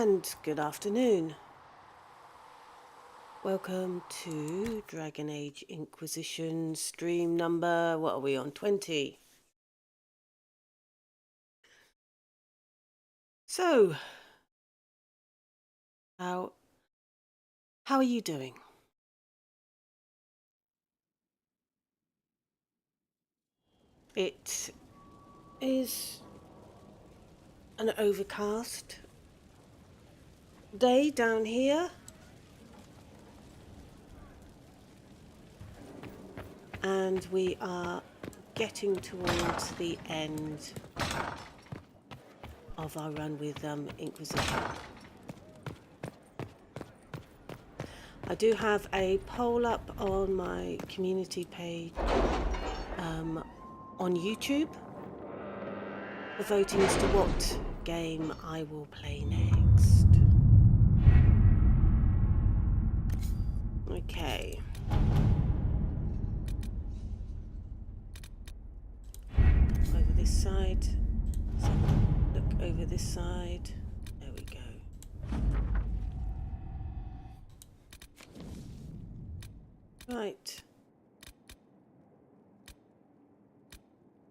And good afternoon. Welcome to Dragon Age Inquisition stream number, what are we on, 20? So, how are you doing? It is an overcast day down here. And we are getting towards the end of our run with Inquisition. I do have a poll up on my community page on YouTube for voting as to what game I will play next. Okay. Over this side. So look over this side. There we go. Right.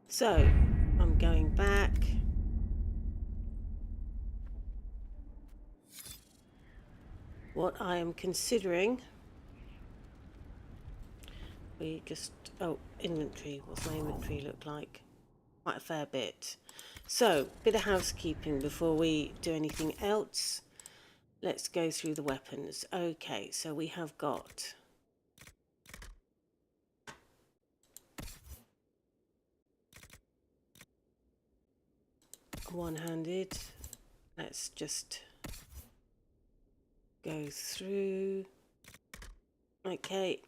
So, I'm going back. What I am considering, inventory. What's my inventory look like? Quite a fair bit. So, bit of housekeeping before we do anything else. Let's go through the weapons. Okay, so we have got one-handed. Let's just go through. Okay.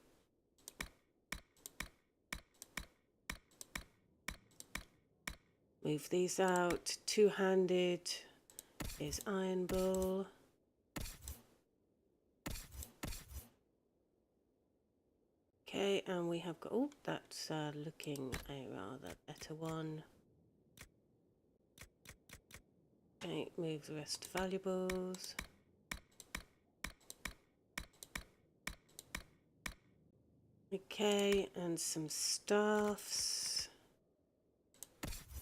Move these out. Two-handed is Iron Bull. Okay, and we have got, oh, that's looking a rather better one. Okay, move the rest of valuables. Okay, and some staffs.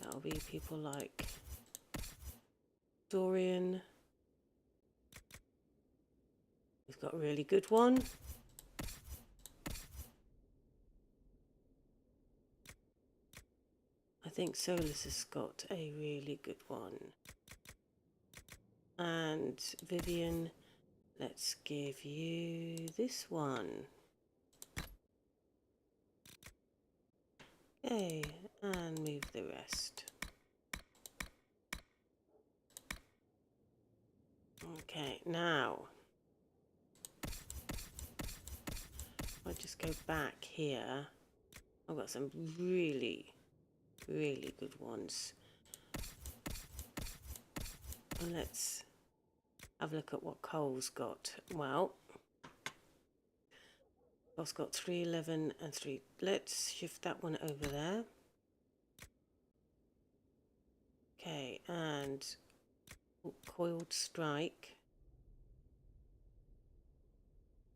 That'll be people like Dorian. We've got a really good one. I think Solus has got a really good one. And Vivian, let's give you this one. Okay, and move the rest. Okay, now I'll just go back here. I've got some really good ones. And let's have a look at what Cole's got. Well, Cole's got 311 and 3. Let's shift that one over there. Okay, and coiled strike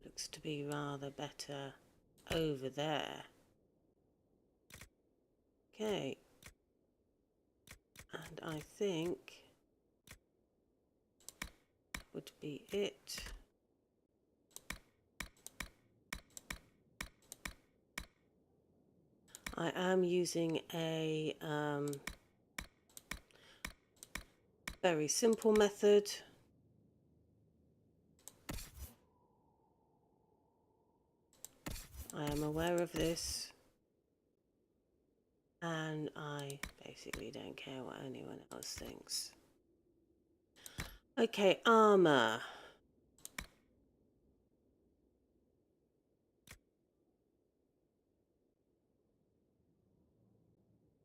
looks to be rather better over there. Okay, and I think would be it. I am using a very simple method. I am aware of this, and I basically don't care what anyone else thinks. Okay, armor.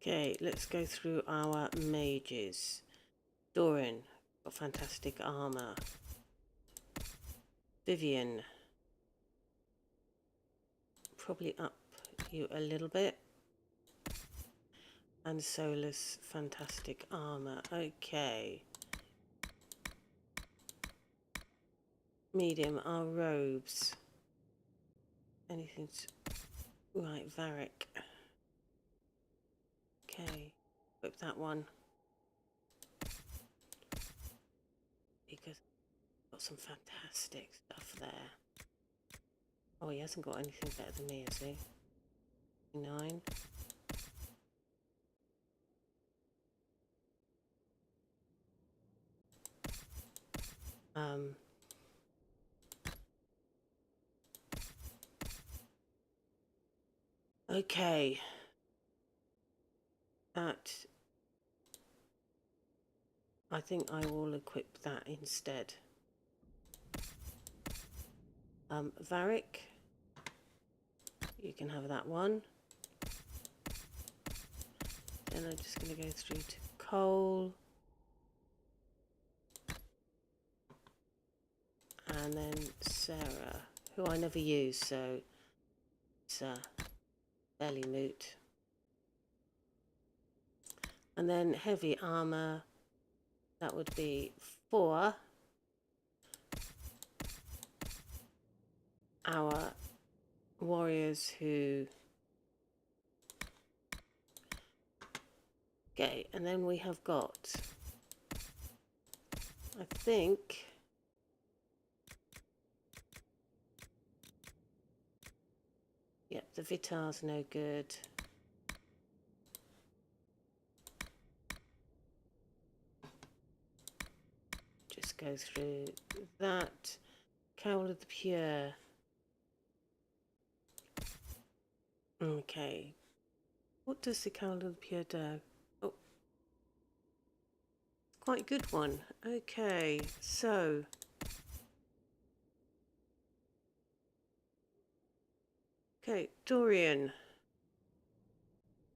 Okay, let's go through our mages. Doran, got fantastic armor. Vivian, probably up you a little bit. And Solus, fantastic armor. Okay. medium, our robes. Anything's right, Varric. Okay, equip that one. Because I've got some fantastic stuff there. Oh, he hasn't got anything better than me, has he? 9. Okay. That, I think I will equip that instead. Varric, you can have that one. Then I'm just going to go through to Cole. And then Sarah, who I never use, so it's fairly moot. And then heavy armour, that would be for our warriors who... Okay, and then we have got, I think... Yep, the Vitar's no good. Just go through that. Cowl of the Pure. Okay. What does the Cowl of the Pure do? Oh. Quite a good one. Okay, so... Okay, Dorian.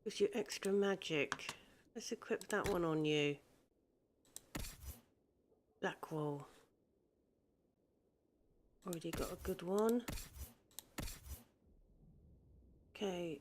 Gives you extra magic. Let's equip that one on you. Blackwall. Already got a good one. Okay.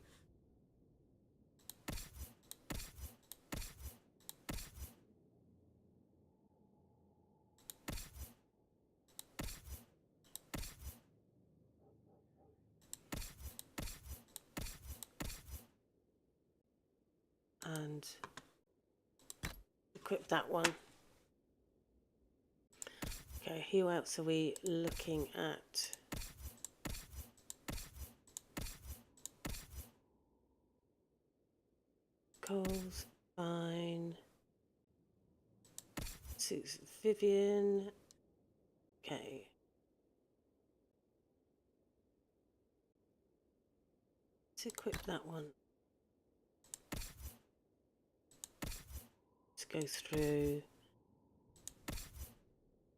And equip that one. Okay, who else are we looking at? Cole's fine. Suits Vivian. Okay. Let's equip that one. Let's go through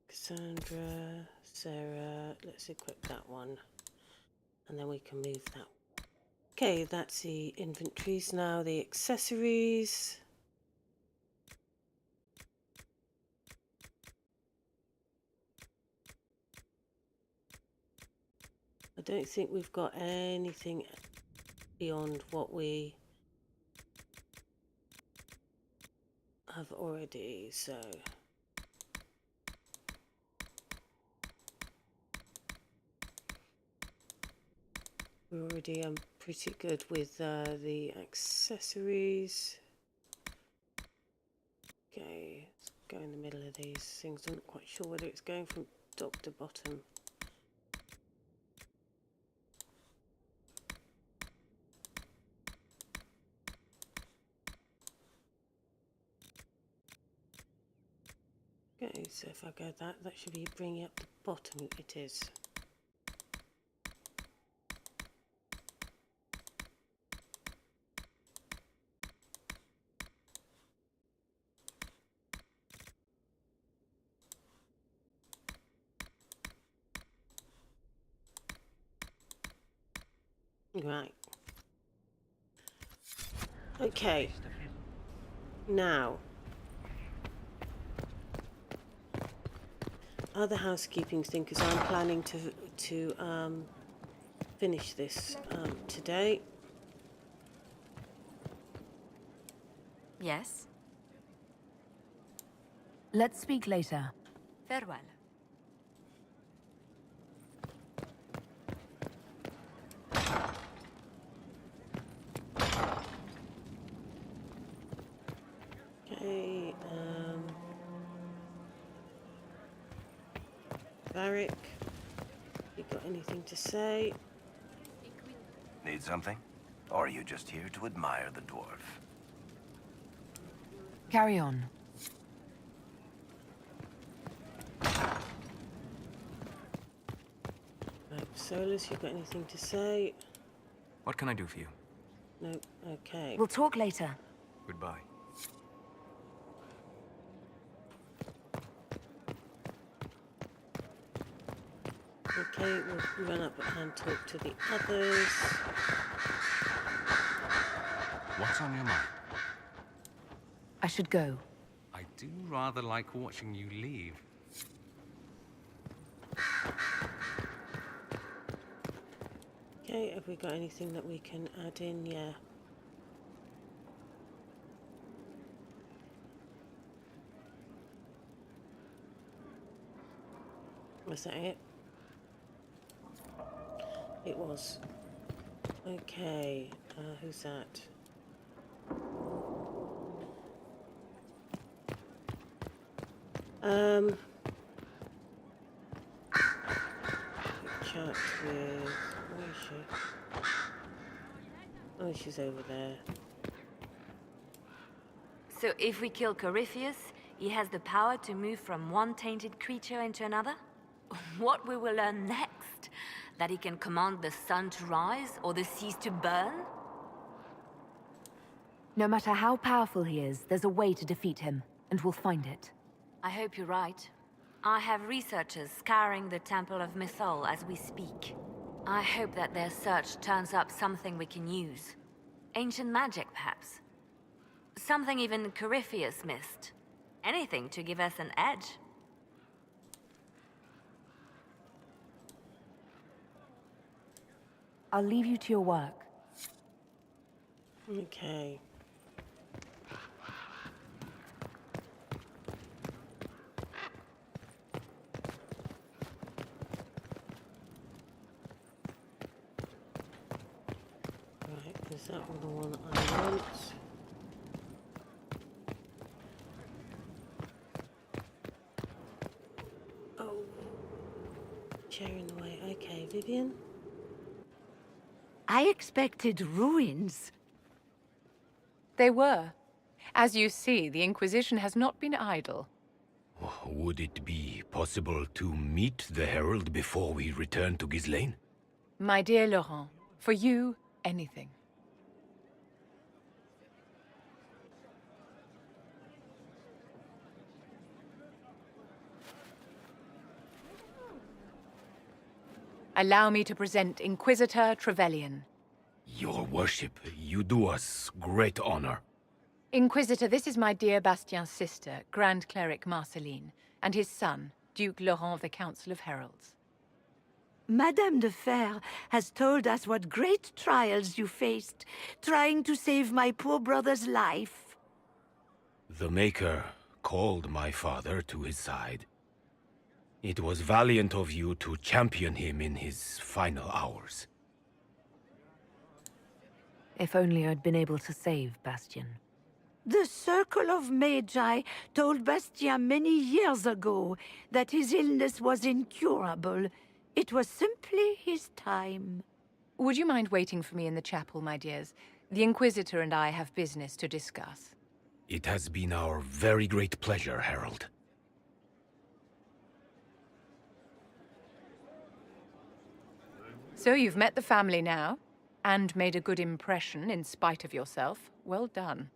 Cassandra, Sarah. Let's equip that one. And then we can move that. Okay, that's the inventories. Now the accessories. I don't think we've got anything beyond what we have already, so we're already pretty good with the accessories. Okay, let's go in the middle of these things. I'm not quite sure whether it's going from top to bottom. Okay, so if I go that should be bringing up the bottom. It is. Right. Okay. Now, other housekeeping thing, because I'm planning to finish this today. Yes? Let's speak later. Farewell. Varric, you got anything to say? Need something? Or are you just here to admire the dwarf? Carry on. Right, Solus, you got anything to say? What can I do for you? No, okay. We'll talk later. Goodbye. Okay, we'll run up and talk to the others. What's on your mind? I should go. I do rather like watching you leave. Okay, have we got anything that we can add in? Yeah. Was that it? It was. Okay, who's that? Chat with... Where is she? Oh, she's over there. So if we kill Corypheus, he has the power to move from one tainted creature into another? What we will learn next? That he can command the sun to rise or the seas to burn? No matter how powerful he is, there's a way to defeat him, and we'll find it. I hope you're right. I have researchers scouring the Temple of Mythol as we speak. I hope that their search turns up something we can use. Ancient magic, perhaps. Something even Corypheus missed. Anything to give us an edge. I'll leave you to your work. Okay. Right, is that the one I want? Oh. Chair in the way. Okay, Vivian? I expected ruins. They were. As you see, the Inquisition has not been idle. Would it be possible to meet the Herald before we return to Ghislaine? My dear Laurent, for you, anything. Allow me to present Inquisitor Trevelyan. Your worship, you do us great honor. Inquisitor, this is my dear Bastien's sister, Grand Cleric Marceline, and his son, Duke Laurent of the Council of Heralds. Madame de Fer has told us what great trials you faced, trying to save my poor brother's life. The Maker called my father to his side. It was valiant of you to champion him in his final hours. If only I'd been able to save Bastien. The Circle of Magi told Bastien many years ago that his illness was incurable. It was simply his time. Would you mind waiting for me in the chapel, my dears? The Inquisitor and I have business to discuss. It has been our very great pleasure, Herald. So you've met the family now, and made a good impression in spite of yourself. Well done.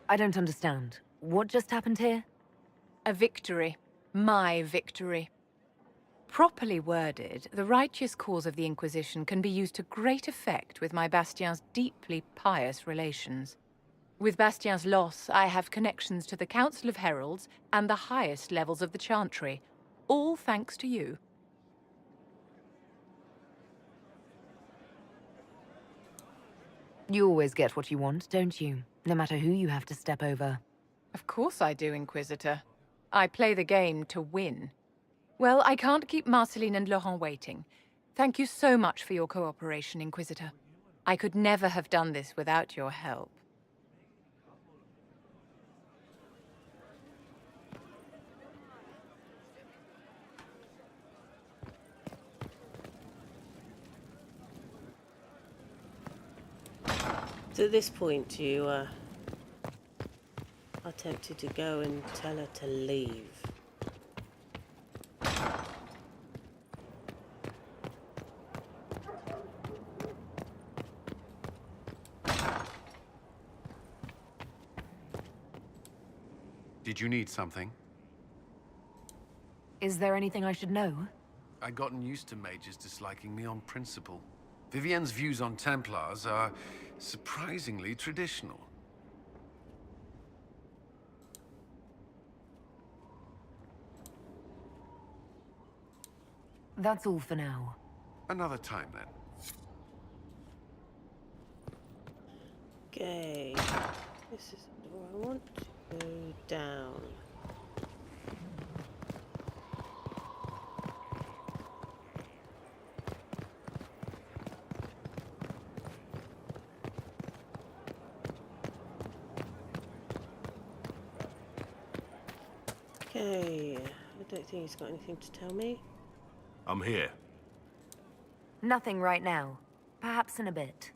I don't understand. What just happened here? A victory. My victory. Properly worded, the righteous cause of the Inquisition can be used to great effect with my Bastien's deeply pious relations. With Bastien's loss, I have connections to the Council of Heralds and the highest levels of the Chantry, all thanks to you. You always get what you want, don't you? No matter who you have to step over. Of course I do, Inquisitor. I play the game to win. Well, I can't keep Marceline and Laurent waiting. Thank you so much for your cooperation, Inquisitor. I could never have done this without your help. So at this point, you are tempted to go and tell her to leave. Did you need something? Is there anything I should know? I'd gotten used to mages disliking me on principle. Vivienne's views on Templars are surprisingly traditional. That's all for now. Another time, then. Okay, this is the door I want to go down. Okay, I don't think he's got anything to tell me. I'm here. Nothing right now. Perhaps in a bit.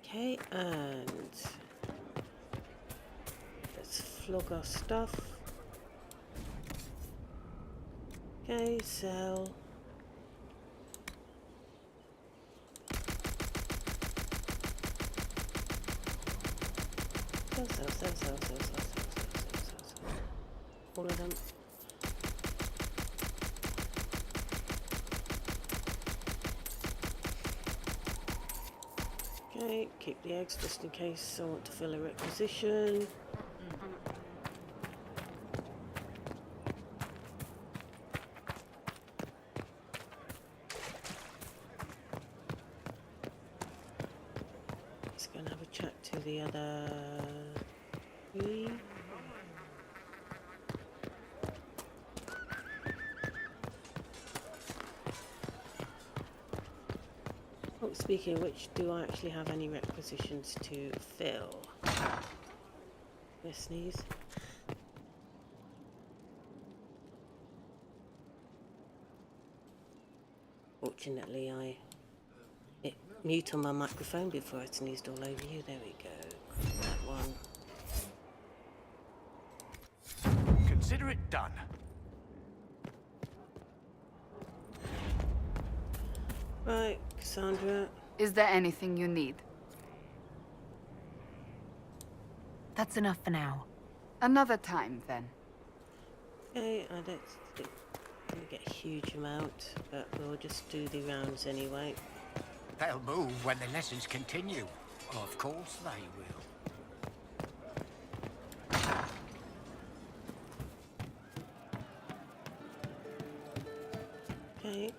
Okay, and let's flog our stuff. Okay, sell. Sell. All of them. Okay, keep the eggs just in case I want to fill a requisition. Let's go and have a chat to the other three. Oh, speaking of which, do I actually have any requisitions to fill? Sneeze. Fortunately, I hit mute on my microphone before I sneezed all over you. There we go. That one. Consider it done. Right, Cassandra. Is there anything you need? That's enough for now. Another time, then. Okay, I don't think we get a huge amount, but we'll just do the rounds anyway. They'll move when the lessons continue. Of course they will. Okay,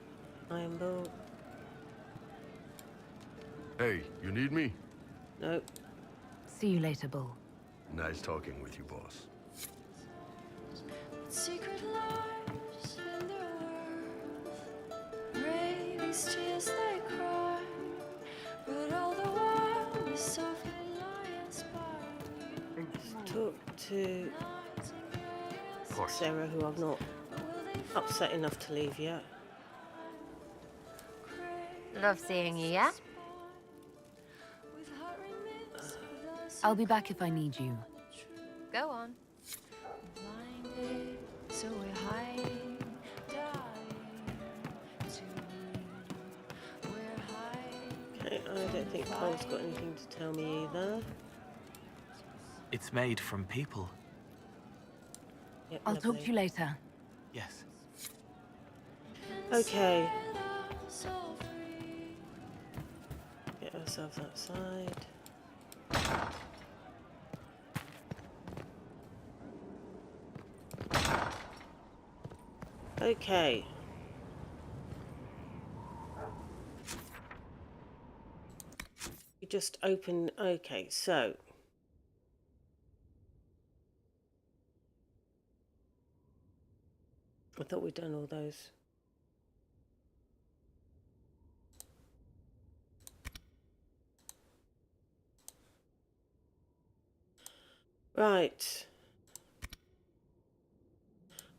Iron Bull. Hey, you need me? Nope. See you later, Bull. Nice talking with you, boss. Secret lives in their worth, raised tears they cry, but all the while we softly lie inspired. Talk to Sarah, who I've not upset enough to leave yet. Love seeing you, yeah? I'll be back if I need you. Go on. Blinded, so we're hiding, dying to leave. We're hiding. Okay, I don't think Cole's got anything to tell me either. It's made from people. Yep, I'll talk lovely. to you later. Yes. Okay. Get ourselves outside. Okay. You just open. Okay, so. I thought we'd done all those. Right.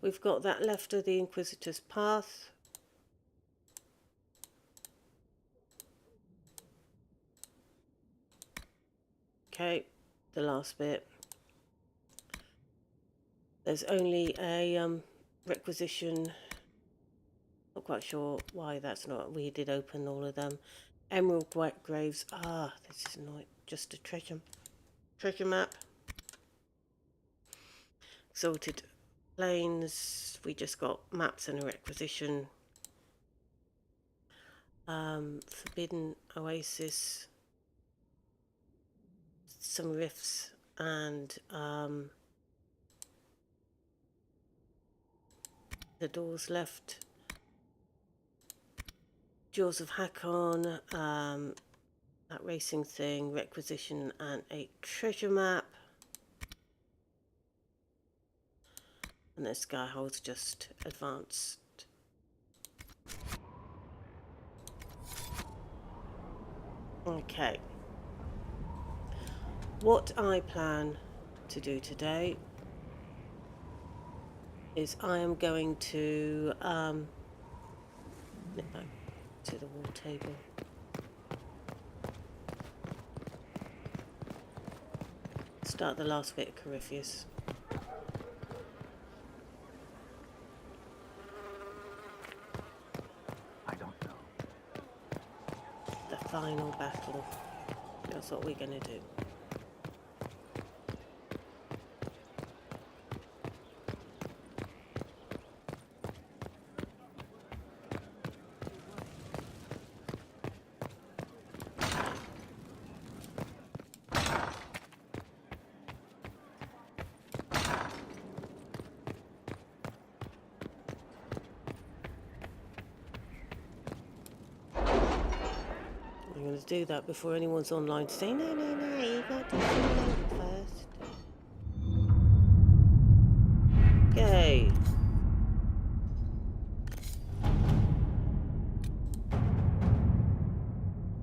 We've got that left of the Inquisitor's path. Okay, the last bit. There's only a requisition. Not quite sure why that's not. We did open all of them. Emerald White Graves. Ah, this is not just a treasure map. Exalted Plains. We just got maps and a requisition. Forbidden Oasis. Some rifts and the doors left. Jaws of Hakon, that racing thing, requisition, and a treasure map. And the Skyhold's just advanced. Okay. What I plan to do today is I am going to nip back to the wall table. Start the last bit of Corypheus. I don't know. The final battle. That's what we're going to do. I'm going to do that before anyone's online to say, no, you got to do it first. Okay.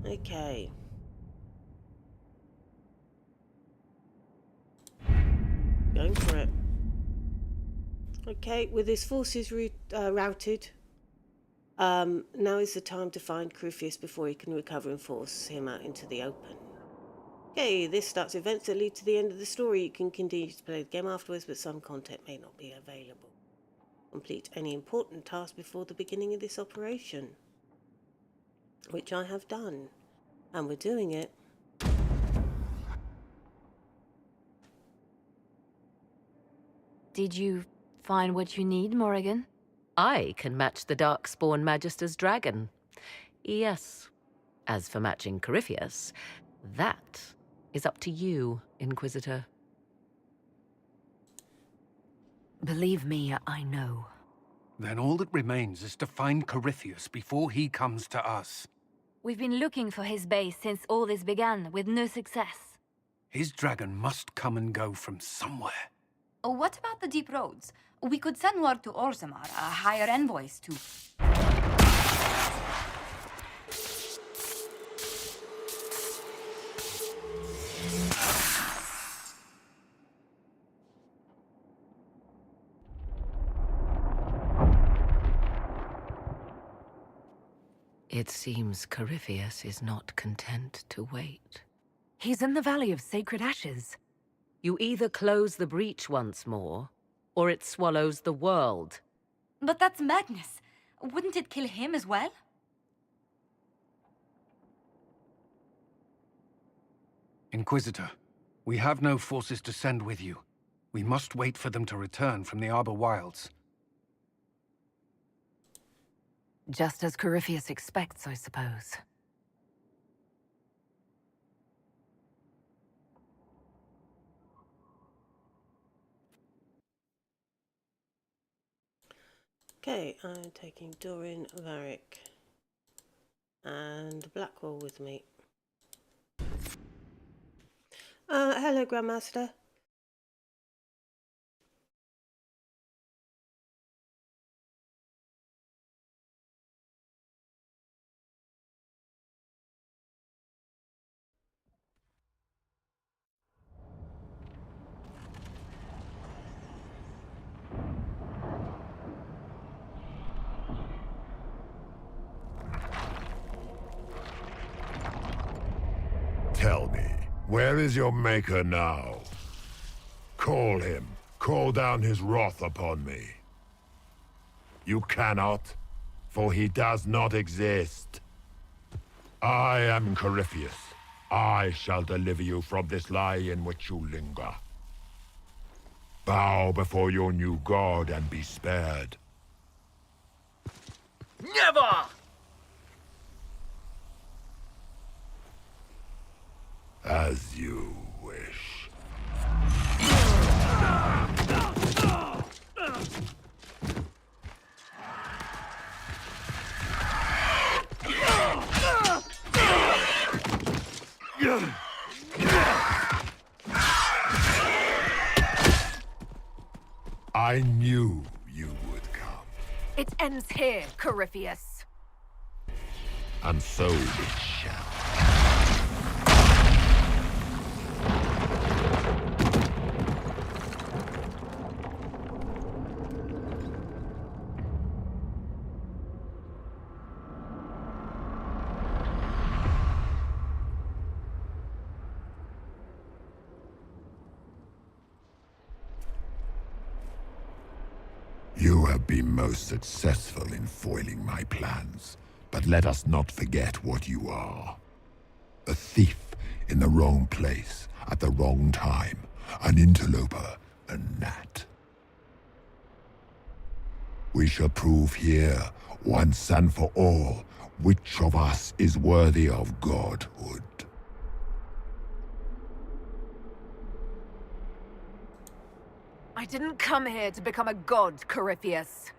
Okay. Going for it. Okay, with his forces routed, now is the time to find Corypheus before he can recover and force him out into the open. Okay, this starts events that lead to the end of the story. You can continue to play the game afterwards, but some content may not be available. Complete any important task before the beginning of this operation, which I have done, and we're doing it. Did you find what you need, Morrigan? I can match the Darkspawn Magister's dragon. Yes. As for matching Corypheus, that is up to you, Inquisitor. Believe me, I know. Then all that remains is to find Corypheus before he comes to us. We've been looking for his base since all this began, with no success. His dragon must come and go from somewhere. What about the deep roads? We could send word to Orzammar, hire envoys to... It seems Corypheus is not content to wait. He's in the Valley of Sacred Ashes. You either close the breach once more, or it swallows the world. But that's madness. Wouldn't it kill him as well? Inquisitor, we have no forces to send with you. We must wait for them to return from the Arbor Wilds. Just as Corypheus expects, I suppose. Okay, I'm taking Dorin, Varric, and Blackwall with me. Hello, Grandmaster. Tell me, Where is your maker now? Call him. Call down his wrath upon me. You cannot, for he does not exist. I am Corypheus. I shall deliver you from this lie in which you linger. Bow before your new god and be spared. Never! As you wish. I knew you would come. It ends here, Corypheus. And so it shall. You have been most successful in foiling my plans, but let us not forget what you are. A thief in the wrong place at the wrong time, an interloper, a gnat. We shall prove here, once and for all, which of us is worthy of godhood. I didn't come here to become a god, Corypheus.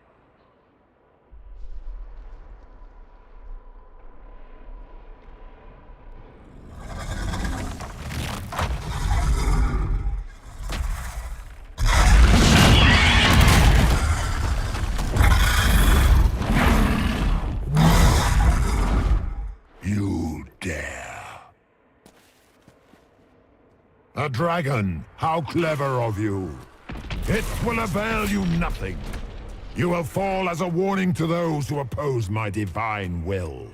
You dare. A dragon! How clever of you! It will avail you nothing. You will fall as a warning to those who oppose my divine will.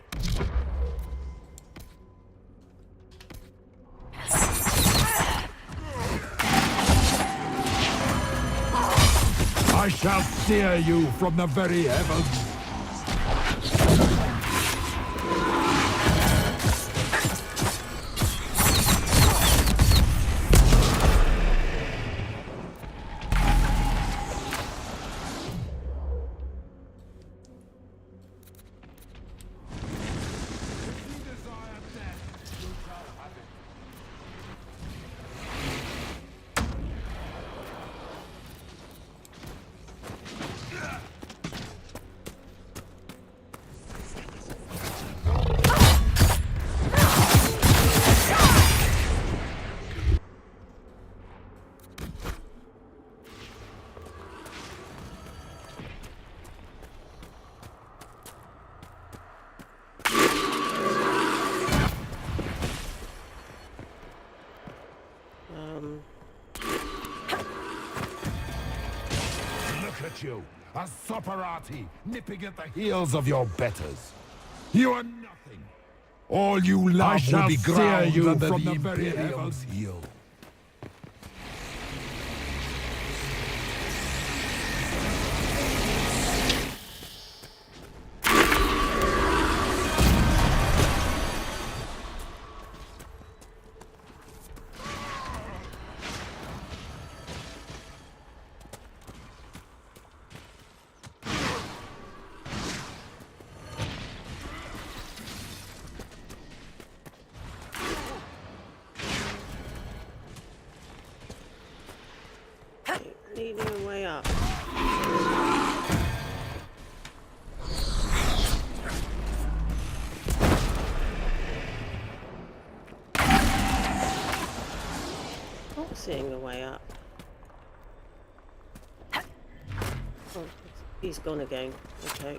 I shall steer you from the very heavens. Look at you, a soparati nipping at the heels of your betters. You are nothing. All you love will be ground you under from the very Imperium's heel. Leading the way up. Not seeing a way up. Oh, he's gone again. Okay.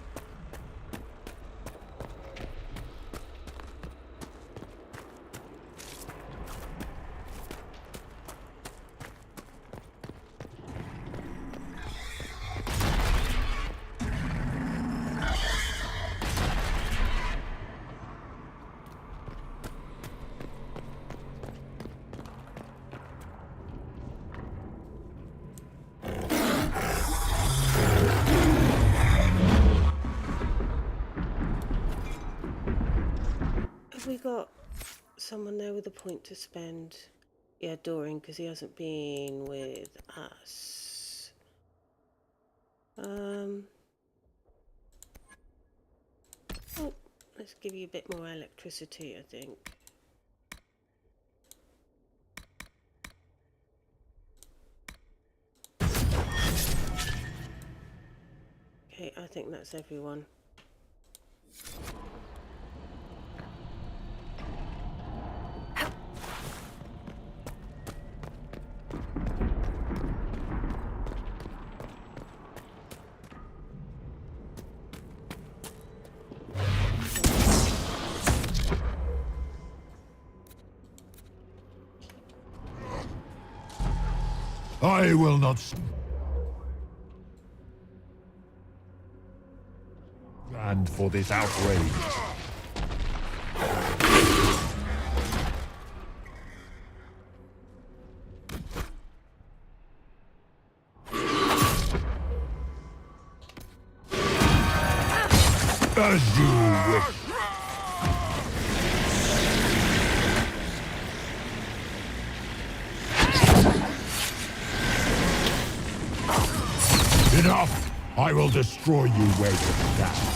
Have we got someone there with a point to spend? Yeah, Dorian, because he hasn't been with us. Oh, let's give you a bit more electricity, I think. Okay, I think that's everyone. I will not stand for this outrage. As you wish. Enough! I will destroy you where you stand.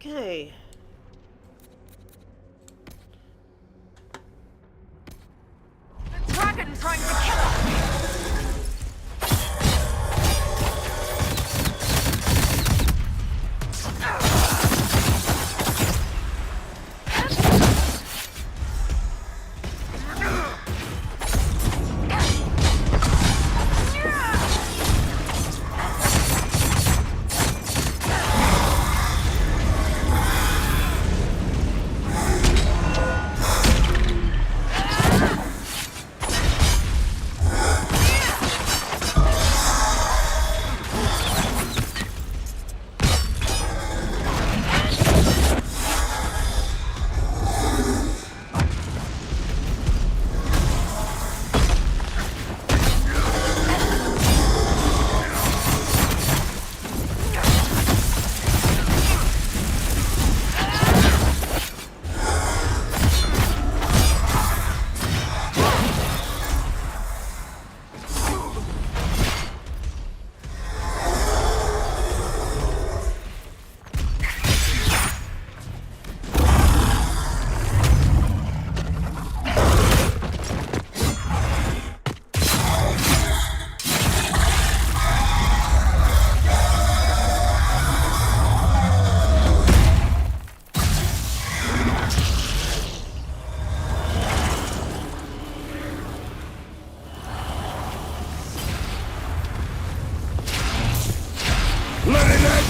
Okay. The dragon trying to kill us!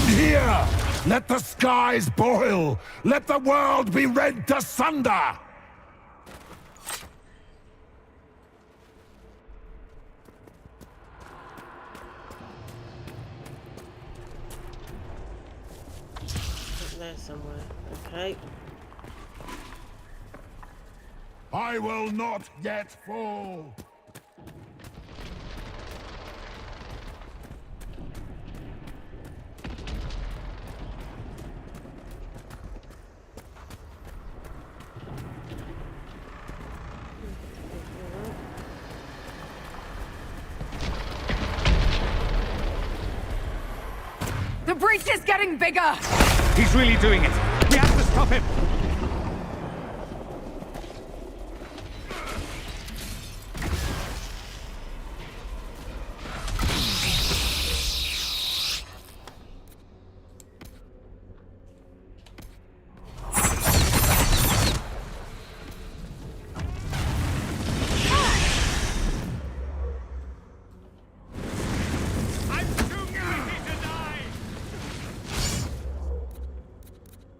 Here! Let the skies boil! Let the world be rent asunder! There somewhere. Okay. I will not yet fall! breach is getting bigger! He's really doing it! We have to stop him!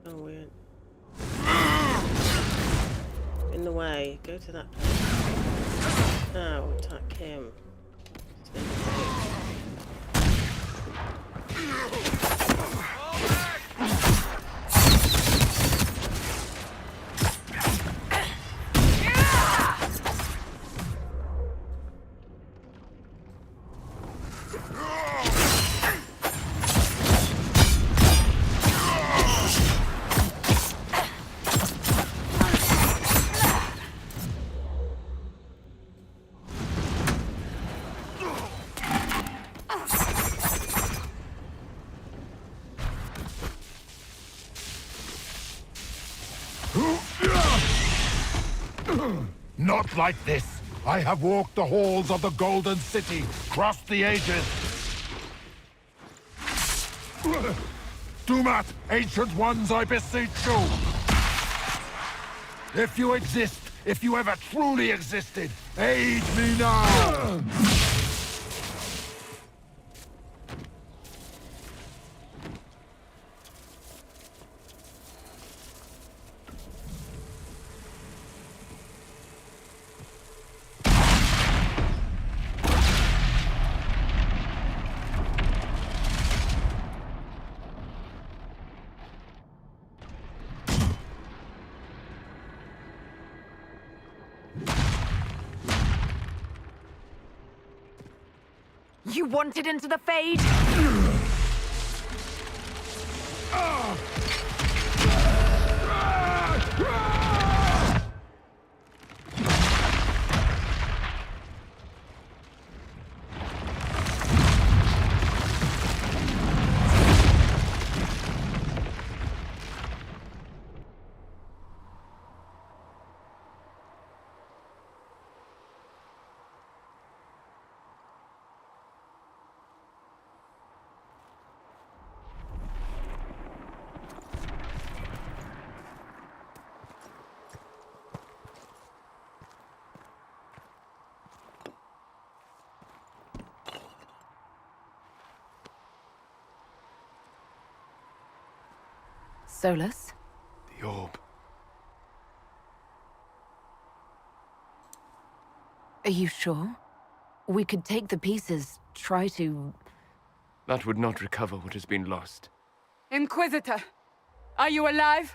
Oh, weird. In the way. Go to that place. Now, attack him. Not like this. I have walked the halls of the Golden City, crossed the ages. Do not, ancient ones, I beseech you. If you exist, if you ever truly existed, aid me now. You wanted into the Fade? Solus? The orb. Are you sure? We could take the pieces, try to... That would not recover what has been lost. Inquisitor! Are you alive?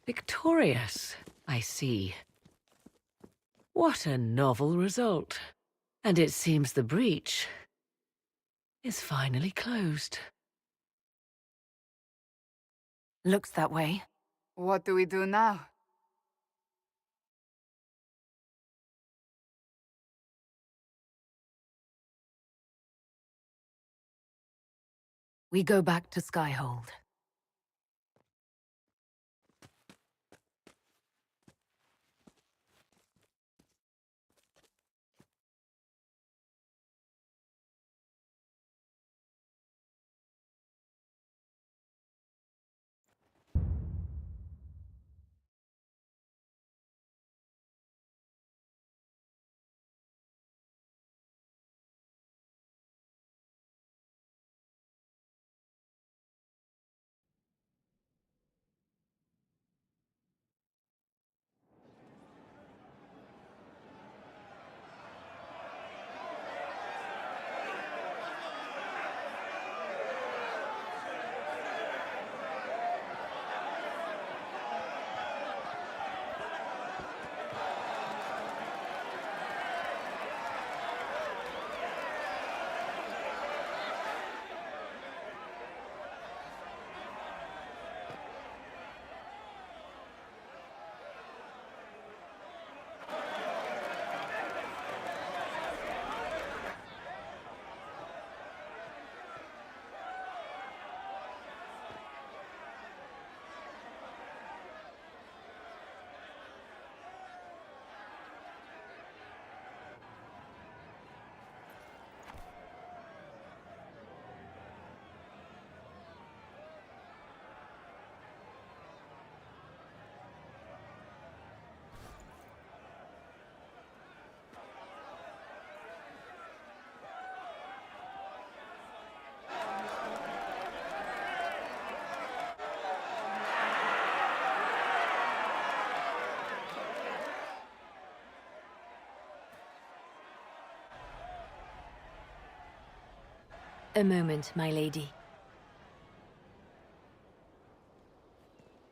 Victorious, I see. What a novel result. And it seems the breach is finally closed. Looks that way. What do we do now? We go back to Skyhold. A moment, my lady.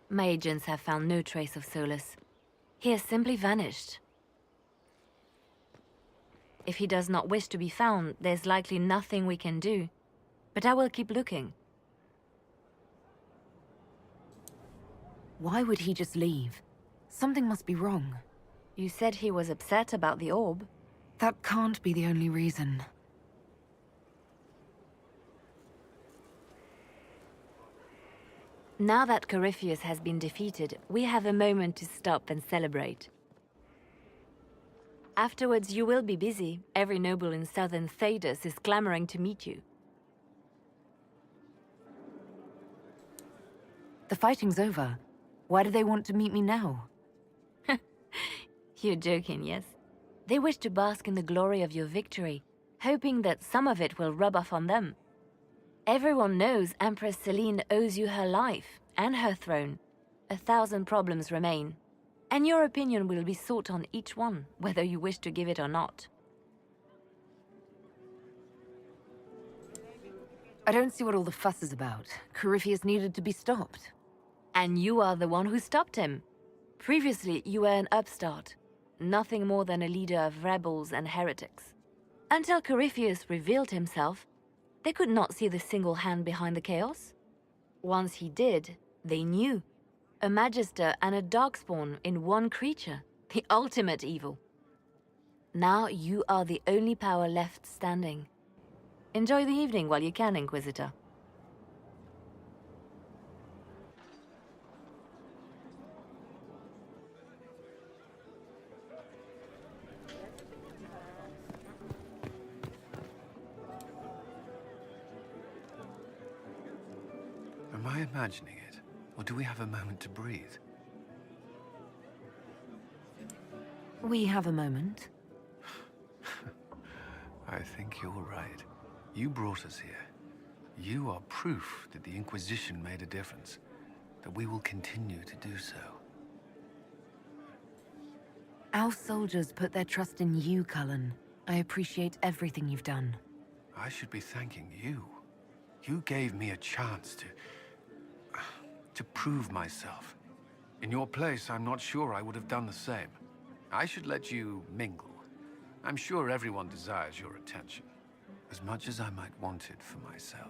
My agents have found no trace of Solus. He has simply vanished. If he does not wish to be found, there's likely nothing we can do. But I will keep looking. Why would he just leave? Something must be wrong. You said he was upset about the orb. That can't be the only reason. Now that Corypheus has been defeated, we have a moment to stop and celebrate. Afterwards, you will be busy. Every noble in southern Thedas is clamoring to meet you. The fighting's over. Why do they want to meet me now? You're joking, yes? They wish to bask in the glory of your victory, hoping that some of it will rub off on them. Everyone knows Empress Celine owes you her life and her throne. 1,000 problems remain, and your opinion will be sought on each one, whether you wish to give it or not. I don't see what all the fuss is about. Corypheus needed to be stopped. And you are the one who stopped him. Previously, you were an upstart, nothing more than a leader of rebels and heretics. Until Corypheus revealed himself, they could not see the single hand behind the chaos. Once he did, they knew. A Magister and a Darkspawn in one creature, the ultimate evil. Now you are the only power left standing. Enjoy the evening while you can, Inquisitor. Am I imagining it? Or do we have a moment to breathe? We have a moment. I think you're right. You brought us here. You are proof that the Inquisition made a difference. That we will continue to do so. Our soldiers put their trust in you, Cullen. I appreciate everything you've done. I should be thanking you. You gave me a chance to prove myself. In your place, I'm not sure I would have done the same. I should let you mingle. I'm sure everyone desires your attention, as much as I might want it for myself.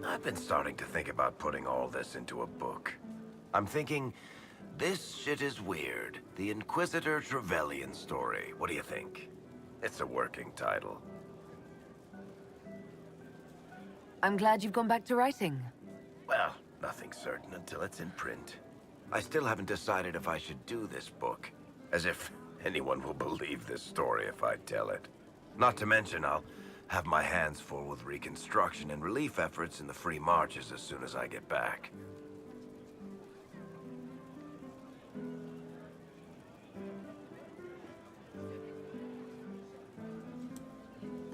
I've been starting to think about putting all this into a book. I'm thinking, this shit is weird. The Inquisitor Trevelyan story. What do you think? It's a working title. I'm glad you've gone back to writing. Well, nothing's certain until it's in print. I still haven't decided if I should do this book. As if anyone will believe this story if I tell it. Not to mention, I'll have my hands full with reconstruction and relief efforts in the free marches as soon as I get back.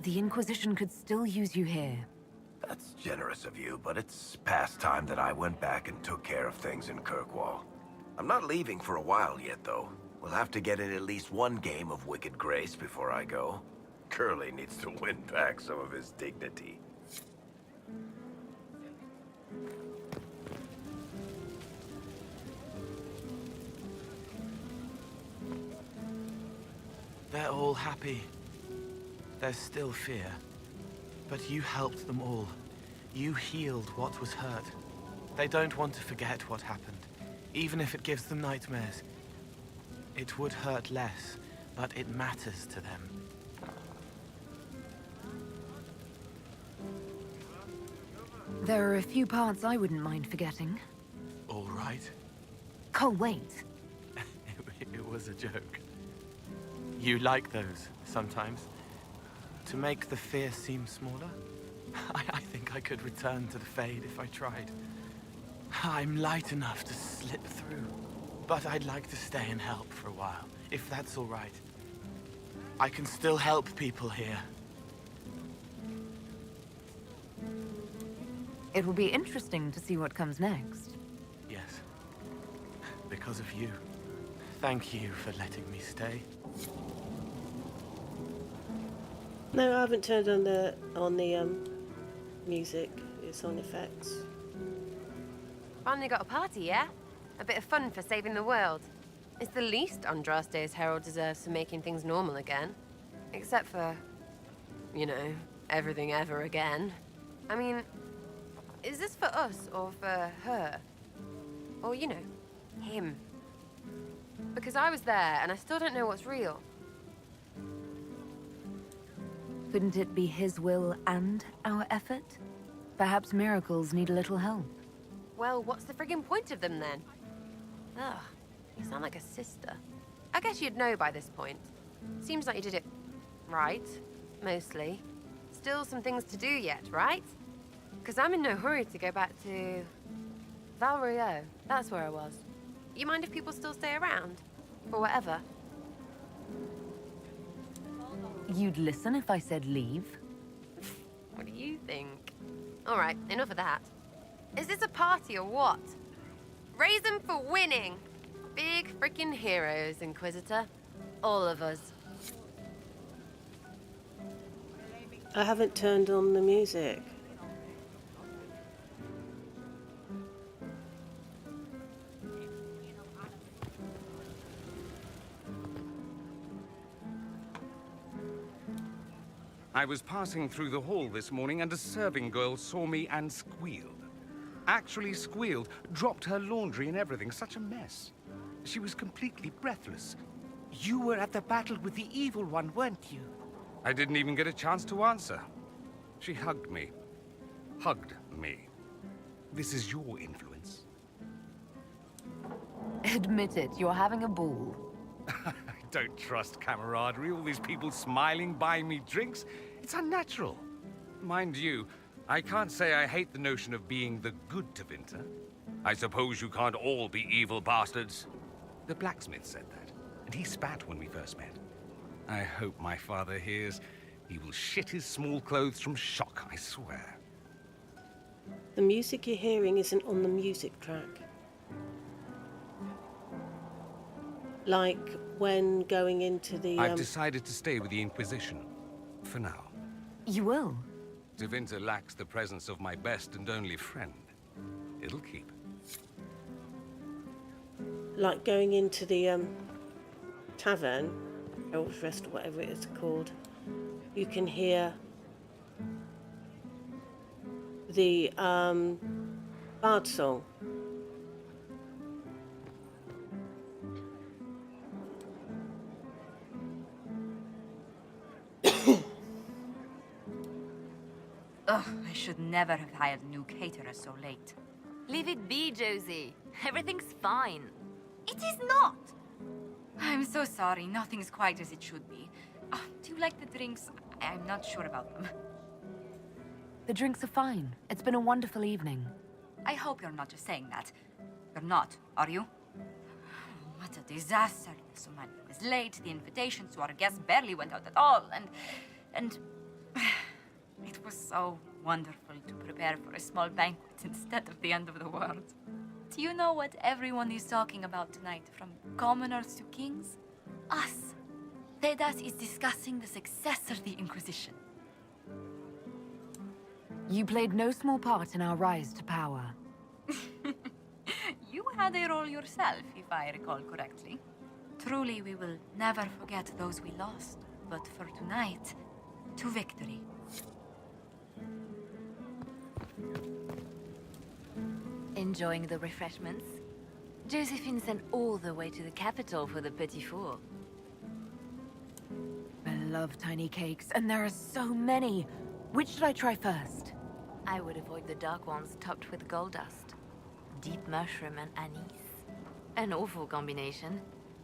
The Inquisition could still use you here. That's generous of you, but it's past time that I went back and took care of things in Kirkwall. I'm not leaving for a while yet, though. We'll have to get in at least one game of Wicked Grace before I go. Curly needs to win back some of his dignity. They're all happy. There's still fear. But you helped them all. You healed what was hurt. They don't want to forget what happened, even if it gives them nightmares. It would hurt less, but it matters to them. There are a few parts I wouldn't mind forgetting. All right. Cole, wait. It was a joke. You like those, sometimes? To make the fear seem smaller? I think I could return to the Fade if I tried. I'm light enough to slip through, but I'd like to stay and help for a while, if that's all right. I can still help people here. It will be interesting to see what comes next. Yes. because of you. Thank you for letting me stay. No, I haven't turned on the music. It's on effects. Finally got a party, yeah? A bit of fun for saving the world. It's the least Andraste's herald deserves for making things normal again. Except for, you know, everything ever again. I mean, is this for us or for her? Or, you know, him? Because I was there and I still don't know what's real. Couldn't it be his will and our effort? Perhaps miracles need a little help. Well, what's the friggin' point of them then? Ugh, you sound like a sister. I guess you'd know by this point. Seems like you did it right, mostly. Still some things to do yet, right? Because I'm in no hurry to go back to Val Royeaux. That's where I was. You mind if people still stay around? For whatever? You'd listen if I said leave? What do you think? All right, enough of that. Is this a party or what? Raise them for winning! Big freaking heroes, Inquisitor. All of us. I haven't turned on the music. I was passing through the hall this morning and a serving girl saw me and squealed. Actually squealed, dropped her laundry and everything, such a mess. She was completely breathless. You were at the battle with the evil one, weren't you? I didn't even get a chance to answer. She hugged me. Hugged me. This is your influence. Admit it, you're having a ball. I don't trust camaraderie, all these people smiling, buying me drinks. It's unnatural. Mind you, I can't say I hate the notion of being the good Tevinter. I suppose you can't all be evil bastards. The blacksmith said that, and he spat when we first met. I hope my father hears. He will shit his small clothes from shock, I swear. The music you're hearing isn't on the music track. Like when going into the... I've decided to stay with the Inquisition. For now. You will? Tevinter lacks the presence of my best and only friend. It'll keep. Like going into the tavern, Elves Rest or whatever it is called. You can hear the bard song. Ugh, I should never have hired new caterers so late. Leave it be, Josie. Everything's fine. It is not! I'm so sorry, nothing's quite as it should be. Oh, do you like the drinks? I'm not sure about them. The drinks are fine. It's been a wonderful evening. I hope you're not just saying that. You're not, are you? What a disaster. So many was late, the invitations to our guests barely went out at all, and... It was so wonderful to prepare for a small banquet instead of the end of the world. Do you know what everyone is talking about tonight, from commoners to kings? Us. Thedas is discussing the success of the Inquisition. You played no small part in our rise to power. You had a role yourself, if I recall correctly. Truly, we will never forget those we lost. But for tonight, to victory. Enjoying the refreshments? Josephine sent all the way to the capital for the petit four. I love tiny cakes, and there are so many. Which should I try first? I would avoid the dark ones topped with gold dust. Deep mushroom and anise. An awful combination,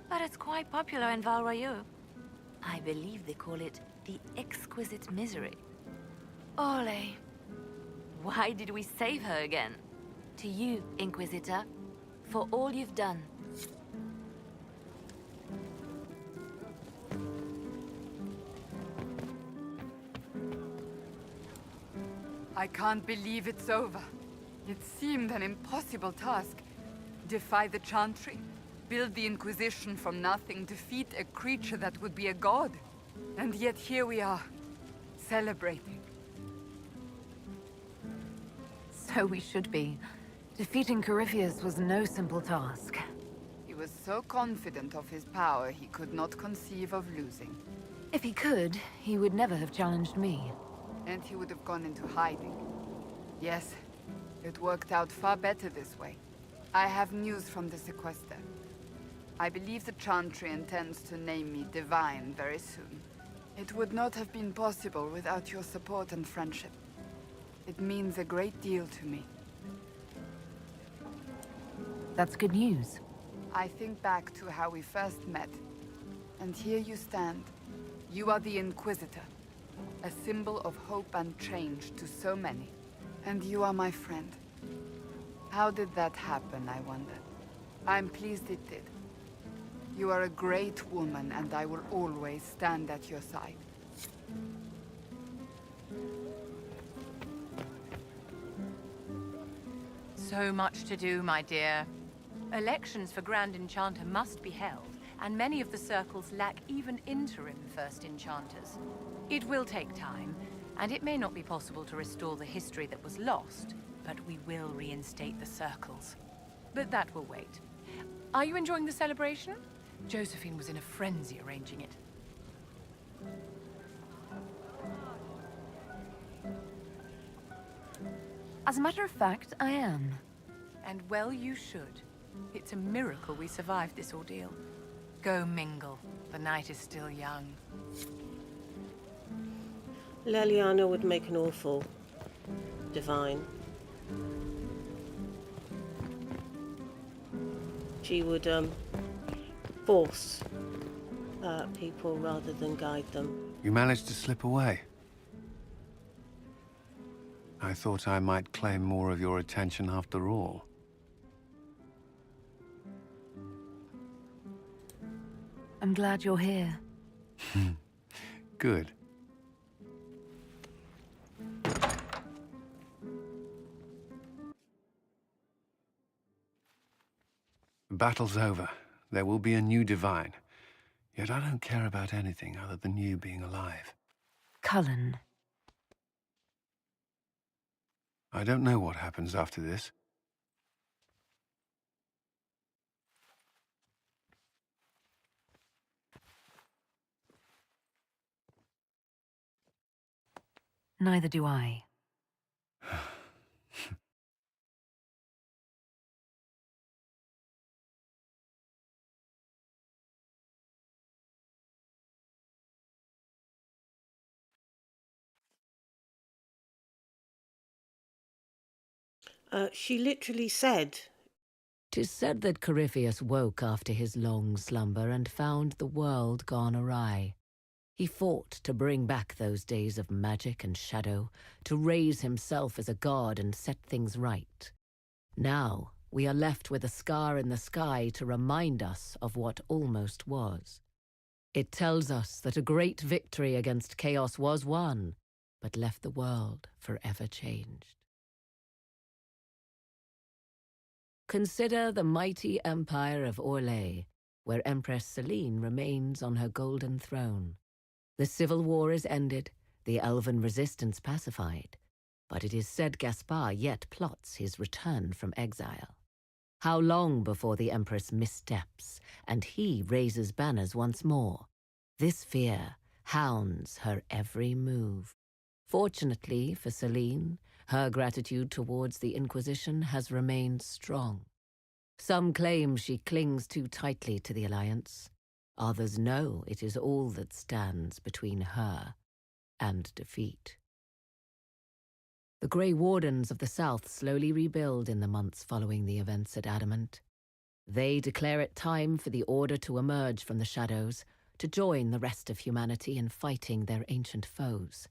but it's quite popular in Val Royeaux. I believe they call it the exquisite misery. Ole. Why did we save her again? To you, Inquisitor, for all you've done. I can't believe it's over. It seemed an impossible task. Defy the Chantry, Build the Inquisition from nothing, defeat a creature that would be a god. And yet here we are, celebrating. So we should be. Defeating Corypheus was no simple task. He was so confident of his power, he could not conceive of losing. If he could, he would never have challenged me. And he would have gone into hiding. Yes, it worked out far better this way. I have news from the sequester. I believe the Chantry intends to name me Divine very soon. It would not have been possible without your support and friendship. It means a great deal to me. That's good news. I think back to how we first met, and here you stand. You are the Inquisitor, a symbol of hope and change to so many. And you are my friend. How did that happen, I wonder? I'm pleased it did. You are a great woman, and I will always stand at your side. So much to do, my dear. Elections for Grand Enchanter must be held, and many of the circles lack even interim First Enchanters. It will take time, and it may not be possible to restore the history that was lost, but we will reinstate the circles. But that will wait. Are you enjoying the celebration? Josephine was in a frenzy arranging it. As a matter of fact, I am. And well you should. It's a miracle we survived this ordeal. Go mingle. The night is still young. Liliana would make an awful divine. She would force people rather than guide them. You managed to slip away. I thought I might claim more of your attention after all. I'm glad you're here. Good. The battle's over. There will be a new divine. Yet I don't care about anything other than you being alive. Cullen. I don't know what happens after this. Neither do I. She literally said... "'Tis said that Corypheus woke after his long slumber and found the world gone awry. He fought to bring back those days of magic and shadow, to raise himself as a god and set things right. Now we are left with a scar in the sky to remind us of what almost was. It tells us that a great victory against chaos was won, but left the world forever changed. Consider the mighty empire of Orlais, where Empress Celine remains on her golden throne. The civil war is ended, the elven resistance pacified, but it is said Gaspar yet plots his return from exile. How long before the Empress missteps, and he raises banners once more? This fear hounds her every move. Fortunately for Celine, her gratitude towards the Inquisition has remained strong. Some claim she clings too tightly to the Alliance. Others know it is all that stands between her and defeat. The Grey Wardens of the South slowly rebuild in the months following the events at Adamant. They declare it time for the Order to emerge from the shadows, to join the rest of humanity in fighting their ancient foes.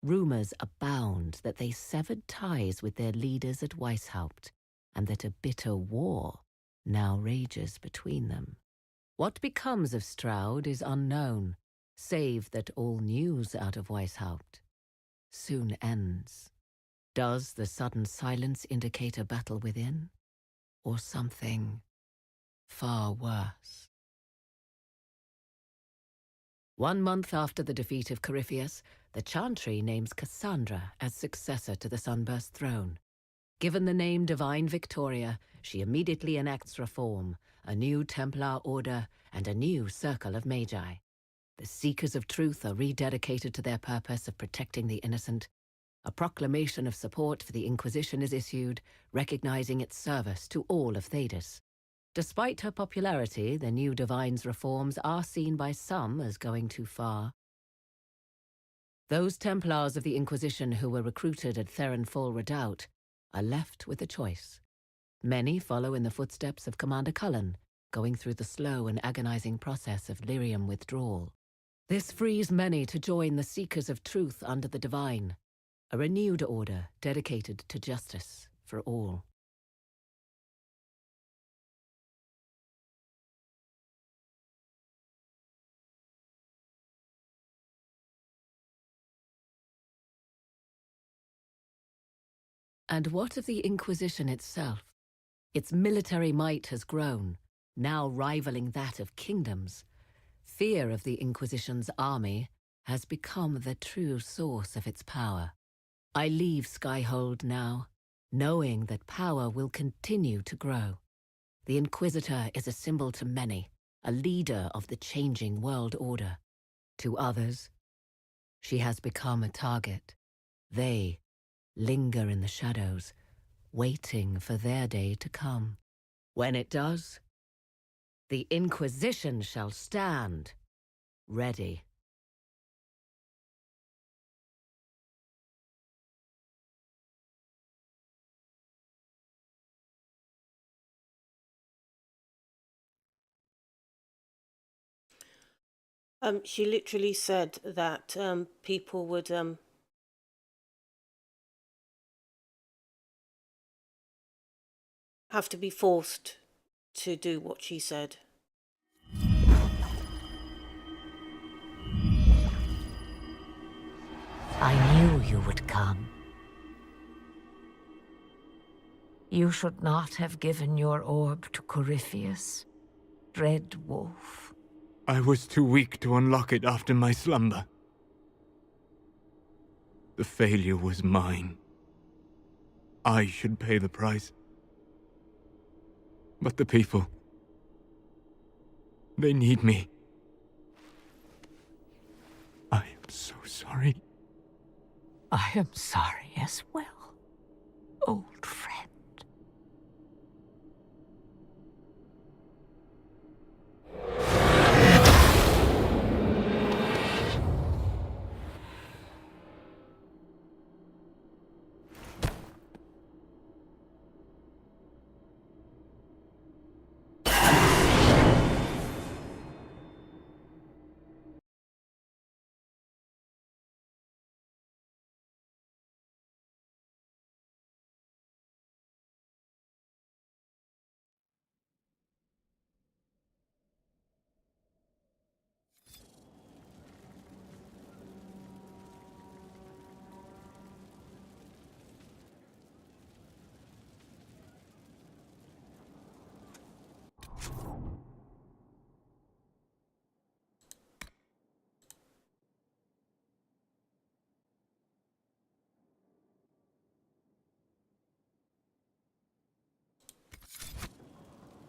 Rumors abound that they severed ties with their leaders at Weishaupt, and that a bitter war now rages between them. What becomes of Stroud is unknown, save that all news out of Weishaupt soon ends. Does the sudden silence indicate a battle within, or something far worse. 1 month after the defeat of Corypheus, the Chantry names Cassandra as successor to the Sunburst throne. Given the name Divine Victoria, she immediately enacts reform, a new Templar order, and a new circle of Magi. The Seekers of Truth are rededicated to their purpose of protecting the innocent. A proclamation of support for the Inquisition is issued, recognizing its service to all of Thedas. Despite her popularity, the new Divine's reforms are seen by some as going too far. Those Templars of the Inquisition who were recruited at Therenfall Redoubt are left with a choice. Many follow in the footsteps of Commander Cullen, going through the slow and agonizing process of lyrium withdrawal. This frees many to join the Seekers of Truth under the Divine, a renewed order dedicated to justice for all. And what of the Inquisition itself? Its military might has grown, now rivaling that of kingdoms. Fear of the Inquisition's army has become the true source of its power. I leave Skyhold now, knowing that power will continue to grow. The Inquisitor is a symbol to many, a leader of the changing world order. To others, she has become a target. They linger in the shadows, waiting for their day to come. When it does, the Inquisition shall stand, ready. She literally said that people would have to be forced to do what she said. I knew you would come. You should not have given your orb to Corypheus, Dread Wolf. I was too weak to unlock it after my slumber. The failure was mine. I should pay the price. But the people... they need me. I am so sorry. I am sorry as well, old friend.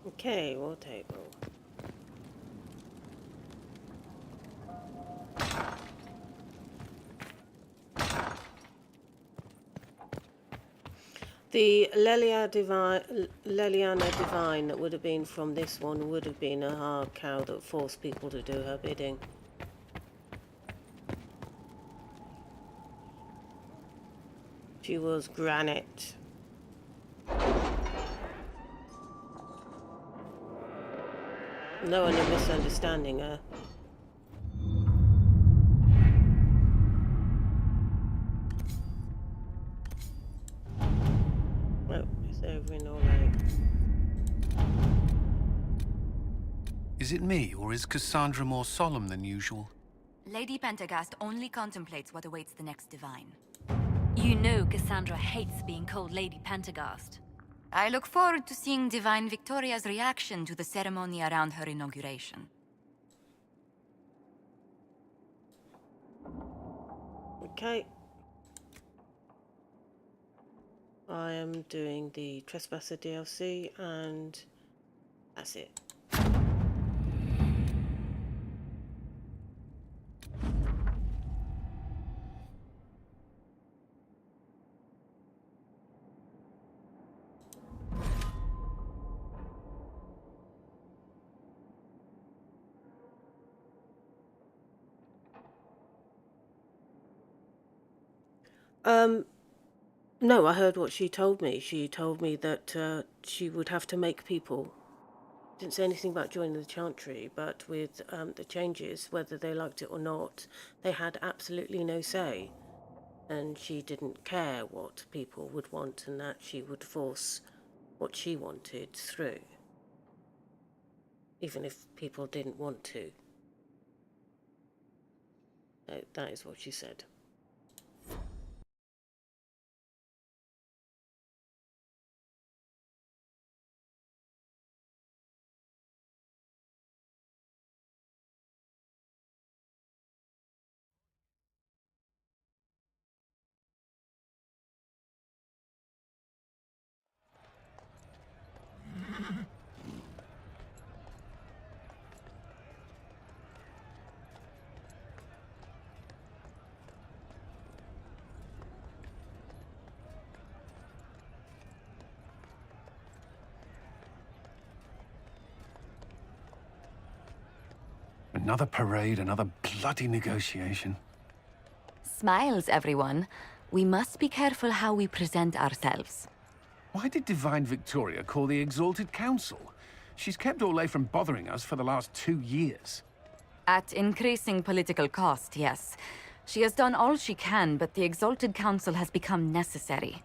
Okay, war table. The Lilliana Divine that would have been from this one would have been a hard cow that forced people to do her bidding. She was granite. No one is misunderstanding her. Oh, it's over in Orlais. Is it me, or is Cassandra more solemn than usual? Lady Pentagast only contemplates what awaits the next divine. You know Cassandra hates being called Lady Pentagast. I look forward to seeing Divine Victoria's reaction to the ceremony around her inauguration. Okay. I am doing the Trespasser DLC and that's it. No, I heard what she told me. She told me that she would have to make people. Didn't say anything about joining the Chantry, but with the changes, whether they liked it or not, they had absolutely no say. And she didn't care what people would want, and that she would force what she wanted through, even if people didn't want to. That is what she said. Another parade, another bloody negotiation. Smiles, everyone. We must be careful how we present ourselves. Why did Divine Victoria call the Exalted Council? She's kept Orlais from bothering us for the last 2 years. At increasing political cost, yes. She has done all she can, but the Exalted Council has become necessary.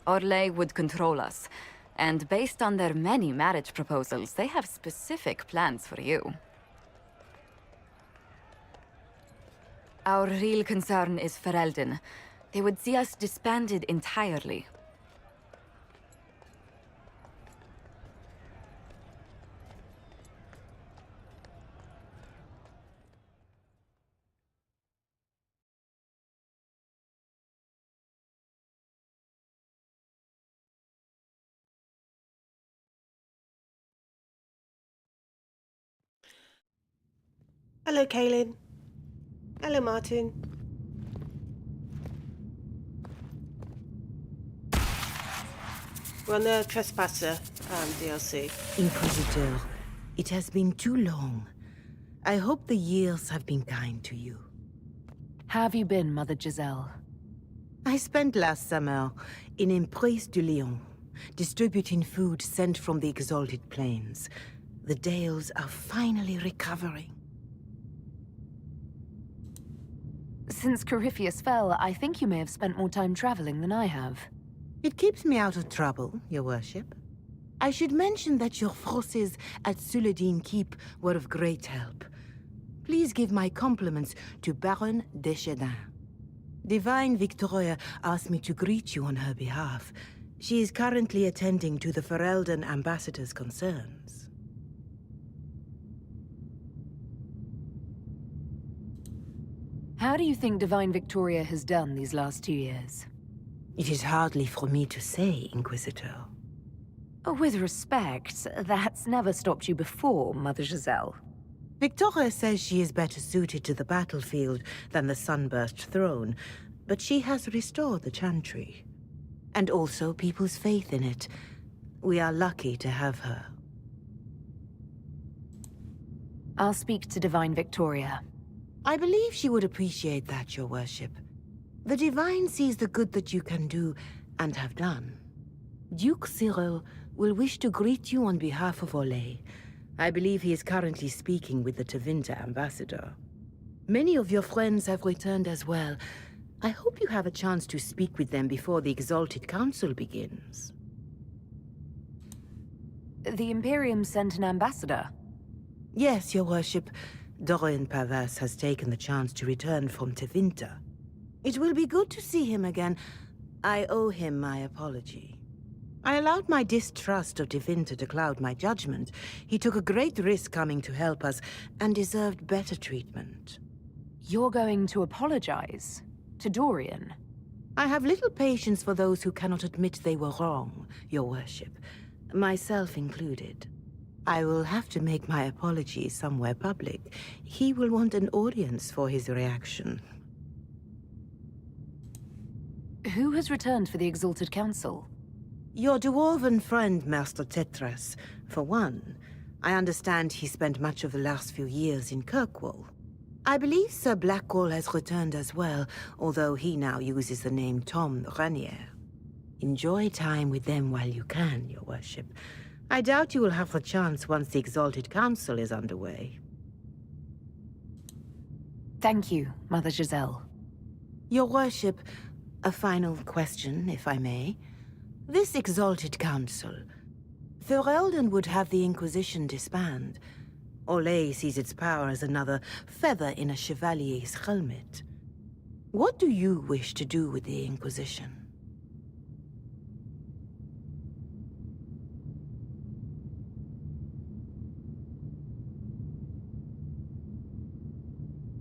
Orlais would control us, and based on their many marriage proposals, they have specific plans for you. Our real concern is Ferelden. They would see us disbanded entirely. Hello, Kaylin. Hello, Martin. We're on the Trespasser DLC. Inquisitor, it has been too long. I hope the years have been kind to you. How have you been, Mother Giselle? I spent last summer in Emprise de Lyon, distributing food sent from the Exalted Plains. The Dales are finally recovering. Since Corypheus fell, I think you may have spent more time traveling than I have. It keeps me out of trouble, Your Worship. I should mention that your forces at Suladin Keep were of great help. Please give my compliments to Baron Deschedin. Divine Victoria asked me to greet you on her behalf. She is currently attending to the Ferelden ambassador's concerns. How do you think Divine Victoria has done these last 2 years? It is hardly for me to say, Inquisitor. With respect, that's never stopped you before, Mother Giselle. Victoria says she is better suited to the battlefield than the Sunburst throne, but she has restored the Chantry. And also people's faith in it. We are lucky to have her. I'll speak to Divine Victoria. I believe she would appreciate that, Your Worship. The Divine sees the good that you can do, and have done. Duke Cyril will wish to greet you on behalf of Orlais. I believe he is currently speaking with the Tevinter ambassador. Many of your friends have returned as well. I hope you have a chance to speak with them before the Exalted Council begins. The Imperium sent an ambassador? Yes, Your Worship. Dorian Pavas has taken the chance to return from Tevinter. It will be good to see him again. I owe him my apology. I allowed my distrust of Devinter to cloud my judgment. He took a great risk coming to help us, and deserved better treatment. You're going to apologize? To Dorian? I have little patience for those who cannot admit they were wrong, Your Worship. Myself included. I will have to make my apologies somewhere public. He will want an audience for his reaction. Who has returned for the Exalted Council? Your dwarven friend, Master Tetras. For one, I understand he spent much of the last few years in Kirkwall. I believe Sir Blackwall has returned as well, although he now uses the name Tom Ranier. Enjoy time with them while you can, Your Worship. I doubt you will have the chance once the Exalted Council is underway. Thank you, Mother Giselle. Your Worship, a final question, if I may. This Exalted Council, Ferelden would have the Inquisition disband. Orlais sees its power as another feather in a chevalier's helmet. What do you wish to do with the Inquisition?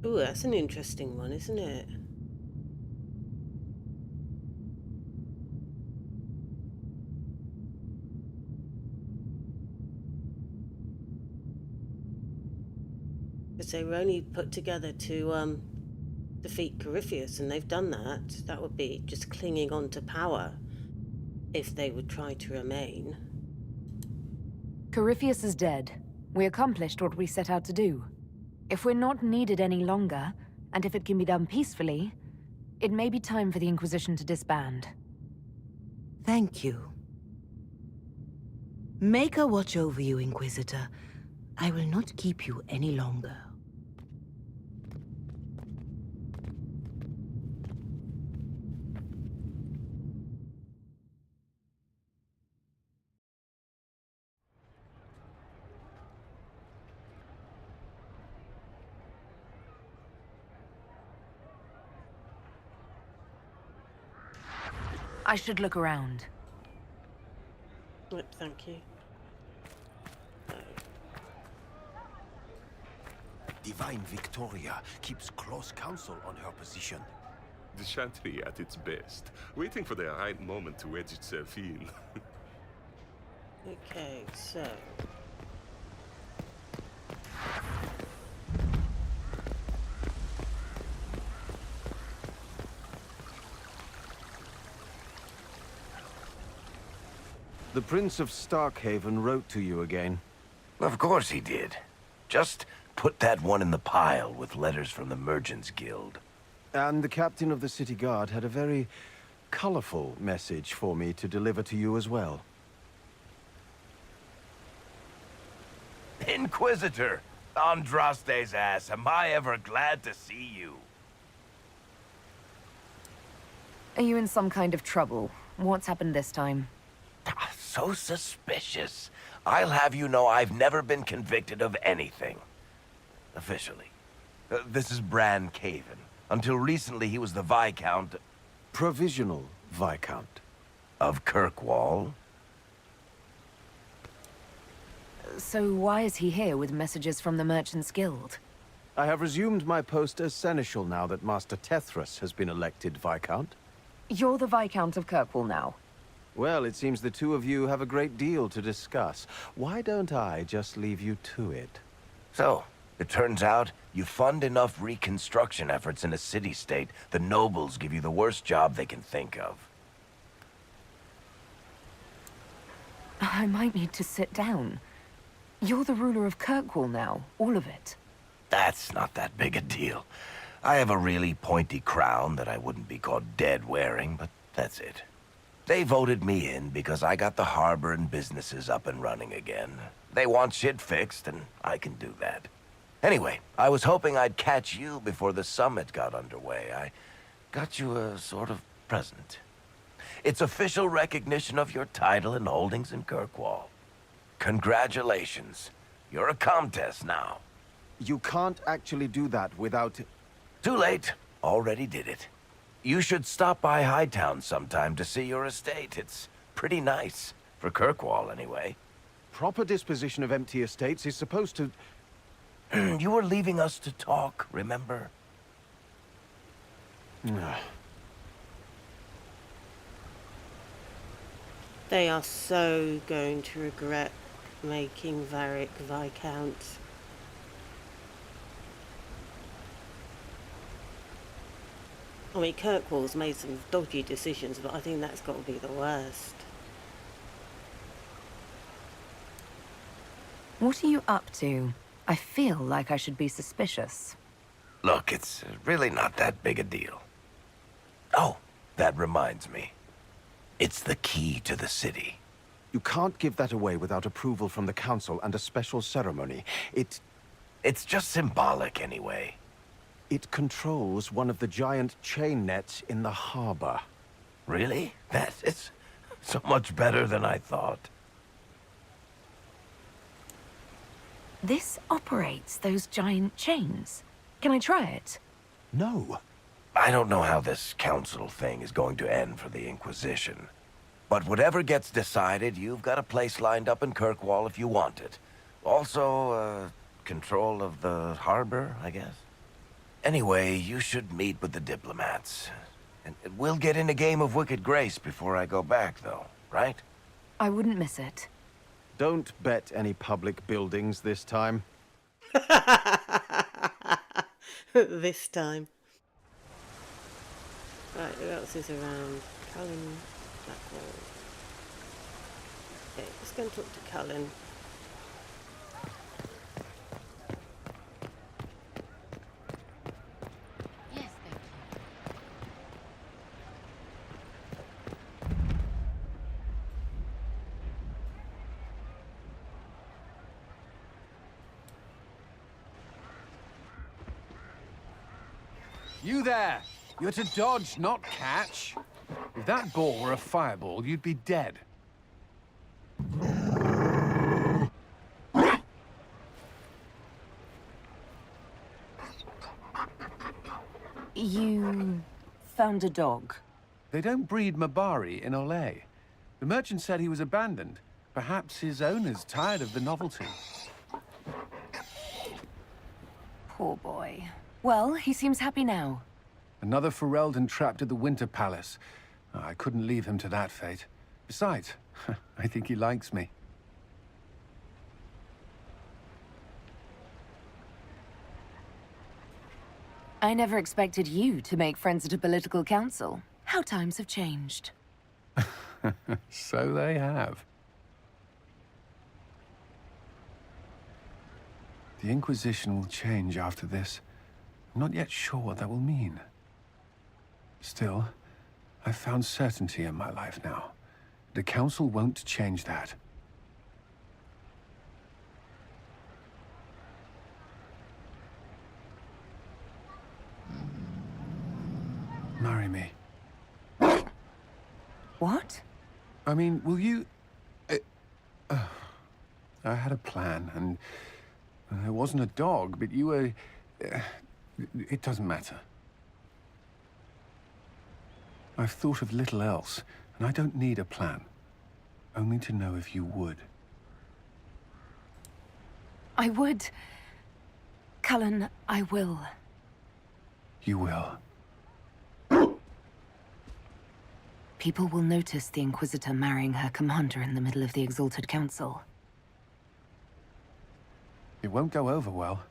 Ooh, that's an interesting one, isn't it? Because they were only put together to defeat Corypheus, and they've done that. That would be just clinging on to power if they would try to remain. Corypheus is dead. We accomplished what we set out to do. If we're not needed any longer, and if it can be done peacefully, it may be time for the Inquisition to disband. Thank you. Maker watch over you, Inquisitor. I will not keep you any longer. I should look around. Yep, thank you. Divine Victoria keeps close counsel on her position. The Chantry at its best, waiting for the right moment to wedge itself in. Okay, so... The Prince of Starkhaven wrote to you again. Of course he did. Just put that one in the pile with letters from the Merchants Guild. And the captain of the city guard had a very colorful message for me to deliver to you as well. Inquisitor! Andraste's ass, am I ever glad to see you. Are you in some kind of trouble? What's happened this time? So suspicious. I'll have you know I've never been convicted of anything. Officially. This is Bran Caven. Until recently, he was the Viscount... Provisional Viscount. Of Kirkwall. So why is he here with messages from the Merchants Guild? I have resumed my post as Seneschal now that Master Tethrus has been elected Viscount. You're the Viscount of Kirkwall now. Well, it seems the two of you have a great deal to discuss. Why don't I just leave you to it? So, it turns out you fund enough reconstruction efforts in a city-state, the nobles give you the worst job they can think of. I might need to sit down. You're the ruler of Kirkwall now, all of it. That's not that big a deal. I have a really pointy crown that I wouldn't be caught dead wearing, but that's it. They voted me in because I got the harbor and businesses up and running again. They want shit fixed, and I can do that. Anyway, I was hoping I'd catch you before the summit got underway. I got you a sort of present. It's official recognition of your title and holdings in Kirkwall. Congratulations. You're a Comtesse now. You can't actually do that without... Too late. Already did it. You should stop by Hightown sometime to see your estate. It's pretty nice. For Kirkwall, anyway. Proper disposition of empty estates is supposed to... You were leaving us to talk, remember? They are so going to regret making Varric Viscount. I mean, Kirkwall's made some dodgy decisions, but I think that's got to be the worst. What are you up to? I feel like I should be suspicious. Look, it's really not that big a deal. Oh, that reminds me. It's the key to the city. You can't give that away without approval from the council and a special ceremony. It's just symbolic, anyway. It controls one of the giant chain nets in the harbor. Really? That is so much better than I thought. This operates those giant chains. Can I try it? No. I don't know how this council thing is going to end for the Inquisition. But whatever gets decided, you've got a place lined up in Kirkwall if you want it. Also, control of the harbor, I guess. Anyway, you should meet with the diplomats. And we'll get in a game of Wicked Grace before I go back, though, right? I wouldn't miss it. Don't bet any public buildings this time. This time. Right, who else is around? Cullen, Blackwall. Okay, let's go and talk to Cullen. Yes, thank You there! You're to dodge, not catch. If that ball were a fireball, you'd be dead. You found a dog? They don't breed Mabari in Olay. The merchant said he was abandoned. Perhaps his owner's tired of the novelty. Poor boy. Well, he seems happy now. Another Ferelden trapped at the Winter Palace. I couldn't leave him to that fate. Besides, I think he likes me. I never expected you to make friends at a political council. How times have changed. So they have. The Inquisition will change after this. I'm not yet sure what that will mean. Still, I've found certainty in my life now. The Council won't change that. Marry me. What? I mean, will you... I had a plan, and it wasn't a dog, but you were... it doesn't matter. I've thought of little else, and I don't need a plan. Only to know if you would. I would. Cullen, I will. You will. People will notice the Inquisitor marrying her commander in the middle of the Exalted Council. It won't go over well.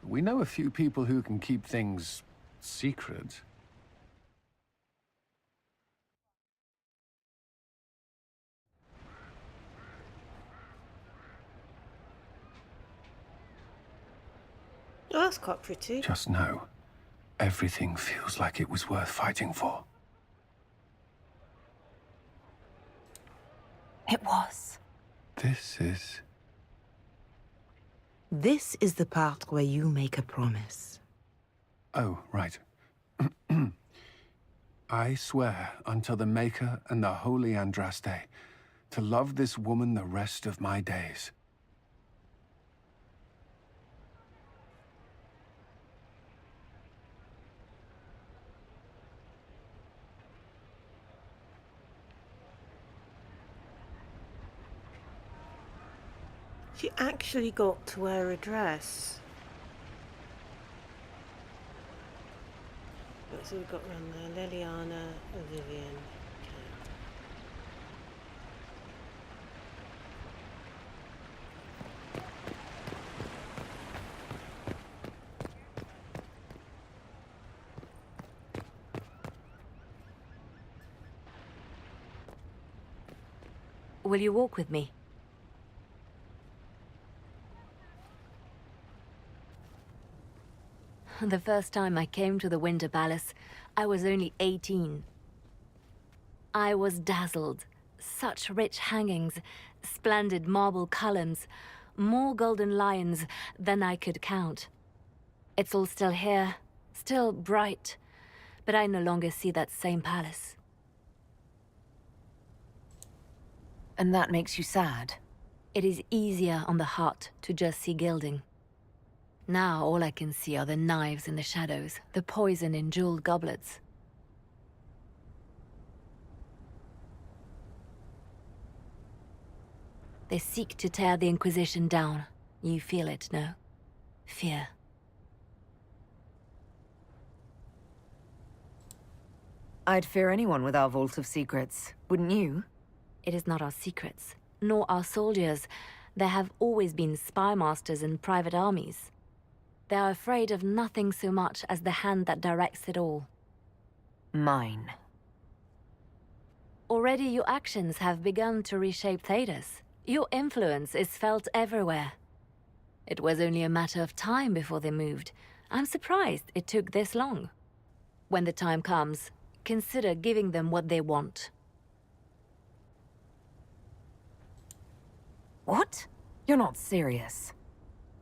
We know a few people who can keep things secret. Oh, that's quite pretty. Just know, everything feels like it was worth fighting for. It was. This is the part where you make a promise. Oh, right. I swear unto the Maker and the Holy Andraste to love this woman the rest of my days. She actually got to wear a dress. So we've got around there, Liliana, Vivian. Will you walk with me? The first time I came to the Winter Palace, I was only 18. I was dazzled. Such rich hangings, splendid marble columns, more golden lions than I could count. It's all still here, still bright, but I no longer see that same palace. And that makes you sad? It is easier on the heart to just see gilding. Now all I can see are the knives in the shadows, the poison in jeweled goblets. They seek to tear the Inquisition down. You feel it, no? Fear. I'd fear anyone with our Vault of Secrets, wouldn't you? It is not our secrets, nor our soldiers. There have always been spy masters and private armies. They are afraid of nothing so much as the hand that directs it all. Mine. Already your actions have begun to reshape Thedas. Your influence is felt everywhere. It was only a matter of time before they moved. I'm surprised it took this long. When the time comes, consider giving them what they want. What? You're not serious.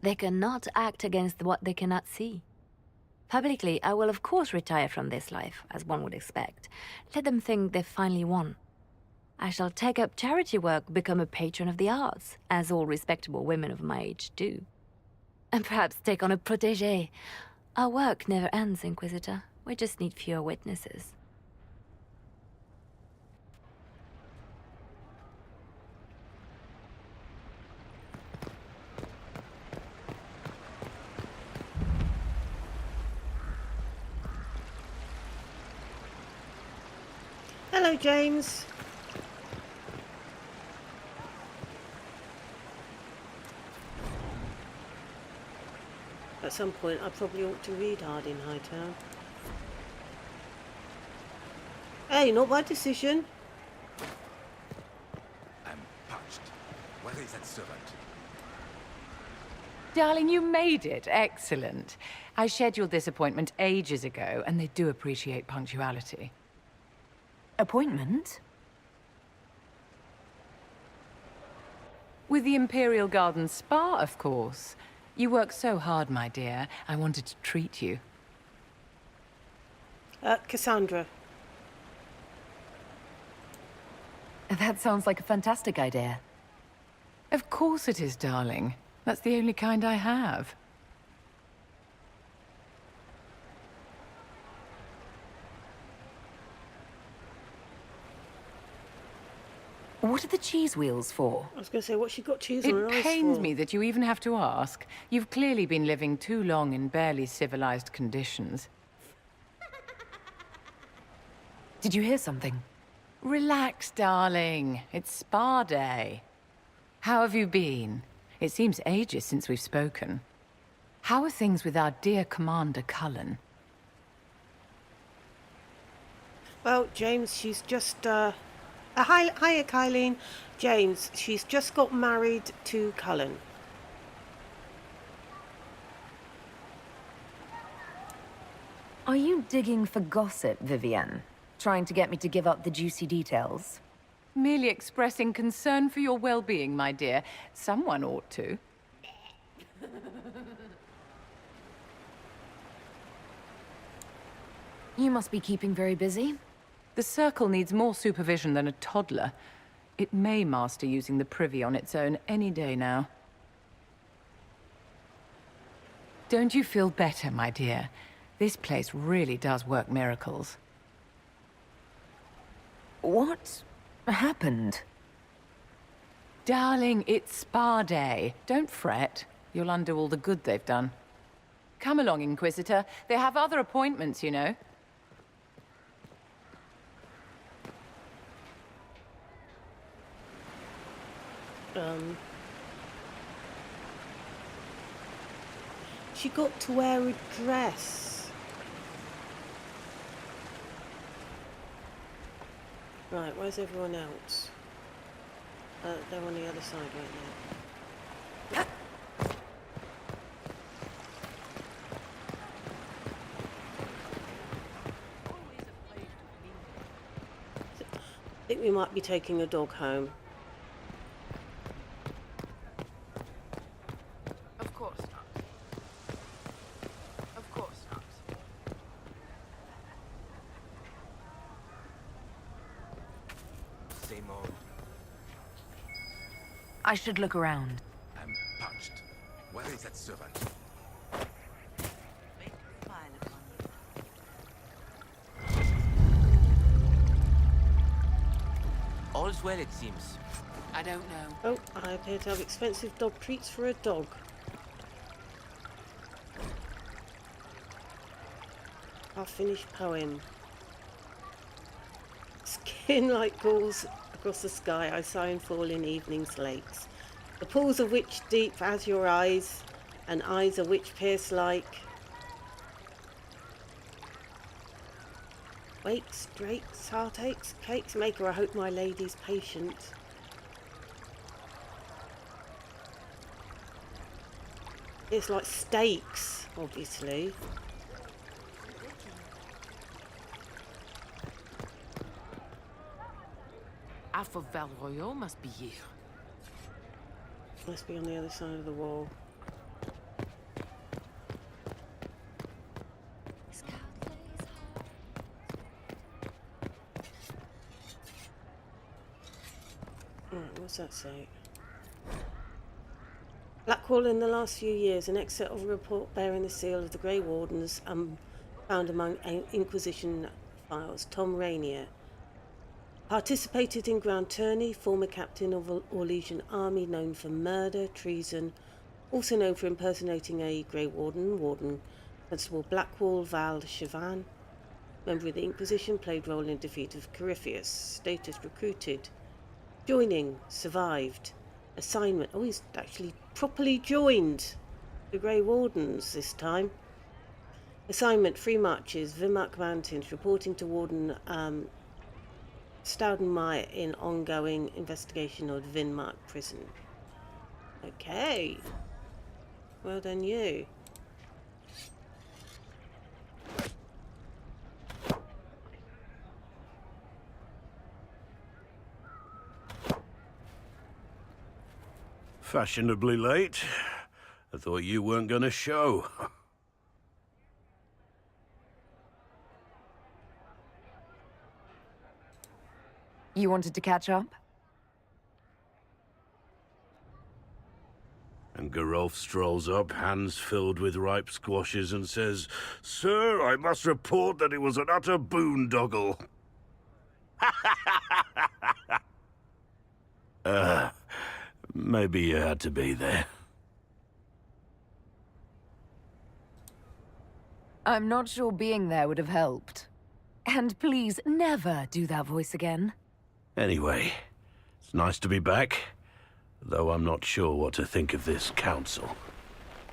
They cannot act against what they cannot see. Publicly, I will of course retire from this life, as one would expect. Let them think they've finally won. I shall take up charity work, become a patron of the arts, as all respectable women of my age do. And perhaps take on a protégé. Our work never ends, Inquisitor. We just need fewer witnesses. Hello, James. At some point, I probably ought to read hard in Hightown. Hey, not my decision. I'm parched. Where is that servant? Darling, you made it. Excellent. I scheduled this appointment ages ago, and they do appreciate punctuality. Appointment? With the Imperial Garden Spa, of course. You work so hard, my dear. I wanted to treat you. Cassandra. That sounds like a fantastic idea. Of course it is, darling. That's the only kind I have. What are the cheese wheels for? I was going to say, what's she got cheese on her It eyes pains for? me that you even have to ask. You've clearly been living too long in barely civilized conditions. Did you hear something? Relax, darling. It's spa day. How have you been? It seems ages since we've spoken. How are things with our dear Commander Cullen? Well, James, she's just, hiya, Kylene. James, she's just got married to Cullen. Are you digging for gossip, Vivienne? Trying to get me to give up the juicy details? Merely expressing concern for your well-being, my dear. Someone ought to. You must be keeping very busy. The Circle needs more supervision than a toddler. It may master using the Privy on its own any day now. Don't you feel better, my dear? This place really does work miracles. What happened? Darling, it's spa day. Don't fret. You'll undo all the good they've done. Come along, Inquisitor. They have other appointments, you know. She got to wear a dress. Right, where's everyone else? They're on the other side right now. I think we might be taking a dog home. Of course not. Of course not. Same old. I should look around. I'm parched. Where is that servant? All's well, it seems. I don't know. Oh, I appear to have expensive dog treats for a dog. Half-finished poem. Skin like gulls across the sky, I sigh and fall in evening's lakes. The pools of which deep as your eyes, and eyes of which pierce like wakes, drakes, heartaches, cakes. Maker, I hope my lady's patient. It's like steaks, obviously. Alpha Val Royal must be here. Must be on the other side of the wall. Right, what's that say? Blackwall, in the last few years, an excerpt of a report bearing the seal of the Grey Wardens found among Inquisition files. Tom Rainier participated in Grand Tourney, former captain of Orlesian army, known for murder, treason, also known for impersonating a Grey Warden, Warden Constable Blackwall Val Chavan, member of the Inquisition, played role in defeat of Corypheus, status recruited, joining, survived, assignment. Oh, he's actually properly joined the Grey Wardens this time. Assignment: 3 marches, Vimark Mountains, reporting to Warden Staudenmeyer in ongoing investigation of Vinmark prison. Okay. Well done, you. Fashionably late. I thought you weren't gonna show. You wanted to catch up? And Geralf strolls up, hands filled with ripe squashes, and says, "Sir, I must report that it was an utter boondoggle." Maybe you had to be there. I'm not sure being there would have helped. And please, never do that voice again. Anyway, it's nice to be back, though I'm not sure what to think of this council.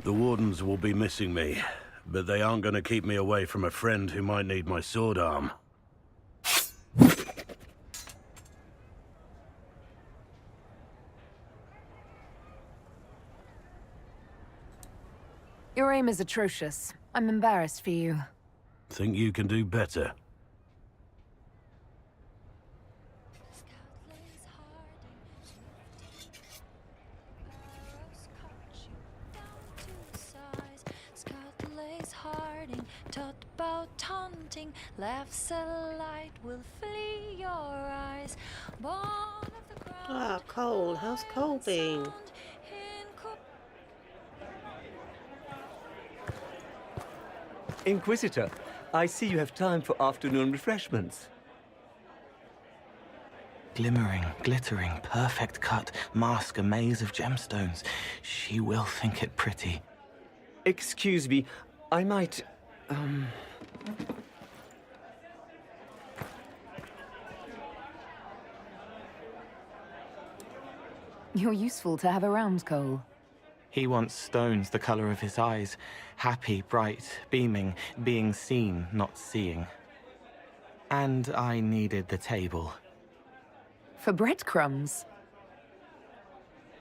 The Wardens will be missing me, but they aren't going to keep me away from a friend who might need my sword arm. Your aim is atrocious. I'm embarrassed for you. Think you can do better? Taught about taunting, laughs a light will flee your eyes. Born of the ground. Ah, Cole. How's Cole been? Inquisitor, I see you have time for afternoon refreshments. Glimmering, glittering, perfect cut, mask a maze of gemstones. She will think it pretty. Excuse me, I might, You're useful to have around, Cole. He wants stones the color of his eyes. Happy, bright, beaming, being seen, not seeing. And I needed the table. For breadcrumbs.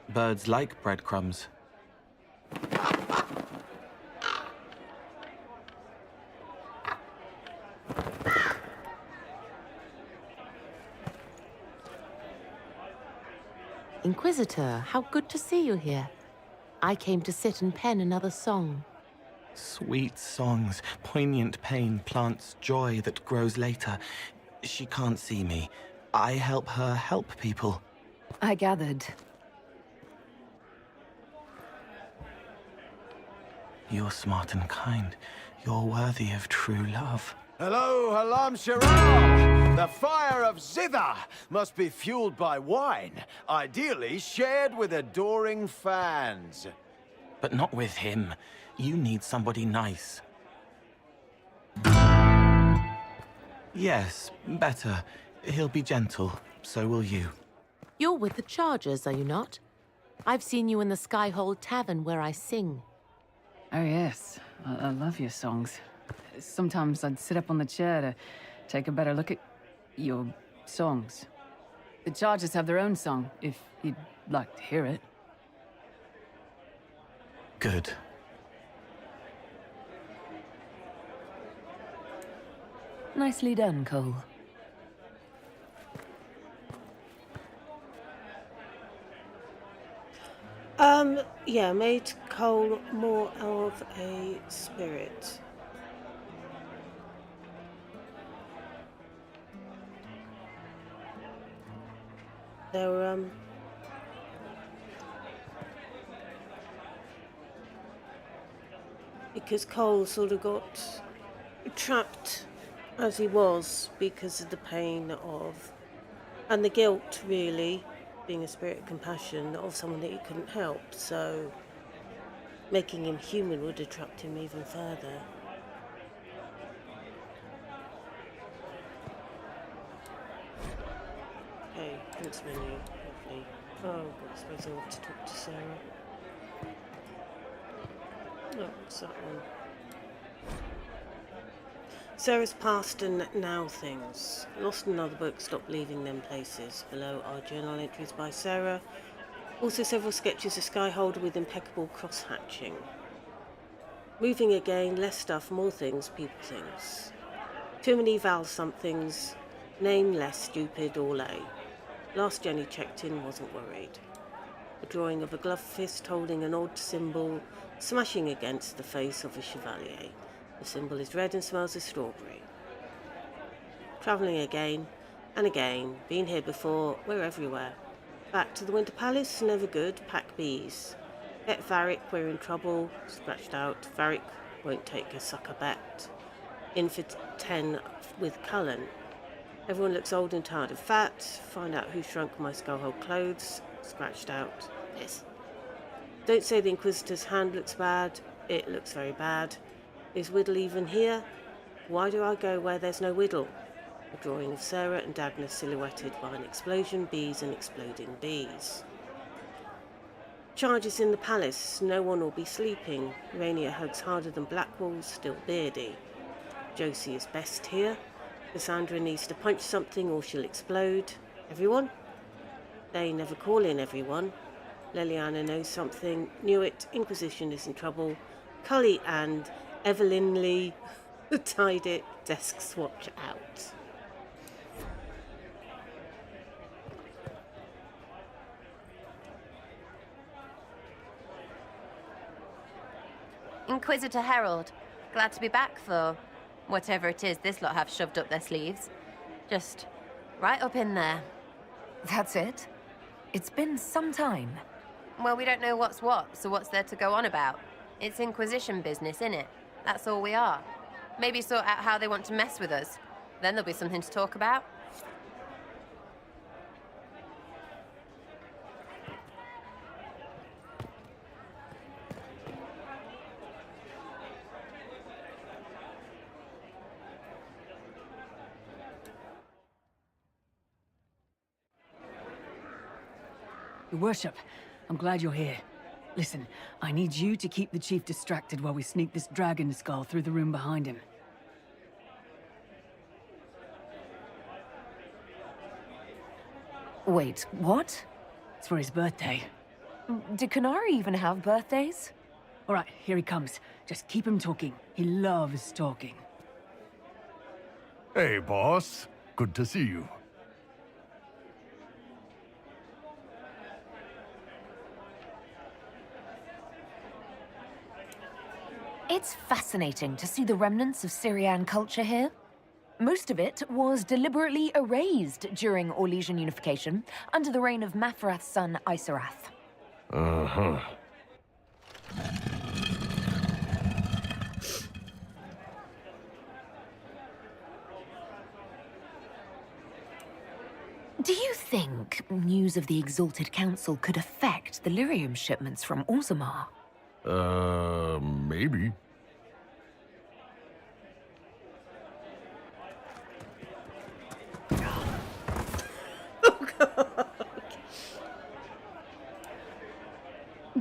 Birds like breadcrumbs. Inquisitor, how good to see you here. I came to sit and pen another song. Sweet songs, poignant pain plants joy that grows later. She can't see me. I help her help people. I gathered. You're smart and kind. You're worthy of true love. Hello, Halam Shirar! The fire of Zither must be fueled by wine, ideally shared with adoring fans. But not with him. You need somebody nice. Yes, better. He'll be gentle. So will you. You're with the Chargers, are you not? I've seen you in the Skyhold Tavern where I sing. Oh, yes. I love your songs. Sometimes I'd sit up on the chair to take a better look at your songs. The Chargers have their own song, if you'd like to hear it. Good. Nicely done, Cole. Yeah, made Cole more of a spirit. There were, because Cole sort of got trapped as he was because of the pain of, and the guilt, really, being a spirit of compassion of someone that he couldn't help, so making him human would have trapped him even further. Okay, thanks menu, lovely. Oh god, I suppose I want to talk to Sarah. Oh, what's that one? Sarah's past and now things. Lost in another book, stop leaving them places. Below are journal entries by Sarah. Also several sketches of Skyholder with impeccable cross-hatching. Moving again, less stuff, more things, people things. Too many vowel somethings, name less stupid or lay. Last Jenny checked in, wasn't worried. A drawing of a gloved fist holding an odd symbol, smashing against the face of a chevalier. The symbol is red and smells of strawberry. Travelling again and again, been here before, we're everywhere. Back to the Winter Palace, never good, pack bees. Bet Varric, we're in trouble, scratched out. Varric won't take a sucker bet. In for 10 with Cullen. Everyone looks old and tired and fat. Find out who shrunk my skullhole clothes, scratched out. This. Don't say the Inquisitor's hand looks bad, it looks very bad. Is Whittle even here? Why do I go where there's no Whittle? A drawing of Sarah and Dagna silhouetted by an explosion, bees and exploding bees. Charges in the palace, no one will be sleeping. Rainier hugs harder than Blackwall, still beardy. Josie is best here. Cassandra needs to punch something or she'll explode. Everyone? They never call in everyone. Liliana knows something. Knew it. Inquisition is in trouble. Cully and Evelyn Lee tied it. Desk swatch out. Inquisitor Herald, glad to be back for whatever it is this lot have shoved up their sleeves. Just right up in there. That's it? It's been some time. Well, we don't know what's what, so what's there to go on about? It's Inquisition business, innit? That's all we are. Maybe sort out how they want to mess with us. Then there'll be something to talk about. Your worship, I'm glad you're here. Listen, I need you to keep the chief distracted while we sneak this dragon skull through the room behind him. Wait, what? It's for his birthday. Do Canary even have birthdays? All right, here he comes. Just keep him talking. He loves talking. Hey, boss. Good to see you. It's fascinating to see the remnants of Syrian culture here. Most of it was deliberately erased during Orlesian unification under the reign of Mafrath's son Isarath. Uh-huh. Do you think news of the Exalted Council could affect the lyrium shipments from Orzammar? Maybe.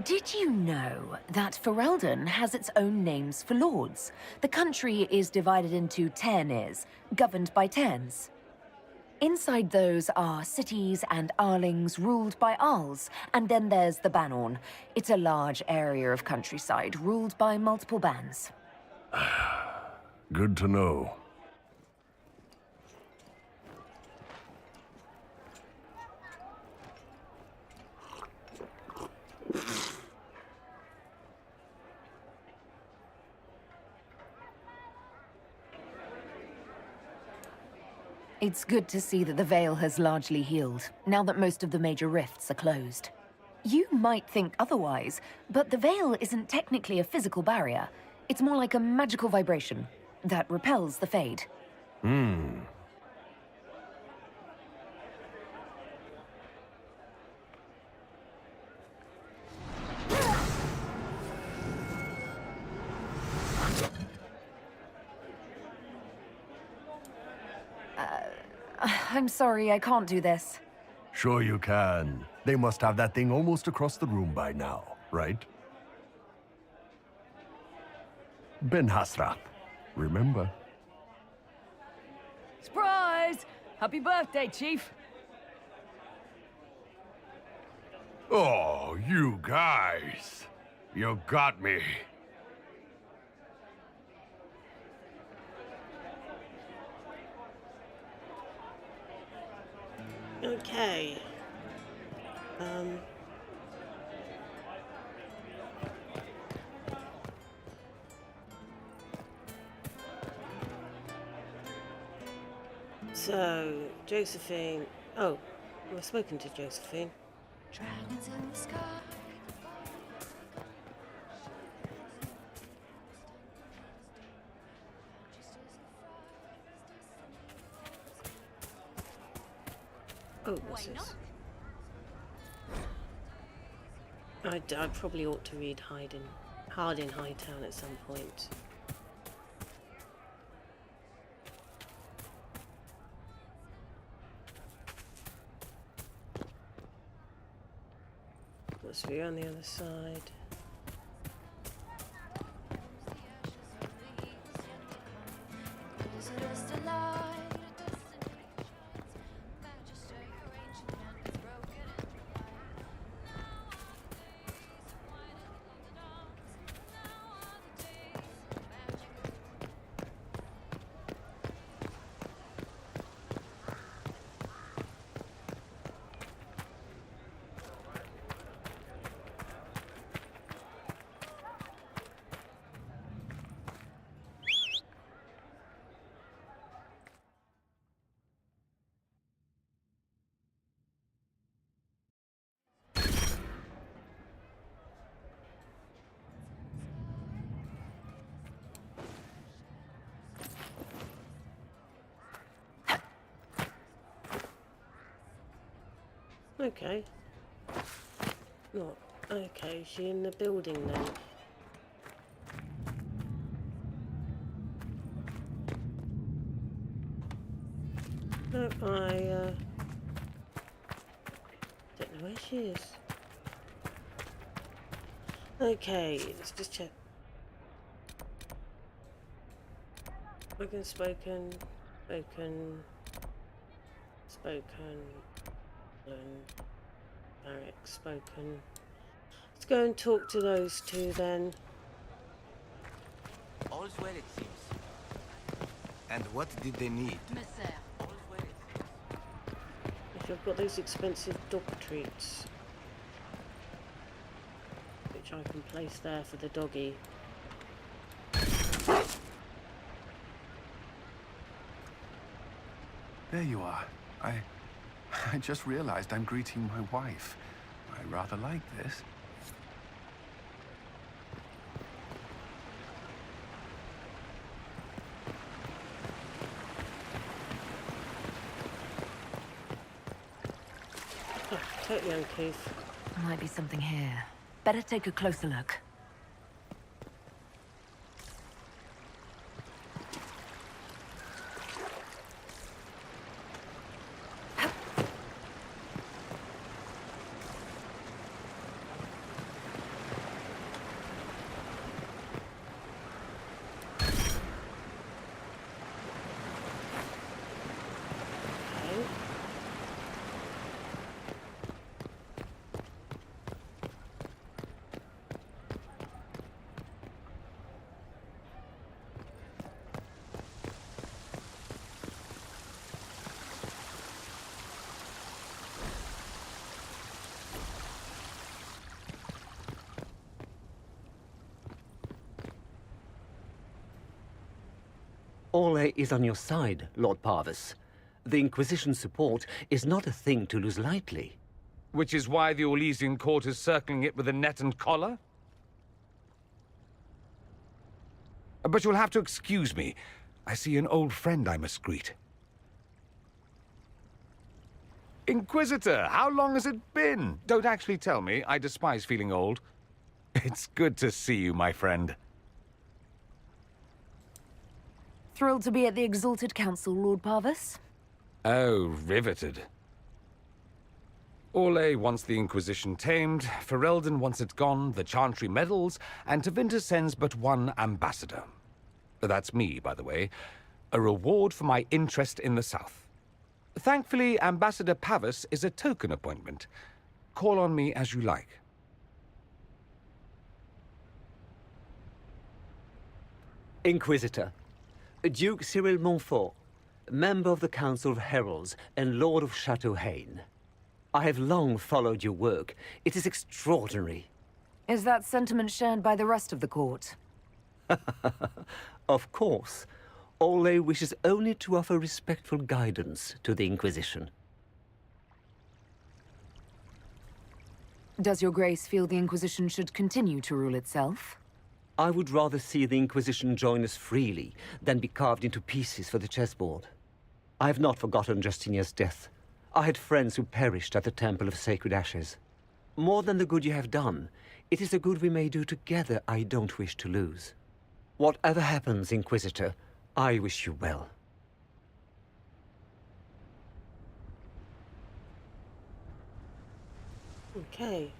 Did you know that Ferelden has its own names for lords? The country is divided into Tairnirs, governed by Tairns. Inside those are cities and Arlings ruled by Arls, and then there's the Banorn. It's a large area of countryside ruled by multiple bands. Good to know. It's good to see that the Veil has largely healed, now that most of the major rifts are closed. You might think otherwise, but the Veil isn't technically a physical barrier. It's more like a magical vibration that repels the Fade. I'm sorry, I can't do this. Sure you can. They must have that thing almost across the room by now, right? Ben Hasrat, remember? Surprise! Happy birthday, Chief! Oh, you guys. You got me. Okay. So, Josephine... Oh, I've spoken to Josephine. Dragons in the sky. Oh, what's this? I probably ought to read Hard in Hightown at some point. What's we on the other side? Okay. Not okay. Is she in the building then? No, I don't know where she is. Okay, let's just check. Spoken, spoken, spoken, spoken, Barrack, spoken. Let's go and talk to those two then. All's well, it seems. And what did they need? If you've got those expensive dog treats, which I can place there for the doggy. There you are. I just realized I'm greeting my wife. I rather like this. Oh, totally uncouth. Might be something here. Better take a closer look. Ole is on your side, Lord Parvis. The Inquisition's support is not a thing to lose lightly. Which is why the Orlesian court is circling it with a net and collar? But you'll have to excuse me. I see an old friend I must greet. Inquisitor, how long has it been? Don't actually tell me. I despise feeling old. It's good to see you, my friend. Thrilled to be at the Exalted Council, Lord Parvis. Oh, riveted. Orlais wants the Inquisition tamed, Ferelden wants it gone, the Chantry meddles, and Tevinter sends but one ambassador. That's me, by the way. A reward for my interest in the South. Thankfully, Ambassador Pavis is a token appointment. Call on me as you like. Inquisitor, Duke Cyril Montfort, member of the Council of Heralds and Lord of Chateau Haine. I have long followed your work. It is extraordinary. Is that sentiment shared by the rest of the court? Of course. Ole wishes only to offer respectful guidance to the Inquisition. Does your grace feel the Inquisition should continue to rule itself? I would rather see the Inquisition join us freely than be carved into pieces for the chessboard. I have not forgotten Justinia's death. I had friends who perished at the Temple of Sacred Ashes. More than the good you have done, it is the good we may do together I don't wish to lose. Whatever happens, Inquisitor, I wish you well. Okay.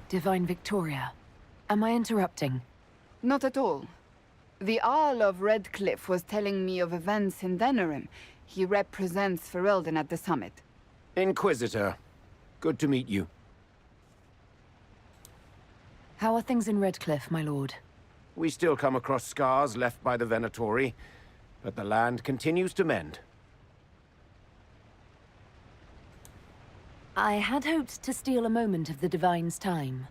Divine Victoria, am I interrupting? Not at all. The Earl of Redcliffe was telling me of events in Denerim. He represents Ferelden at the summit. Inquisitor, good to meet you. How are things in Redcliffe, my lord? We still come across scars left by the Venatori, but the land continues to mend. I had hoped to steal a moment of the Divine's time.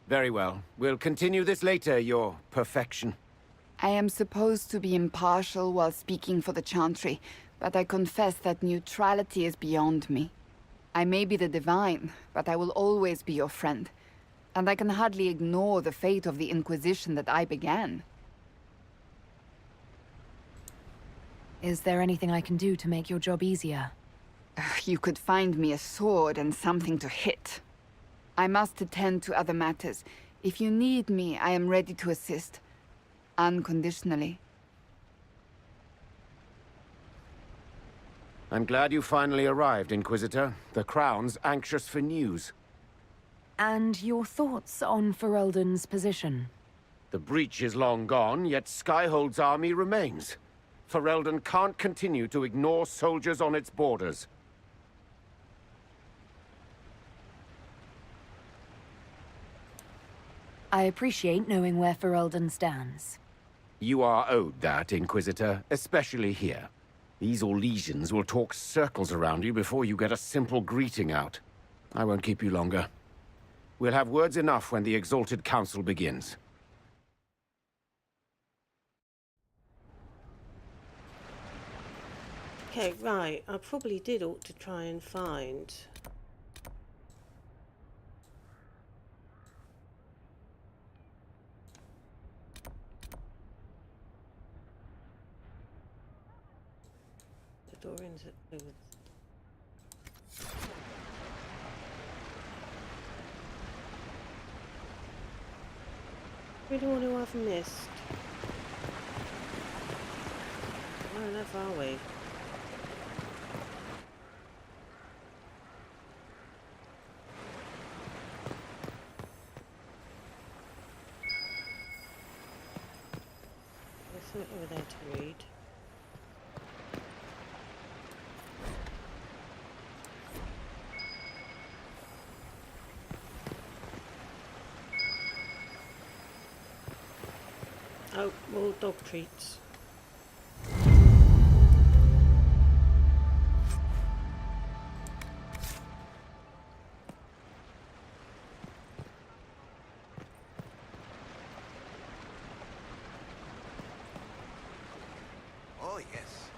Very well. We'll continue this later, your perfection. I am supposed to be impartial while speaking for the Chantry, but I confess that neutrality is beyond me. I may be the Divine, but I will always be your friend. And I can hardly ignore the fate of the Inquisition that I began. Is there anything I can do to make your job easier? You could find me a sword and something to hit. I must attend to other matters. If you need me, I am ready to assist. Unconditionally. I'm glad you finally arrived, Inquisitor. The Crown's anxious for news. And your thoughts on Ferelden's position? The breach is long gone, yet Skyhold's army remains. Ferelden can't continue to ignore soldiers on its borders. I appreciate knowing where Ferelden stands. You are owed that, Inquisitor, especially here. These Orlesians will talk circles around you before you get a simple greeting out. I won't keep you longer. We'll have words enough when the Exalted Council begins. Okay, right. I probably did ought to try and find... the Dorians over... Really want to have missed. Where on earth are we? There's something over there to read. Oh, more dog treats. Oh, yes.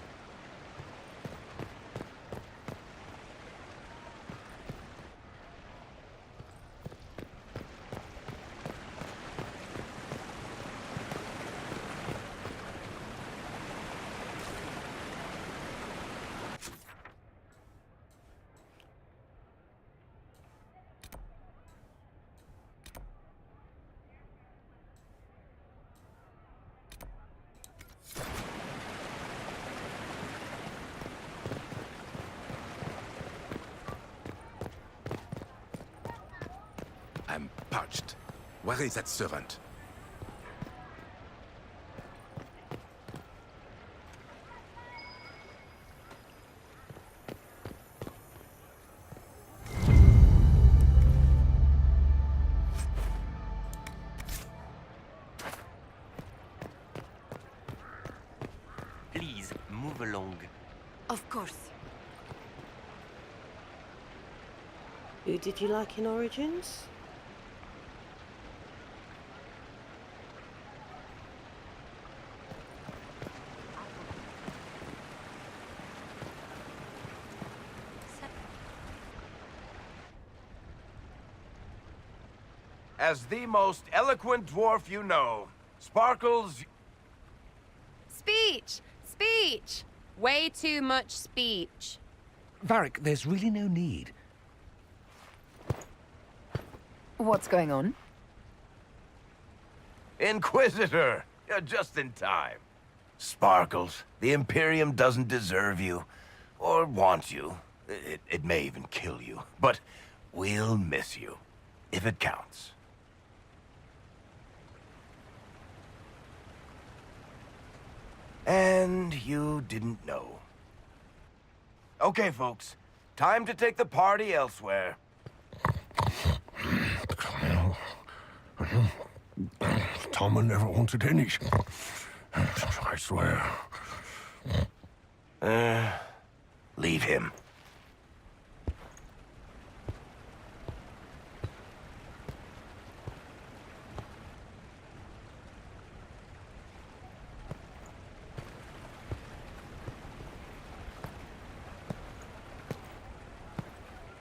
I'm parched. Where is that servant? Please, move along. Of course. Who did you like in Origins? As the most eloquent dwarf you know, Sparkles... Speech! Speech! Way too much speech. Varric, there's really no need. What's going on? Inquisitor! You're just in time. Sparkles, the Imperium doesn't deserve you. Or want you. It may even kill you. But we'll miss you. If it counts. And you didn't know. Okay, folks. Time to take the party elsewhere. Tommen never wanted any. I swear. Leave him.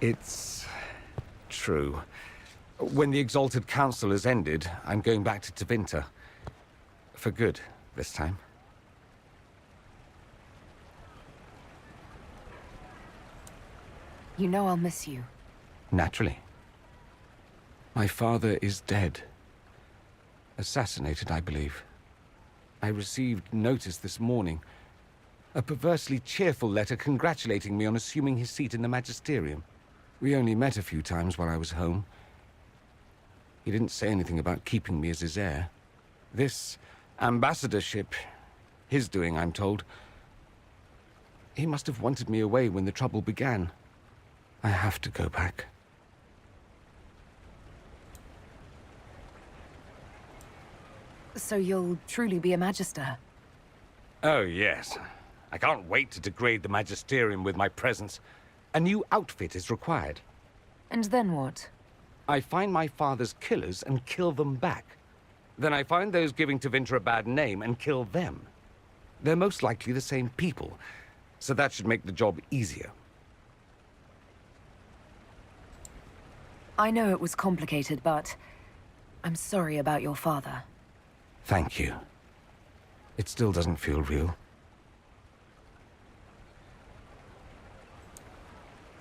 It's true. When the Exalted Council has ended, I'm going back to Tevinter. For good, this time. You know I'll miss you. Naturally. My father is dead. Assassinated, I believe. I received notice this morning. A perversely cheerful letter congratulating me on assuming his seat in the magisterium. We only met a few times while I was home. He didn't say anything about keeping me as his heir. This ambassadorship, his doing, I'm told. He must have wanted me away when the trouble began. I have to go back. So you'll truly be a magister? Oh, yes. I can't wait to degrade the magisterium with my presence. A new outfit is required. And then what? I find my father's killers and kill them back. Then I find those giving Tevinter a bad name and kill them. They're most likely the same people, so that should make the job easier. I know it was complicated, but I'm sorry about your father. Thank you. It still doesn't feel real.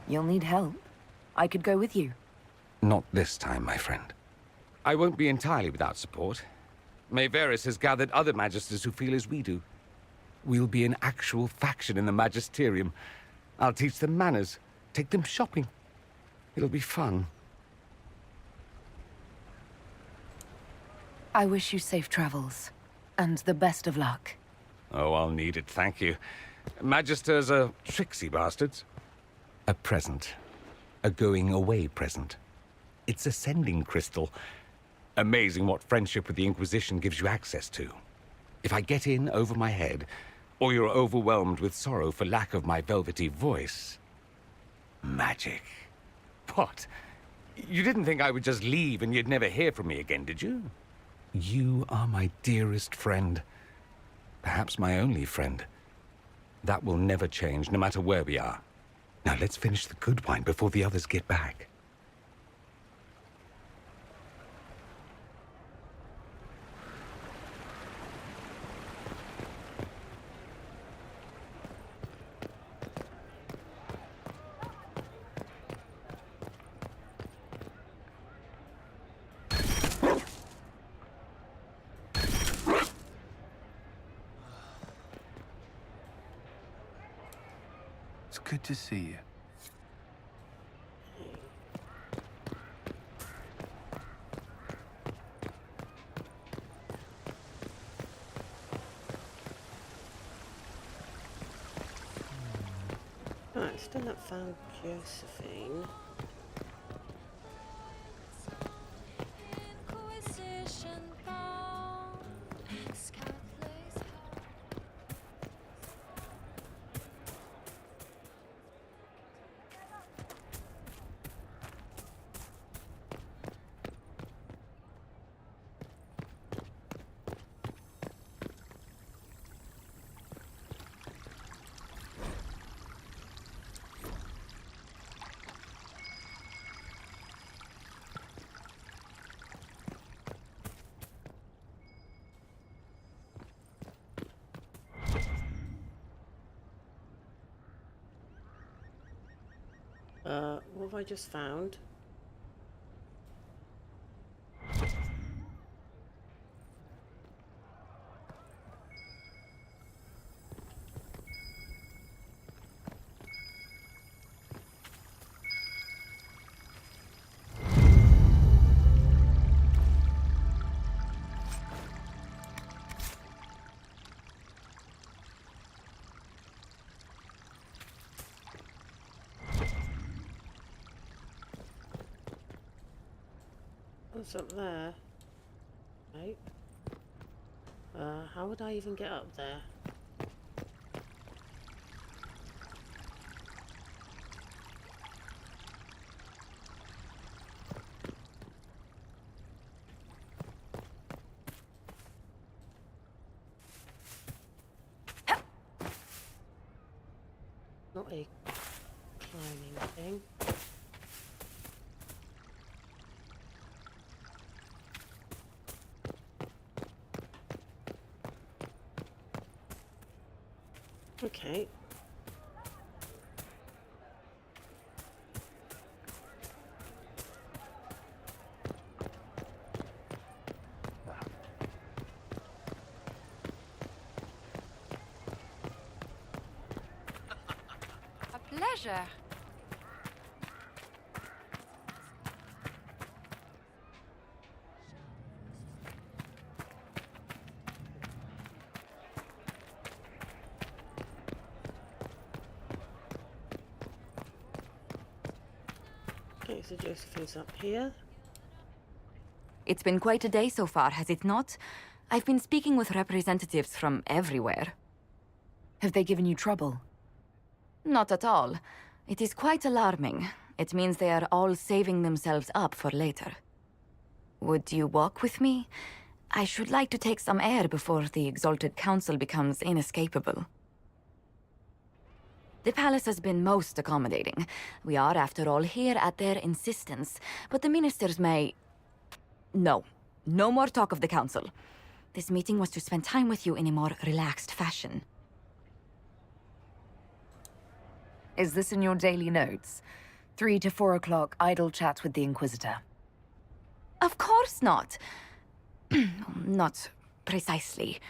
You'll need help. I could go with you. Not this time, my friend. I won't be entirely without support. Maeveris has gathered other magisters who feel as we do. We'll be an actual faction in the magisterium. I'll teach them manners, take them shopping. It'll be fun. I wish you safe travels, and the best of luck. Oh, I'll need it, thank you. Magisters are tricksy bastards. A present. A going-away present. It's a sending crystal. Amazing what friendship with the Inquisition gives you access to. If I get in over my head, or you're overwhelmed with sorrow for lack of my velvety voice... Magic. What? You didn't think I would just leave and you'd never hear from me again, did you? You are my dearest friend. Perhaps my only friend. That will never change, no matter where we are. Now let's finish the good wine before the others get back. It's good to see you. Right, still not found Josephine. Inquisition bound, scout lays What have I just found? What's up there? Right. How would I even get up there? Not a climbing thing. Okay. Pleasure. Okay, so Josephine's up here. It's been quite a day so far, has it not? I've been speaking with representatives from everywhere. Have they given you trouble? Not at all. It is quite alarming. It means they are all saving themselves up for later. Would you walk with me? I should like to take some air before the Exalted Council becomes inescapable. The palace has been most accommodating. We are, after all, here at their insistence, but the ministers may... No. No more talk of the council. This meeting was to spend time with you in a more relaxed fashion. Is this in your daily notes? 3 to 4 o'clock, idle chat with the Inquisitor. Of course not. Not precisely.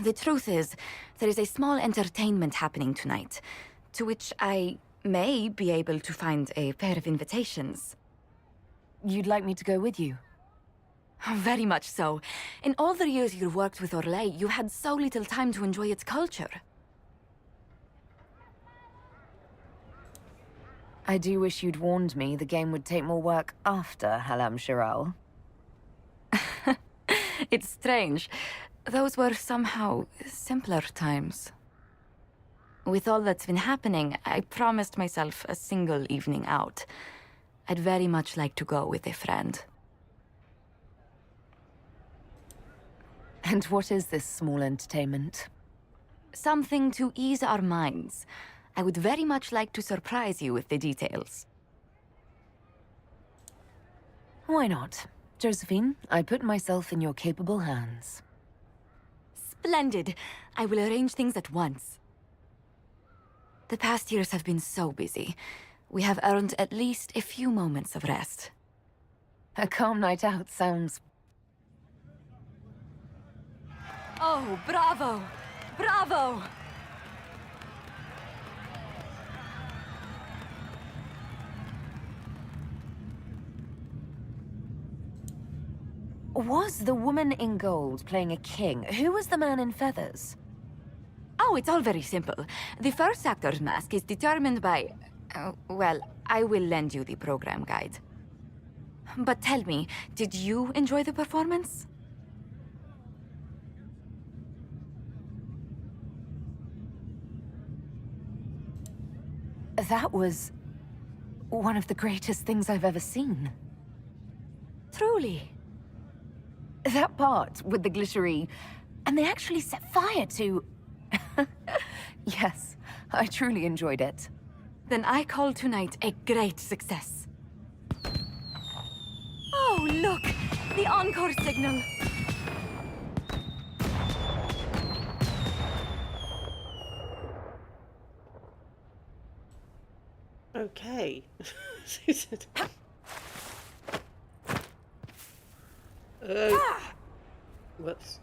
The truth is, there is a small entertainment happening tonight, to which I may be able to find a pair of invitations. You'd like me to go with you? Very much so. In all the years you worked with Orlais, you had so little time to enjoy its culture. I do wish you'd warned me the game would take more work after Halam Shiral. It's strange. Those were somehow simpler times. With all that's been happening, I promised myself a single evening out. I'd very much like to go with a friend. And what is this small entertainment? Something to ease our minds. I would very much like to surprise you with the details. Why not? Josephine, I put myself in your capable hands. Splendid! I will arrange things at once. The past years have been so busy. We have earned at least a few moments of rest. A calm night out sounds... Oh, bravo! Bravo! Was the woman in gold playing a king? Who was the man in feathers? Oh, it's all very simple. The first actor's mask is determined by... well, I will lend you the program guide. But tell me, did you enjoy the performance? That was... one of the greatest things I've ever seen. Truly. That part with the glittery... and they actually set fire to... Yes, I truly enjoyed it. Then I call tonight a great success. Oh, look! The encore signal! Okay. Whoops.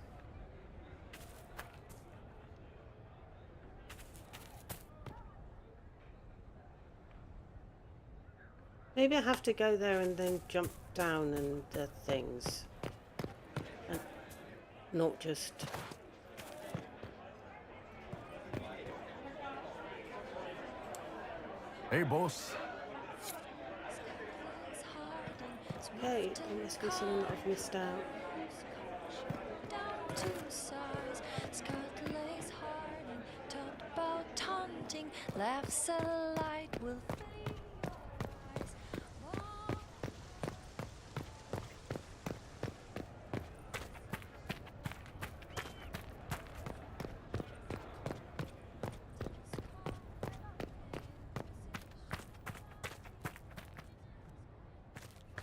Maybe I have to go there and then jump down and things. And not just... Hey, boss. Okay, there must be something that I've missed out. Down to size, skirt lace hardening, talked about taunting, laughs a light will flee your eyes.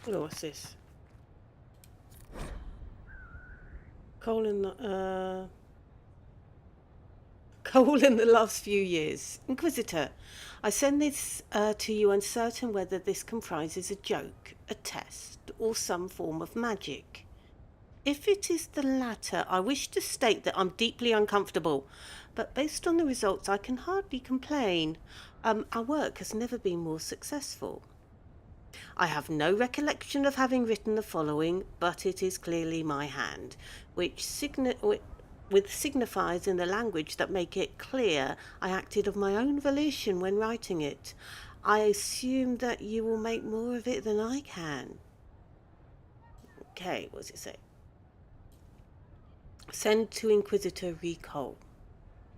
Oh, what's this? Coal in the last few years. Inquisitor, I send this to you uncertain whether this comprises a joke, a test, or some form of magic. If it is the latter, I wish to state that I'm deeply uncomfortable, but based on the results I can hardly complain. Our work has never been more successful. I have no recollection of having written the following, but it is clearly my hand, which signifies in the language that make it clear I acted of my own volition when writing it. I assume that you will make more of it than I can. Okay, what does it say? Send to Inquisitor Recall.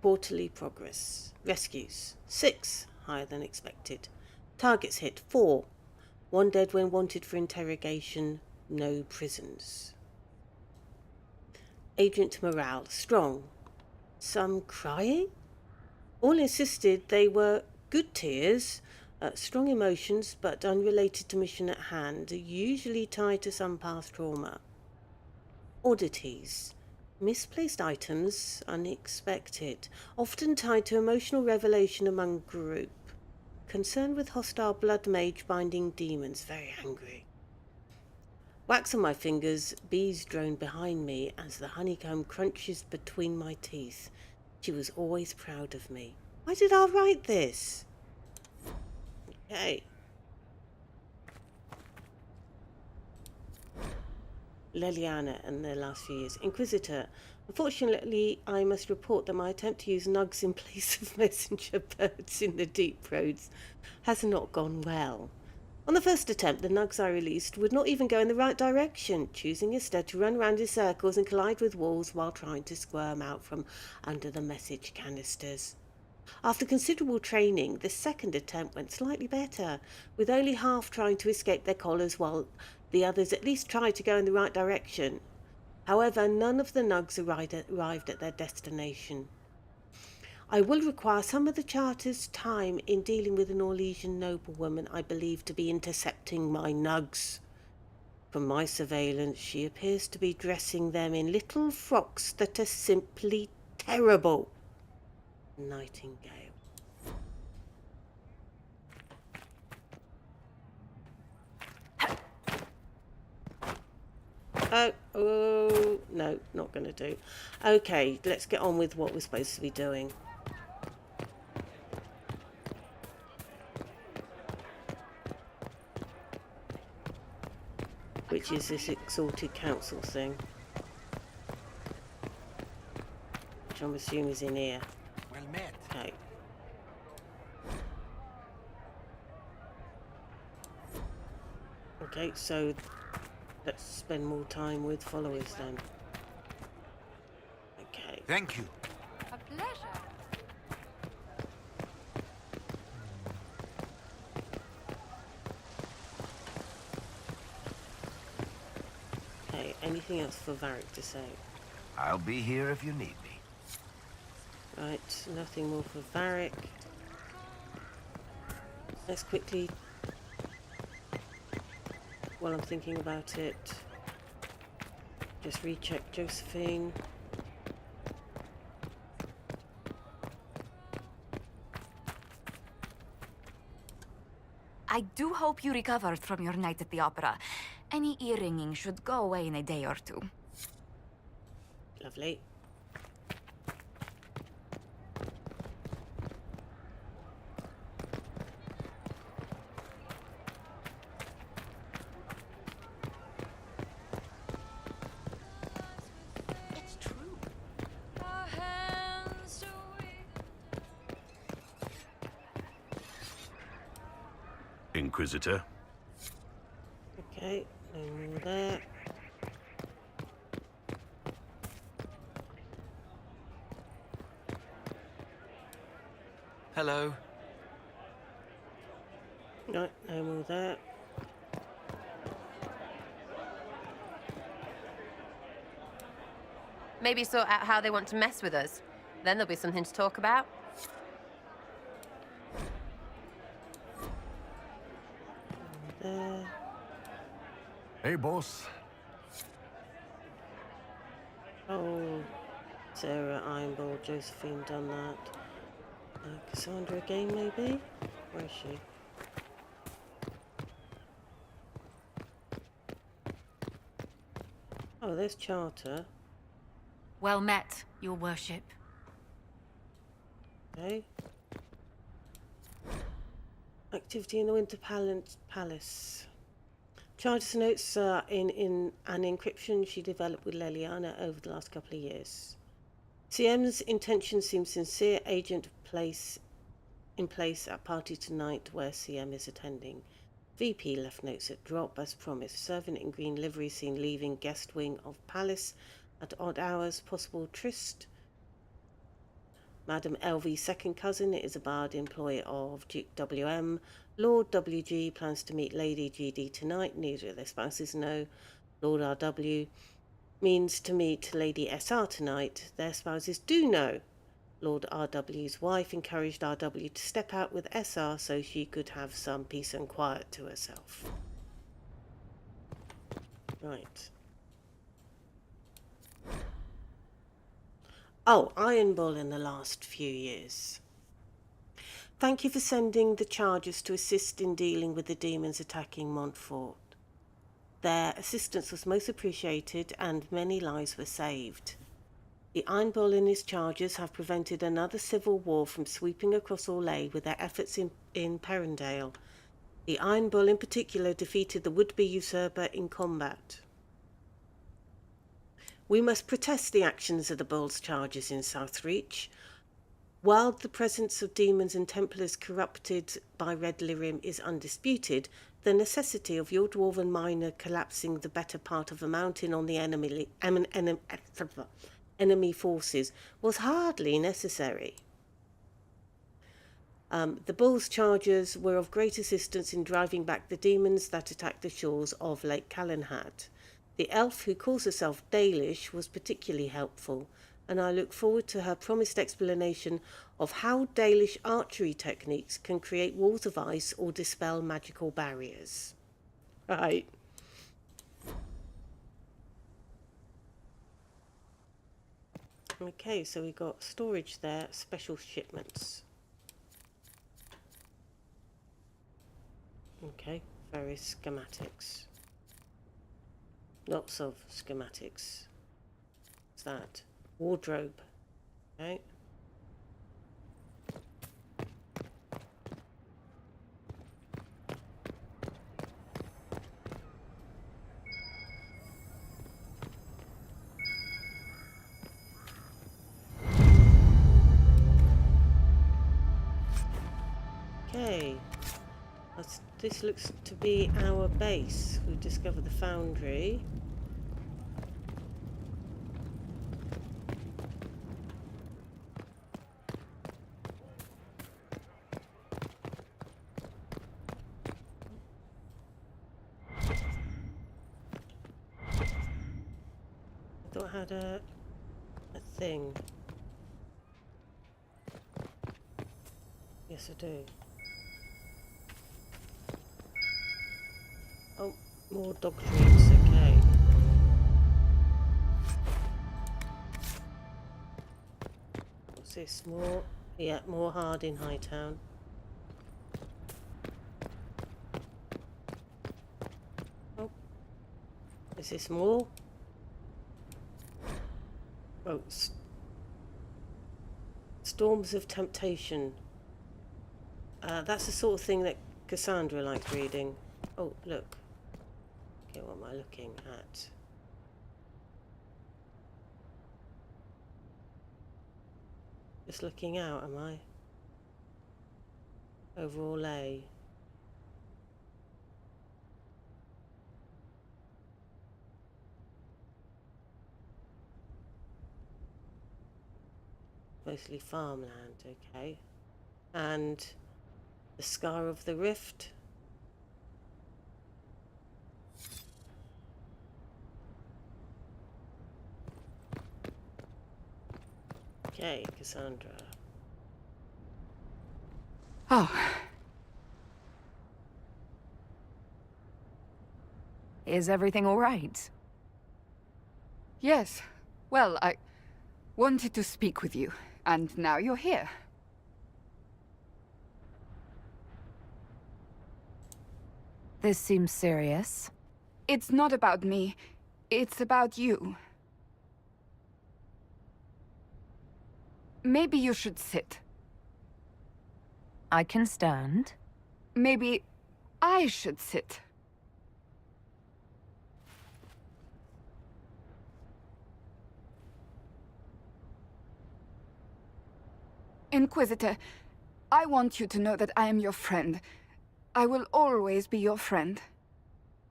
Quarterly progress. Rescues 6, higher than expected. Targets hit 4. 1 dead when wanted for interrogation. No prisons. Agent morale strong. Some crying? All insisted they were good tears, strong emotions but unrelated to mission at hand, usually tied to some past trauma. Oddities. Misplaced items, unexpected, often tied to emotional revelation among group. Concerned with hostile blood mage binding demons, very angry. Wax on my fingers, bees drone behind me as the honeycomb crunches between my teeth. She was always proud of me. Why did I write this? Okay. Liliana and their last few years. Inquisitor. Unfortunately, I must report that my attempt to use nugs in place of messenger birds in the deep roads has not gone well. On the first attempt, the nugs I released would not even go in the right direction, choosing instead to run around in circles and collide with walls while trying to squirm out from under the message canisters. After considerable training, the second attempt went slightly better, with only half trying to escape their collars while the others at least tried to go in the right direction. However, none of the nugs arrived at their destination. I will require some of the Charter's time in dealing with an Orlesian noblewoman I believe to be intercepting my nugs. From my surveillance, she appears to be dressing them in little frocks that are simply terrible. Nightingale. Oh, no, not going to do. Okay, let's get on with what we're supposed to be doing. Which is this exalted council thing. Which I'm assuming is in here. Well met. Okay. Okay, so let's spend more time with followers then. Okay. Thank you. A pleasure. Okay, anything else for Varric to say? I'll be here if you need me. Right, nothing more for Varric. Let's quickly, while I'm thinking about it, just recheck Josephine. I do hope you recovered from your night at the opera. Any ear-ringing should go away in a day or two. Lovely. It's true. Our hands are weak. Inquisitor. Okay, no more there. Hello. No, no more there. Maybe sort out how they want to mess with us. Then there'll be something to talk about. There. Hey, boss. Oh, Sarah, Ironball, Josephine done that. Cassandra again, maybe? Where is she? Oh, there's Charter. Well met, your worship. Okay. Activity in the Palace. Charges notes are in an encryption she developed with Liliana over the last couple of years. CM's intention seems sincere. Agent in place at party tonight where CM is attending. VP left notes at drop as promised. Servant in green livery seen leaving guest wing of palace at odd hours. Possible tryst. Madam LV's second cousin is a bard employee of Duke WM. Lord WG plans to meet Lady GD tonight. Neither of their spouses know. Lord RW means to meet Lady SR tonight. Their spouses do know. Lord RW's wife encouraged RW to step out with SR so she could have some peace and quiet to herself. Right. Oh, Iron Bull in the last few years. Thank you for sending the charges to assist in dealing with the demons attacking Montfort. Their assistance was most appreciated and many lives were saved. The Iron Bull and his charges have prevented another civil war from sweeping across Orlais with their efforts in Perendale. The Iron Bull in particular defeated the would-be usurper in combat. We must protest the actions of the Bull's charges in Southreach. While the presence of demons and Templars corrupted by Red Lyrium is undisputed, the necessity of your dwarven miner collapsing the better part of a mountain on the enemy forces was hardly necessary. The Bull's charges were of great assistance in driving back the demons that attacked the shores of Lake Calenhad. The elf who calls herself Dalish was particularly helpful, and I look forward to her promised explanation of how Dalish archery techniques can create walls of ice or dispel magical barriers. Right. Okay, so we got storage there, special shipments. Okay, various schematics. Lots of schematics. What's that? Wardrobe. Okay. Okay. This looks to be our base. We've discovered the foundry. I thought I had a thing. Yes, I do. Oh, more dog treats, okay. What's this? More? Yeah, more hard in Hightown. Oh. Is this more? Oh, Storms of Temptation. That's the sort of thing that Cassandra likes reading. Oh, look. Okay, what am I looking at? Just looking out, am I? Over Orlais. Mostly farmland, okay. And the Scar of the Rift. Okay, Cassandra. Oh. Is everything all right? Yes. Well, I wanted to speak with you, and now you're here. This seems serious. It's not about me. It's about you. Maybe you should sit. I can stand. Maybe I should sit. Inquisitor, I want you to know that I am your friend. I will always be your friend.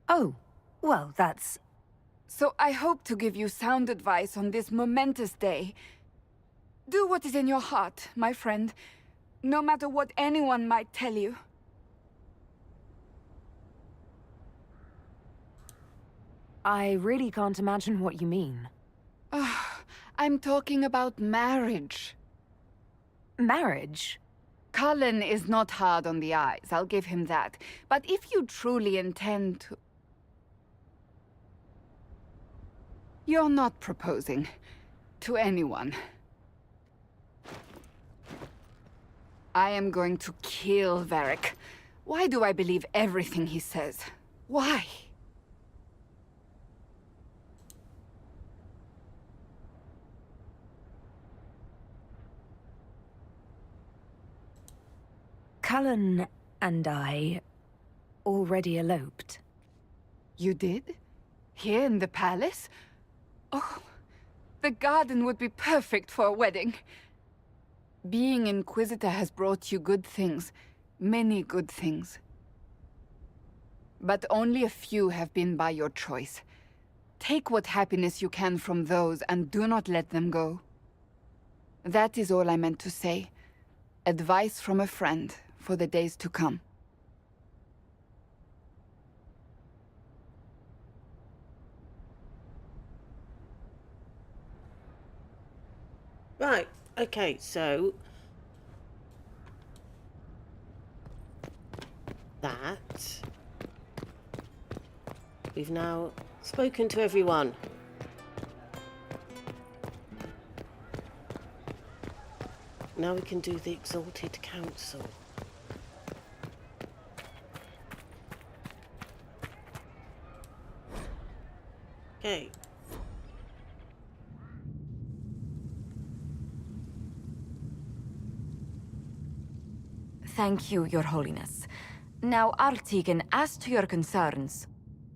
Oh, well, that's... So I hope to give you sound advice on this momentous day. Do what is in your heart, my friend, no matter what anyone might tell you. I really can't imagine what you mean. I'm talking about marriage. Marriage? Cullen is not hard on the eyes, I'll give him that. But if you truly intend to... You're not proposing to anyone. I am going to kill Varric. Why do I believe everything he says? Why? Cullen and I already eloped. You did? Here in the palace? Oh, the garden would be perfect for a wedding. Being Inquisitor has brought you good things. Many good things. But only a few have been by your choice. Take what happiness you can from those and do not let them go. That is all I meant to say. Advice from a friend for the days to come. Right, okay, so... that... We've now spoken to everyone. Now we can do the Exalted Council. Okay. Thank you, Your Holiness. Now, Artigan, as to your concerns...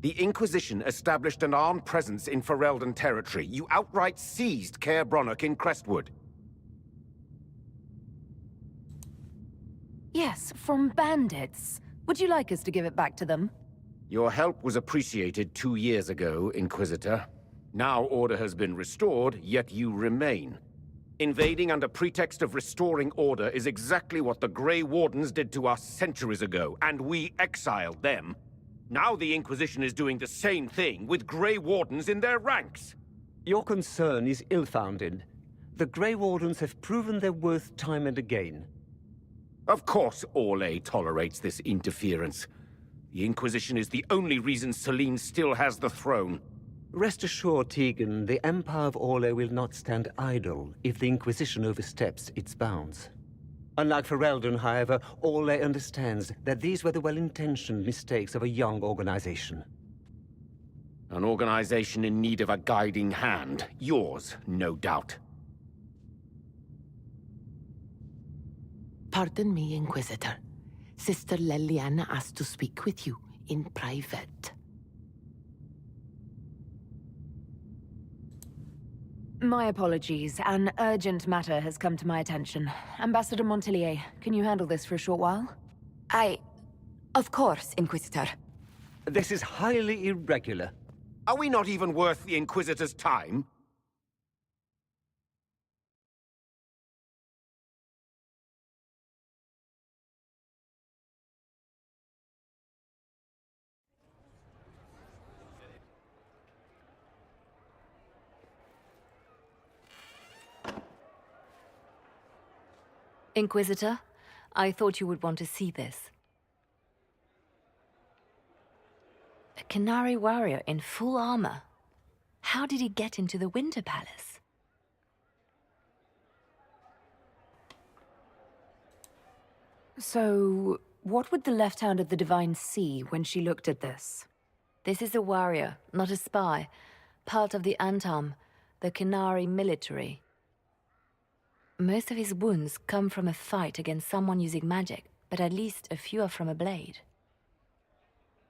The Inquisition established an armed presence in Ferelden territory. You outright seized Caer Bronach in Crestwood. Yes, from bandits. Would you like us to give it back to them? Your help was appreciated 2 years ago, Inquisitor. Now order has been restored, yet you remain. Invading under pretext of restoring order is exactly what the Grey Wardens did to us centuries ago, and we exiled them. Now the Inquisition is doing the same thing with Grey Wardens in their ranks. Your concern is ill-founded. The Grey Wardens have proven their worth time and again. Of course Orlais tolerates this interference. The Inquisition is the only reason Selene still has the throne. Rest assured, Tegan, the Empire of Orlais will not stand idle if the Inquisition oversteps its bounds. Unlike Ferelden, however, Orlais understands that these were the well-intentioned mistakes of a young organization. An organization in need of a guiding hand. Yours, no doubt. Pardon me, Inquisitor. Sister Leliana asked to speak with you in private. My apologies. An urgent matter has come to my attention. Ambassador Montillier, can you handle this for a short while? Of course, Inquisitor. This is highly irregular. Are we not even worth the Inquisitor's time? Inquisitor, I thought you would want to see this. A Canary warrior in full armor. How did he get into the Winter Palace? So, what would the left hand of the Divine see when she looked at this? This is a warrior, not a spy. Part of the Antam, the Canary military. Most of his wounds come from a fight against someone using magic, but at least a few are from a blade.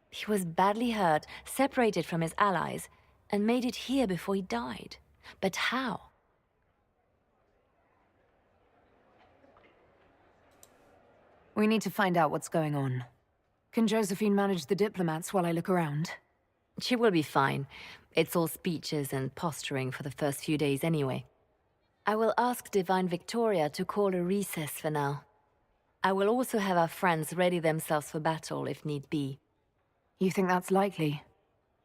He was badly hurt, separated from his allies, and made it here before he died. But how? We need to find out what's going on. Can Josephine manage the diplomats while I look around? She will be fine. It's all speeches and posturing for the first few days anyway. I will ask Divine Victoria to call a recess for now. I will also have our friends ready themselves for battle if need be. You think that's likely?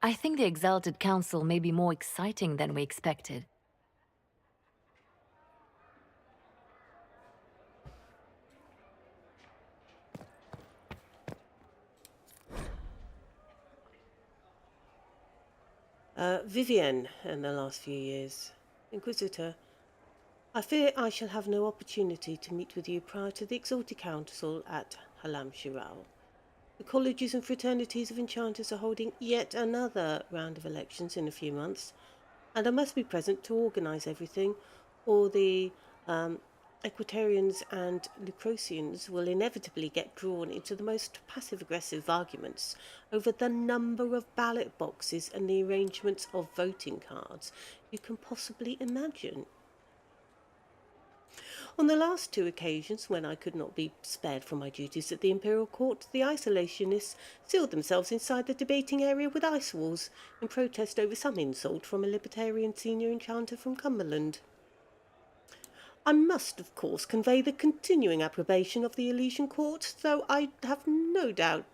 I think the Exalted Council may be more exciting than we expected. Vivienne, in the last few years. Inquisitor, I fear I shall have no opportunity to meet with you prior to the Exalted Council at Halam Shiral. The colleges and fraternities of enchanters are holding yet another round of elections in a few months, and I must be present to organise everything, or the Equitarians and Lucrosians will inevitably get drawn into the most passive-aggressive arguments over the number of ballot boxes and the arrangements of voting cards you can possibly imagine. On the last two occasions when I could not be spared from my duties at the Imperial Court, the isolationists sealed themselves inside the debating area with ice walls in protest over some insult from a libertarian senior enchanter from Cumberland. I must, of course, convey the continuing approbation of the Elysian Court, though I have no doubt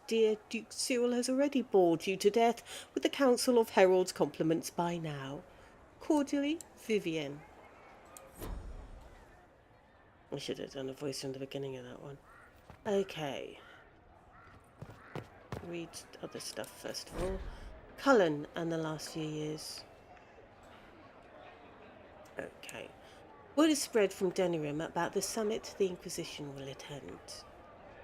dear Duke Cyril has already bored you to death with the Council of Heralds' compliments by now. Cordially, Vivienne. I should have done a voice from the beginning of that one. Okay. Read other stuff first of all. Cullen and the last few years. Okay. Word is spread from Denerim about the summit the Inquisition will attend.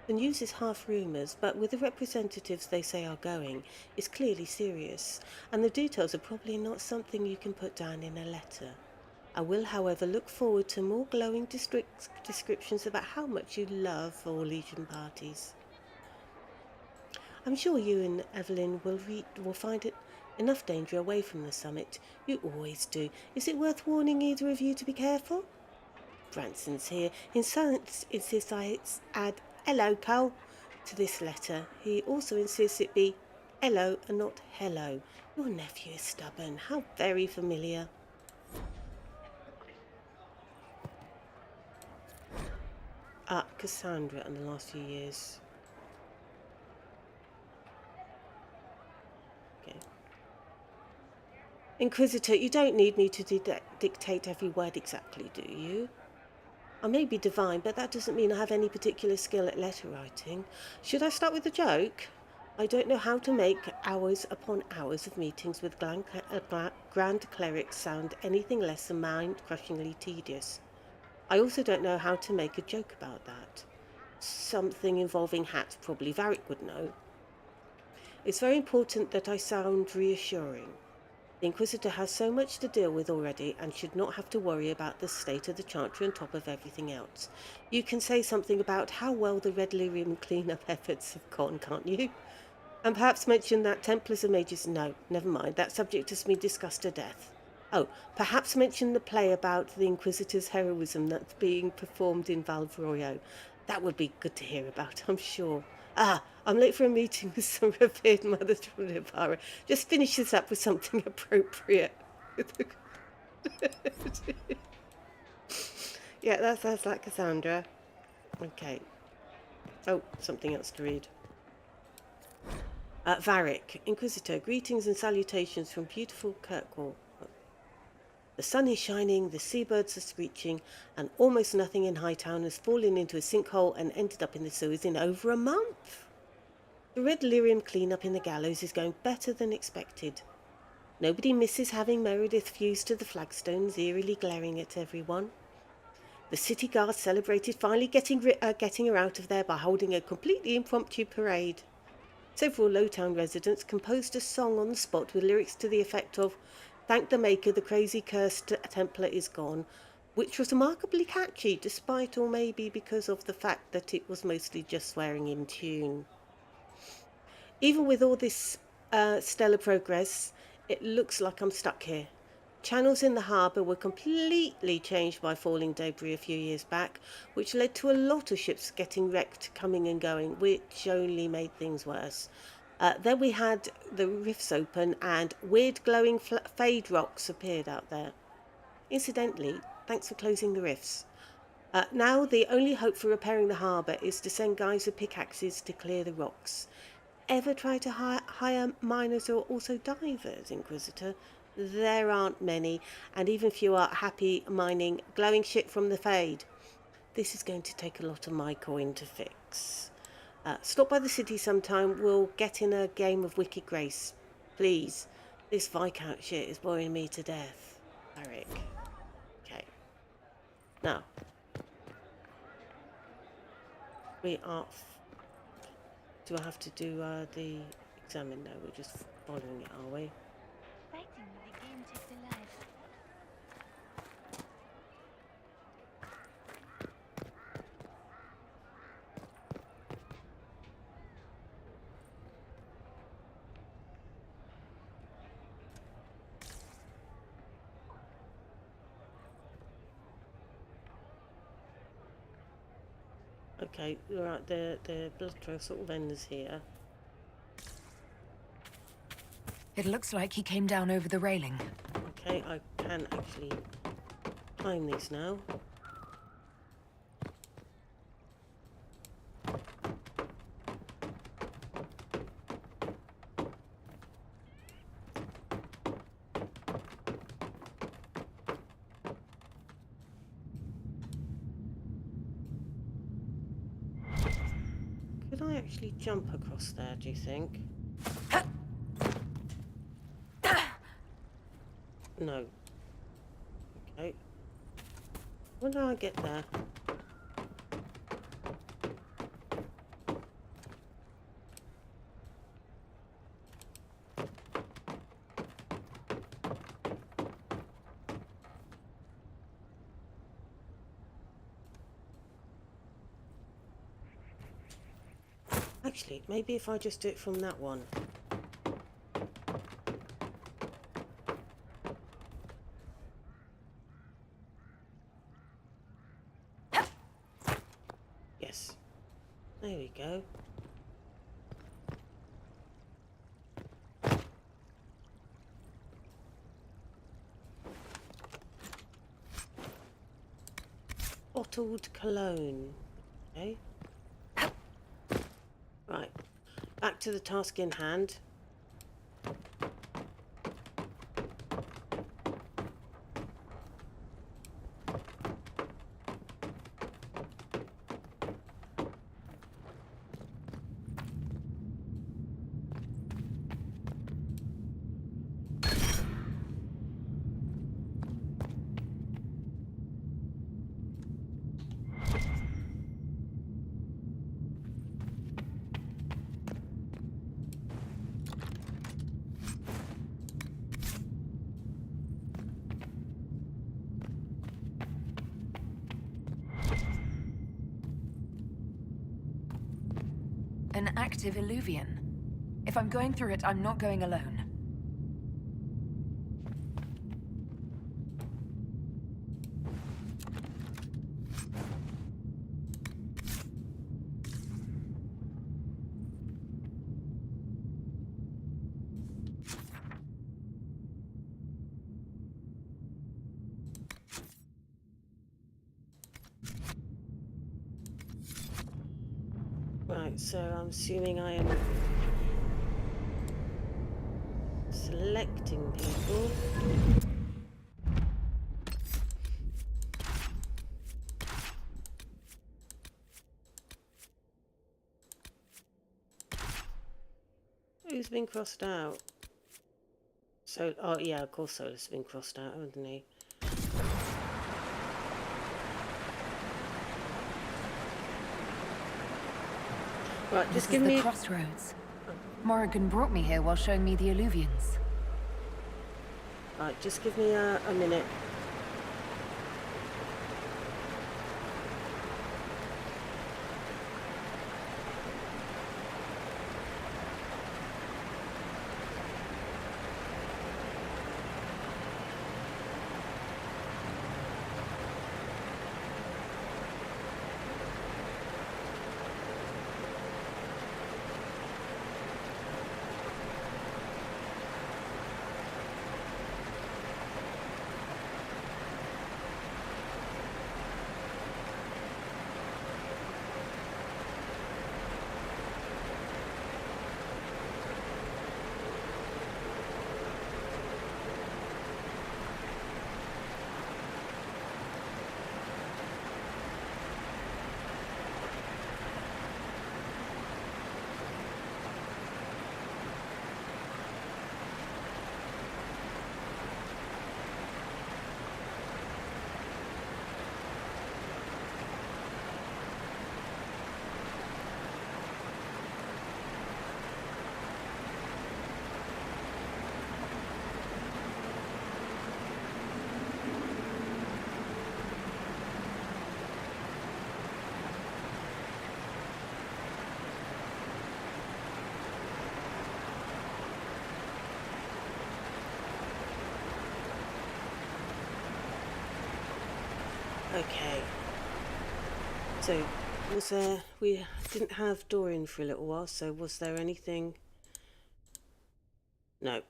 The news is half rumours, but with the representatives they say are going, it's clearly serious, and the details are probably not something you can put down in a letter. I will, however, look forward to more glowing descriptions about how much you love all Legion parties. I'm sure you and Evelyn will find it enough danger away from the summit. You always do. Is it worth warning either of you to be careful? Branson's here. In silence insists I add "hello, Cole" to this letter. He also insists it be "hello" and not "hello." Your nephew is stubborn. How very familiar. Cassandra in the last few years. Okay. Inquisitor, you don't need me to dictate every word exactly, do you? I may be divine, but that doesn't mean I have any particular skill at letter writing. Should I start with a joke? I don't know how to make hours upon hours of meetings with grand clerics sound anything less than mind-crushingly tedious. I also don't know how to make a joke about that. Something involving hats, probably Varric would know. It's very important that I sound reassuring. The Inquisitor has so much to deal with already and should not have to worry about the state of the Chantry on top of everything else. You can say something about how well the Red Lyrium clean-up efforts have gone, can't you? And perhaps mention that Templars and Mages... No, never mind. That subject has been discussed to death. Oh, perhaps mention the play about the Inquisitor's heroism that's being performed in Valvroyo. That would be good to hear about, I'm sure. I'm late for a meeting with some revered mothers from Livara. Just finish this up with something appropriate. Yeah, that sounds like Cassandra. Okay. Oh, something else to read. Varric, Inquisitor, greetings and salutations from beautiful Kirkwall. The sun is shining, the seabirds are screeching, and almost nothing in Hightown has fallen into a sinkhole and ended up in the sewers in over a month. The Red Lyrium clean-up in the gallows is going better than expected. Nobody misses having Meredith fused to the flagstones, eerily glaring at everyone. The city guard celebrated finally getting her out of there by holding a completely impromptu parade. Several Lowtown residents composed a song on the spot with lyrics to the effect of "Thank the Maker, the crazy cursed Templar is gone. which was remarkably catchy, despite or maybe because of the fact that it was mostly just swearing in tune. Even with all this stellar progress, it looks like I'm stuck here. Channels in the harbour were completely changed by falling debris a few years back, which led to a lot of ships getting wrecked coming and going, which only made things worse. Then we had the rifts open and weird glowing fade rocks appeared out there. Incidentally, thanks for closing the rifts. Now the only hope for repairing the harbour is to send guys with pickaxes to clear the rocks. Ever try to hire miners or also divers, Inquisitor? There aren't many, and even fewer are happy mining glowing shit from the fade. This is going to take a lot of my coin to fix. Stop by the city sometime. We'll get in a game of Wicked Grace. Please. This Viscount shit is boring me to death. Eric. Okay. Now. We are... Do I have to do the examine? No, we're just following it, are we? Okay, right, the blood trail sort of ends here. It looks like he came down over the railing. Okay, I can actually climb these now. Could I actually jump across there, do you think? No. Okay. When do I get there? Actually, maybe if I just do it from that one. Yes. There we go. Bottled cologne. Okay. Right, back to the task in hand. An active illuvian. If I'm going through it, I'm not going alone. Right, so I'm assuming I am selecting people. Who's been crossed out? So, oh yeah, of course Solar's been crossed out, hasn't he? Right, just give me the crossroads. Morrigan brought me here while showing me the illuvians. Right, just give me a minute. Okay. So, was there... We didn't have Dorian for a little while, so was there anything... No.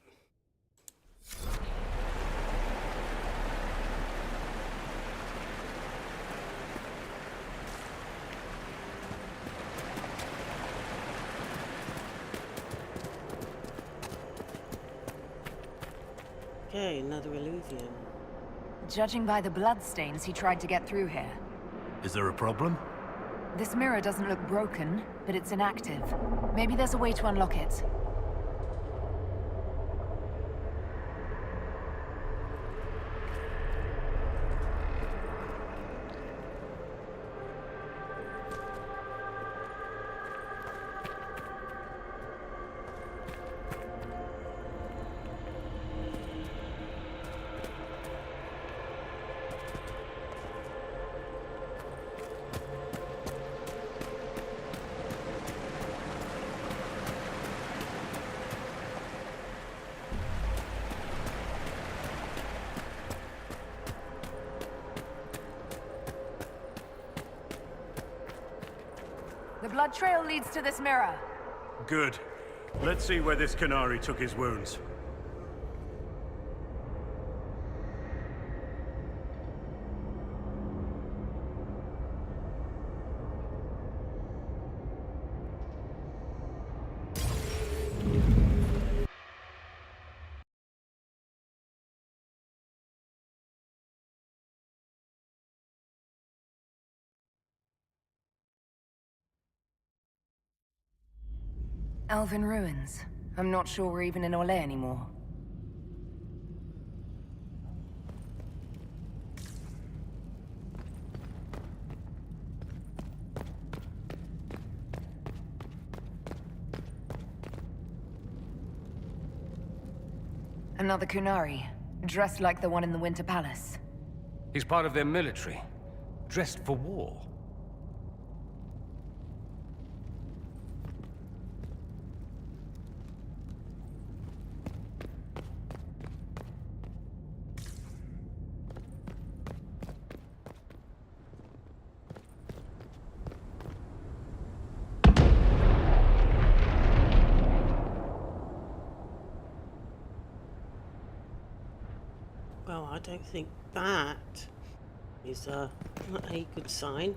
Okay, another alluvium. Judging by the bloodstains, he tried to get through here. Is there a problem? This mirror doesn't look broken, but it's inactive. Maybe there's a way to unlock it. The blood trail leads to this mirror. Good. Let's see where this Canary took his wounds. Elven ruins. I'm not sure we're even in Orlais anymore. Another Kunari, dressed like the one in the Winter Palace. He's part of their military, dressed for war. Well, I don't think that is a good sign.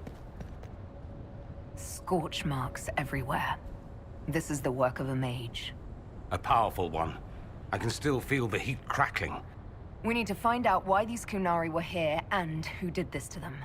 Scorch marks everywhere. This is the work of a mage. A powerful one. I can still feel the heat crackling. We need to find out why these Kunari were here and who did this to them.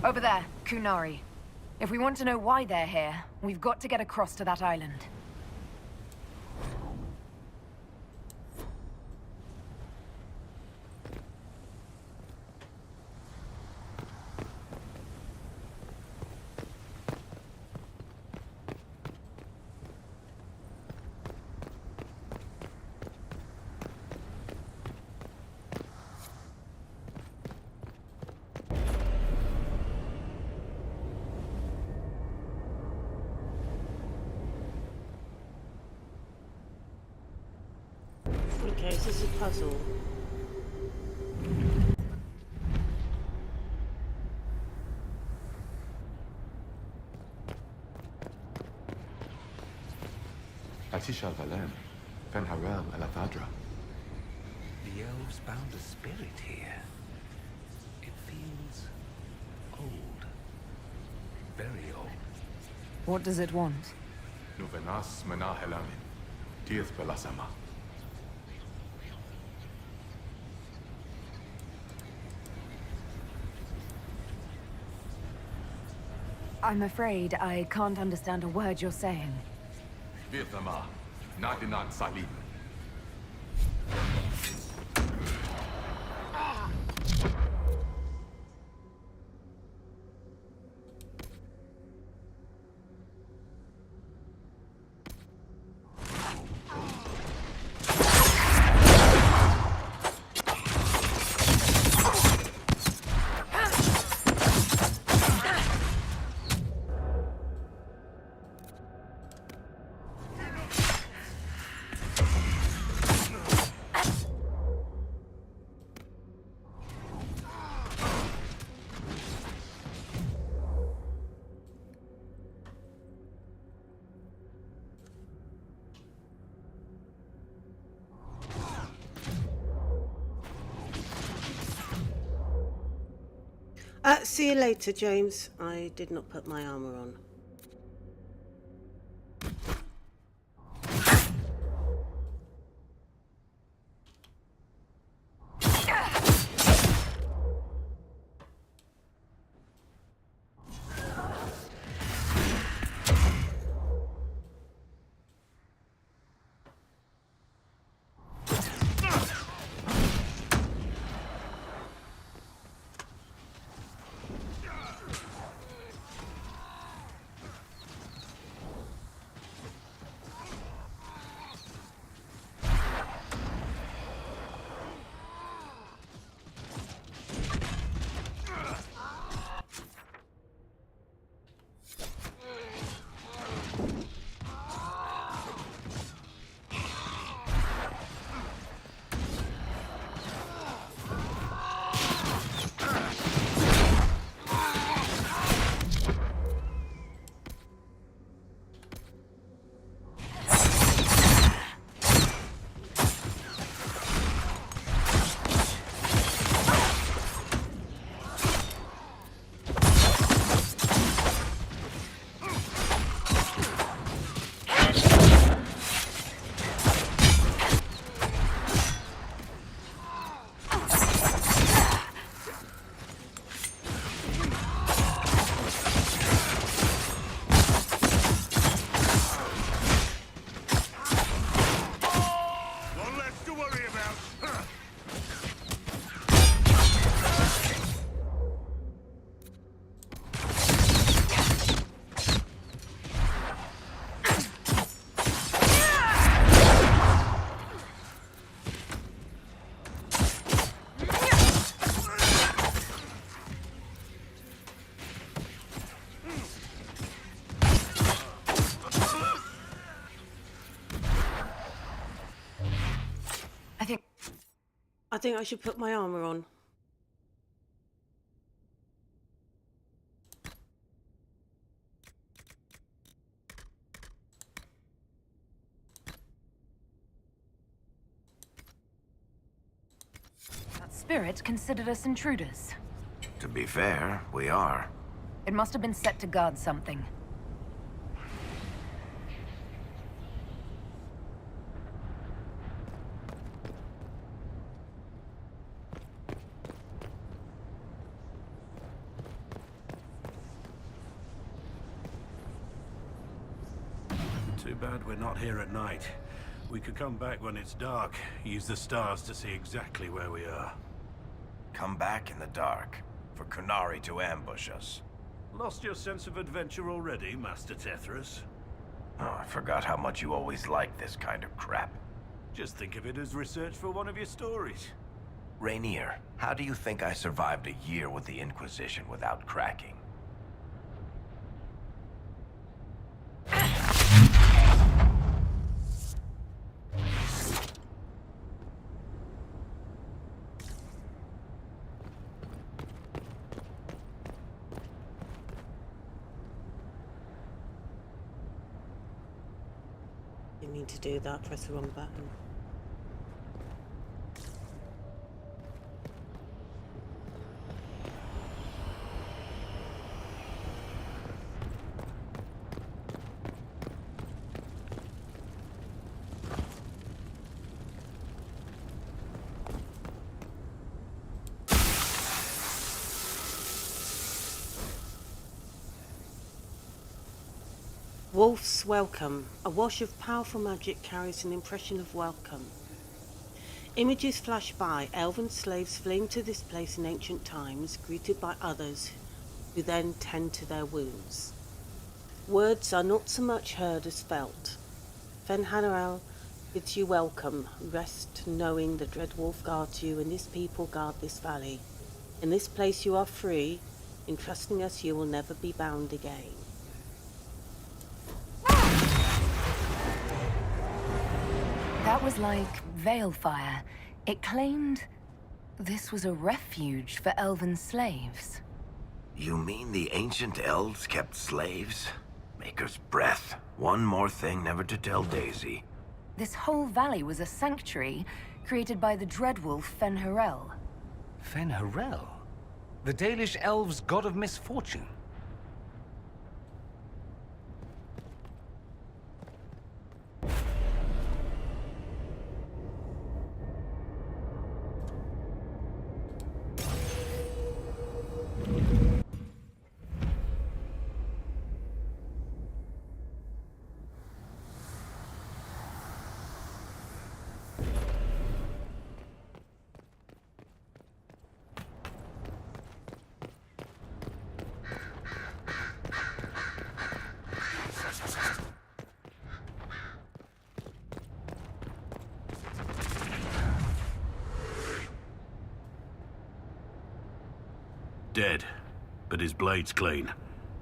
Over there, Kunari. If we want to know why they're here, we've got to get across to that island. Okay, so this is a puzzle. Atisha Valem, Fen Harel Elavadra. The elves found a spirit here. It feels old. Very old. What does it want? Nuvenas Mena Helamin, Dieth Belasama. I'm afraid I can't understand a word you're saying. Virthama, Nadinan Salim. See you later, James. I did not put my armor on. I think I should put my armor on. That spirit considered us intruders. To be fair, we are. It must have been set to guard something. Too bad we're not here at night. We could come back when it's dark, use the stars to see exactly where we are. Come back in the dark, for Kunari to ambush us. Lost your sense of adventure already, Master Tethras? Oh, I forgot how much you always liked this kind of crap. Just think of it as research for one of your stories. Rainier, how do you think I survived a year with the Inquisition without cracking? Didn't mean to do that, press the wrong button. Wolf's Welcome. A wash of powerful magic carries an impression of welcome. Images flash by. Elven slaves fleeing to this place in ancient times, greeted by others who then tend to their wounds. Words are not so much heard as felt. Fenhanarel bids you welcome. Rest knowing the dread wolf guards you, and this people guard this valley. In this place you are free. In trusting us you will never be bound again. That was like Veilfire. It claimed this was a refuge for elven slaves. You mean the ancient elves kept slaves? Maker's breath. One more thing never to tell Daisy. This whole valley was a sanctuary created by the dreadwolf Fenharel. Fenharel? The Dalish elves' god of misfortune. Dead, but his blade's clean.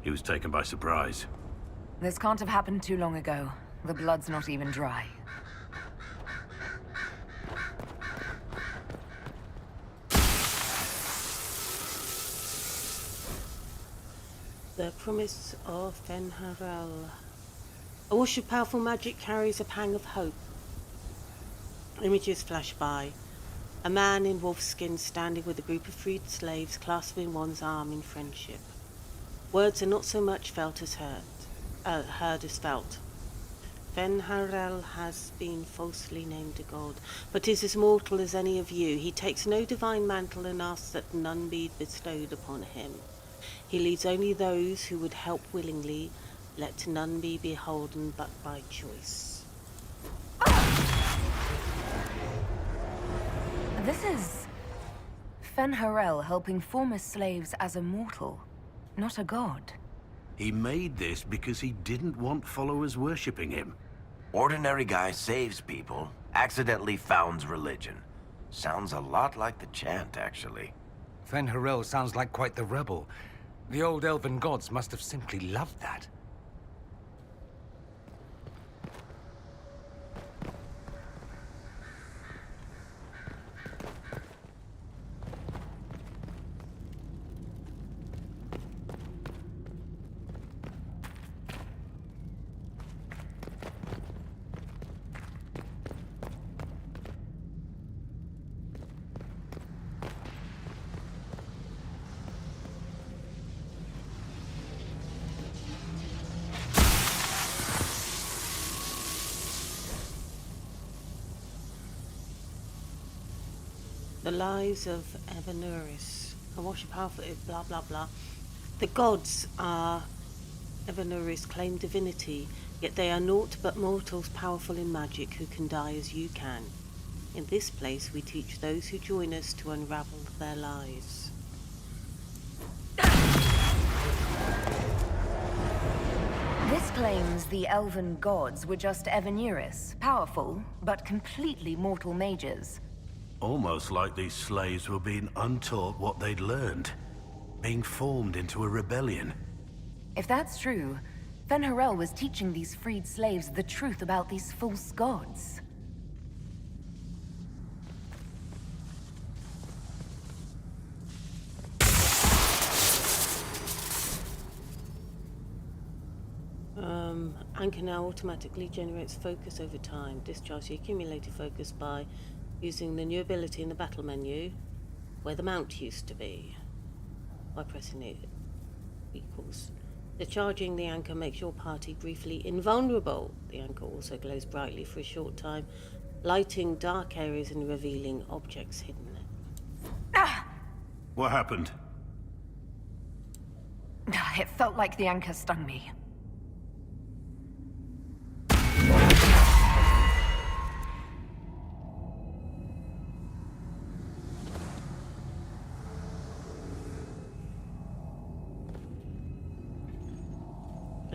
He was taken by surprise. This can't have happened too long ago. The blood's not even dry. The promise of Fenharel. A wash of powerful magic carries a pang of hope. Images flash by. A man in wolf skin standing with a group of freed slaves clasping one's arm in friendship. Words are not so much felt as heard as felt. Fenharel has been falsely named a god, but is as mortal as any of you. He takes no divine mantle and asks that none be bestowed upon him. He leads only those who would help willingly, let none be beholden but by choice. This is Fenharel helping former slaves as a mortal, not a god. He made this because he didn't want followers worshipping him. Ordinary guy saves people, accidentally founds religion. Sounds a lot like the chant, actually. Fenharel sounds like quite the rebel. The old elven gods must have simply loved that. The lives of Evanuris. I watch a powerful blah blah blah. The gods are Evanuris claim divinity, yet they are naught but mortals powerful in magic who can die as you can. In this place we teach those who join us to unravel their lies. This claims the elven gods were just Evanuris, powerful, but completely mortal mages. Almost like these slaves were being untaught what they'd learned. Being formed into a rebellion. If that's true, Fenharel was teaching these freed slaves the truth about these false gods. Anchor now automatically generates focus over time. Discharge the accumulated focus by using the new ability in the battle menu, where the mount used to be, by pressing it equals. Discharging the anchor makes your party briefly invulnerable. The anchor also glows brightly for a short time, lighting dark areas and revealing objects hidden there. What happened? It felt like the anchor stung me.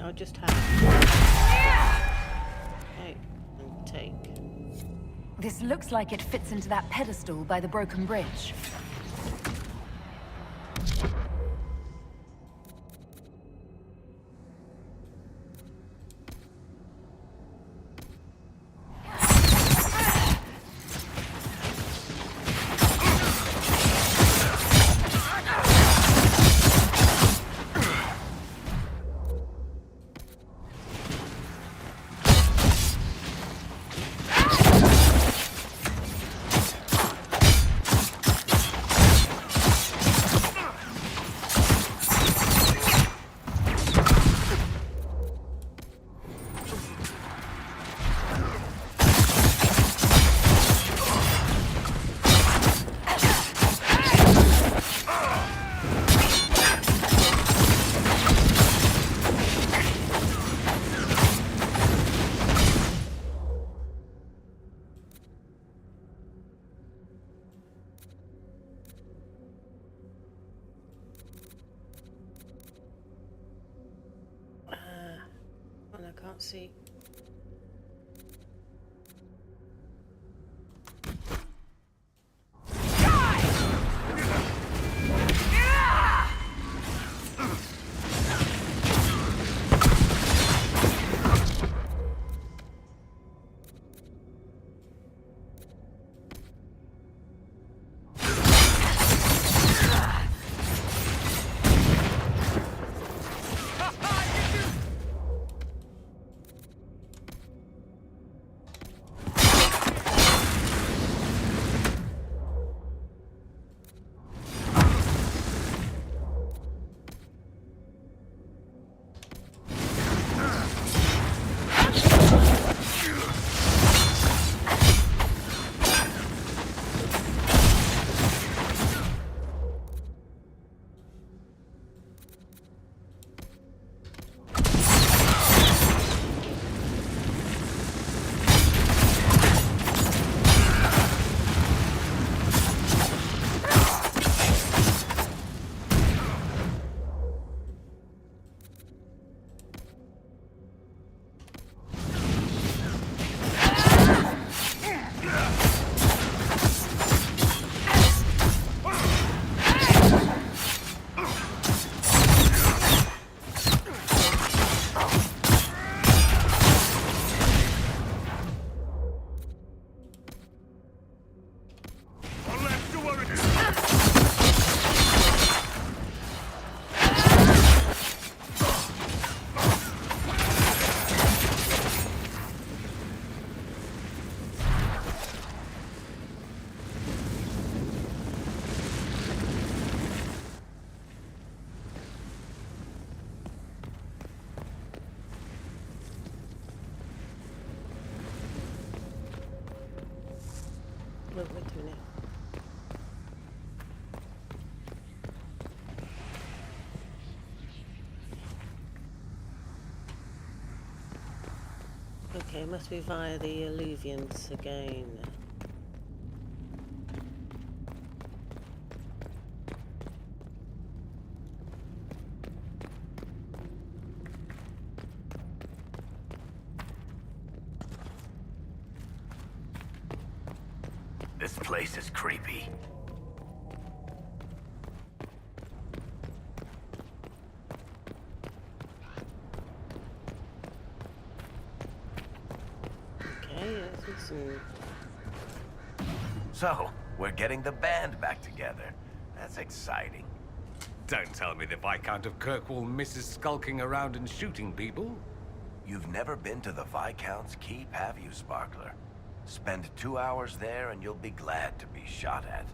I just have. Okay, and take. This looks like it fits into that pedestal by the broken bridge. I can't see. Wait a minute. Okay, it must be via the alluvians again. This place is creepy. Okay, let's listen. So, we're getting the band back together. That's exciting. Don't tell me the Viscount of Kirkwall misses skulking around and shooting people. You've never been to the Viscount's Keep, have you, Sparkler? Spend 2 hours there and you'll be glad to be shot at.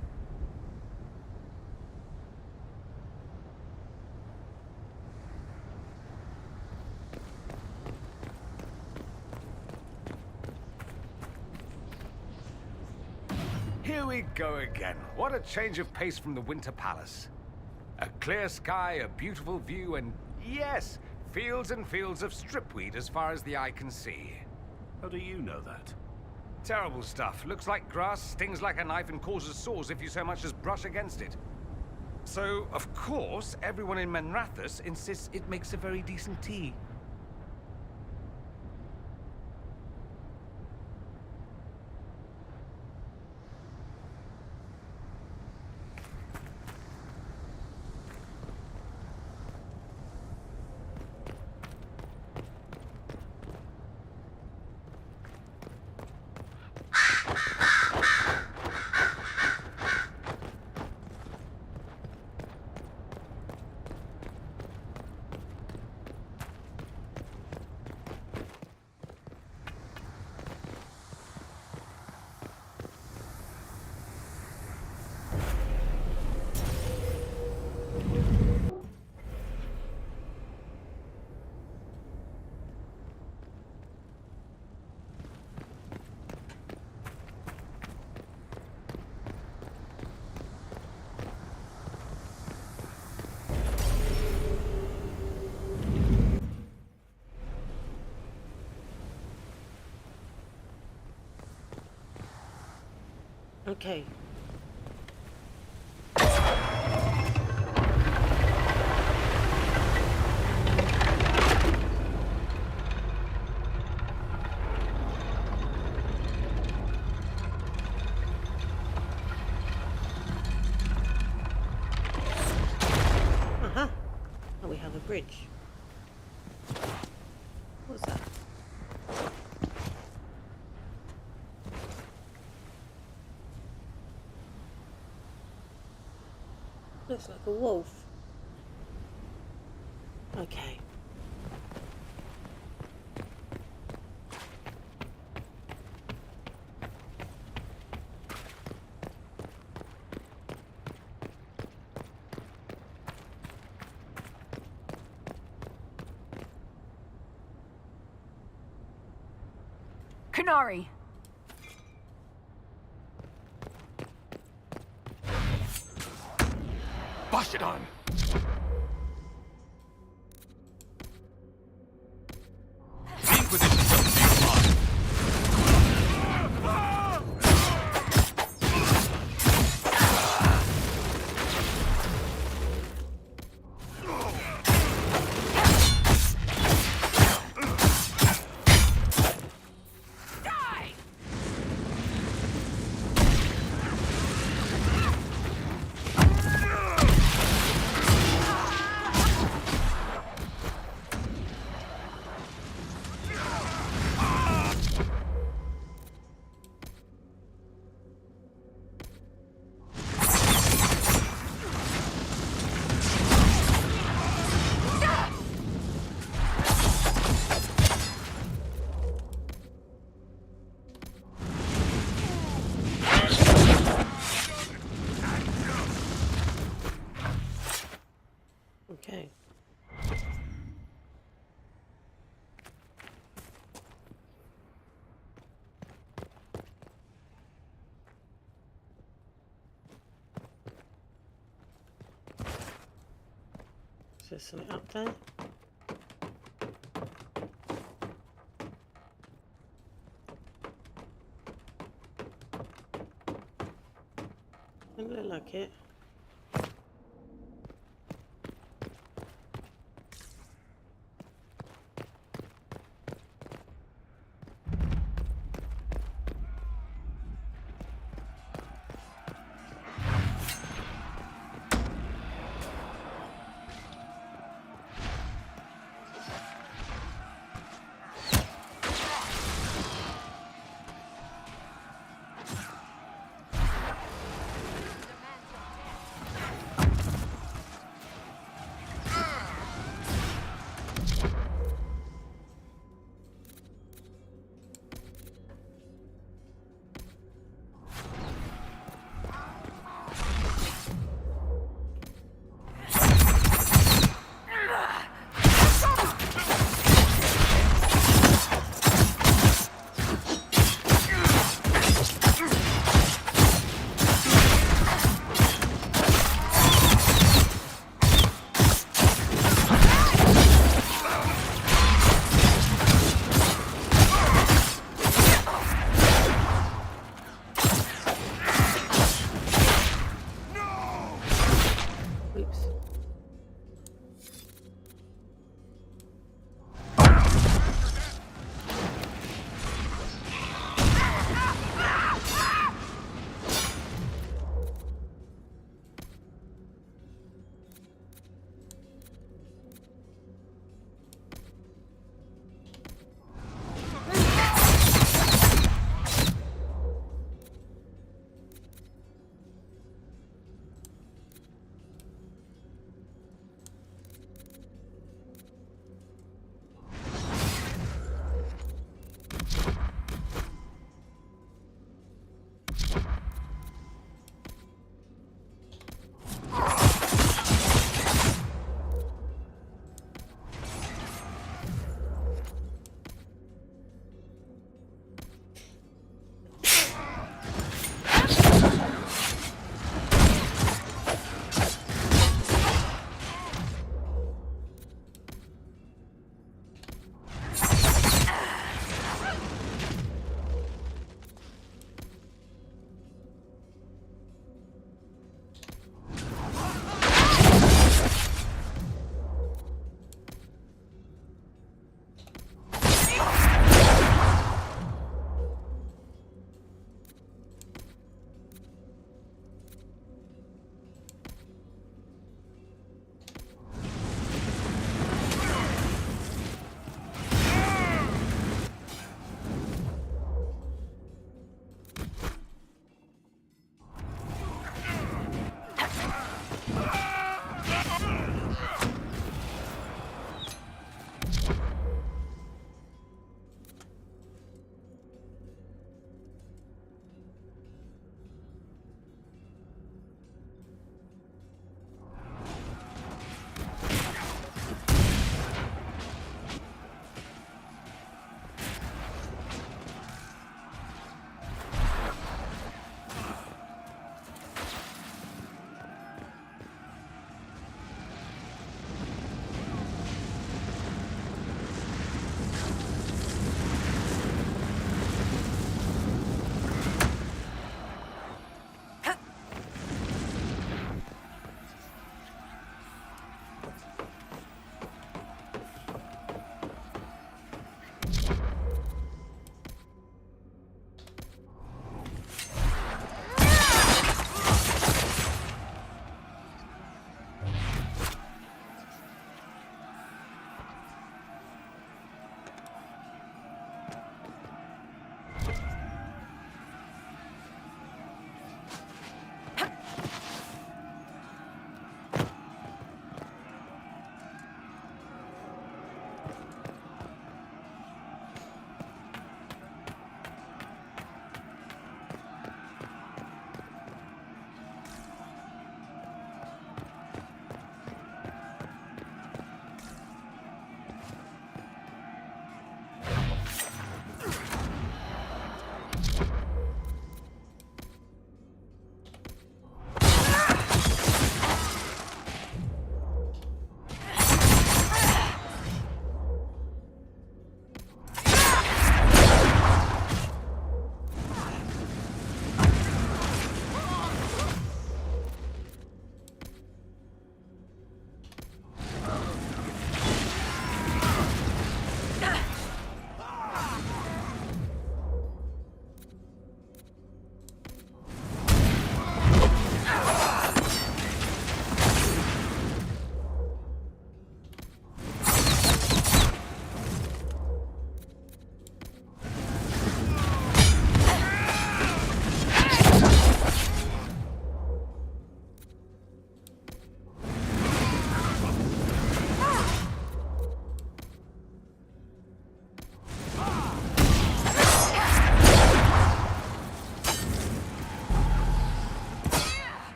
Here we go again. What a change of pace from the Winter Palace. A clear sky, a beautiful view, and yes, fields and fields of stripweed as far as the eye can see. How do you know that? Terrible stuff. Looks like grass, stings like a knife, and causes sores if you so much as brush against it. So, of course, everyone in Manrathus insists it makes a very decent tea. Okay. have a bridge. What's that? Looks like a wolf. Okay. Canary! Bash it on! Okay. Is there something up there? Doesn't look like it.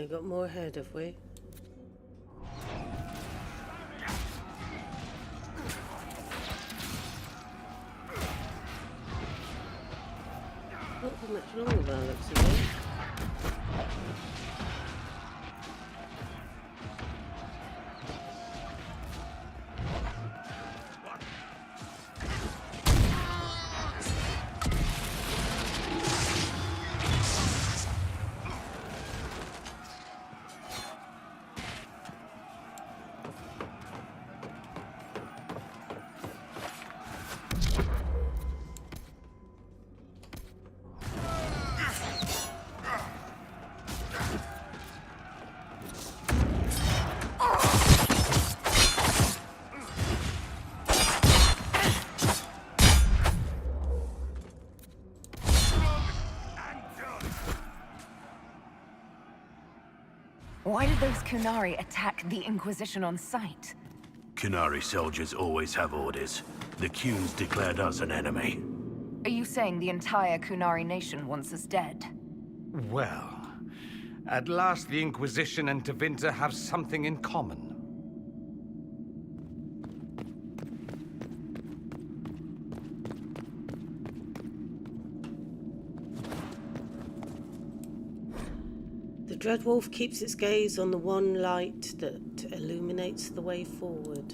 Okay, got more ahead, have we? Not for much longer by the looks of it. Why did those Kunari attack the Inquisition on sight? Kunari soldiers always have orders. The Kunes declared us an enemy. Are you saying the entire Kunari nation wants us dead? Well, at last the Inquisition and Tevinter have something in common. The Dreadwolf keeps its gaze on the one light that illuminates the way forward.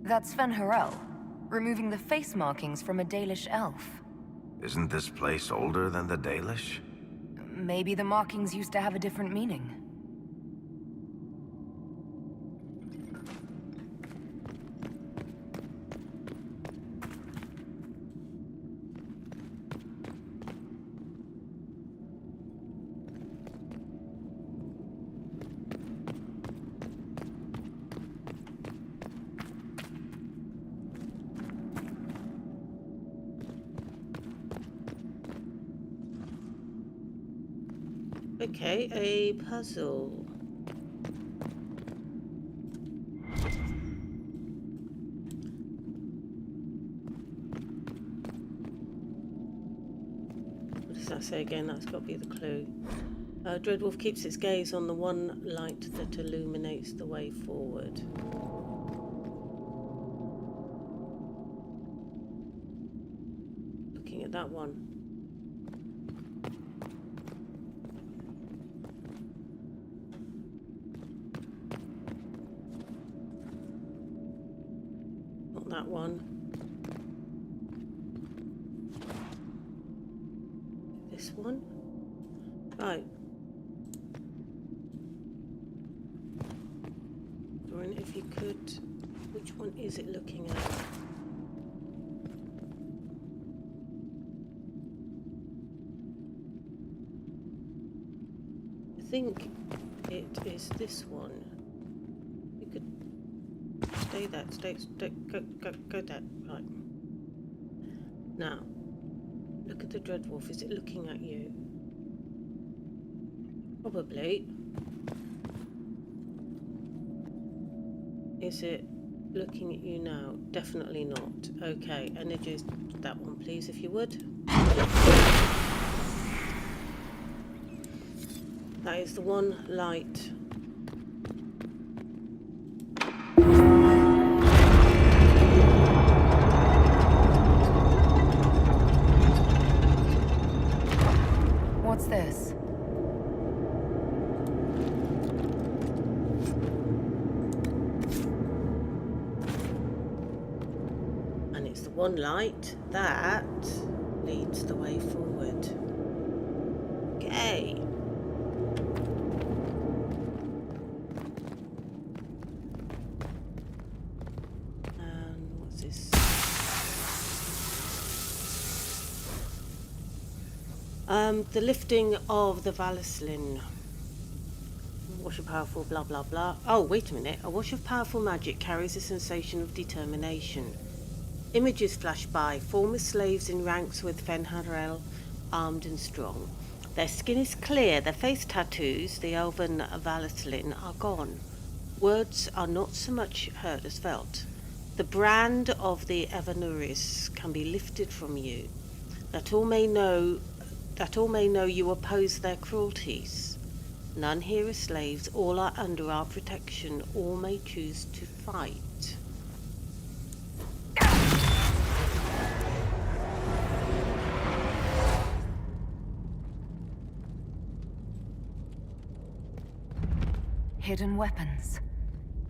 That's Fenharel, removing the face markings from a Dalish elf. Isn't this place older than the Dalish? Maybe the markings used to have a different meaning. Okay, a puzzle. What does that say again? That's got to be the clue. Dreadwolf keeps its gaze on the one light that illuminates the way forward. Looking at that one. That one. This one. Right. Doran, if you could, which one is it looking at? I think it is this one. You could stay there, go there. Right. Now, look at the Dreadwolf. Is it looking at you? Probably. Is it looking at you now? Definitely not. Okay, energize that one, please, if you would. That is the one light. What's this? And it's the one light that leads the way forward. Okay. And what's this? The lifting of the Valislin. Wash of powerful blah blah blah. Oh, wait a minute. A wash of powerful magic carries a sensation of determination. Images flash by. Former slaves in ranks with Fenharel, armed and strong. Their skin is clear. Their face tattoos, the elven Valislin, are gone. Words are not so much heard as felt. The brand of the Evanuris can be lifted from you, that all may know you oppose their cruelties. None here are slaves, all are under our protection, all may choose to fight. Hidden weapons.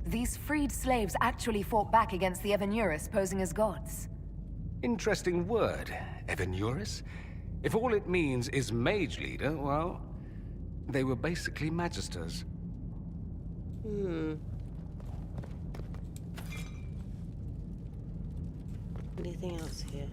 These freed slaves actually fought back against the Evanuris, posing as gods. Interesting word, Evanuris. If all it means is mage leader, well, they were basically magisters. Anything else here?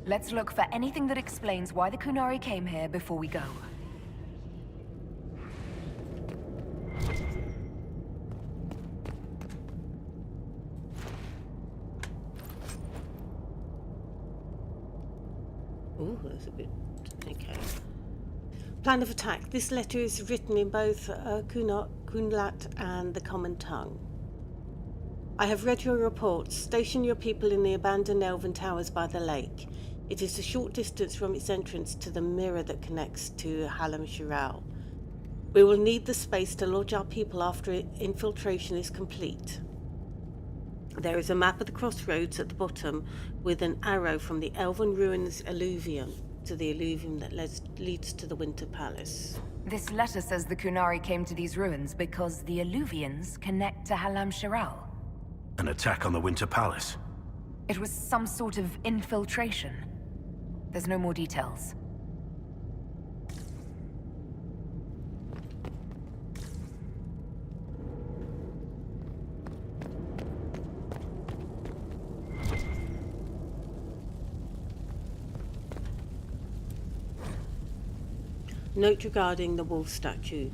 Let's look for anything that explains why the Qunari came here before we go. Ooh, that's a bit... okay. Plan of attack. This letter is written in both Kunlat and the Common Tongue. I have read your reports. Station your people in the abandoned elven towers by the lake. It is a short distance from its entrance to the mirror that connects to Halam Shiral. We will need the space to lodge our people after infiltration is complete. There is a map of the crossroads at the bottom with an arrow from the Elven Ruins alluvium to the alluvium that leads to the Winter Palace. This letter says the Qunari came to these ruins because the alluvians connect to Halam Shiral. An attack on the Winter Palace? It was some sort of infiltration. There's no more details. Note regarding the wolf statue.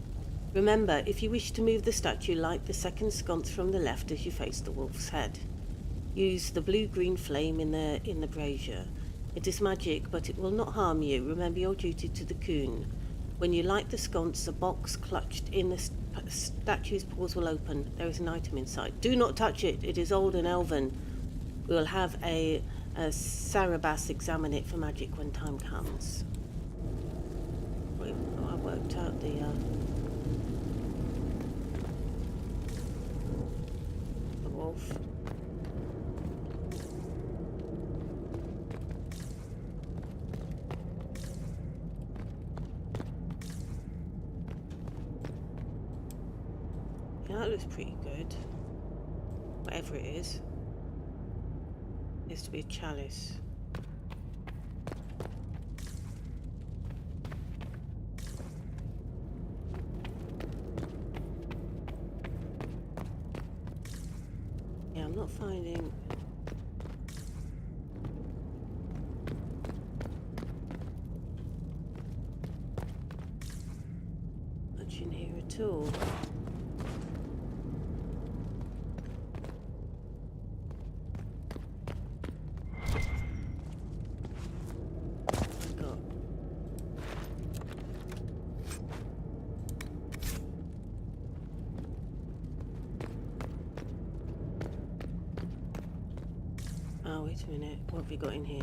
Remember, if you wish to move the statue, light the second sconce from the left as you face the wolf's head. Use the blue-green flame in the brazier. It is magic, but it will not harm you. Remember your duty to the coon. When you light the sconce, a box clutched in the statue's paws will open. There is an item inside. Do not touch it. It is old and elven. We will have a Sarabas examine it for magic when time comes. Wait, I worked out the wolf. Yeah, that looks pretty good. Whatever it is. Needs to be a chalice. Yeah, I'm not finding... much in here at all. Oh, wait a minute. What have we got in here?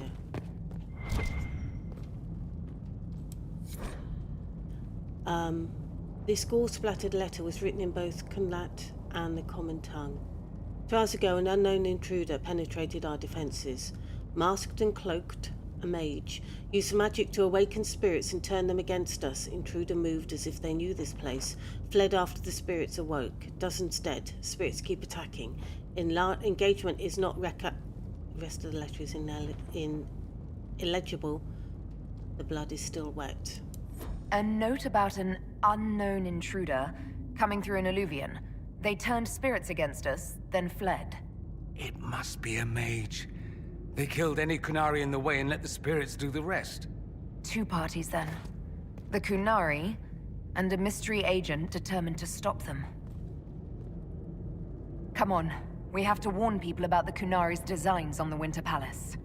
This gore-splattered letter was written in both Kunlat and the common tongue. 2 hours ago, an unknown intruder penetrated our defences. Masked and cloaked, a mage. Used magic to awaken spirits and turn them against us. Intruder moved as if they knew this place. Fled after the spirits awoke. Dozens dead. Spirits keep attacking. Engagement is not the rest of the letter is illegible. The blood is still wet. A note about an unknown intruder coming through an alluvion. They turned spirits against us, then fled. It must be a mage. They killed any Kunari in the way and let the spirits do the rest. 2 parties then. The Kunari, and a mystery agent determined to stop them. Come on, we have to warn people about the Kunari's designs on the Winter Palace.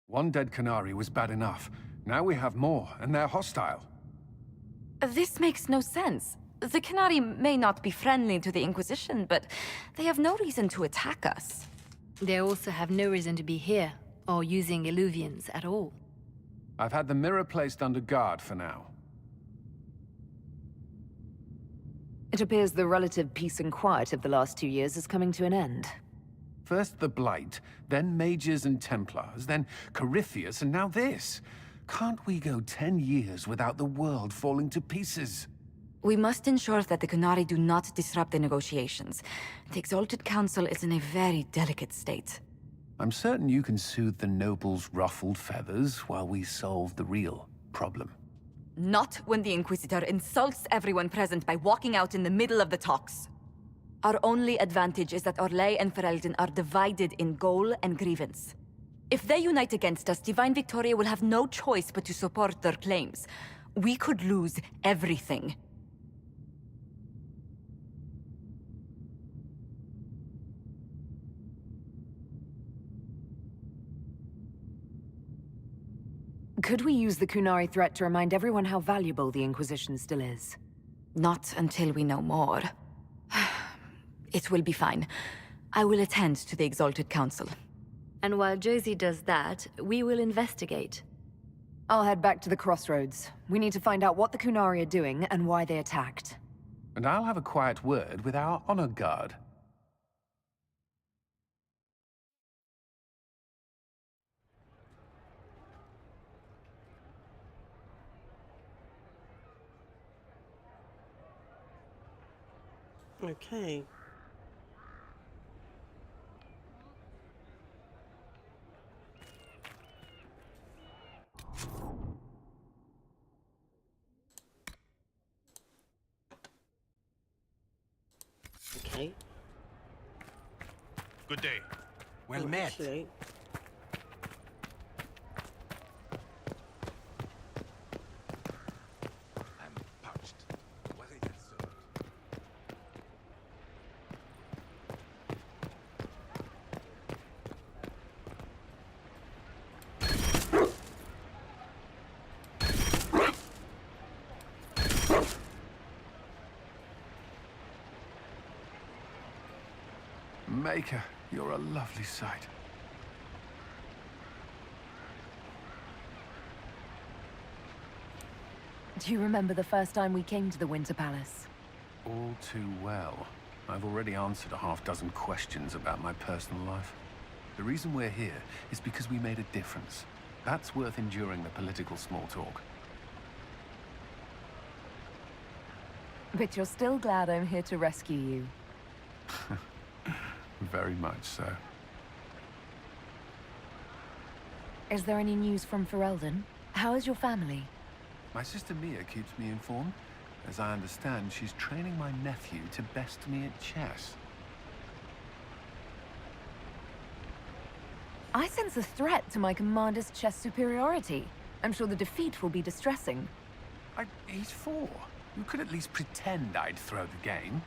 One dead Kunari was bad enough. Now we have more, and they're hostile. This makes no sense. The Kunari may not be friendly to the Inquisition, but they have no reason to attack us. They also have no reason to be here, or using illuvians at all. I've had the mirror placed under guard for now. It appears the relative peace and quiet of the last 2 years is coming to an end. First the Blight, then Mages and Templars, then Corypheus, and now this. Can't we go 10 years without the world falling to pieces? We must ensure that the Kunari do not disrupt the negotiations. The Exalted Council is in a very delicate state. I'm certain you can soothe the nobles' ruffled feathers while we solve the real problem. Not when the Inquisitor insults everyone present by walking out in the middle of the talks. Our only advantage is that Orlais and Ferelden are divided in goal and grievance. If they unite against us, Divine Victoria will have no choice but to support their claims. We could lose everything. Could we use the Kunari threat to remind everyone how valuable the Inquisition still is? Not until we know more. It will be fine. I will attend to the Exalted Council. And while Josie does that, we will investigate. I'll head back to the crossroads. We need to find out what the Kunari are doing and why they attacked. And I'll have a quiet word with our honor guard. Okay. Okay. Good day. Well met. Actually, I'm parched. What is it, sir? Maker, you're a lovely sight. Do you remember the first time we came to the Winter Palace? All too well. I've already answered a half-dozen questions about my personal life. The reason we're here is because we made a difference. That's worth enduring the political small talk. But you're still glad I'm here to rescue you. Very much so. Is there any news from Ferelden? How is your family? My sister Mia keeps me informed. As I understand, she's training my nephew to best me at chess. I sense a threat to my commander's chess superiority. I'm sure the defeat will be distressing. He's 4. You could at least pretend I'd throw the game.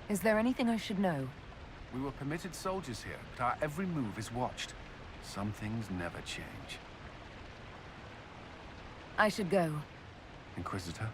Is there anything I should know? We were permitted soldiers here, but our every move is watched. Some things never change. I should go. Inquisitor?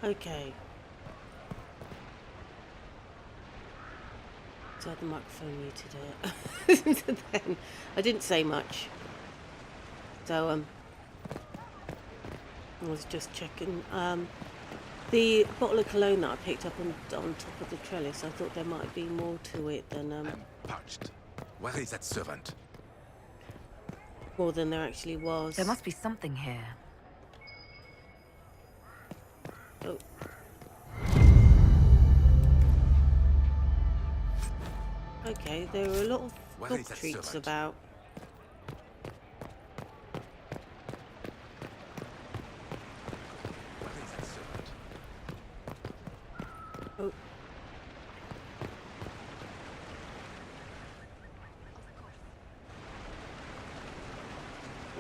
okay. So I had the microphone muted it. Then I didn't say much. So I was just checking. The bottle of cologne that I picked up on top of the trellis, I thought there might be more to it than I'm parched. Where is that servant? more than there actually was. There must be something here. Oh. Okay, there are a lot of dog treats about. Oh.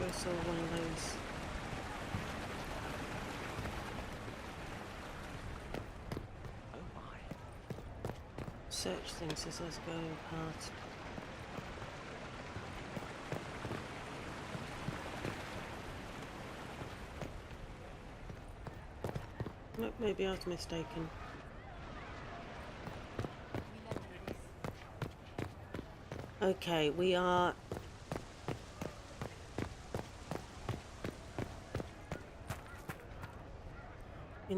I saw one of those. Search things as I was going past. Maybe I was mistaken. Okay, we are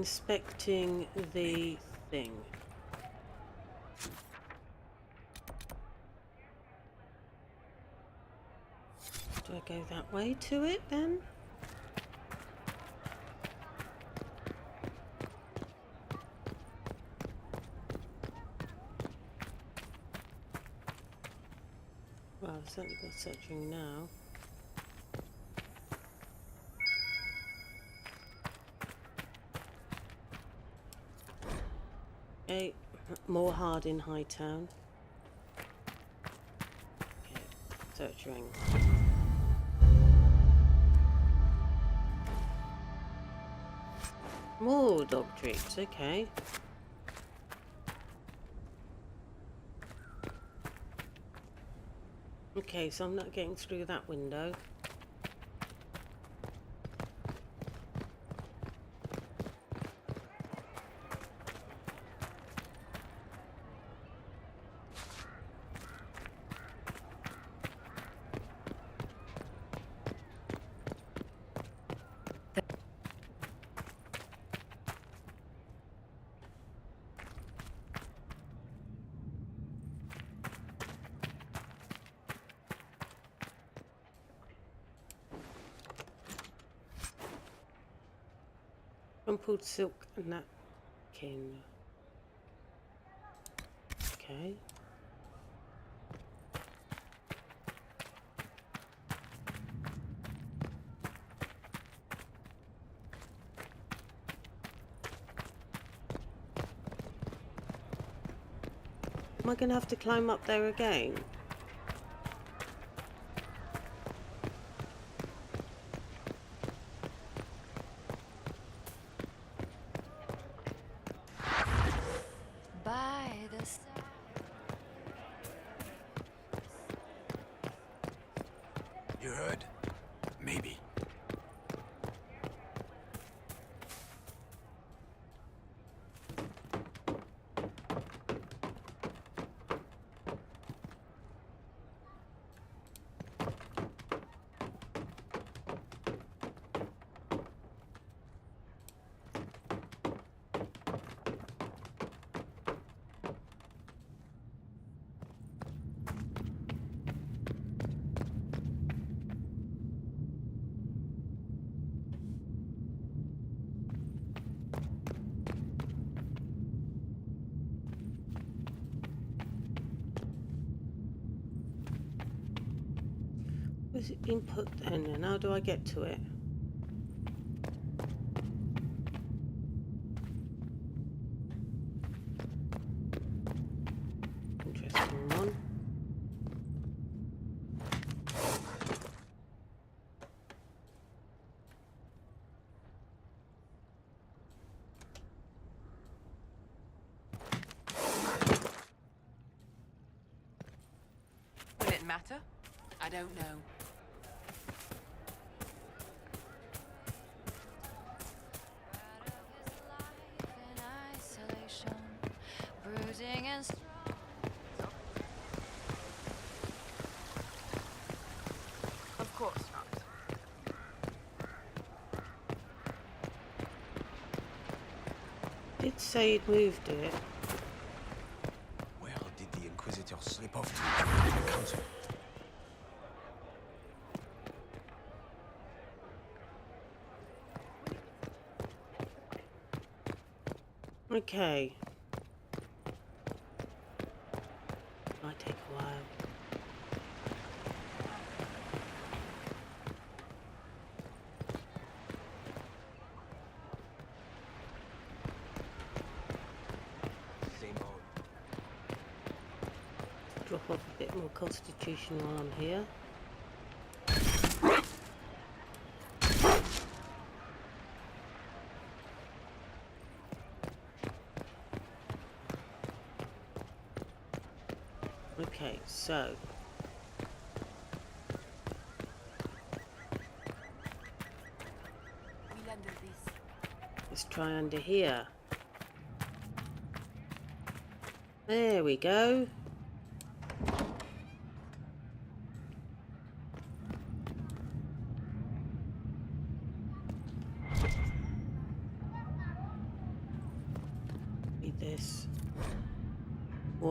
inspecting the thing. Do I go that way to it then? Well, I've certainly got searching now. Okay, more hard in Hightown. Okay, search ring. More dog treats, okay. Okay, so I'm not getting through that window. Crumpled silk napkin. Okay. Am I going to have to climb up there again? By the side. You heard? Maybe. Where's it input then? And how do I get to it? Interesting one. Will it matter? I don't know. Brooding and strong. Of course not. Did say he'd moved it. Where did the Inquisitor slip off to the council? Okay. Might take a while. Same old. Drop off a bit more constitution while I'm here. Okay, so let's try under here. There we go.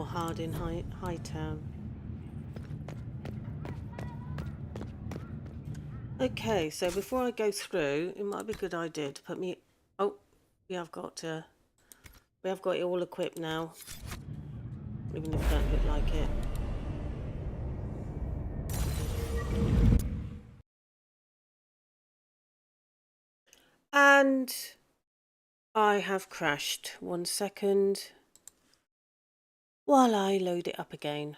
more hard in Hightown. Okay, so before I go through, it might be a good idea to put me... Oh, we have got it all equipped now. Even if it don't look like it. And I have crashed. 1 second while I load it up again.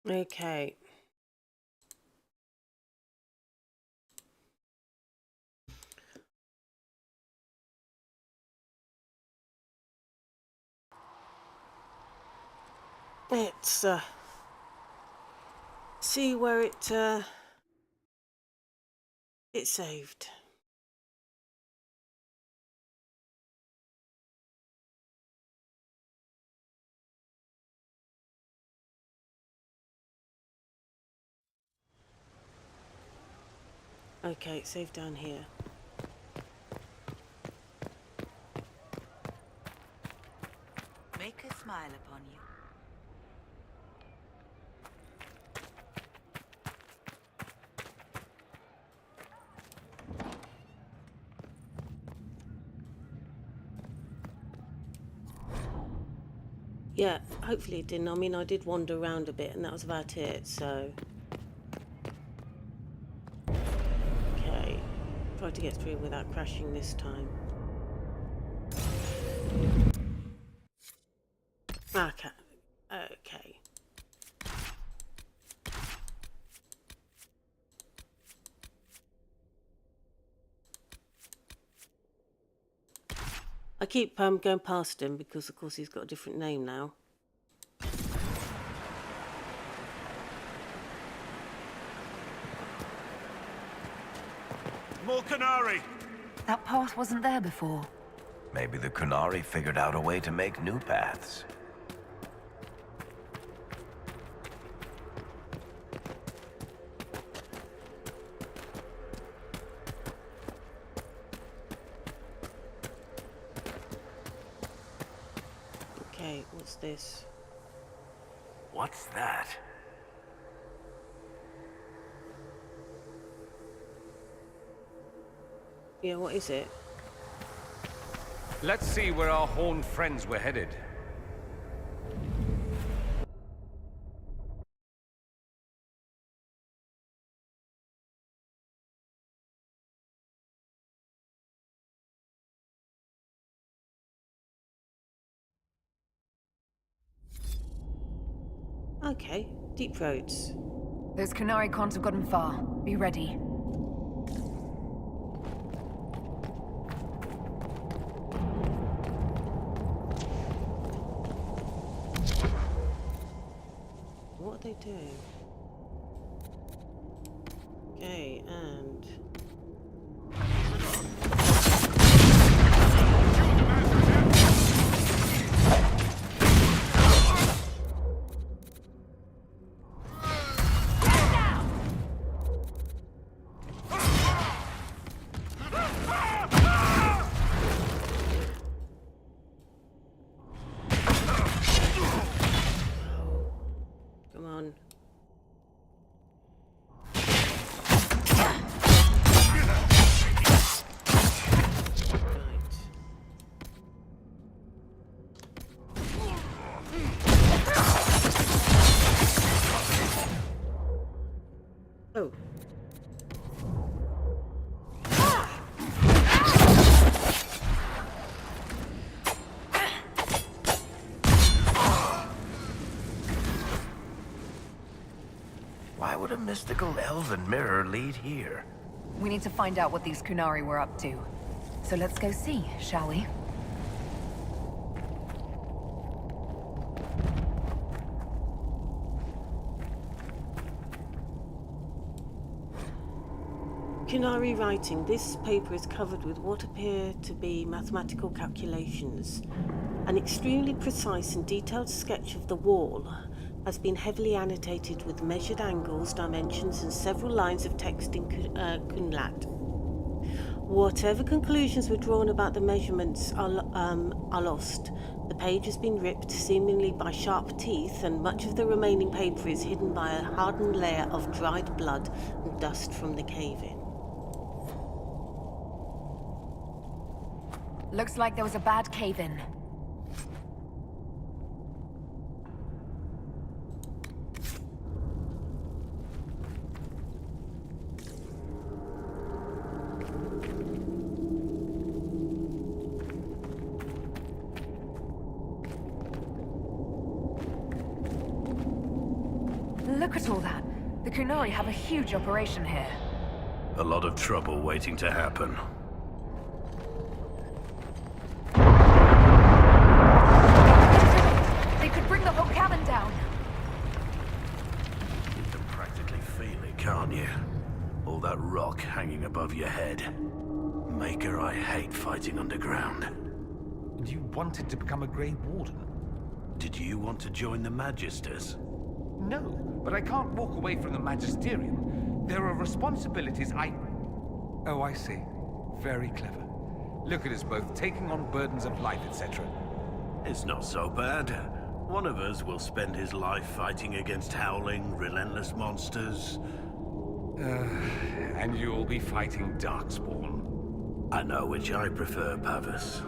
Okay. Let's see where it saved. Okay, save down here. Make a smile upon you. Yeah, hopefully it didn't. I mean, I did wander around a bit and that was about it, so... Okay. Try to get through without crashing this time. Okay. Okay. I keep going past him because, of course, he's got a different name now. More Canary! That path wasn't there before. Maybe the Canary figured out a way to make new paths. Okay, what's this? What's that? Yeah, what is it? Let's see where our horned friends were headed. Okay, deep roads. Those Canary cons have gotten far. Be ready. What are they doing? Okay, and... Come on. would a mystical elven mirror lead here? We need to find out what these Kunari were up to. So let's go see, shall we? Kunari writing. This paper is covered with what appear to be mathematical calculations. An extremely precise and detailed sketch of the wall has been heavily annotated with measured angles, dimensions, and several lines of text in Kunlat. Whatever conclusions were drawn about the measurements are lost. The page has been ripped, seemingly by sharp teeth, and much of the remaining paper is hidden by a hardened layer of dried blood and dust from the cave-in. Looks like there was a bad cave-in. Look at all that. The Kunari have a huge operation here. A lot of trouble waiting to happen. They could bring the whole cabin down. You can practically feel it, can't you? All that rock hanging above your head. Maker, I hate fighting underground. And you wanted to become a Grey Warden? Did you want to join the Magisters? No, but I can't walk away from the Magisterium. There are responsibilities Oh, I see. Very clever. Look at us both taking on burdens of life, etc. It's not so bad. One of us will spend his life fighting against howling, relentless monsters. And you'll be fighting Darkspawn. I know which I prefer, Pavis.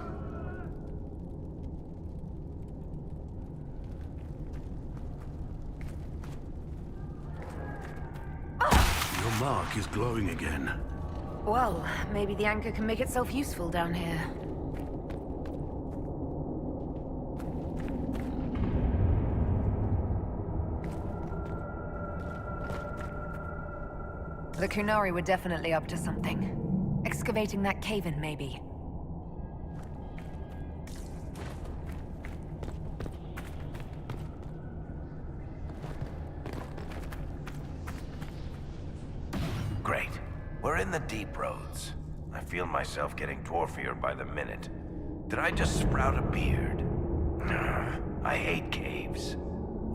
Your mark is glowing again. Well, maybe the anchor can make itself useful down here. The Kunari were definitely up to something. Excavating that cave-in, maybe. Great. We're in the deep roads. I feel myself getting dwarfier by the minute. Did I just sprout a beard? I hate caves.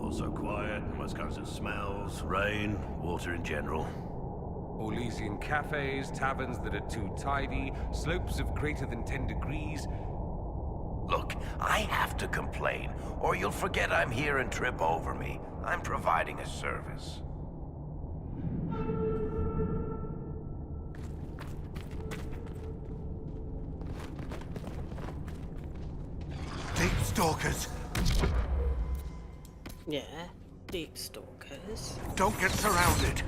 Also quiet, less kinds of smells, rain, water in general. Orlesian cafes, taverns that are too tidy, slopes of greater than 10 degrees. Look, I have to complain, or you'll forget I'm here and trip over me. I'm providing a service. Deep stalkers. Yeah, deep stalkers. Don't get surrounded.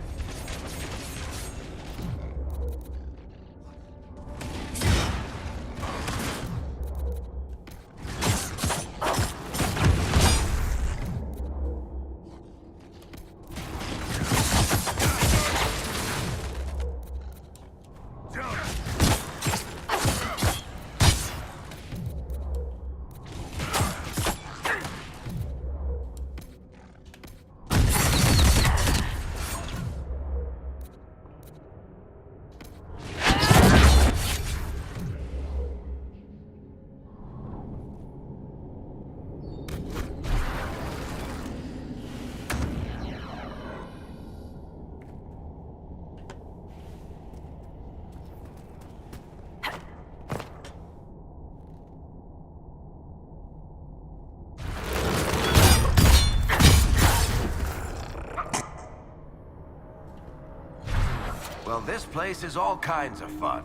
Well, this place is all kinds of fun.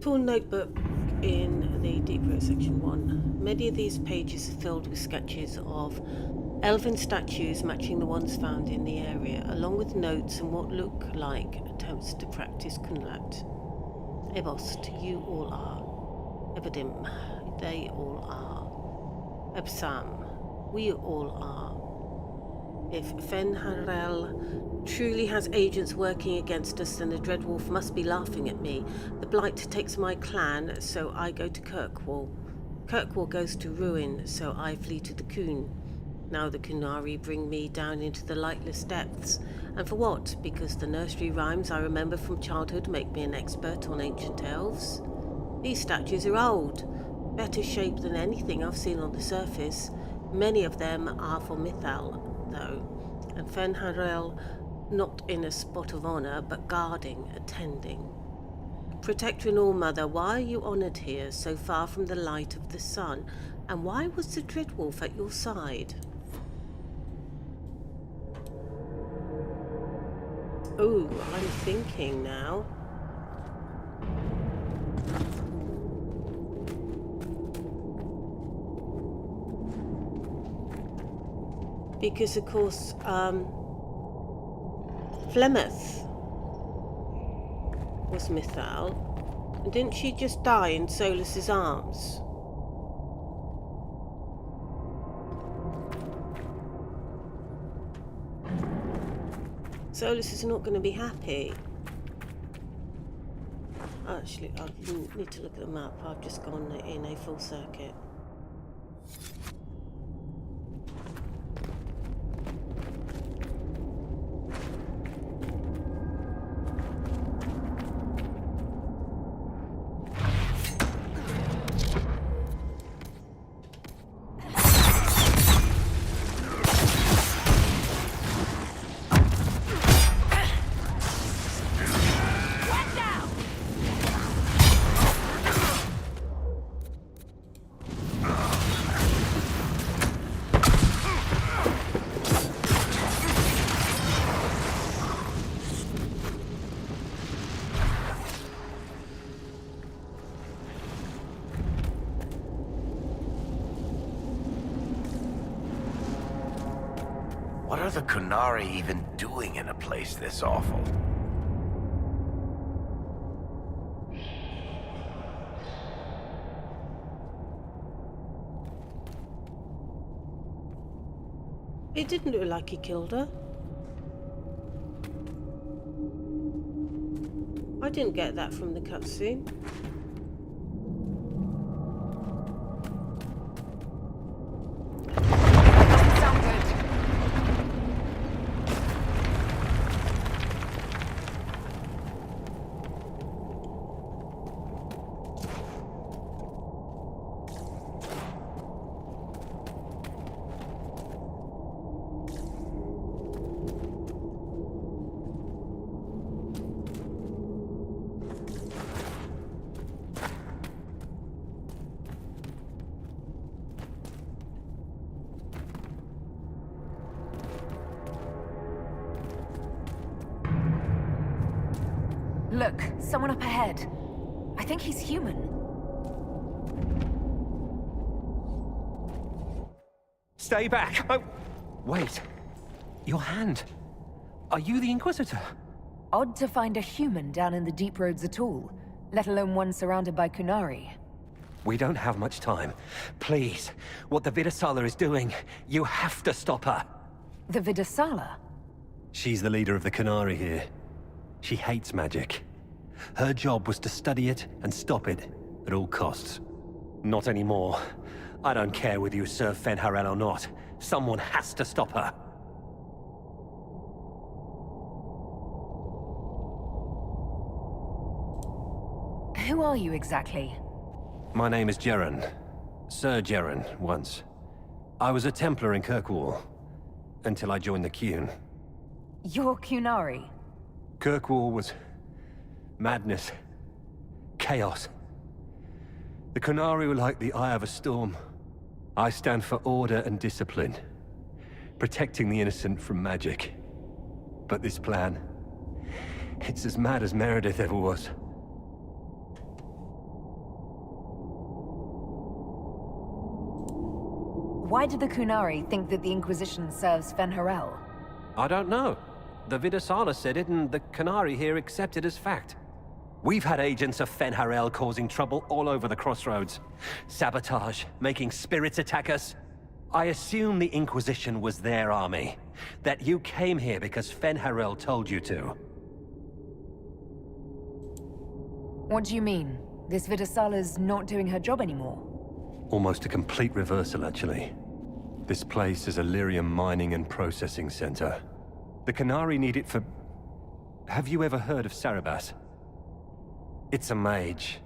Full notebook in the Deep Road Section 1. Many of these pages are filled with sketches of elven statues matching the ones found in the area, along with notes and what look like attempts to practice Kunlat. Ebost, you all are. Ebedim, they all are. Ebsam, we all are. If Fenharel truly has agents working against us, then the Dreadwolf must be laughing at me. The Blight takes my clan, so I go to Kirkwall. Kirkwall goes to ruin, so I flee to the Coon. Now the Kunari bring me down into the lightless depths. And for what? Because the nursery rhymes I remember from childhood make me an expert on ancient elves? These statues are old, better shaped than anything I've seen on the surface. Many of them are for Mythal, though, and Fenharel not in a spot of honor, but guarding, attending. Protector and All-Mother, why are you honored here, so far from the light of the sun? And why was the Dreadwolf at your side? Ooh, I'm thinking now. Because, of course, Flemeth was Mythal. And didn't she just die in Solus's arms? Solus is not going to be happy. Actually, I need to look at the map. I've just gone in a full circuit. What are the Kunari even doing in a place this awful? It didn't look like he killed her. I didn't get that from the cutscene. Look, someone up ahead. I think he's human. Stay back! Oh, wait. Your hand. Are you the Inquisitor? Odd to find a human down in the deep roads at all, let alone one surrounded by Kunari. We don't have much time. Please, what the Vidasala is doing, you have to stop her. The Vidasala? She's the leader of the Kunari here. She hates magic. Her job was to study it and stop it at all costs. Not anymore. I don't care whether you serve Fenharel or not. Someone has to stop her. Who are you exactly? My name is Jeren. Sir Jeren, once. I was a Templar in Kirkwall, until I joined the Qun. You're Kunari? Kirkwall was madness, chaos. The Kunari were like the eye of a storm. I stand for order and discipline, protecting the innocent from magic. But this plan, it's as mad as Meredith ever was. Why did the Kunari think that the Inquisition serves Fenharel? I don't know. The Vidasala said it, and the Kunari here accept it as fact. We've had agents of Fenharel causing trouble all over the crossroads. Sabotage, making spirits attack us. I assume the Inquisition was their army. That you came here because Fenharel told you to. What do you mean? This Vidasala's not doing her job anymore? Almost a complete reversal, actually. This place is a lyrium mining and processing center. The Canari need it for... Have you ever heard of Sarabas? It's a mage.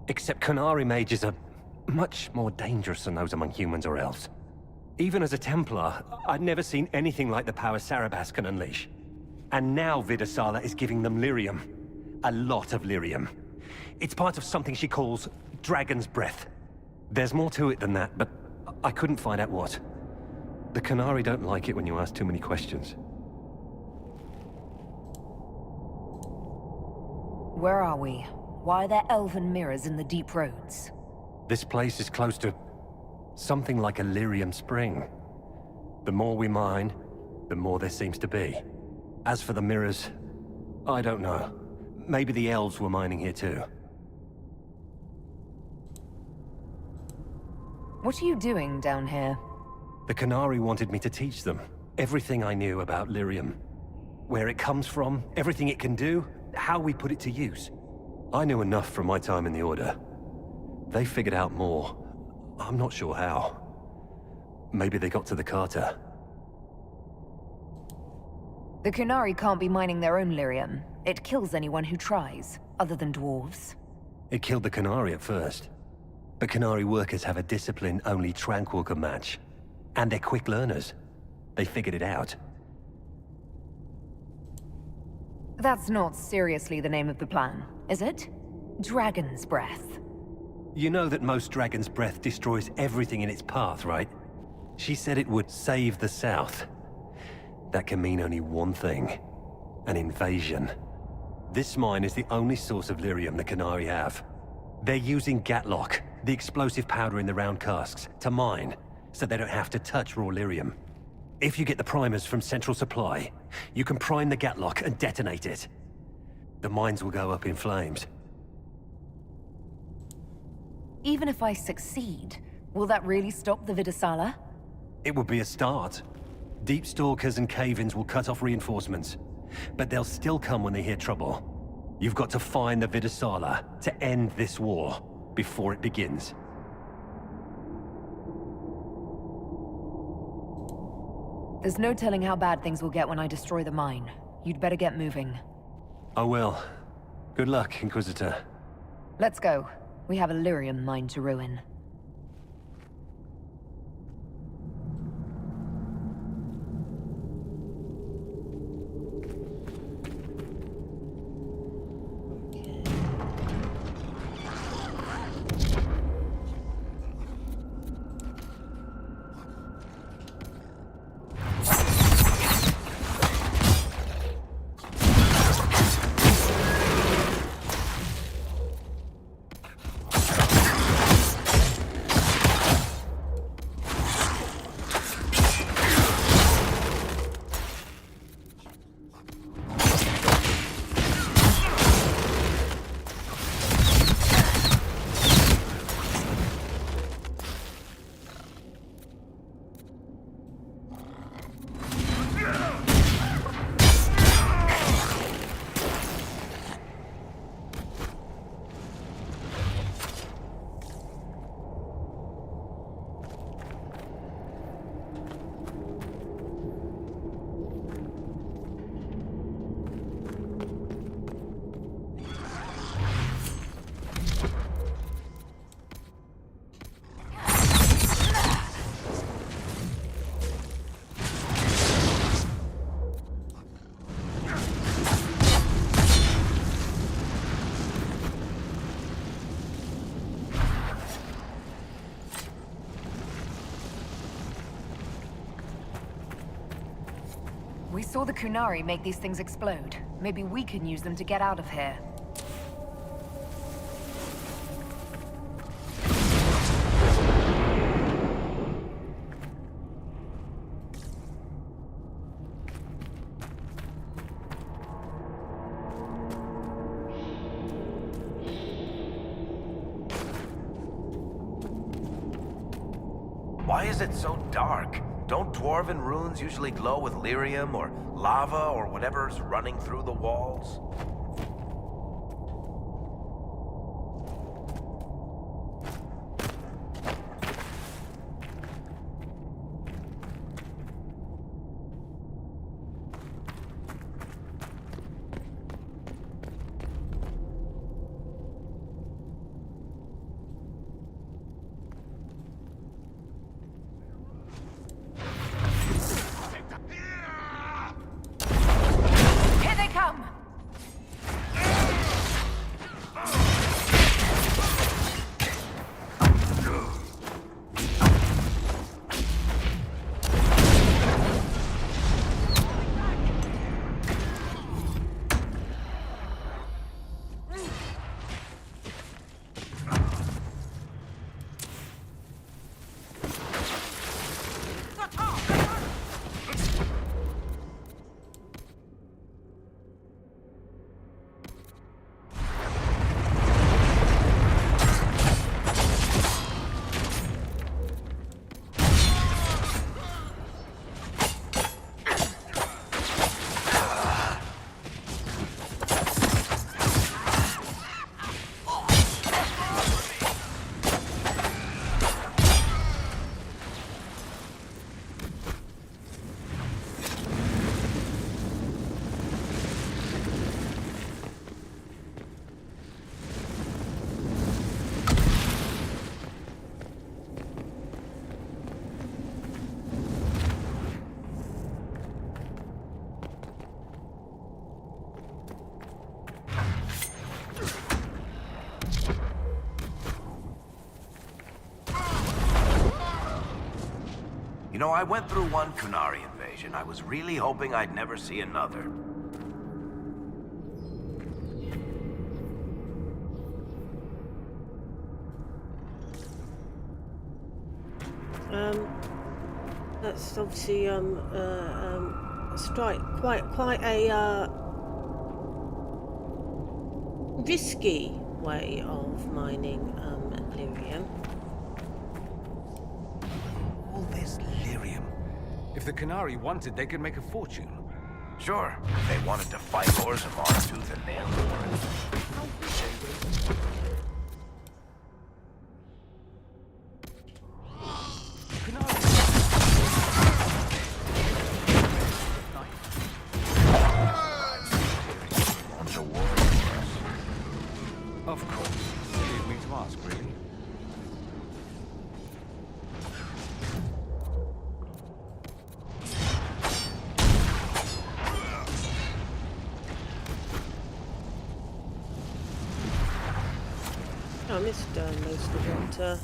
Except Canari mages are much more dangerous than those among humans or elves. Even as a Templar, I'd never seen anything like the power Sarabas can unleash. And now Vidasala is giving them lyrium. A lot of lyrium. It's part of something she calls Dragon's Breath. There's more to it than that, but I couldn't find out what. The Canari don't like it when you ask too many questions. Where are we? Why are there elven mirrors in the deep roads? This place is close to something like a lyrium spring. The more we mine, the more there seems to be. As for the mirrors, I don't know. Maybe the elves were mining here too. What are you doing down here? The Canari wanted me to teach them everything I knew about lyrium. Where it comes from, everything it can do, how we put it to use. I knew enough from my time in the Order. They figured out more. I'm not sure how. Maybe they got to the Carter. The Canari can't be mining their own lyrium. It kills anyone who tries, other than dwarves. It killed the Canari at first. But Canari workers have a discipline only Tranquil can match. And they're quick learners. They figured it out. That's not seriously the name of the plan, is it? Dragon's Breath. You know that most Dragon's Breath destroys everything in its path, right? She said it would save the South. That can mean only one thing. An invasion. This mine is the only source of lyrium the Canari have. They're using Gatlock, the explosive powder in the round casks, to mine, so they don't have to touch raw lyrium. If you get the primers from Central Supply, you can prime the Gatlock and detonate it. The mines will go up in flames. Even if I succeed, will that really stop the Vidasala? It would be a start. Deep Stalkers and Cave-ins will cut off reinforcements, but they'll still come when they hear trouble. You've got to find the Vidasala to end this war before it begins. There's no telling how bad things will get when I destroy the mine. You'd better get moving. I will. Good luck, Inquisitor. Let's go. We have a lyrium mine to ruin. We saw the Kunari make these things explode. Maybe we can use them to get out of here. Why is it so dark? Don't dwarven runes usually glow with lyrium or lava or whatever's running through the walls? Here they come! You know, I went through one Qunari invasion. I was really hoping I'd never see another. That's obviously quite a risky way of mining lyrium. All this lyrium. If the Qunari wanted, they could make a fortune. Sure, if they wanted to fight Orzammar tooth and nail for it. Of course. Leave me to ask, really. I missed most of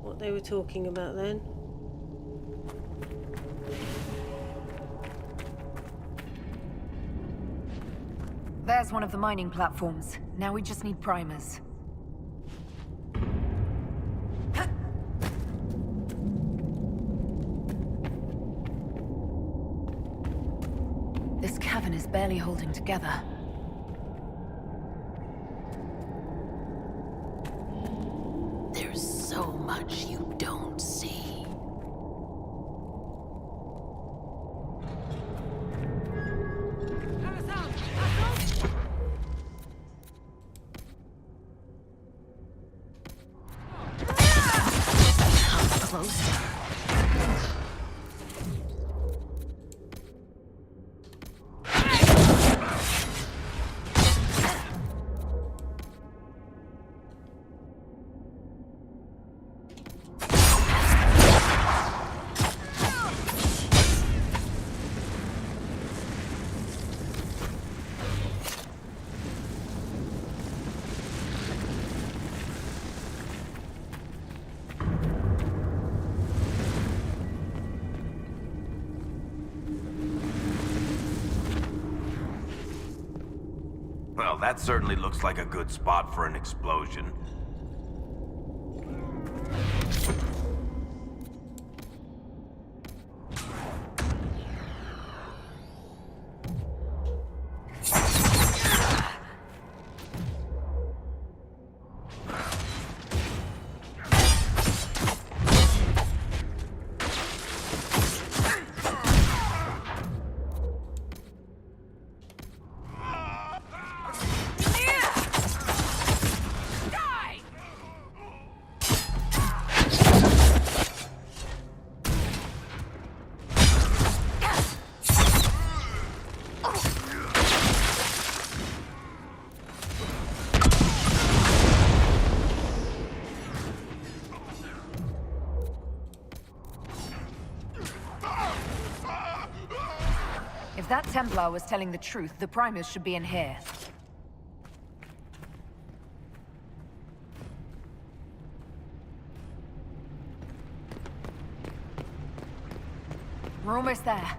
what they were talking about then. There's one of the mining platforms. Now we just need primers. This cavern is barely holding together. There's so much you don't see. Well, that certainly looks like a good spot for an explosion. Templar was telling the truth. The primers should be in here. We're almost there.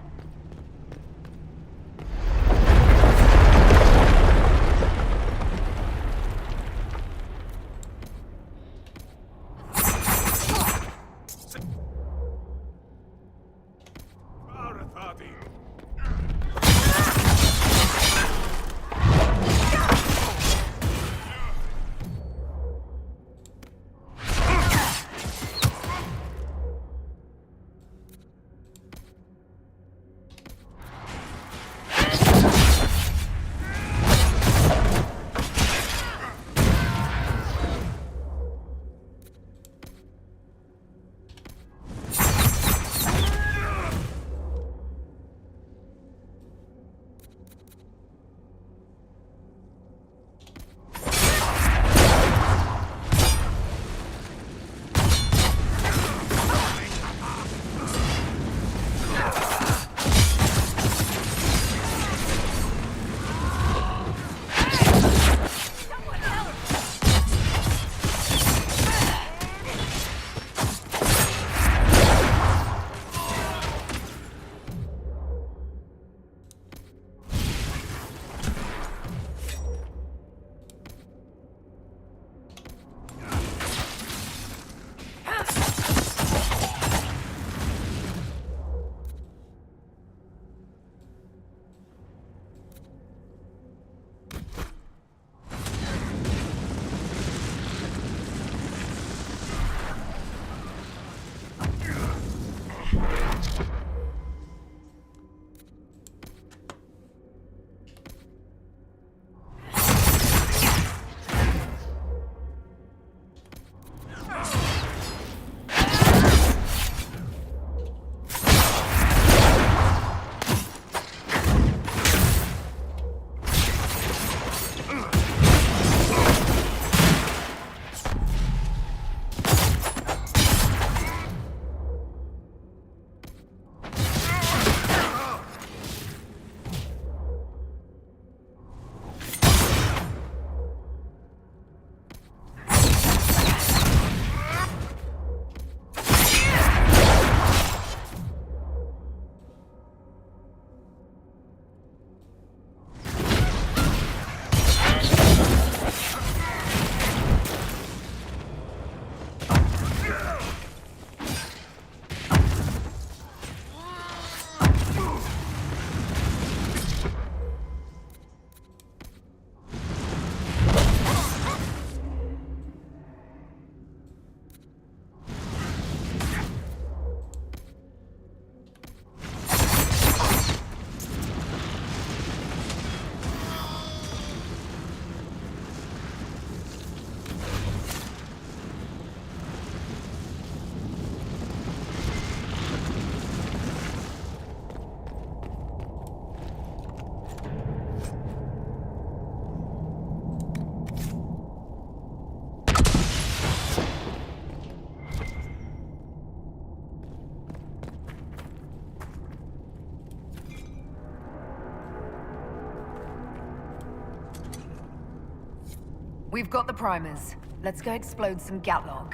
We've got the primers. Let's go explode some Gatlog.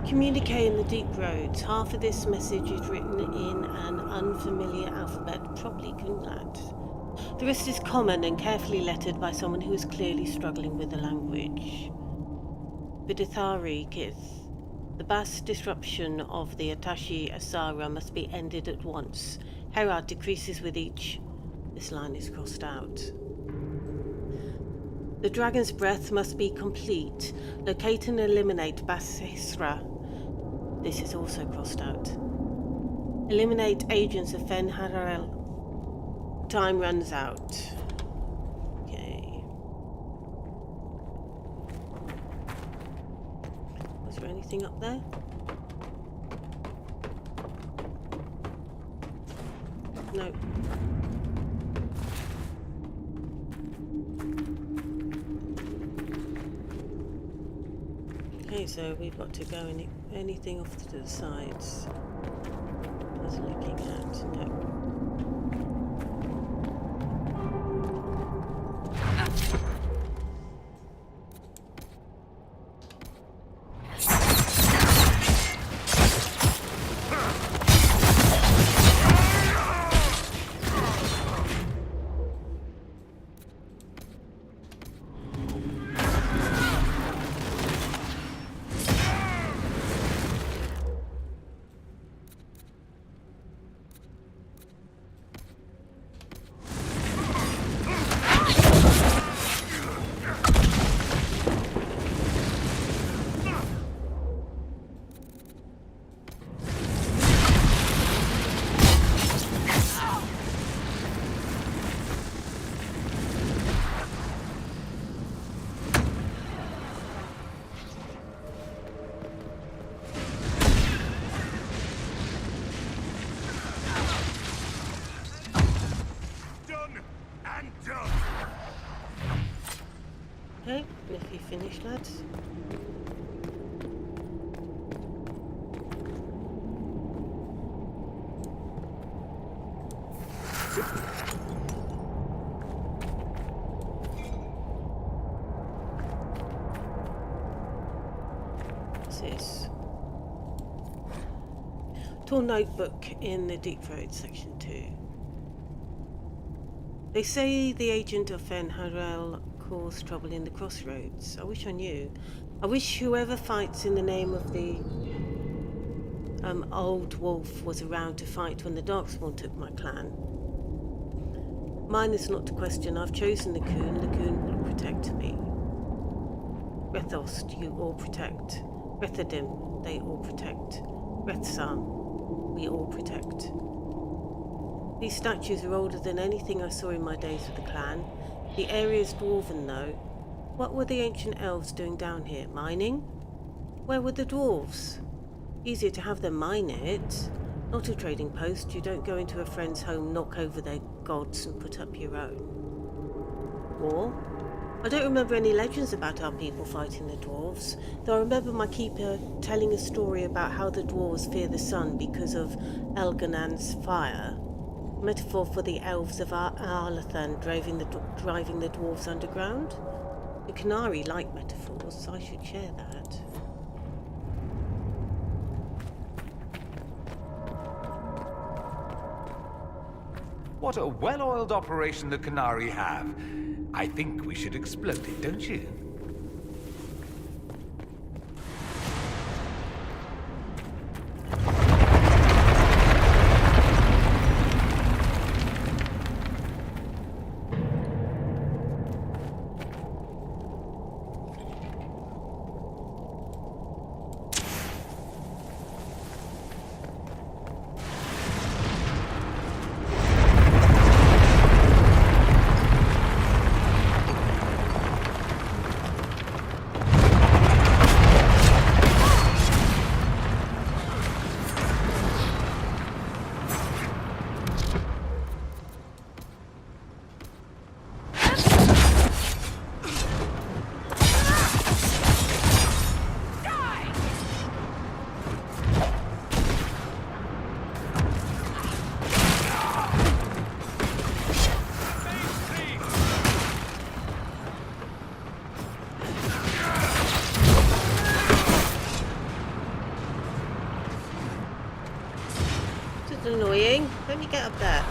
Communicate in the deep roads. Half of this message is written in an unfamiliar alphabet, probably Kunlat. The rest is common and carefully lettered by someone who is clearly struggling with the language. Vidithari Kith. The vast disruption of the Atashi Asara must be ended at once. Herod decreases with each. This line is crossed out. The dragon's breath must be complete. Locate and eliminate Basisra. This is also crossed out. Eliminate agents of Fen Hararel. Time runs out. Okay. Was there anything up there? No. so we've got to go anything off to the sides. I was looking at no. Okay, if you finish, lads. What's this? Torn notebook in the Deep Road, section 2. They say the agent of Fenharel caused trouble in the crossroads. I wish I knew. I wish whoever fights in the name of the old wolf was around to fight when the Darkspawn took my clan. Mine is not to question. I've chosen the Coon. The Coon will protect me. Rethost, you all protect. Rethadim, they all protect. Rethsam, we all protect. These statues are older than anything I saw in my days with the clan. The area's dwarven, though. What were the ancient elves doing down here? Mining? Where were the dwarves? Easier to have them mine it. Not a trading post. You don't go into a friend's home, knock over their gods and put up your own. War? I don't remember any legends about our people fighting the dwarves, though I remember my keeper telling a story about how the dwarves fear the sun because of Elganan's fire. Metaphor for the elves of Arlathan driving the dwarves underground? The Canary like metaphors, so I should share that. What a well-oiled operation the Canary have. I think we should explode it, don't you? Annoying. Let me get up there.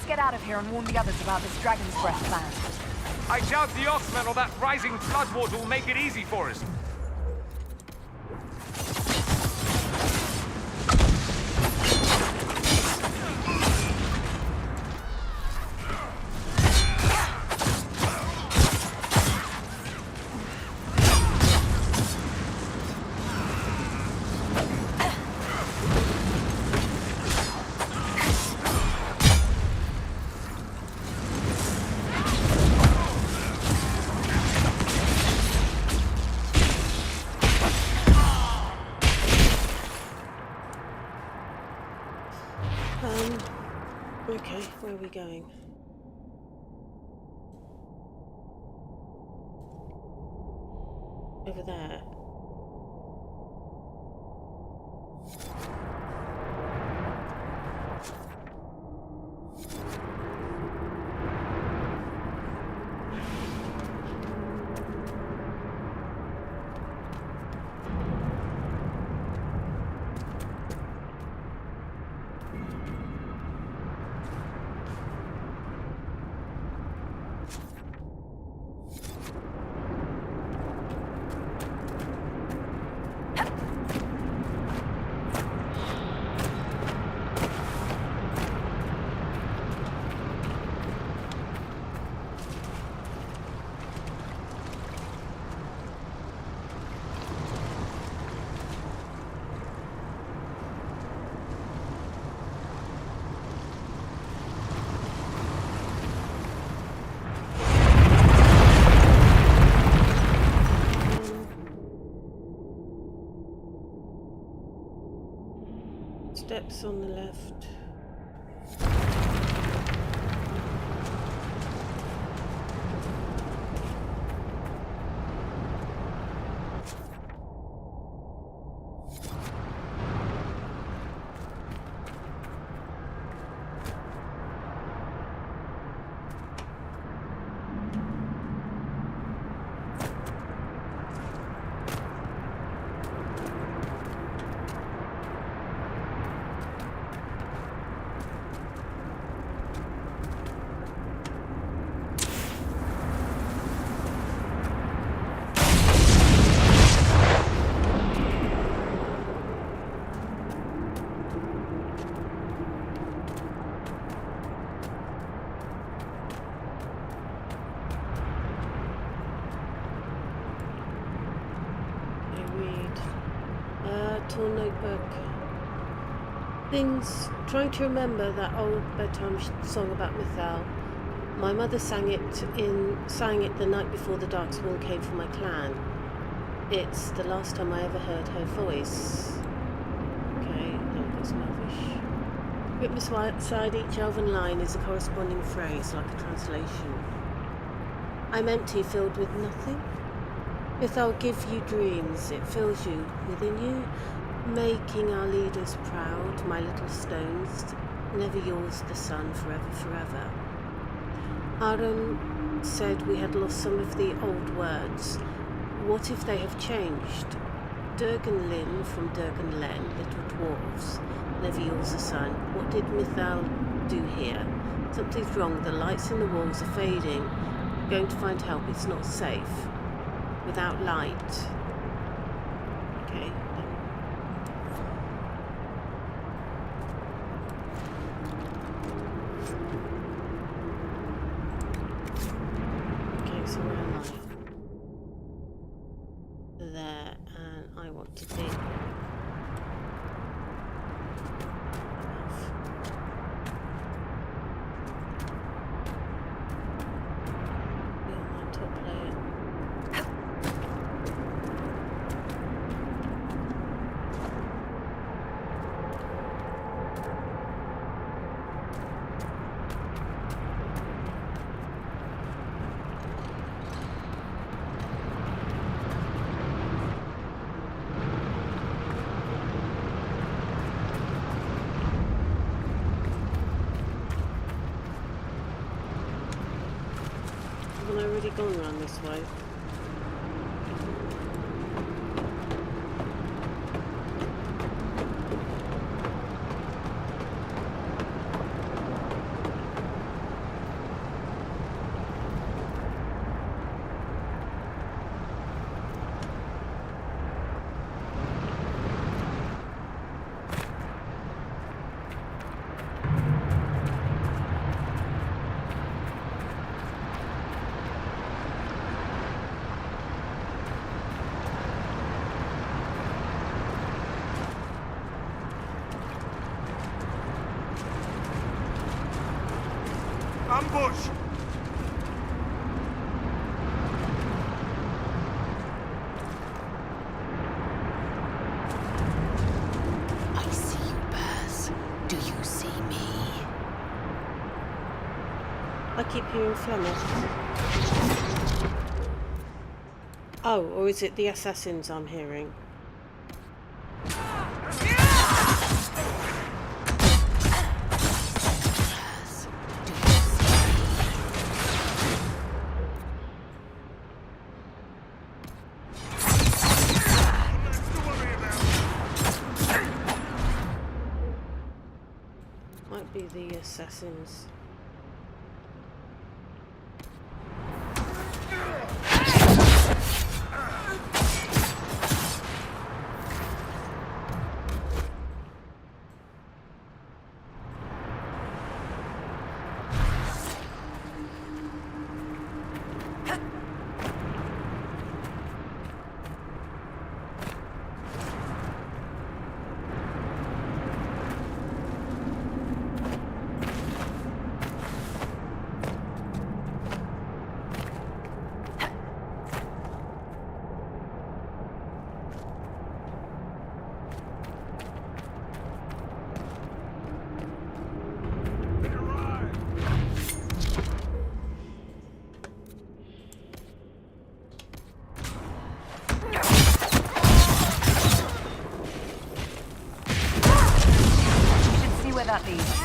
get out of here and warn the others about this Dragon's Breath plan. I doubt the Oxmen or that rising floodwater will make it easy for us. Okay, where are we going? Over there. Steps on the left. Torn notebook. Things. Trying to remember that old bedtime song about Mithal. My mother sang it the night before the Darkspawn came for my clan. It's the last time I ever heard her voice. Okay, no, that's Melvish. Written beside each elven line is a corresponding phrase, like a translation. I'm empty, filled with nothing. Mithal give you dreams, it fills you within you, making our leaders proud, my little stones, never yours the sun, forever, forever. Aaron said we had lost some of the old words. What if they have changed? Durgan Lin from Durgan Len, little dwarves, never yours the sun. What did Mithal do here? Something's wrong, the lights in the walls are fading. Going to find help, it's not safe. Without light. Okay. Okay, so where am I? There, and I want to be. Haven't I already gone around this way? ambush! I see you, Baz. Do you see me? I keep hearing Flemish. Oh, or is it the assassins I'm hearing? Might be the assassins. That leads.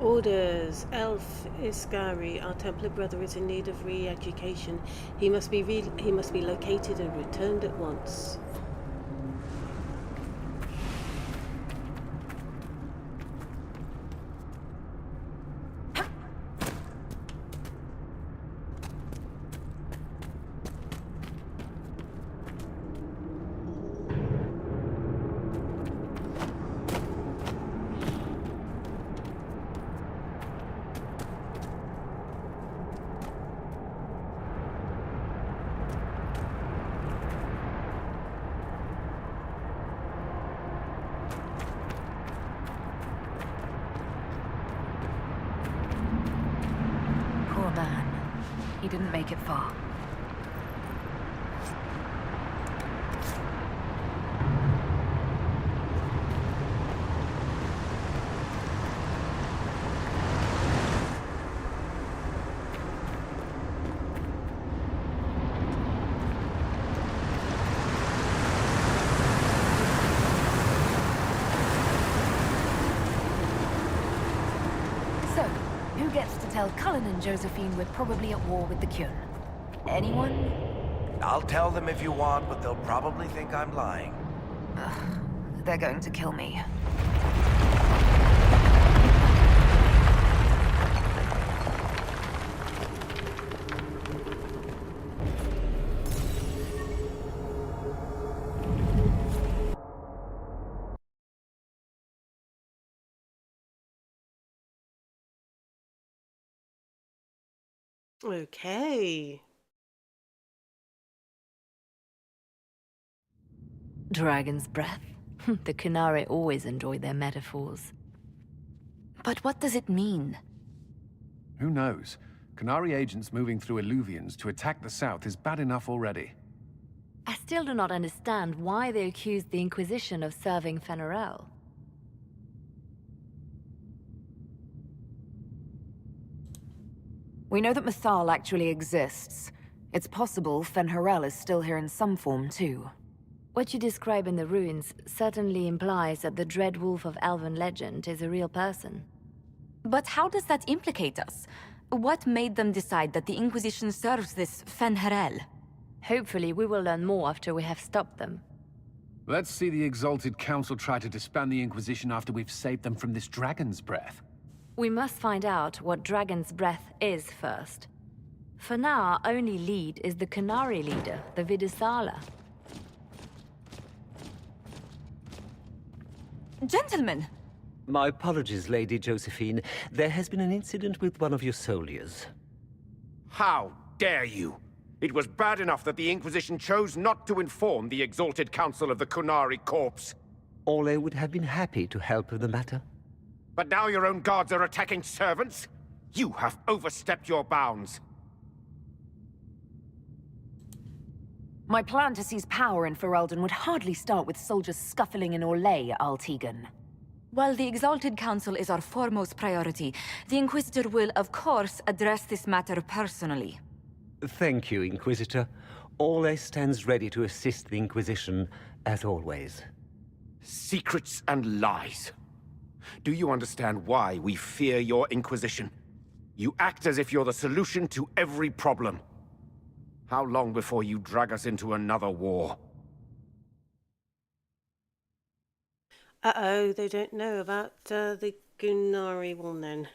Orders. Elf Iskari, our Templar brother, is in need of re-education. He must be located and returned at once. He didn't make it far. So, who gets to tell Cullen and Josephine we're probably at war with the Kyun? Anyone? I'll tell them if you want, but they'll probably think I'm lying. They're going to kill me. Okay. Dragon's breath? The Qunari always enjoy their metaphors. But what does it mean? Who knows? Qunari agents moving through Illuvians to attack the south is bad enough already. I still do not understand why they accused the Inquisition of serving Fen'Harel. We know that Mythal actually exists. It's possible Fen'Harel is still here in some form, too. What you describe in the ruins certainly implies that the Dread Wolf of Elven legend is a real person. But how does that implicate us? What made them decide that the Inquisition serves this Fen'Harel? Hopefully we will learn more after we have stopped them. Let's see the Exalted Council try to disband the Inquisition after we've saved them from this dragon's breath. We must find out what Dragon's Breath is first. For now, our only lead is the Qunari leader, the Vidusala. Gentlemen! My apologies, Lady Josephine. There has been an incident with one of your soldiers. How dare you? It was bad enough that the Inquisition chose not to inform the Exalted Council of the Qunari Corps. Ole would have been happy to help with the matter. But now your own guards are attacking servants? You have overstepped your bounds. My plan to seize power in Ferelden would hardly start with soldiers scuffling in Orlais, Altegan. While the Exalted Council is our foremost priority, the Inquisitor will, of course, address this matter personally. Thank you, Inquisitor. Ole stands ready to assist the Inquisition, as always. Secrets and lies. Do you understand why we fear your Inquisition? You act as if you're the solution to every problem. How long before you drag us into another war? Uh-oh, they don't know about the Qunari one then.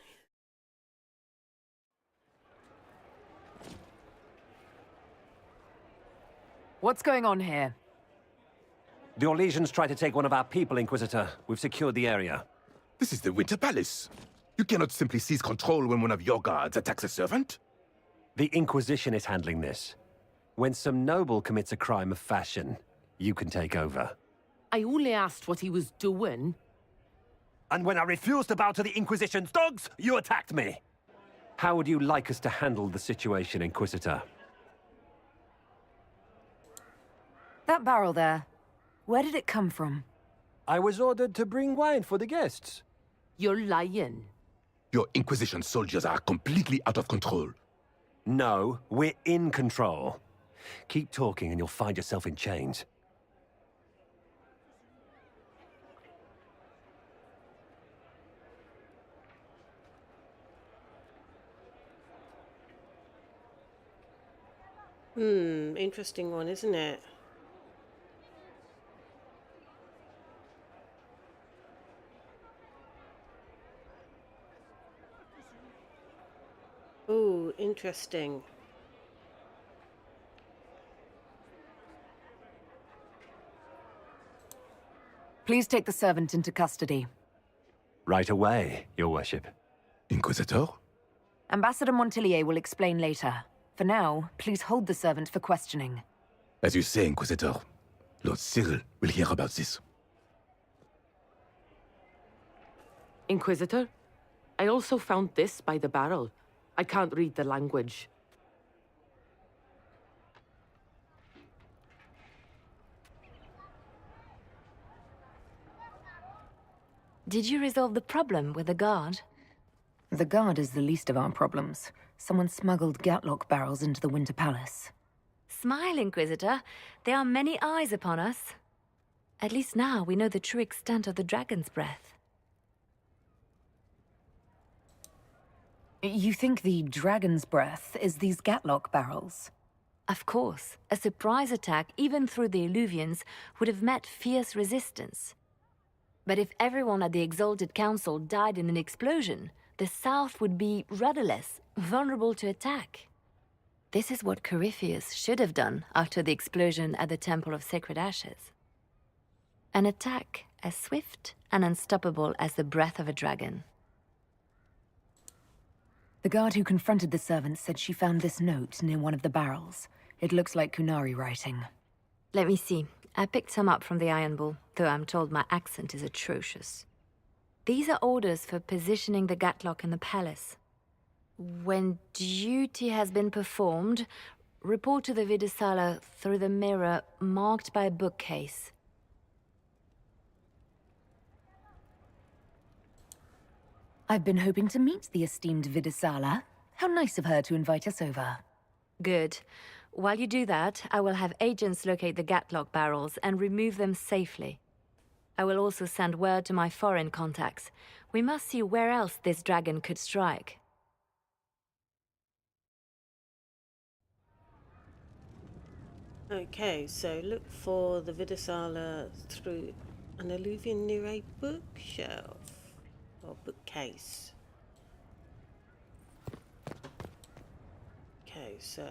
What's going on here? The Orlesians tried to take one of our people, Inquisitor. We've secured the area. This is the Winter Palace. You cannot simply seize control when one of your guards attacks a servant. The Inquisition is handling this. When some noble commits a crime of fashion, you can take over. I only asked what he was doing. And when I refused to bow to the Inquisition's dogs, you attacked me! How would you like us to handle the situation, Inquisitor? That barrel there, where did it come from? I was ordered to bring wine for the guests. You're lying. Your Inquisition soldiers are completely out of control. No, we're in control. Keep talking and you'll find yourself in chains. Interesting one, isn't it? Oh, interesting. Please take the servant into custody. Right away, Your Worship. Inquisitor? Ambassador Montillier will explain later. For now, please hold the servant for questioning. As you say, Inquisitor. Lord Cyril will hear about this. Inquisitor, I also found this by the barrel. I can't read the language. Did you resolve the problem with the guard? The guard is the least of our problems. Someone smuggled Gatlock barrels into the Winter Palace. Smile, Inquisitor. There are many eyes upon us. At least now we know the true extent of the dragon's breath. You think the dragon's breath is these Gatlock barrels? Of course. A surprise attack, even through the Illuvians, would have met fierce resistance. But if everyone at the Exalted Council died in an explosion, the South would be rudderless, vulnerable to attack. This is what Corypheus should have done after the explosion at the Temple of Sacred Ashes. An attack as swift and unstoppable as the breath of a dragon. The guard who confronted the servant said she found this note near one of the barrels. It looks like Qunari writing. Let me see. I picked some up from the Iron Bull, though I'm told my accent is atrocious. These are orders for positioning the Gatlock in the palace. When duty has been performed, report to the Vidisala through the mirror marked by a bookcase. I've been hoping to meet the esteemed Vidisala. How nice of her to invite us over. Good. While you do that, I will have agents locate the Gatlock barrels and remove them safely. I will also send word to my foreign contacts. We must see where else this dragon could strike. Okay, so look for the Vidisala through an alluvian near a bookshelf or bookcase. Okay, so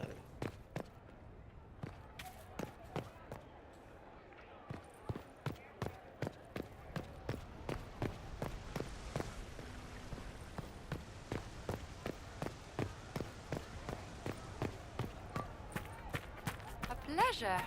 pleasure.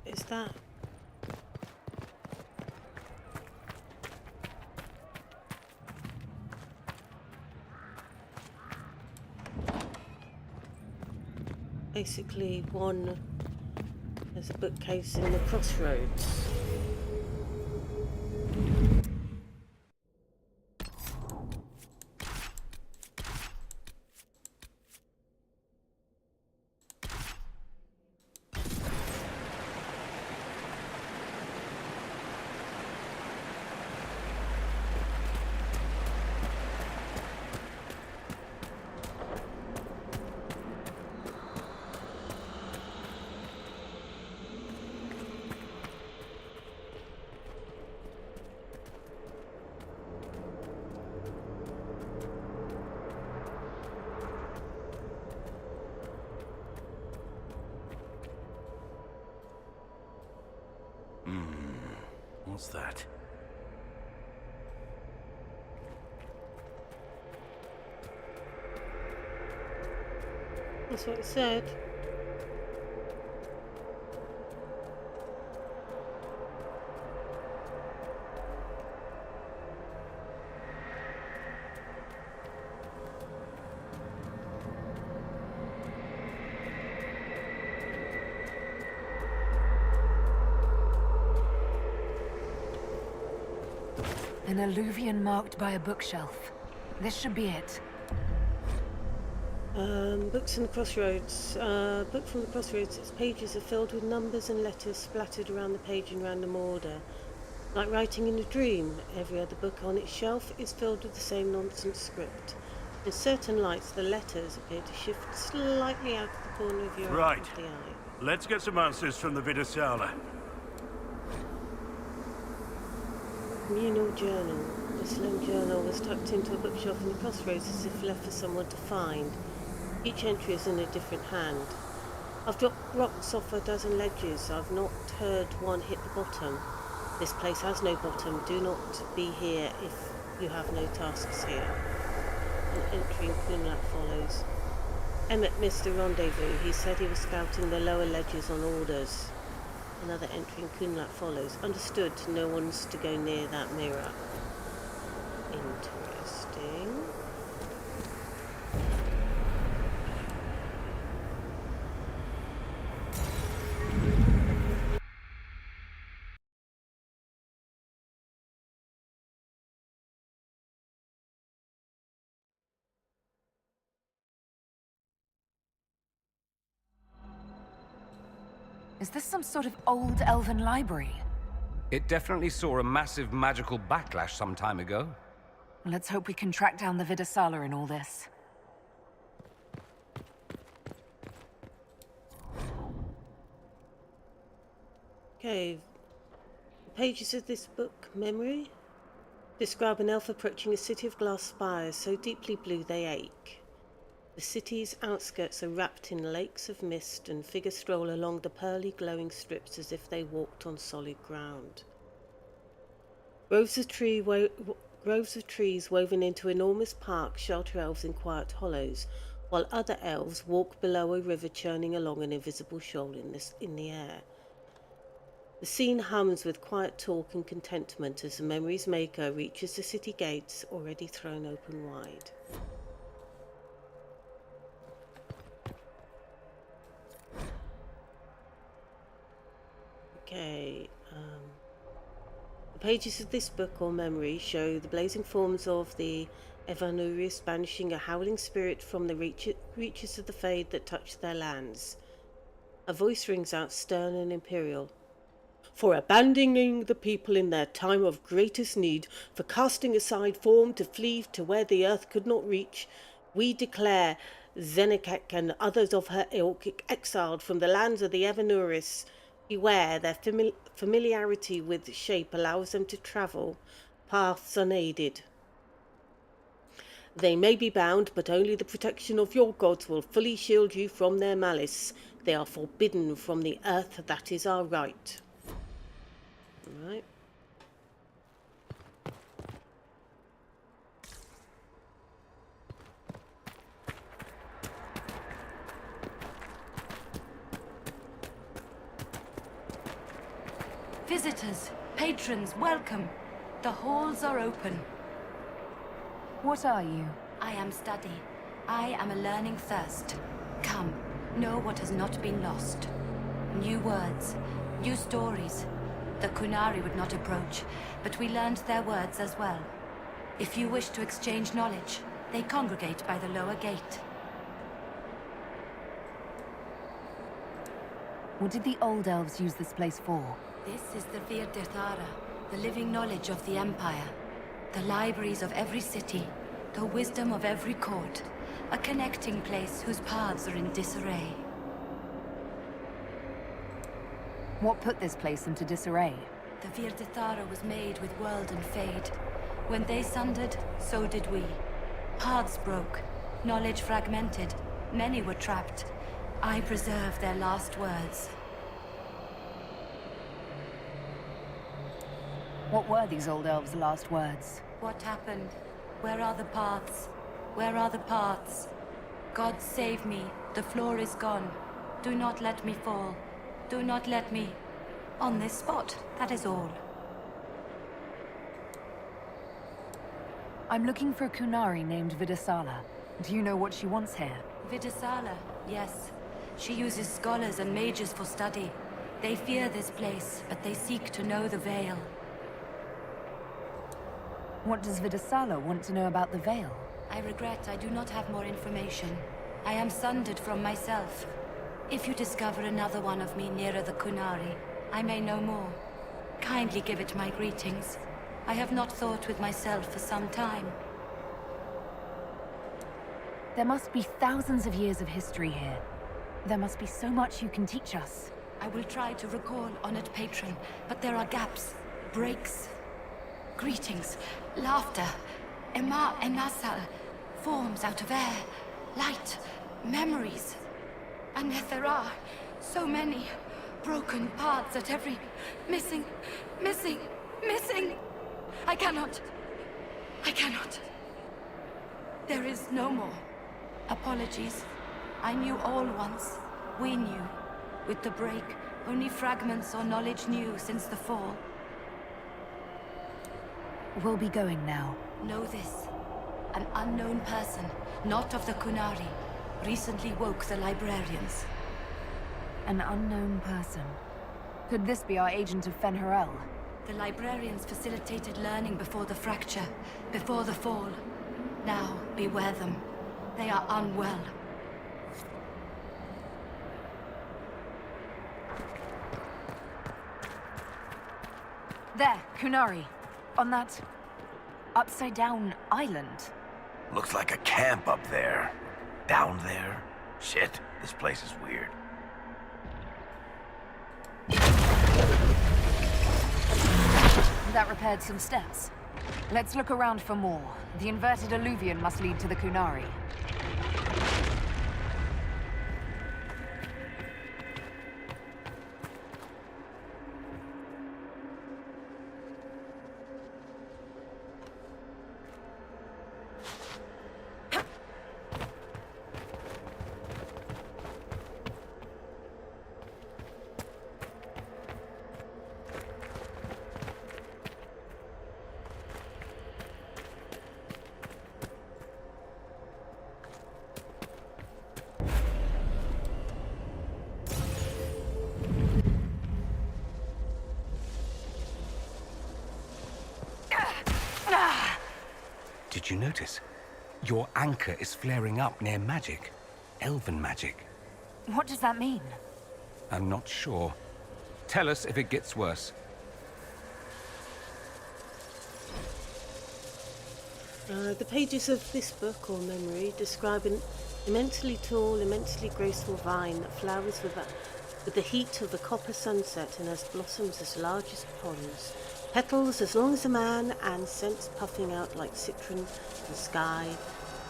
Is that? Basically, there's a bookcase in the crossroads. What's that? That's what it said. An alluvion marked by a bookshelf. This should be it. Books in the crossroads. Book from the crossroads. Its pages are filled with numbers and letters splattered around the page in random order. Like writing in a dream, every other book on its shelf is filled with the same nonsense script. In certain lights, the letters appear to shift slightly out of the corner of your Right. of the eye. Let's get some answers from the Vidasala. Communal journal. This lone journal was tucked into a bookshelf in the crossroads as if left for someone to find. Each entry is in a different hand. I've dropped rocks off a dozen ledges. I've not heard one hit the bottom. This place has no bottom. Do not be here if you have no tasks here. An entry in Kunlat follows. Emmett missed the rendezvous. He said he was scouting the lower ledges on orders. Another entry in Kunlat follows. Understood, no one's to go near that mirror. Interesting. Is this some sort of old elven library? It definitely saw a massive magical backlash some time ago. Let's hope we can track down the Vidasala in all this. Okay. The pages of this book, Memory, describe an elf approaching a city of glass spires so deeply blue they ache. The city's outskirts are wrapped in lakes of mist, and figures stroll along the pearly glowing strips as if they walked on solid ground. Groves of trees woven into enormous parks shelter elves in quiet hollows, while other elves walk below a river churning along an invisible shoal in the air. The scene hums with quiet talk and contentment as the Memory's maker reaches the city gates, already thrown open wide. Okay, the pages of this book or memory show the blazing forms of the Evanuris banishing a howling spirit from the reaches of the Fade that touch their lands. A voice rings out stern and imperial. For abandoning the people in their time of greatest need, for casting aside form to flee to where the earth could not reach, we declare Zenekek and others of her ilk exiled from the lands of the Evanuris. Beware, their familiarity with shape allows them to travel paths unaided. They may be bound, but only the protection of your gods will fully shield you from their malice. They are forbidden from the earth, that is our right. Right. Visitors, patrons, welcome. The halls are open. What are you? I am study. I am a learning thirst. Come, know what has not been lost. New words, new stories. The Kunari would not approach, but we learned their words as well. If you wish to exchange knowledge, they congregate by the lower gate. What did the old elves use this place for? This is the Vir Dethara, the living knowledge of the Empire. The libraries of every city, the wisdom of every court. A connecting place whose paths are in disarray. What put this place into disarray? The Vir Dethara was made with world and fade. When they sundered, so did we. Paths broke, knowledge fragmented, many were trapped. I preserved their last words. What were these old elves' last words? What happened? Where are the paths? Where are the paths? God save me. The floor is gone. Do not let me fall. Do not let me... on this spot, that is all. I'm looking for a Kunari named Vidasala. Do you know what she wants here? Vidasala, yes. She uses scholars and mages for study. They fear this place, but they seek to know the Veil. What does Vidasala want to know about the Veil? I regret I do not have more information. I am sundered from myself. If you discover another one of me nearer the Kunari, I may know more. Kindly give it my greetings. I have not thought with myself for some time. There must be thousands of years of history here. There must be so much you can teach us. I will try to recall, honored patron, but there are gaps, breaks. Greetings, laughter, Ema Enasal, forms out of air, light, memories. And yet there are so many broken paths at every... missing. I cannot. There is no more. Apologies. I knew all once. We knew. With the break, only fragments or knowledge new since the fall. We'll be going now. Know this. An unknown person, not of the Kunari, recently woke the librarians. An unknown person. Could this be our agent of Fen'Harel? The librarians facilitated learning before the fracture, before the fall. Now, beware them. They are unwell. There, Kunari. On that... upside-down island. Looks like a camp up there. Down there? Shit, this place is weird. That repaired some steps. Let's look around for more. The inverted alluvion must lead to the Kunari. Did you notice? Your anchor is flaring up near magic. Elven magic. What does that mean? I'm not sure. Tell us if it gets worse. The pages of this book, or memory, describe an immensely tall, immensely graceful vine that flowers with the heat of the copper sunset and has blossoms as large as ponds, petals as long as a man, and scents puffing out like citron, the sky,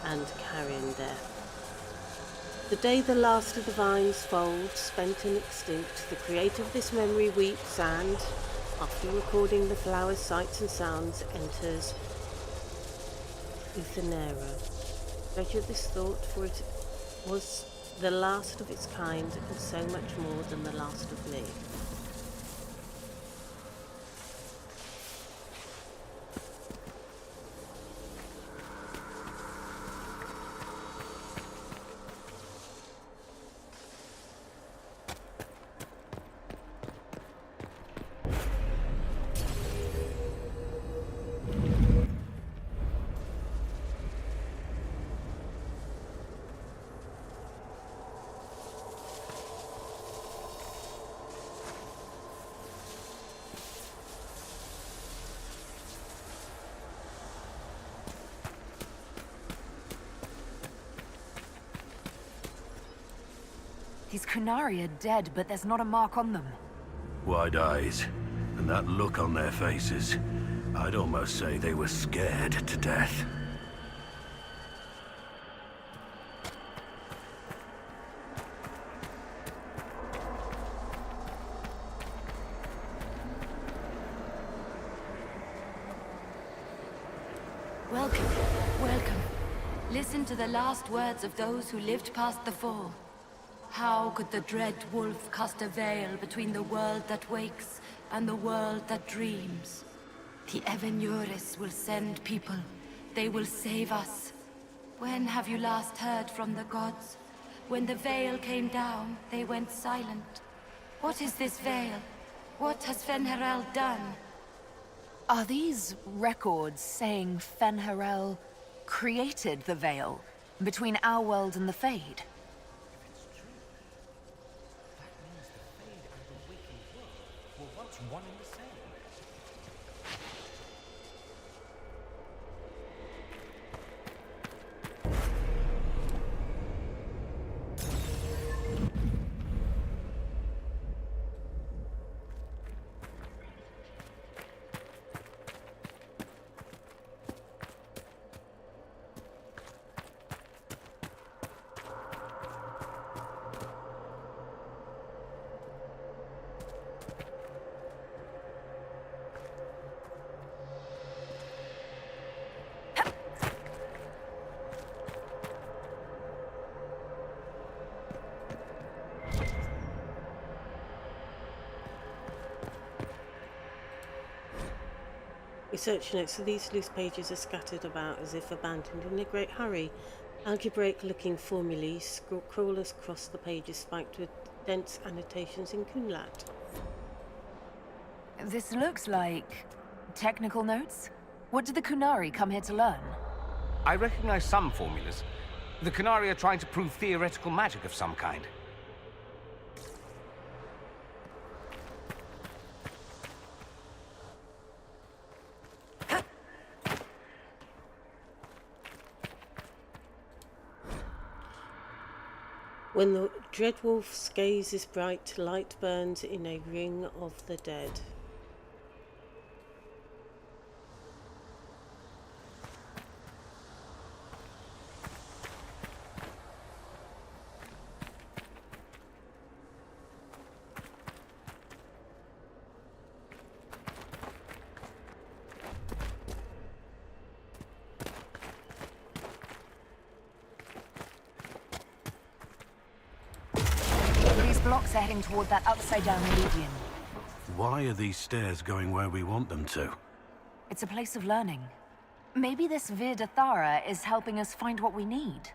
and carrion death. The day the last of the vines fold, spent and extinct, the creator of this memory weeps and, After recording the flower's sights and sounds, enters Uthenera. Treasure this thought, for it was the last of its kind, and so much more than the last of me. These Kunari are dead, but there's not a mark on them. Wide eyes, and that look on their faces. I'd almost say they were scared to death. Welcome, welcome. Listen to the last words of those who lived past the fall. How could the dread wolf cast a veil between the world that wakes and the world that dreams? The Evenuris will send people. They will save us. When have you last heard from the gods? When the veil came down, they went silent. What is this veil? What has Fen'Harel done? Are these records saying Fen'Harel created the veil between our world and the Fade? One and the same. Research notes, so these loose pages are scattered about as if abandoned in a great hurry. Algebraic-looking formulae crawl across the pages spiked with dense annotations in Kunlat. This looks like technical notes. What did the Kunari come here to learn? I recognize some formulas. The Kunari are trying to prove theoretical magic of some kind. When the Dreadwolf's gaze is bright, light burns in a ring of the dead. Blocks are heading toward that upside-down Illuvian. Why are these stairs going where we want them to? It's a place of learning. Maybe this Vir Dathara is helping us find what we need.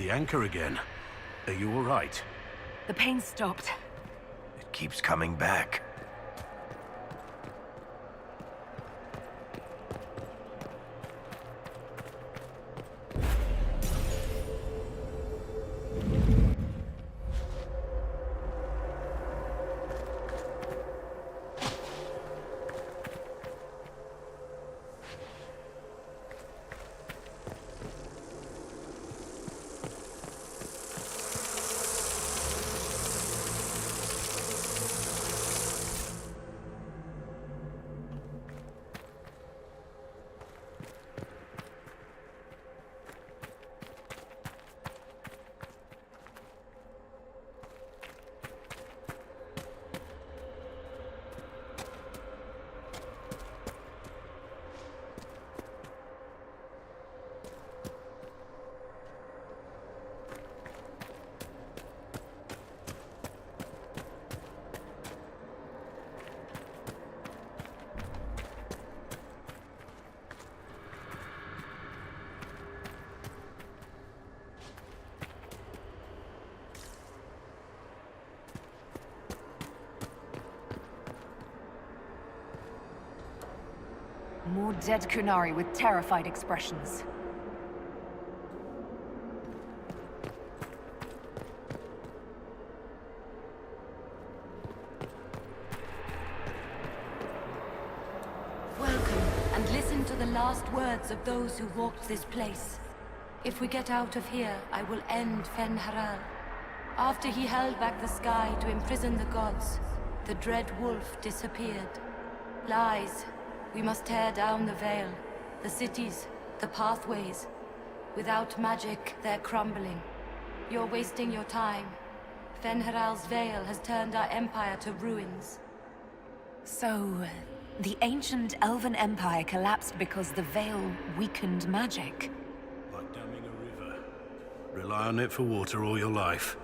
the anchor again. Are you all right? The pain stopped. It keeps coming back. More dead Kunari with terrified expressions. Welcome, and listen to the last words of those who walked this place. If we get out of here, I will end Fenharal. After he held back the sky to imprison the gods, the dread wolf disappeared. Lies. We must tear down the veil, the cities, the pathways. Without magic, they're crumbling. You're wasting your time. Fenharal's veil has turned our empire to ruins. So, the ancient Elven Empire collapsed because the veil weakened magic. Like damming a river. Rely on it for water all your life.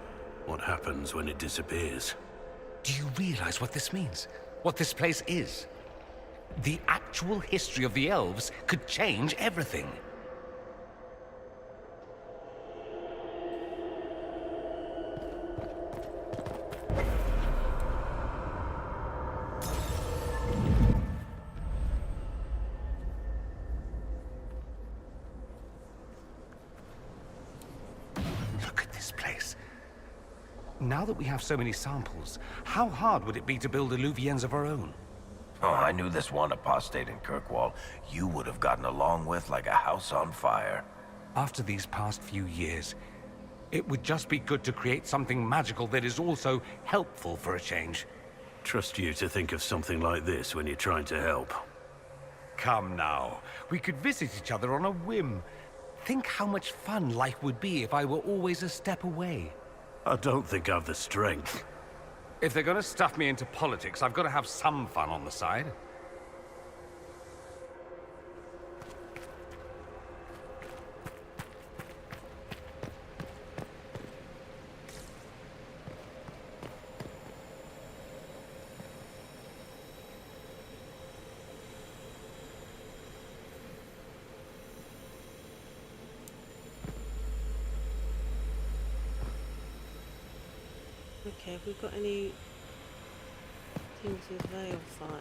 What happens when it disappears? Do you realize what this means? What this place is? The actual history of the elves could change everything. Look at this place. Now that we have so many samples, how hard would it be to build Illuvians of our own? Oh, I knew this one apostate in Kirkwall you would have gotten along with like a house on fire. After these past few years, it would just be good to create something magical that is also helpful for a change. Trust you to think of something like this when you're trying to help. Come now, we could visit each other on a whim. Think how much fun life would be if I were always a step away. I don't think I've the strength. If they're gonna stuff me into politics, I've got to have some fun on the side. Okay, have we got any things with veil fire?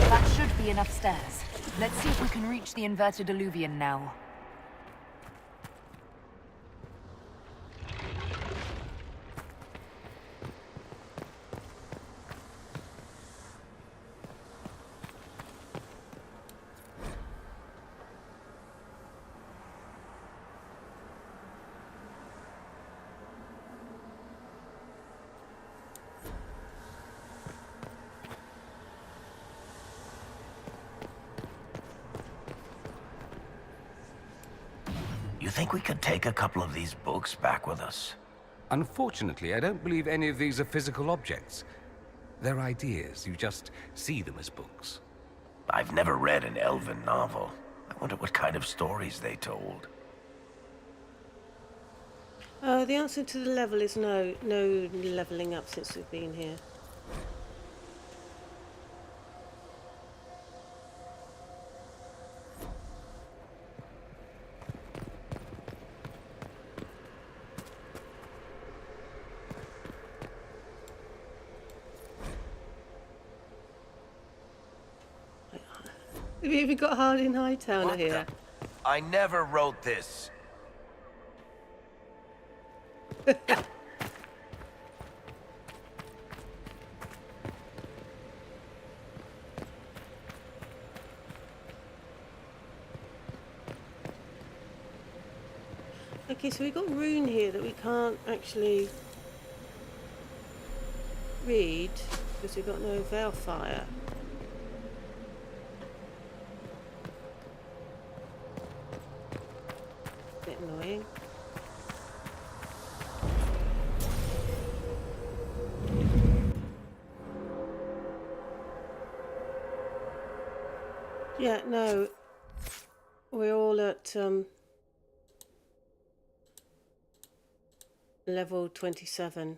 That should be enough stairs. Let's see if we can reach the inverted alluvian now. You think we could take a couple of these books back with us? Unfortunately, I don't believe any of these are physical objects. They're ideas. You just see them as books. I've never read an elven novel. I wonder what kind of stories they told. The answer to the level is no. No leveling up since we've been here. Have you even got Hardin Hightowner here? I never wrote this. Okay, so we've got rune here that we can't actually read because we've got no Veilfire. Bit annoying. Yeah, no. We're all at level 27.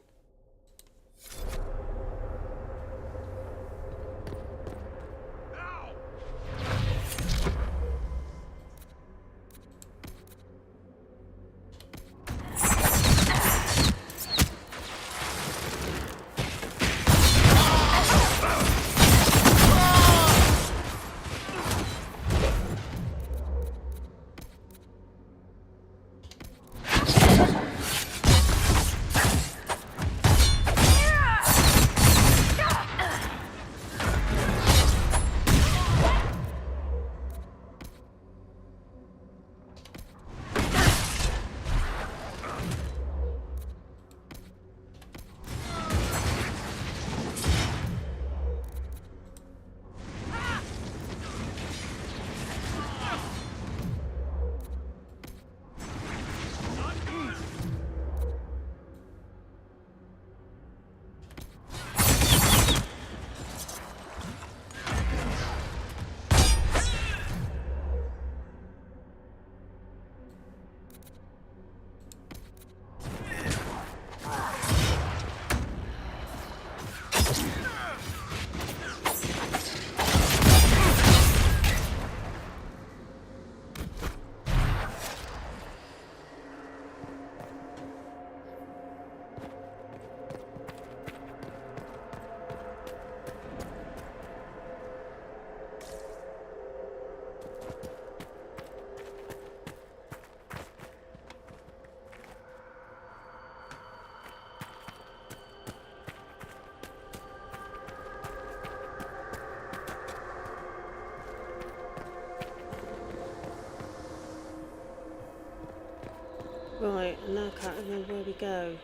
Right, and now I can't remember where we go.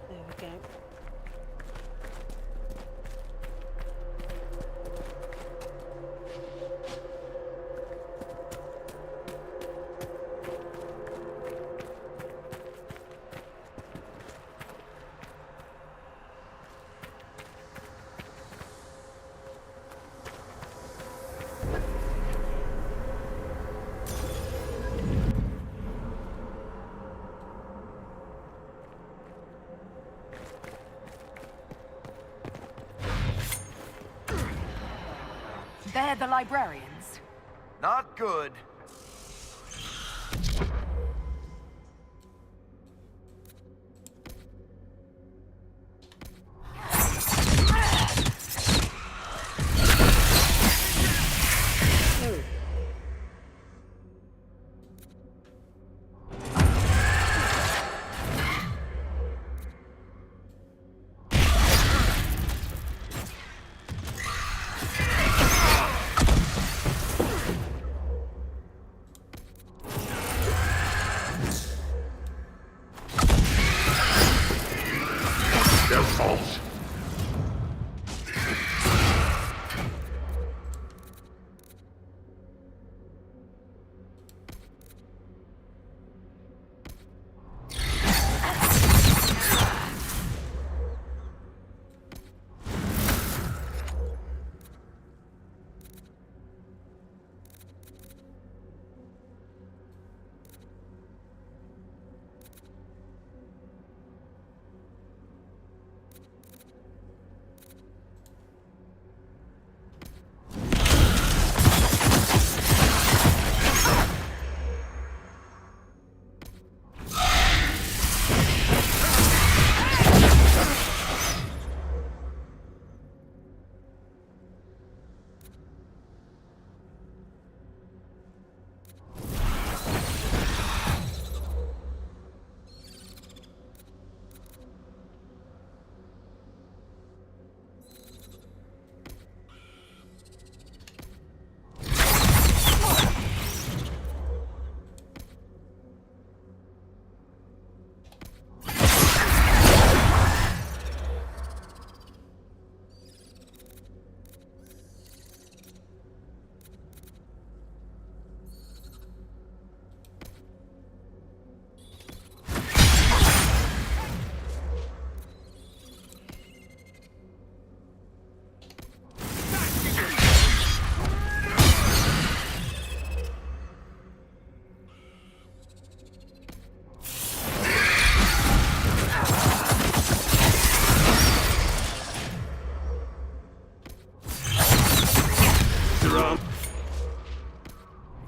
There we go. They're the librarians. Not good.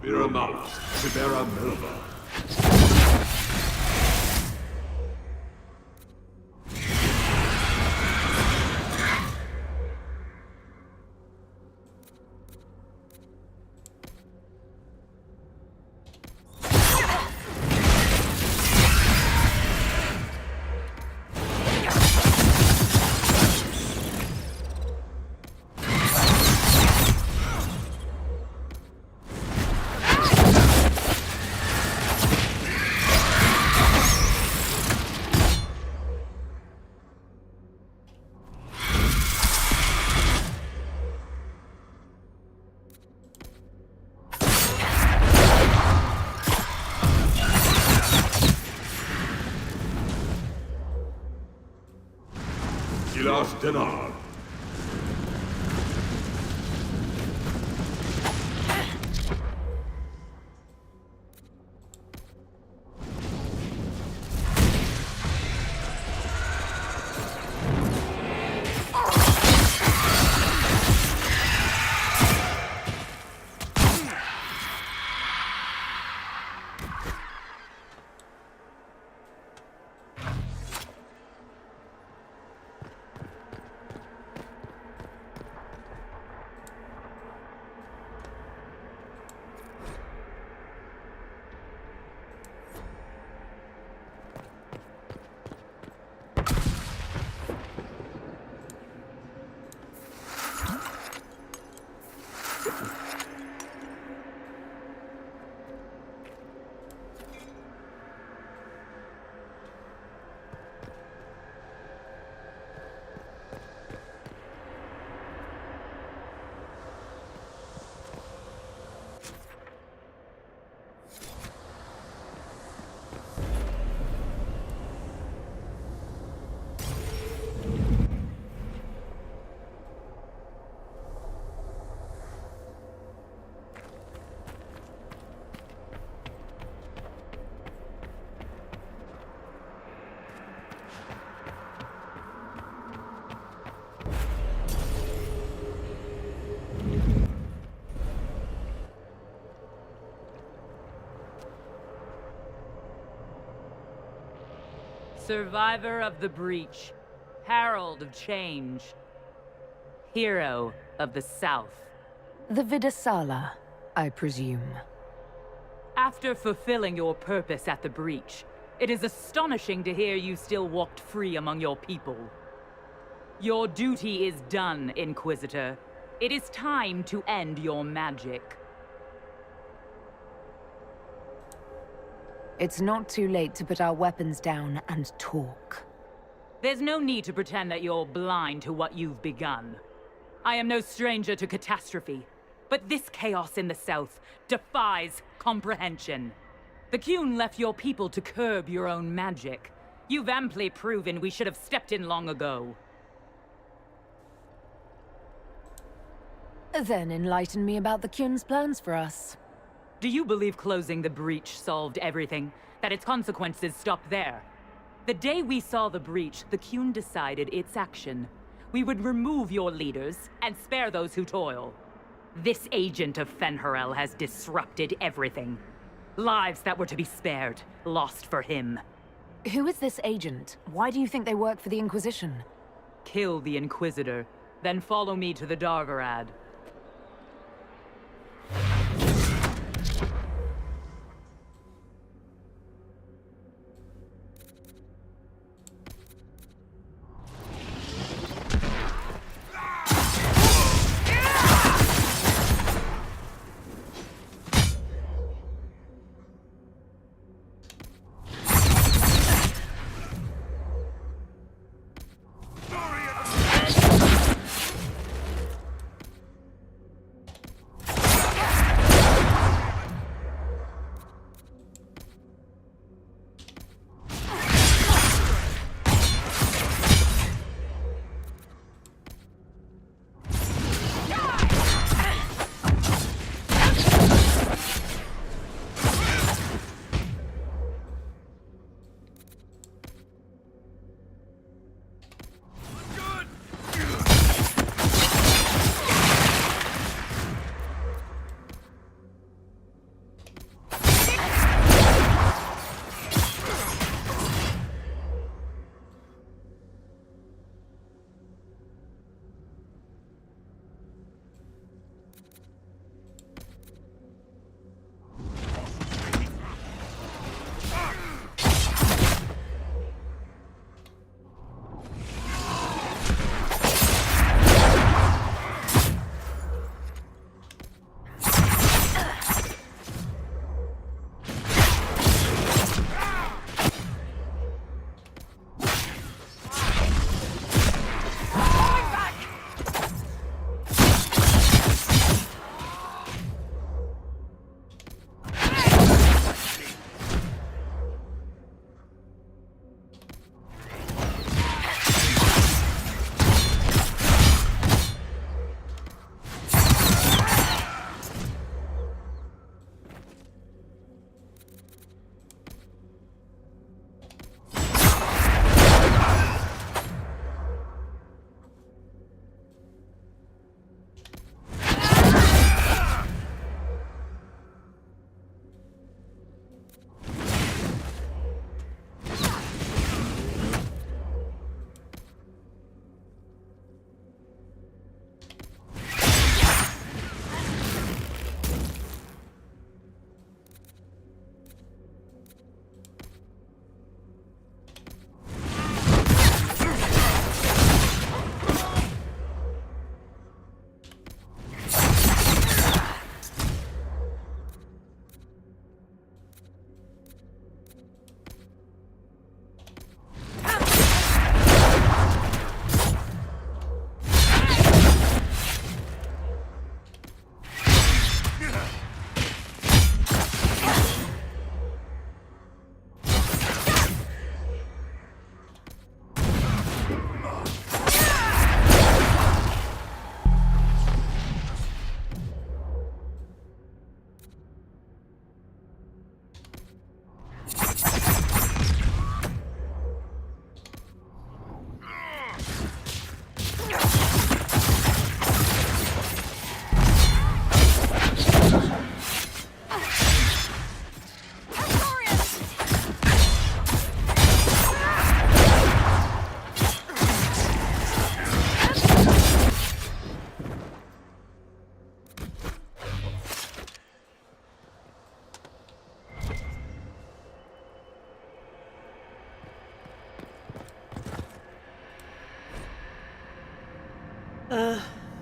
Viramal, Sibera Milva. Silas Denar. Survivor of the Breach, Herald of Change, Hero of the South. The Vidasala, I presume. After fulfilling your purpose at the Breach, it is astonishing to hear you still walked free among your people. Your duty is done, Inquisitor. It is time to end your magic. It's not too late to put our weapons down and talk. There's no need to pretend that you're blind to what you've begun. I am no stranger to catastrophe, but this chaos in the South defies comprehension. The Qun left your people to curb your own magic. You've amply proven we should have stepped in long ago. Then enlighten me about the Qun's plans for us. Do you believe closing the Breach solved everything? That its consequences stopped there? The day we saw the Breach, the Qun decided its action. We would remove your leaders and spare those who toil. This agent of Fenharel has disrupted everything. Lives that were to be spared, lost for him. Who is this agent? Why do you think they work for the Inquisition? Kill the Inquisitor, then follow me to the Dawnguard.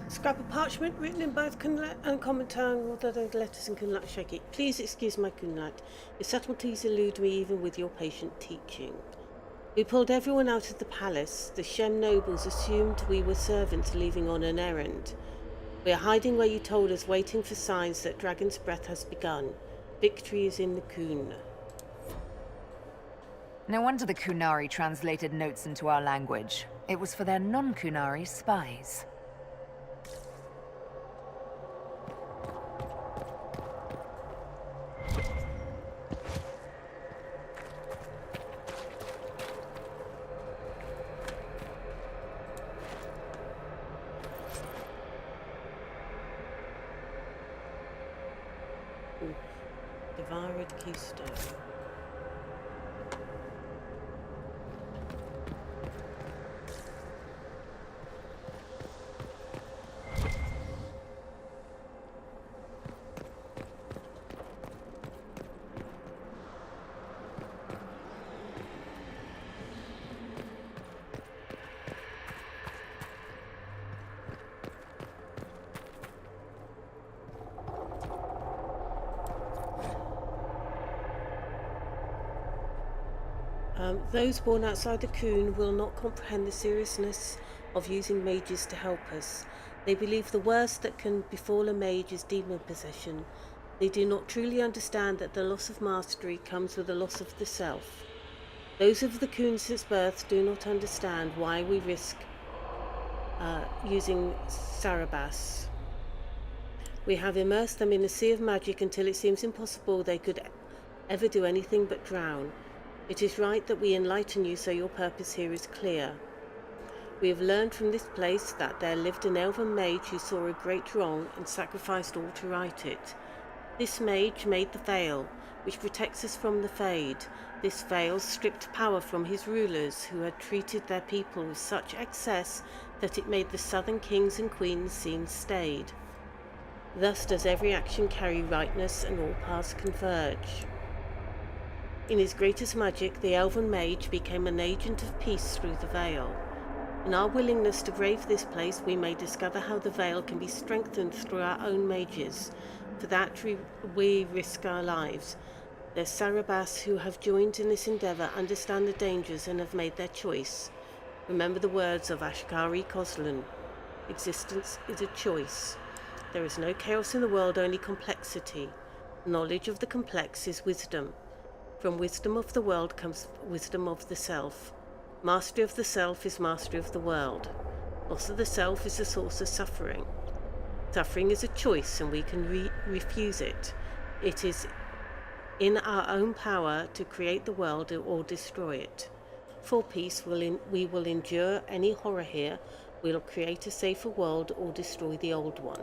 Scrap of parchment written in both Kunlat and common tongue, although the letters in Kunlat shaky. Please excuse my Kunlat. Your subtleties elude me even with your patient teaching. We pulled everyone out of the palace. The Shem nobles assumed we were servants leaving on an errand. We are hiding where you told us, waiting for signs that Dragon's Breath has begun. Victory is in the Kun. No wonder the Kunari translated notes into our language. It was for their non-Kunari spies. Devoured keystone. Those born outside the Kun will not comprehend the seriousness of using mages to help us. They believe the worst that can befall a mage is demon possession. They do not truly understand that the loss of mastery comes with the loss of the self. Those of the Kun since birth do not understand why we risk using Sarabas. We have immersed them in a sea of magic until it seems impossible they could ever do anything but drown. It is right that we enlighten you so your purpose here is clear. We have learned from this place that there lived an elven mage who saw a great wrong and sacrificed all to right it. This mage made the veil, which protects us from the Fade. This veil stripped power from his rulers, who had treated their people with such excess that it made the southern kings and queens seem staid. Thus does every action carry rightness, and all paths converge. In his greatest magic, the elven mage became an agent of peace through the veil. In our willingness to brave this place, we may discover how the veil can be strengthened through our own mages. For that we risk our lives. The Sarabas who have joined in this endeavour understand the dangers and have made their choice. Remember the words of Ashkari Koslan. Existence is a choice. There is no chaos in the world, only complexity. Knowledge of the complex is wisdom. From wisdom of the world comes wisdom of the self. Mastery of the self is mastery of the world. Loss of the self is the source of suffering. Suffering is a choice, and we can refuse it. It is in our own power to create the world or destroy it. For peace, we will endure any horror here. We'll create a safer world or destroy the old one.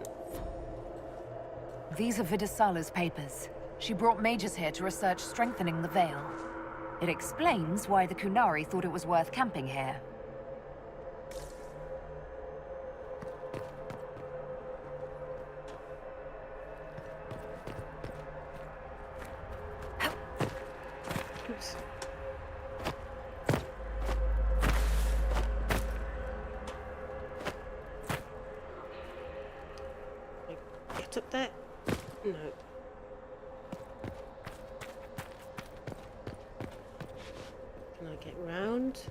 These are Vidasala's papers. She brought mages here to research strengthening the veil. It explains why the Kunari thought it was worth camping here. Oops. Get up there? No. Can I get round?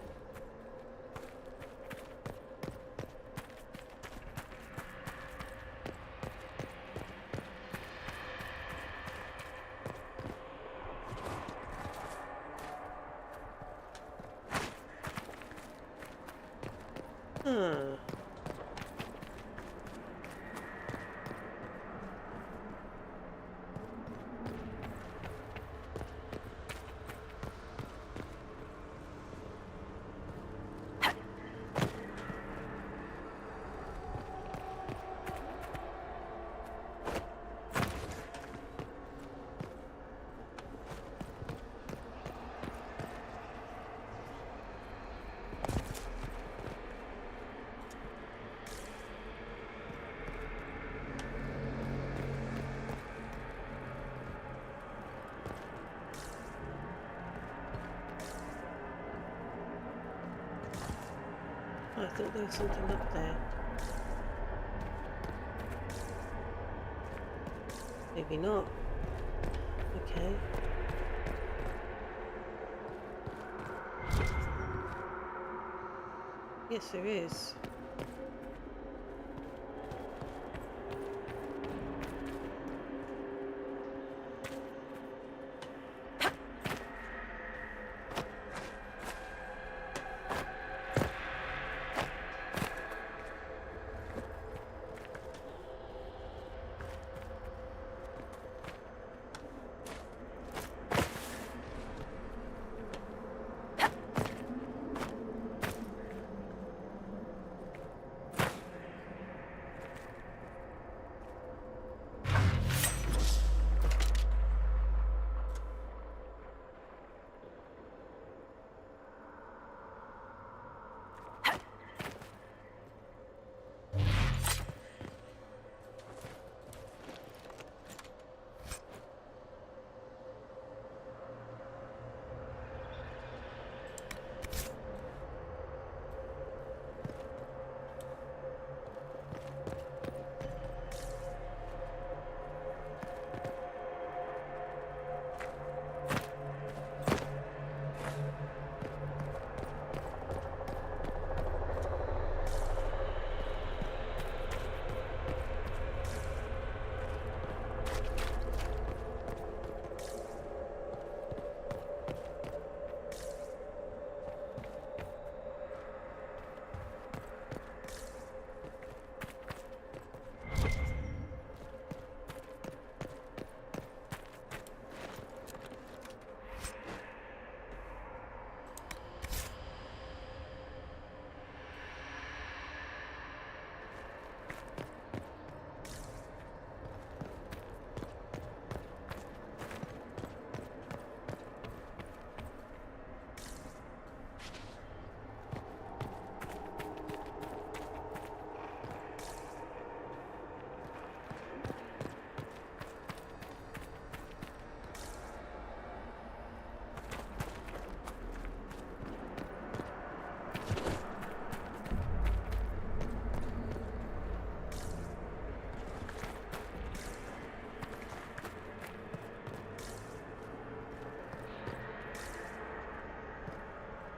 I thought there was something up there. Maybe not. Okay. Yes, there is.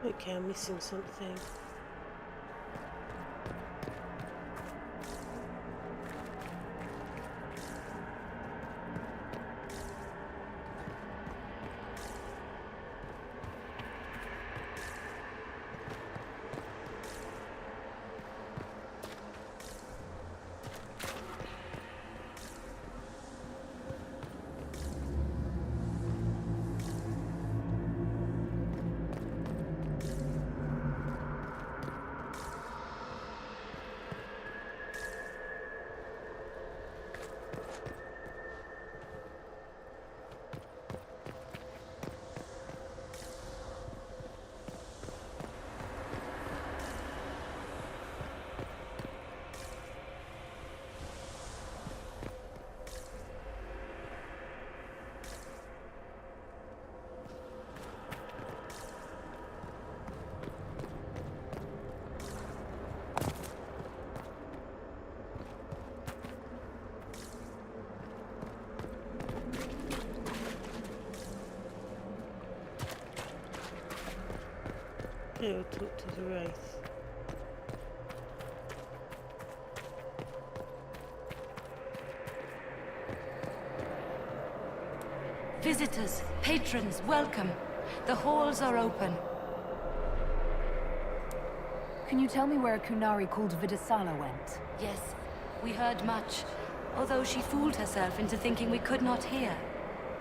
Okay, I'm missing something. Okay, we'll talk to the Wraith. Visitors, patrons, welcome. The halls are open. Can you tell me where a Kunari called Vidasala went? Yes, we heard much, although she fooled herself into thinking we could not hear.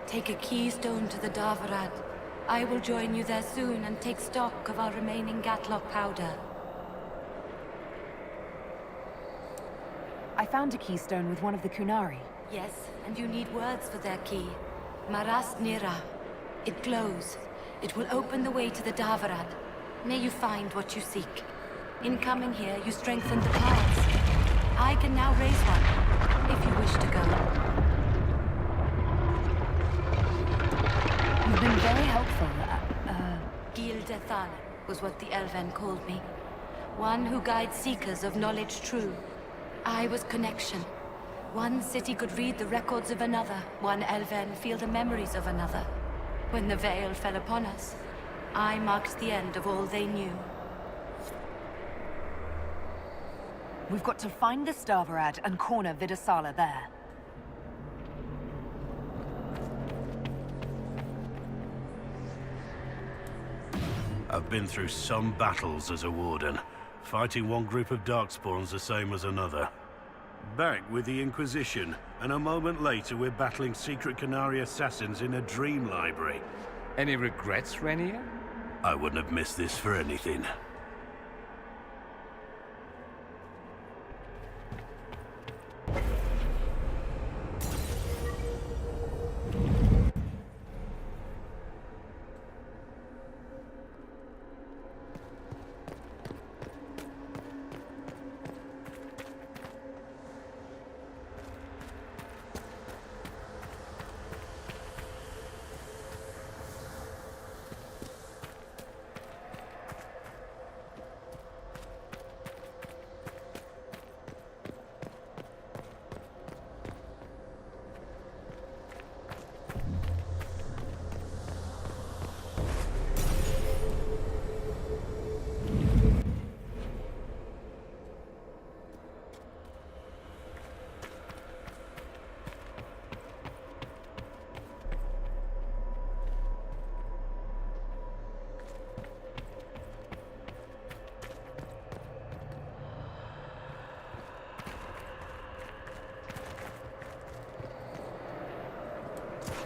Take a keystone to the Dawnguard. I will join you there soon and take stock of our remaining Gatlock powder. I found a keystone with one of the Kunari. Yes, and you need words for their key. Maras Nira. It glows. It will open the way to the Dawnguard. May you find what you seek. In coming here, you strengthen the paths. I can now raise one, if you wish to go. You've been very helpful. Gildethan was what the Elven called me. One who guides seekers of knowledge true. I was connection. One city could read the records of another, one Elven feel the memories of another. When the veil fell upon us, I marked the end of all they knew. We've got to find the Stavarad and corner Vidasala there. I've been through some battles as a warden, fighting one group of darkspawns the same as another. Back with the Inquisition, and a moment later we're battling secret Canary assassins in a dream library. Any regrets, Rainier? I wouldn't have missed this for anything.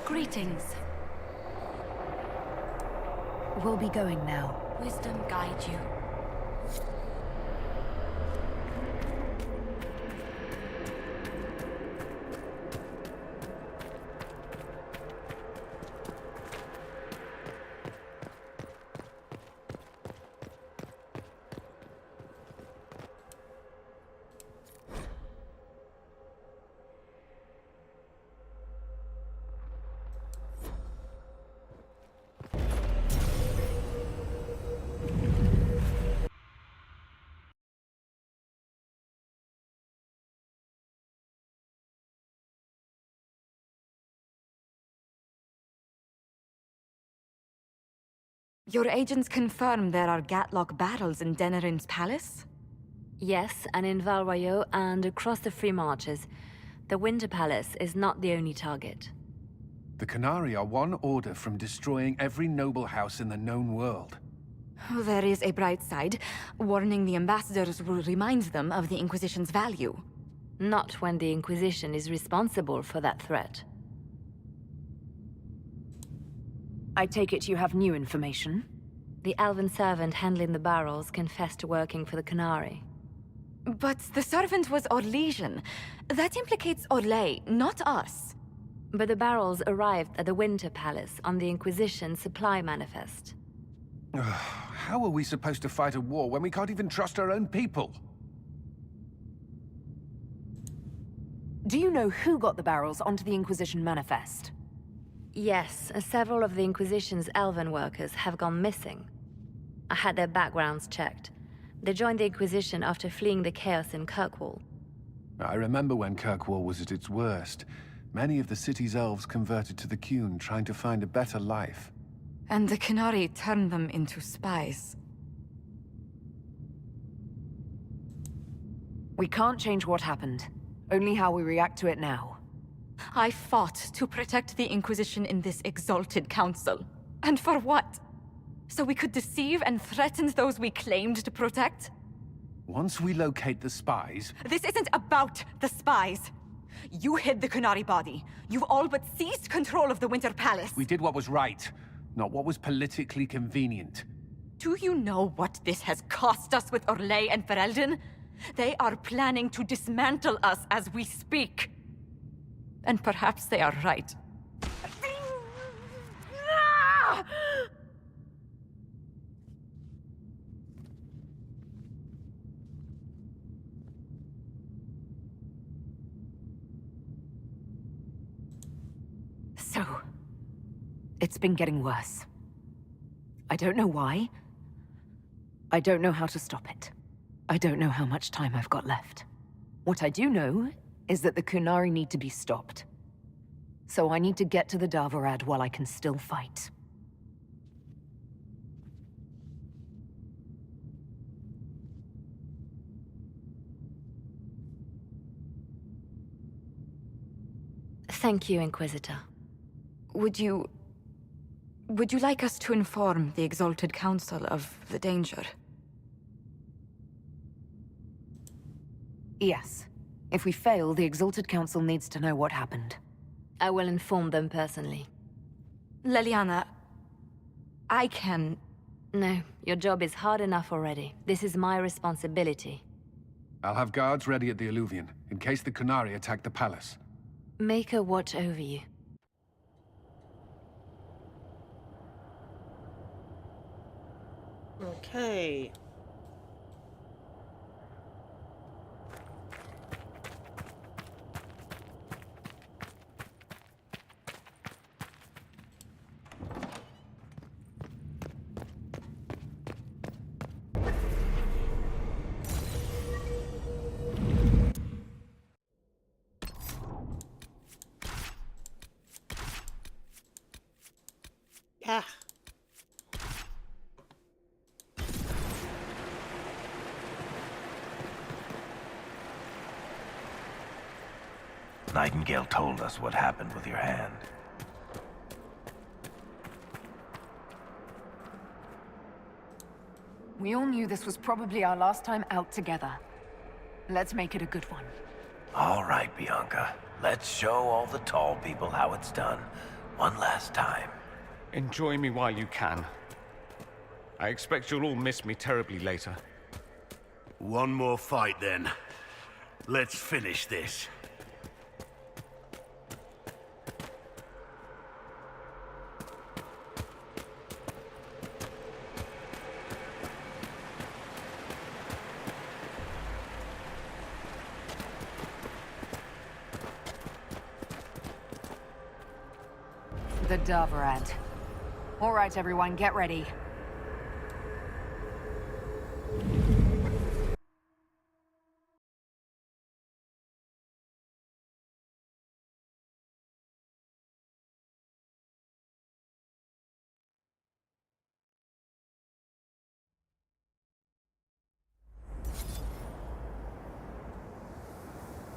Greetings. We'll be going now. Wisdom guide you. Your agents confirm there are Gatlock battles in Denerim's palace? Yes, and in Val Royeaux and across the Free Marches. The Winter Palace is not the only target. The Canary are one order from destroying every noble house in the known world. Oh, there is a bright side. Warning the ambassadors will remind them of the Inquisition's value. Not when the Inquisition is responsible for that threat. I take it you have new information? The elven servant handling the barrels confessed to working for the Canary. But the servant was Orlesian. That implicates Orlais, not us. But the barrels arrived at the Winter Palace on the Inquisition supply manifest. How are we supposed to fight a war when we can't even trust our own people? Do you know who got the barrels onto the Inquisition manifest? Yes, several of the Inquisition's elven workers have gone missing. I had their backgrounds checked. They joined the Inquisition after fleeing the chaos in Kirkwall. I remember when Kirkwall was at its worst. Many of the city's elves converted to the Qun, trying to find a better life. And the Canary turned them into spies. We can't change what happened, only how we react to it now. I fought to protect the Inquisition in this exalted council. And for what? So we could deceive and threaten those we claimed to protect? Once we locate the spies... This isn't about the spies! You hid the Canary body. You all but seized control of the Winter Palace. We did what was right, not what was politically convenient. Do you know what this has cost us with Orlais and Ferelden? They are planning to dismantle us as we speak. And perhaps they are right. So, it's been getting worse. I don't know why. I don't know how to stop it. I don't know how much time I've got left. What I do know is that the Kunari need to be stopped. So I need to get to the Dawnguard while I can still fight. Thank you, Inquisitor. Would you like us to inform the Exalted Council of the danger? Yes. If we fail, the Exalted Council needs to know what happened. I will inform them personally. Liliana, I can... No, your job is hard enough already. This is my responsibility. I'll have guards ready at the Alluvion, in case the Kunari attack the palace. Make her watch over you. Okay. Yeah. Nightingale told us what happened with your hand. We all knew this was probably our last time out together. Let's make it a good one. All right, Bianca. Let's show all the tall people how it's done. One last time. Enjoy me while you can. I expect you'll all miss me terribly later. One more fight, then. Let's finish this. The Dawnguard. All right, everyone, get ready.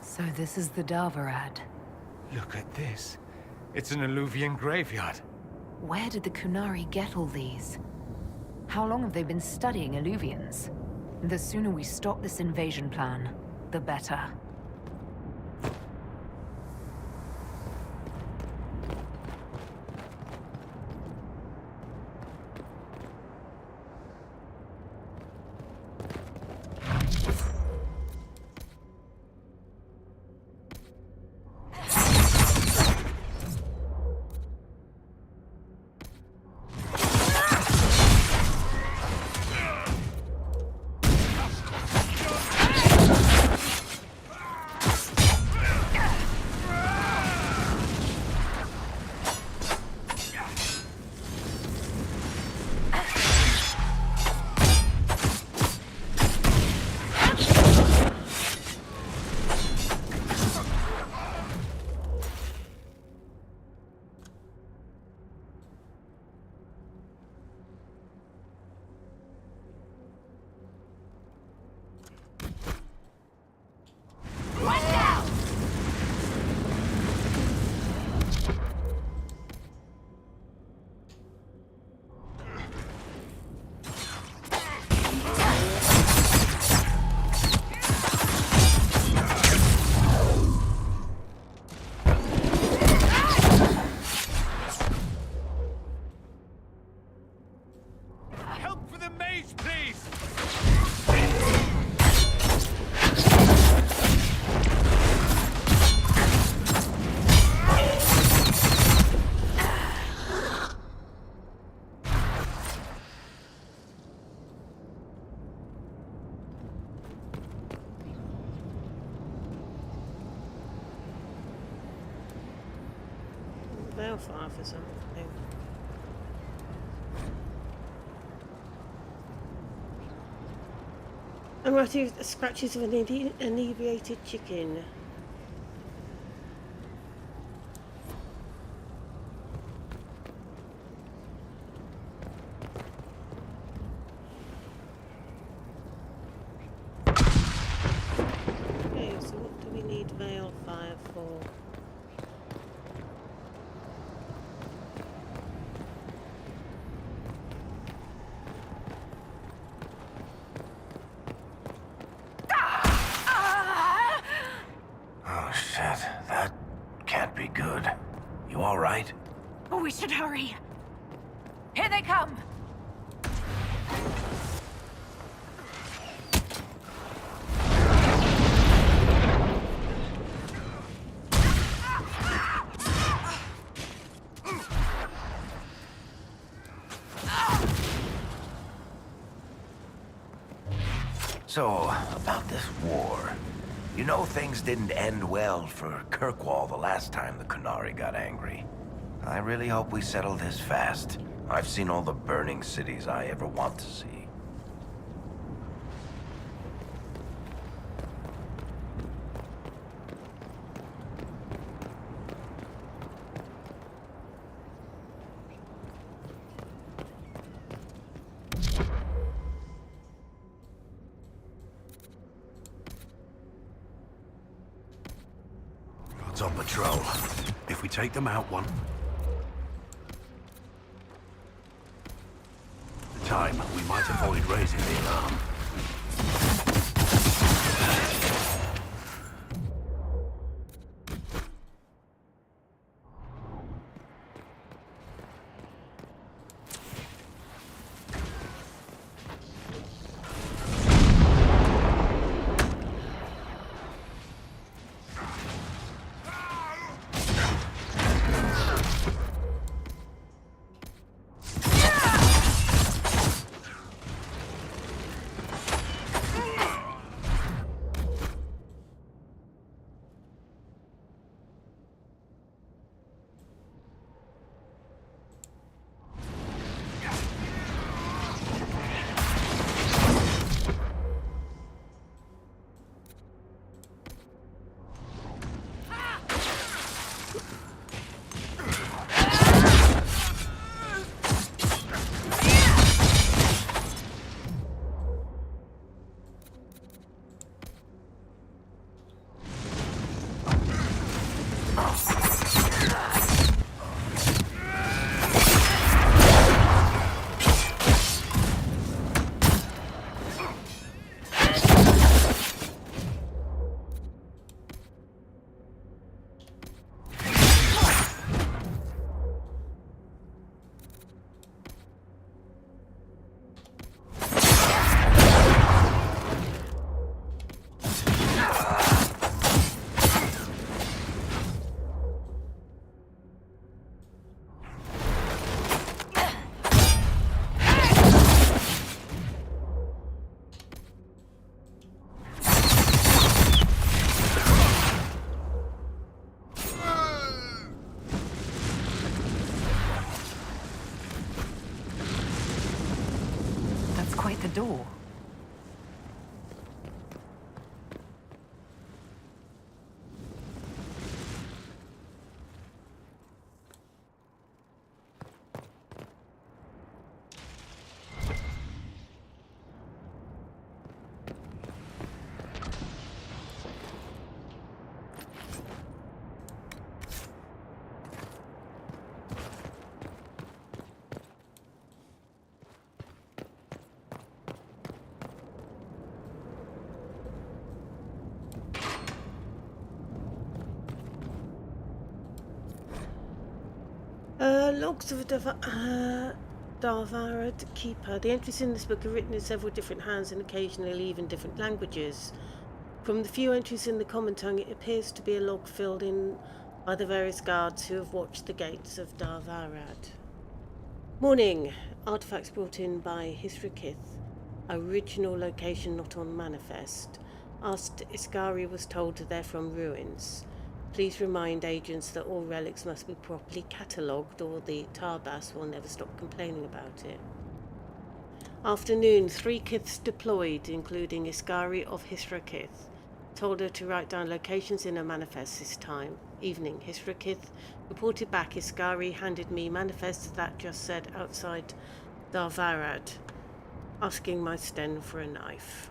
So this is the Dawnguard. Look at this. It's an Alluvian graveyard. Where did the Kunari get all these? How long have they been studying Alluvians? The sooner we stop this invasion plan, the better. Balefire for something. I'm writing scratches of an inebriated chicken. or... Oh, shit. That can't be good. You all right? Oh, we should hurry. Here they come. So, about this war. You know things didn't end well for Kirkwall the last time the Qunari got angry. I really hope we settle this fast. I've seen all the burning cities I ever want to see. It's on patrol. If we take them out one time, we might avoid raising the alarm. Quite the door. Logs of Darvarad Keeper. The entries in this book are written in several different hands and occasionally even different languages. From the few entries in the common tongue, it appears to be a log filled in by the various guards who have watched the gates of Darvarad. Morning. Artifacts brought in by Hisrakith. Original location not on manifest. Asked Iskari was told they're from ruins. Please remind agents that all relics must be properly catalogued or the Tarbas will never stop complaining about it. Afternoon, 3 Kiths deployed, including Iskari of Hisrakith. Told her to write down locations in her manifest this time. Evening, Hisrakith reported back Iskari handed me manifests that just said outside Darvarad, asking my Sten for a knife.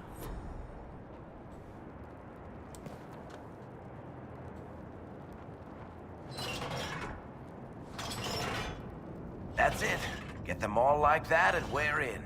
That's it. Get them all like that and we're in.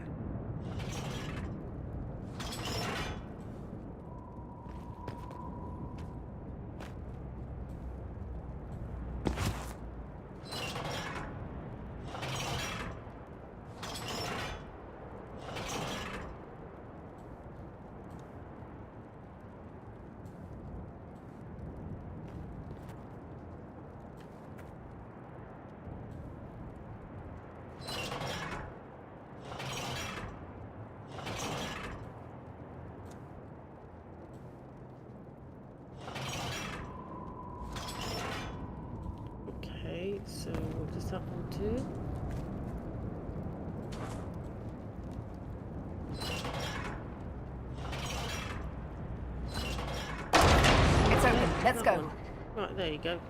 Okay, so what does that one do? It's open. Let's That go. one. Right, there you go.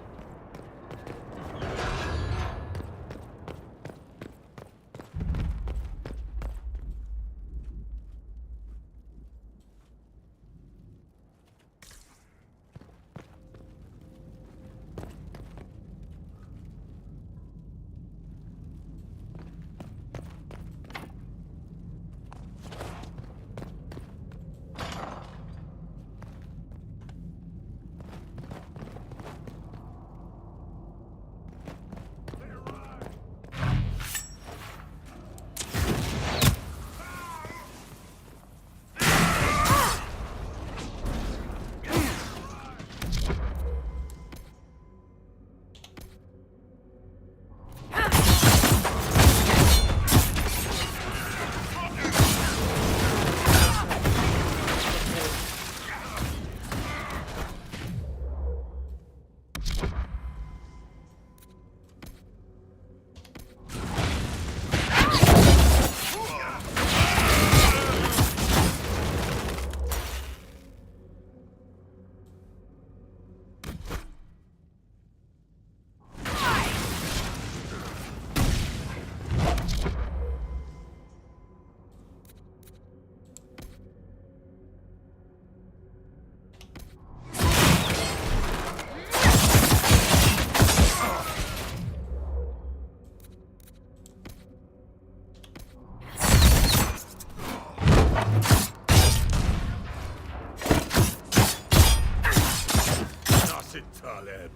Taleb.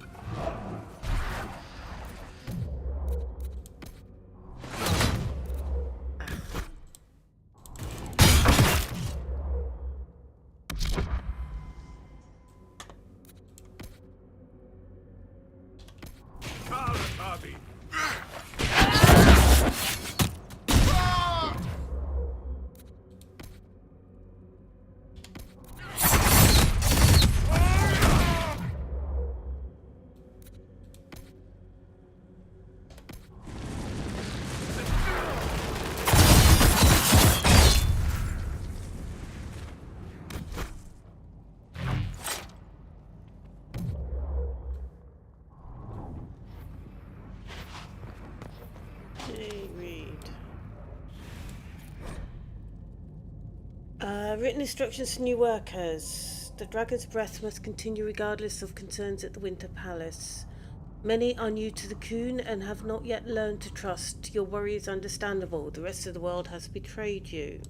Written instructions for new workers. The Dragon's Breath must continue regardless of concerns at the Winter Palace. Many are new to the Coon and have not yet learned to trust. Your worry is understandable. The rest of the world has betrayed you.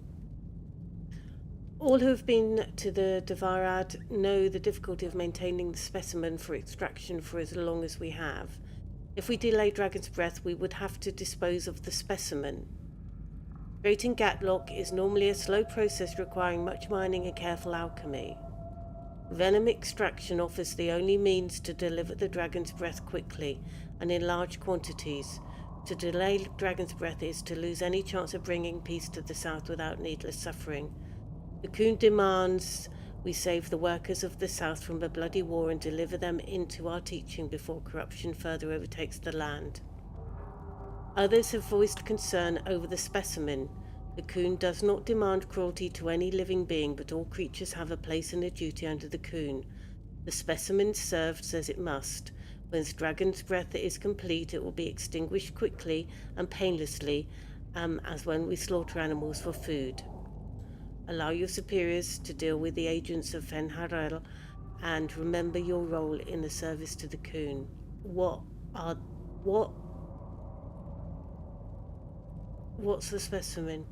All who have been to the Dawnguard know the difficulty of maintaining the specimen for extraction for as long as we have. If we delay Dragon's Breath, we would have to dispose of the specimen. Creating Gatlock is normally a slow process requiring much mining and careful alchemy. Venom extraction offers the only means to deliver the Dragon's Breath quickly and in large quantities. To delay Dragon's Breath is to lose any chance of bringing peace to the South without needless suffering. The Coon demands we save the workers of the South from a bloody war and deliver them into our teaching before corruption further overtakes the land. Others have voiced concern over the specimen. The Coon does not demand cruelty to any living being, but all creatures have a place and a duty under the Coon. The specimen serves as it must. When its Dragon's Breath is complete, it will be extinguished quickly and painlessly, as when we slaughter animals for food. Allow your superiors to deal with the agents of Fenharel, and remember your role in the service to the Coon. what's the specimen?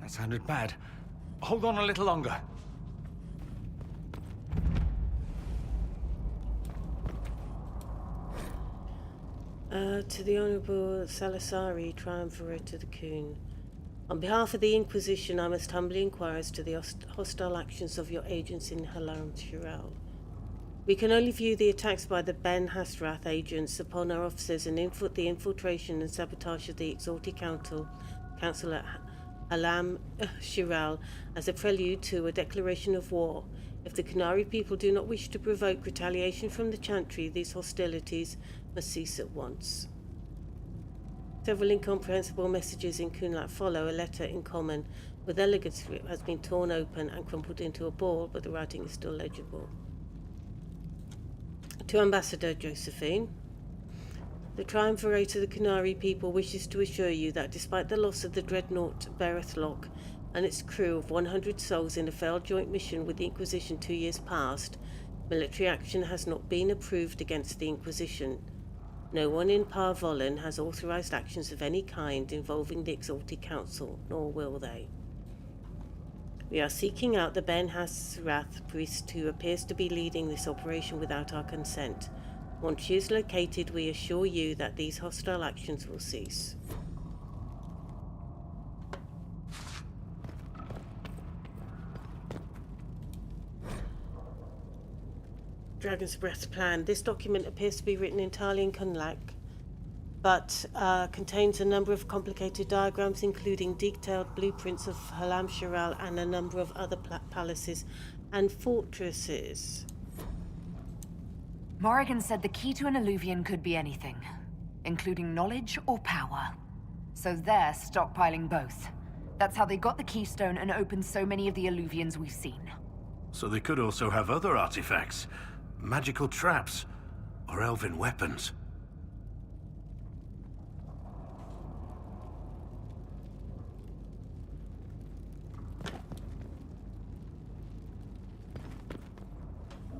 That sounded bad. Hold on a little longer. To the Honourable Salasari, Triumvirate to the Coon. On behalf of the Inquisition, I must humbly inquire as to the hostile actions of your agents in Halam Shiral. We can only view the attacks by the Ben Hasrath agents upon our officers and the infiltration and sabotage of the Exalted Council at Halam Shiral as a prelude to a declaration of war. If the Qunari people do not wish to provoke retaliation from the Chantry, these hostilities must cease at once. Several incomprehensible messages in Kunlat follow. A letter in common with elegant script has been torn open and crumpled into a ball, but the writing is still legible. To Ambassador Josephine, the Triumvirate of the Qunari people wishes to assure you that despite the loss of the dreadnought Berethlock and its crew of 100 souls in a failed joint mission with the Inquisition 2 years past, military action has not been approved against the Inquisition. No one in Par Vollen has authorized actions of any kind involving the Exalted Council, nor will they. We are seeking out the Ben Hasrath priest who appears to be leading this operation without our consent. Once she is located, we assure you that these hostile actions will cease. Dragon's Breath Plan. This document appears to be written entirely in Kunlak, but contains a number of complicated diagrams, including detailed blueprints of Halam Shiral and a number of other palaces and fortresses. Morrigan said the key to an Illuvian could be anything, including knowledge or power. So they're stockpiling both. That's how they got the keystone and opened so many of the Illuvians we've seen. So they could also have other artifacts, magical traps, or elven weapons.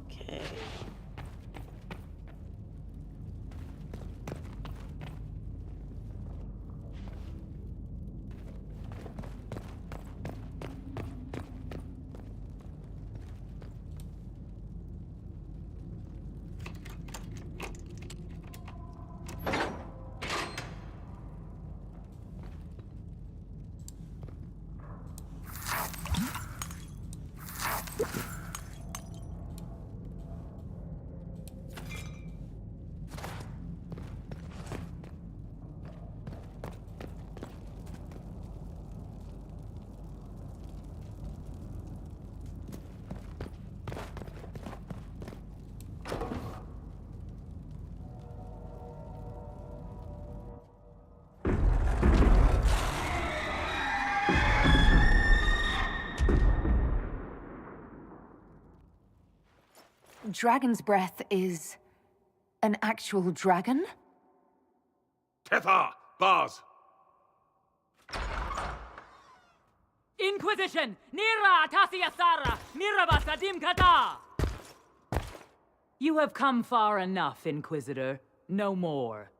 Okay. Dragon's Breath is an actual dragon? Tethar! Bars! Inquisition! Nira Tasiyasara! Mirabasadim Kata! You have come far enough, Inquisitor. No more.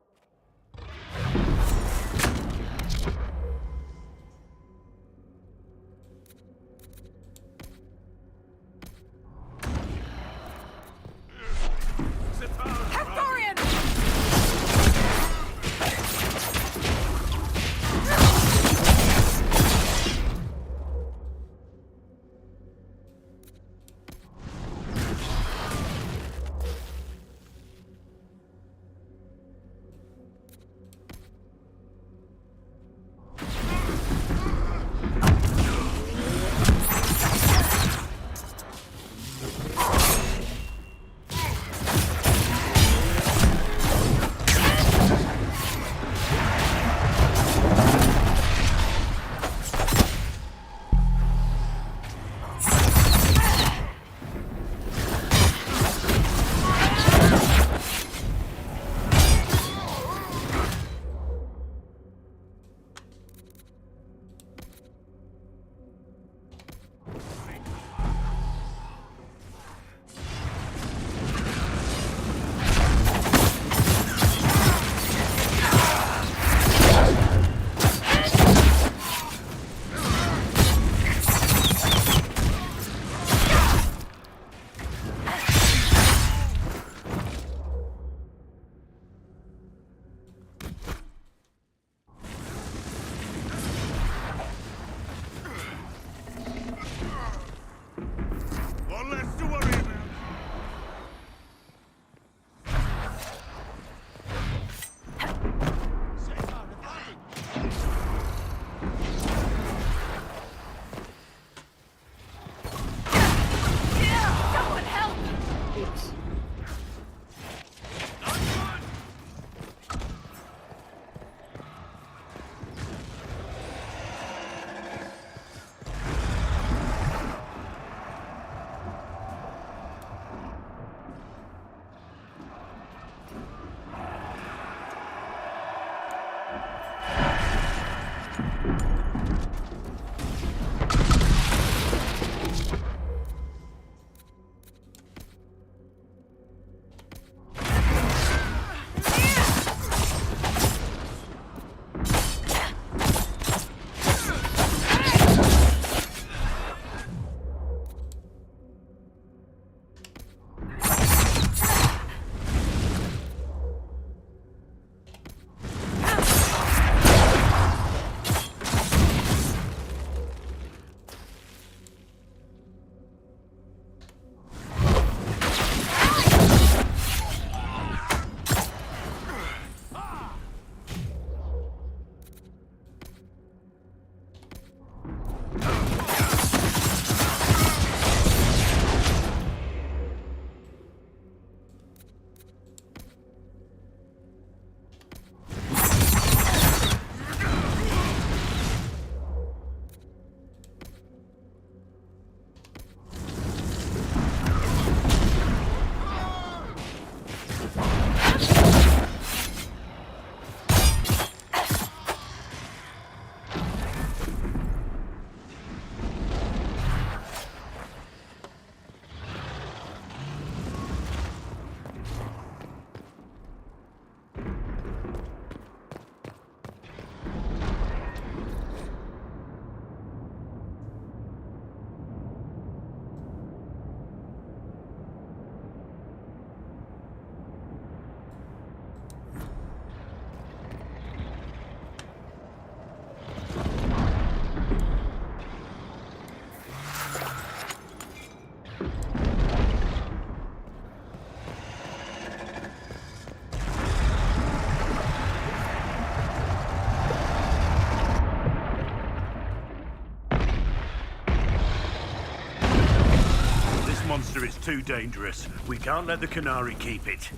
monster is too dangerous. We can't let the Canary keep it.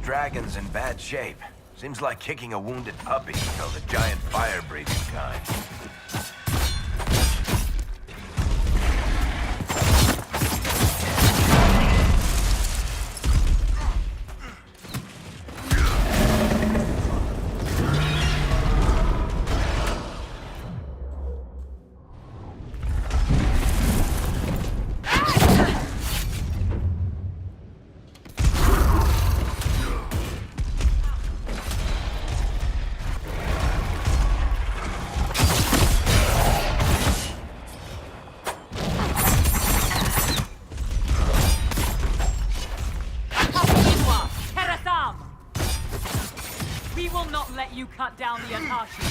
Dragon's in bad shape. Seems like kicking a wounded puppy, though the giant fire-breathing kind. You cut down the Akashi.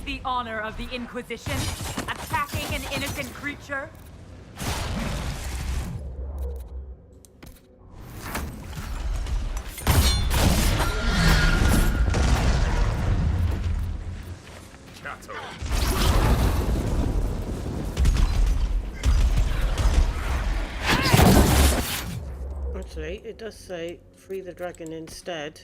The honor of the Inquisition, attacking an innocent creature. Actually, it does say free the dragon instead.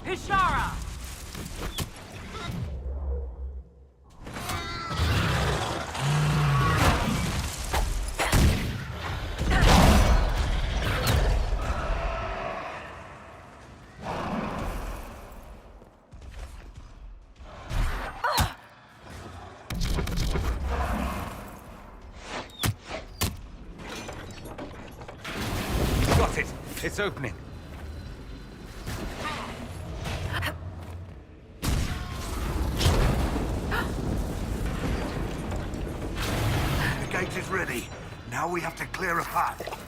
Hishara! Got it! It's opening. The gate is ready. Now we have to clear a path.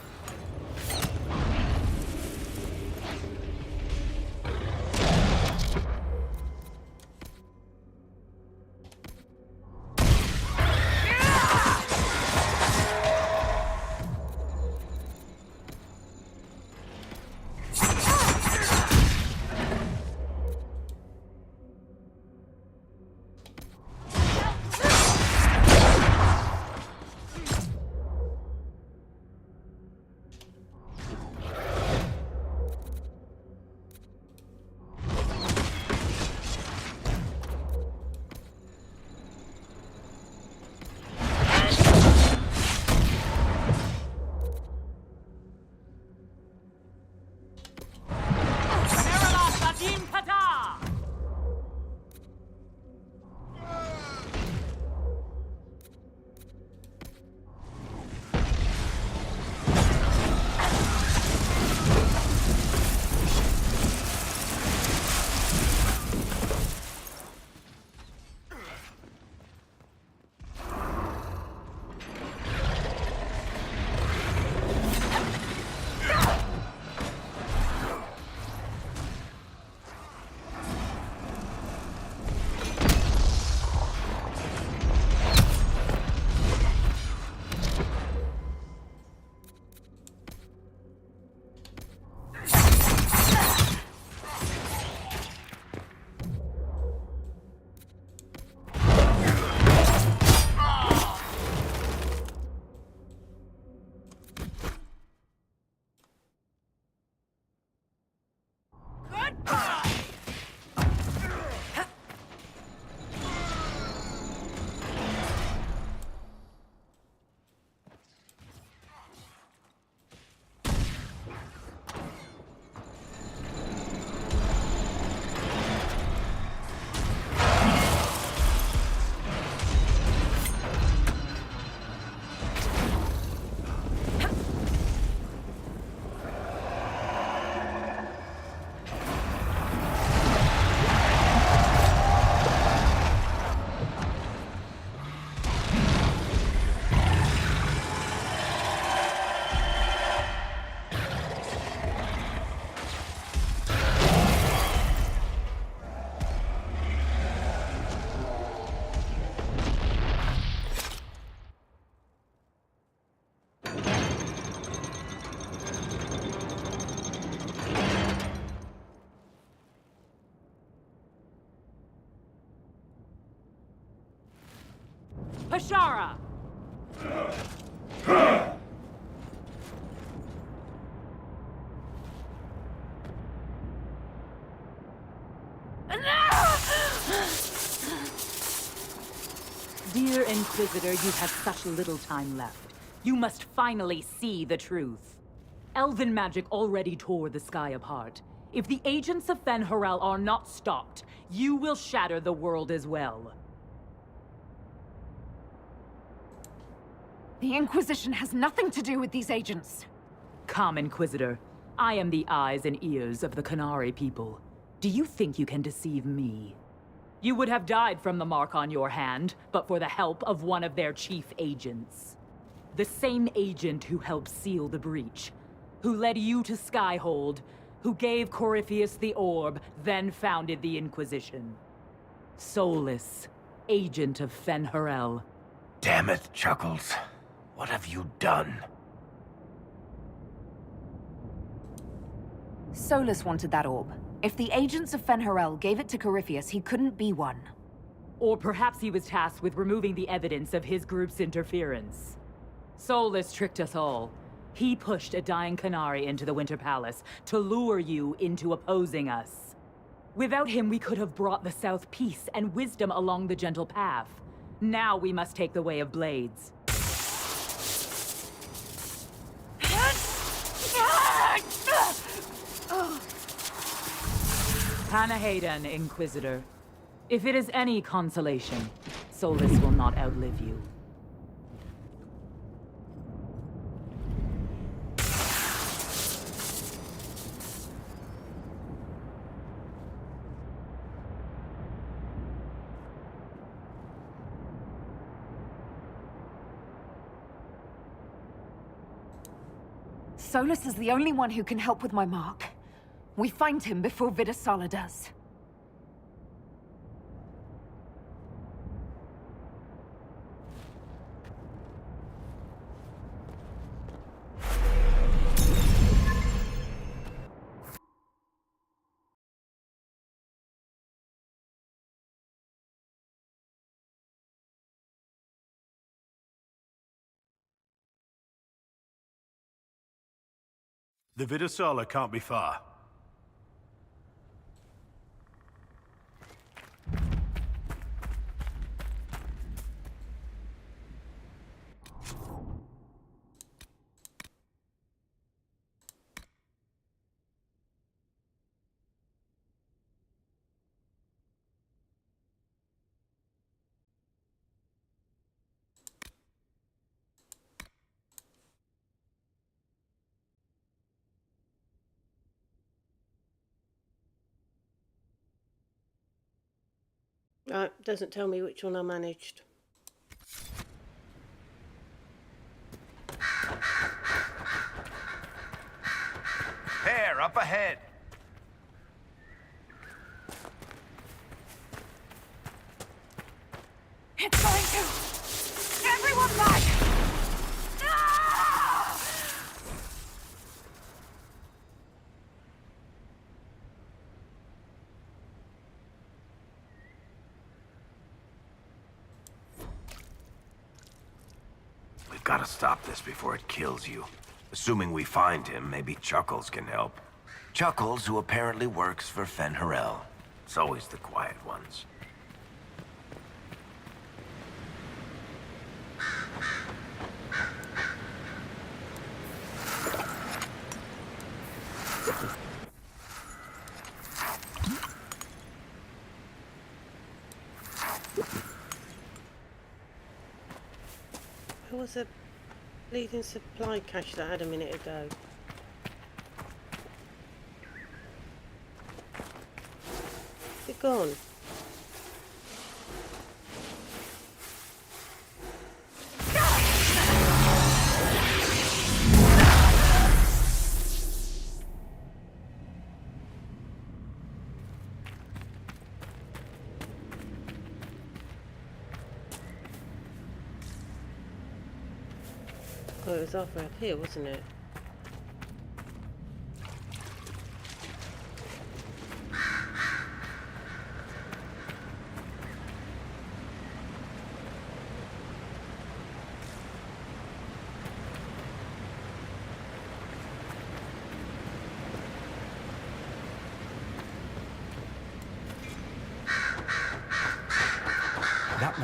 Bashara! Dear Inquisitor, you have such little time left. You must finally see the truth. Elven magic already tore the sky apart. If the agents of Fen'Harel are not stopped, you will shatter the world as well. The Inquisition has nothing to do with these agents. Come, Inquisitor. I am the eyes and ears of the Qunari people. Do you think you can deceive me? You would have died from the mark on your hand, but for the help of one of their chief agents. The same agent who helped seal the breach, who led you to Skyhold, who gave Corypheus the orb, then founded the Inquisition. Solus, agent of Fen'Harel. Damn it, Chuckles. What have you done? Solus wanted that orb. If the agents of Fen'Harel gave it to Corypheus, he couldn't be one. Or perhaps he was tasked with removing the evidence of his group's interference. Solus tricked us all. He pushed a dying Qunari into the Winter Palace to lure you into opposing us. Without him, we could have brought the South peace and wisdom along the gentle path. Now we must take the way of blades. Panahadan, Inquisitor. If it is any consolation, Solus will not outlive you. Solus is the only one who can help with my mark. We find him before Vidasala does. The Vidasala can't be far. Doesn't tell me which one I managed. There, up ahead. It's going to! Everyone back! We've got to stop this before it kills you. Assuming we find him, maybe Chuckles can help. Chuckles, who apparently works for Fen'Harel. It's always the quiet ones. There was a bleeding supply cache that I had a minute ago. Is it gone? Oh, it was halfway up here, wasn't it?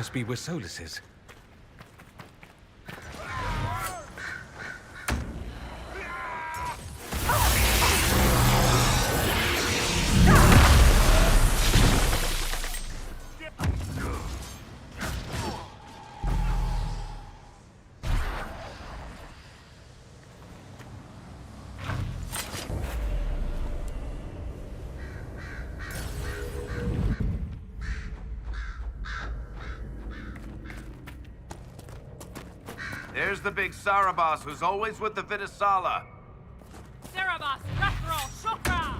must be where Solus is. There's the big Sarabas who's always with the Vidasala. Cerebus, Referal, Shukra!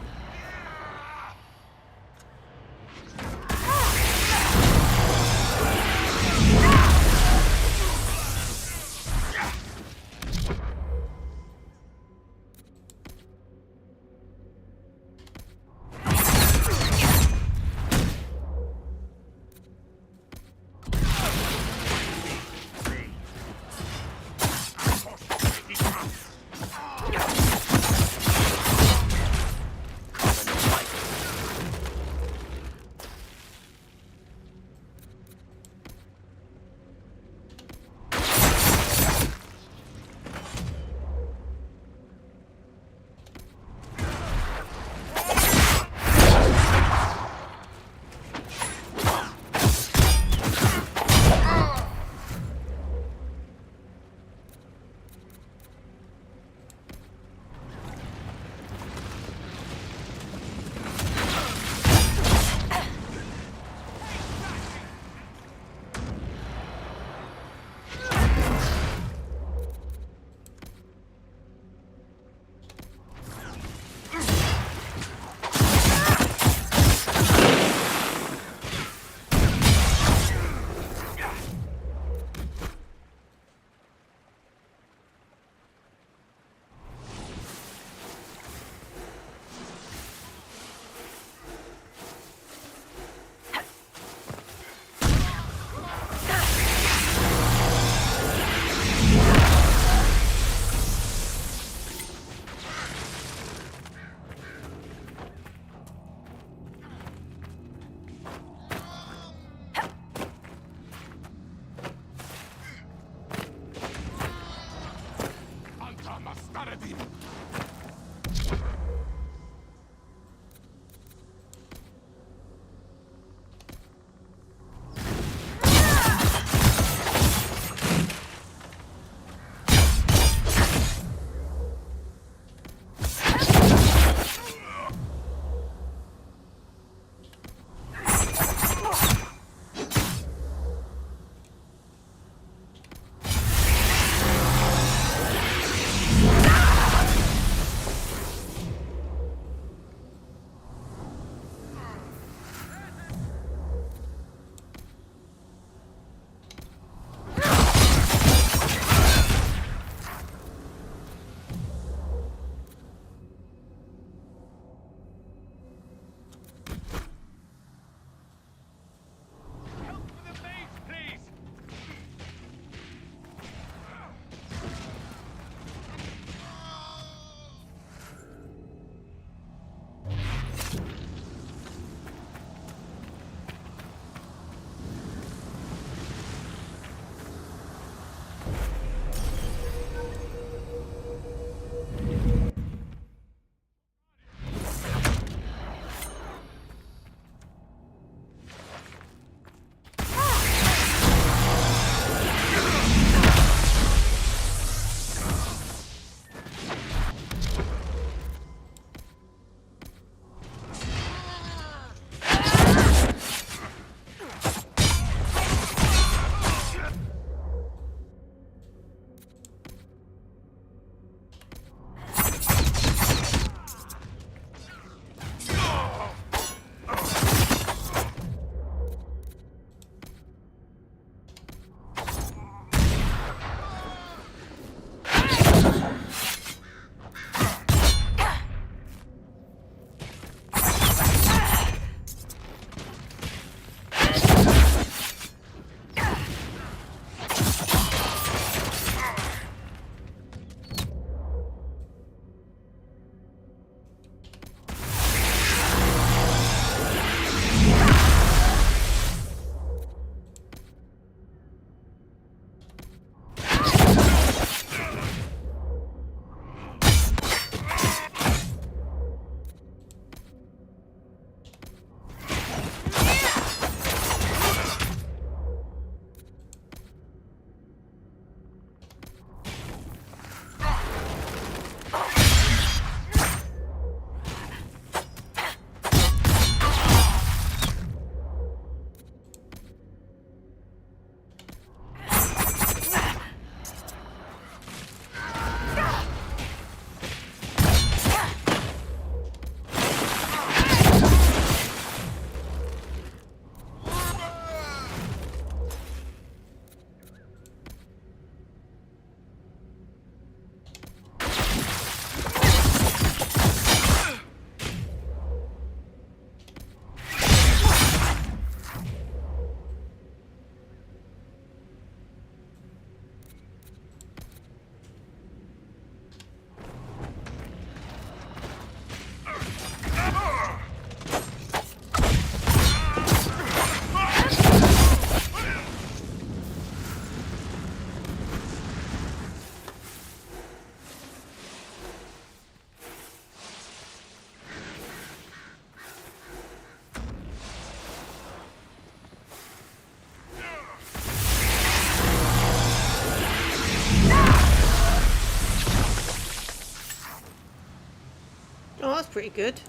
pretty good.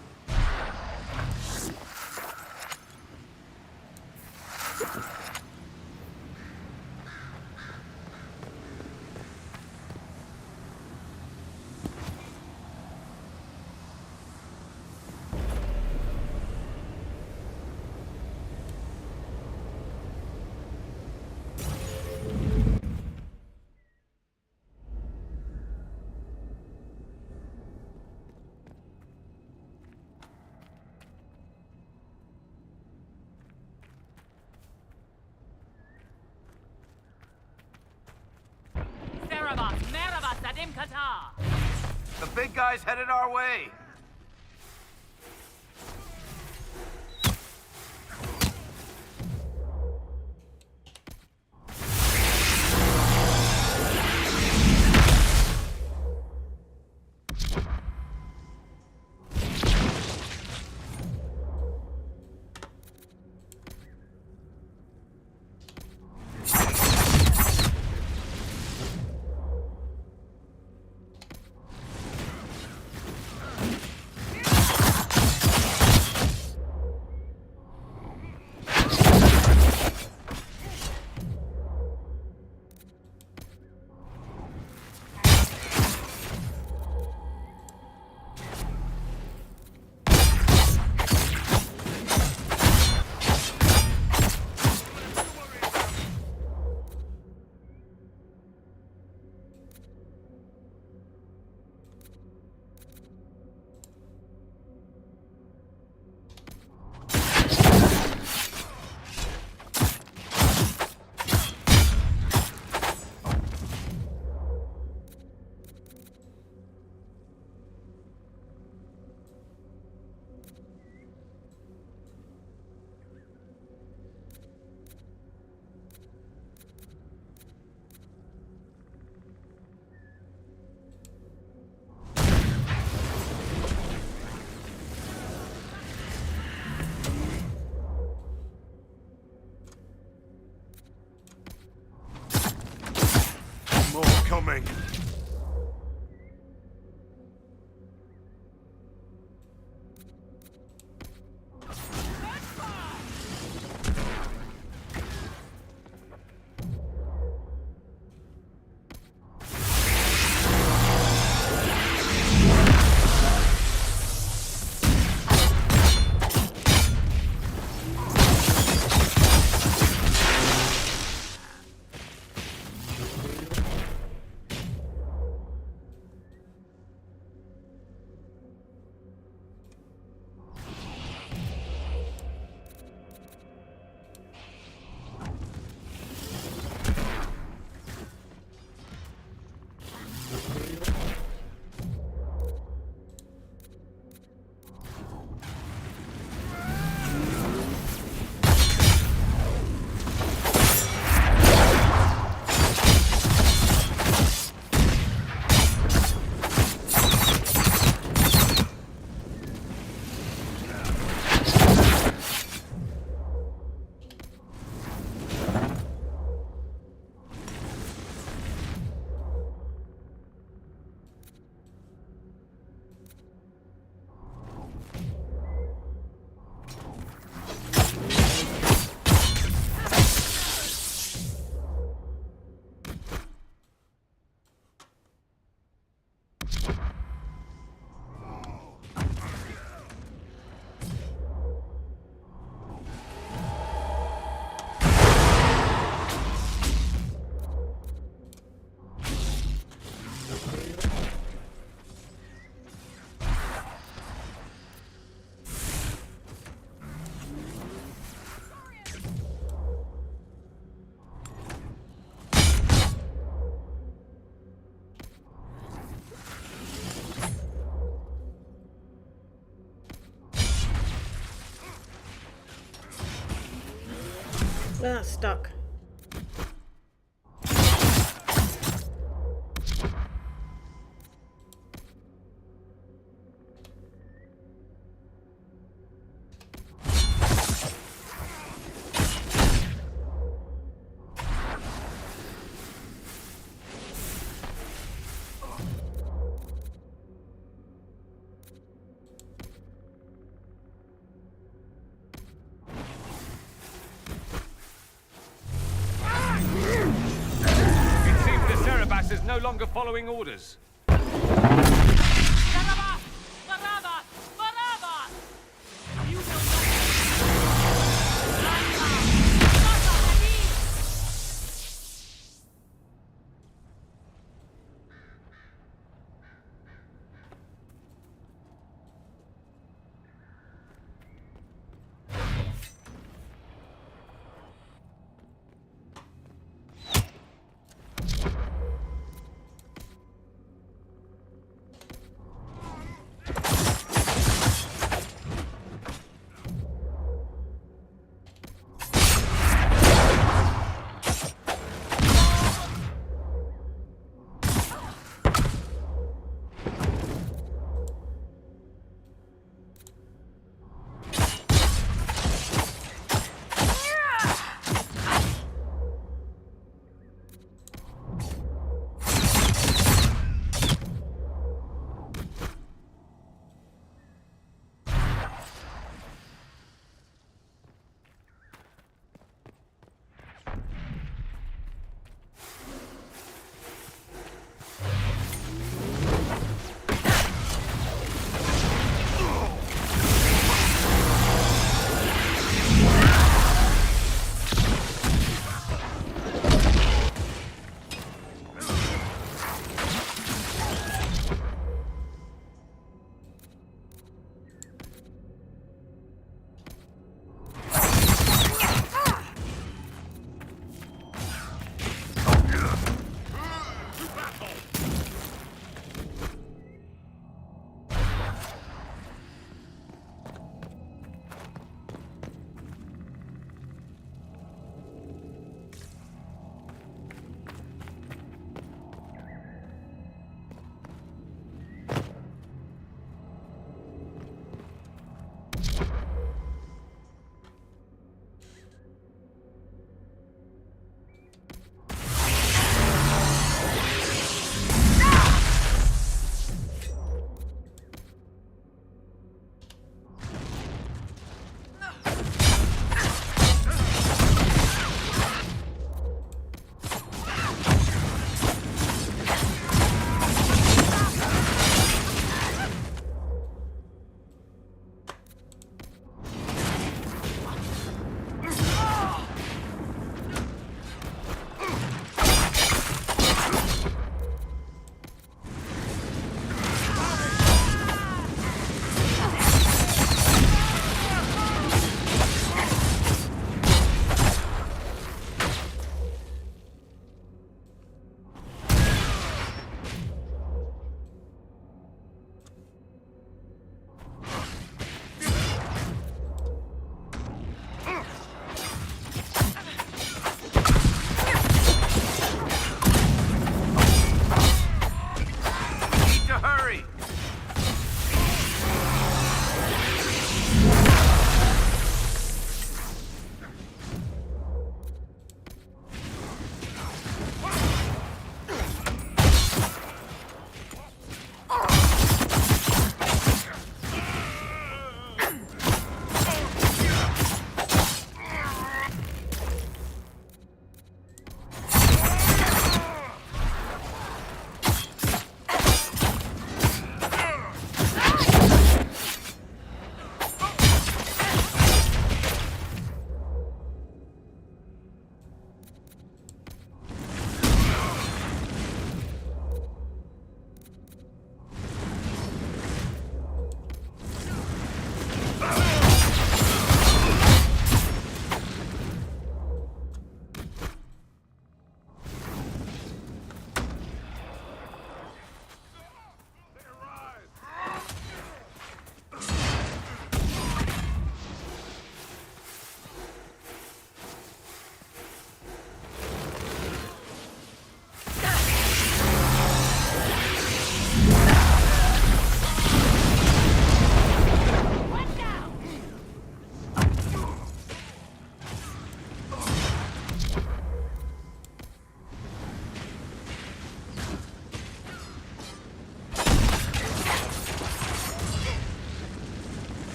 The big guy's headed our way. More coming. Well, that's stuck. Sarabas is no longer following orders.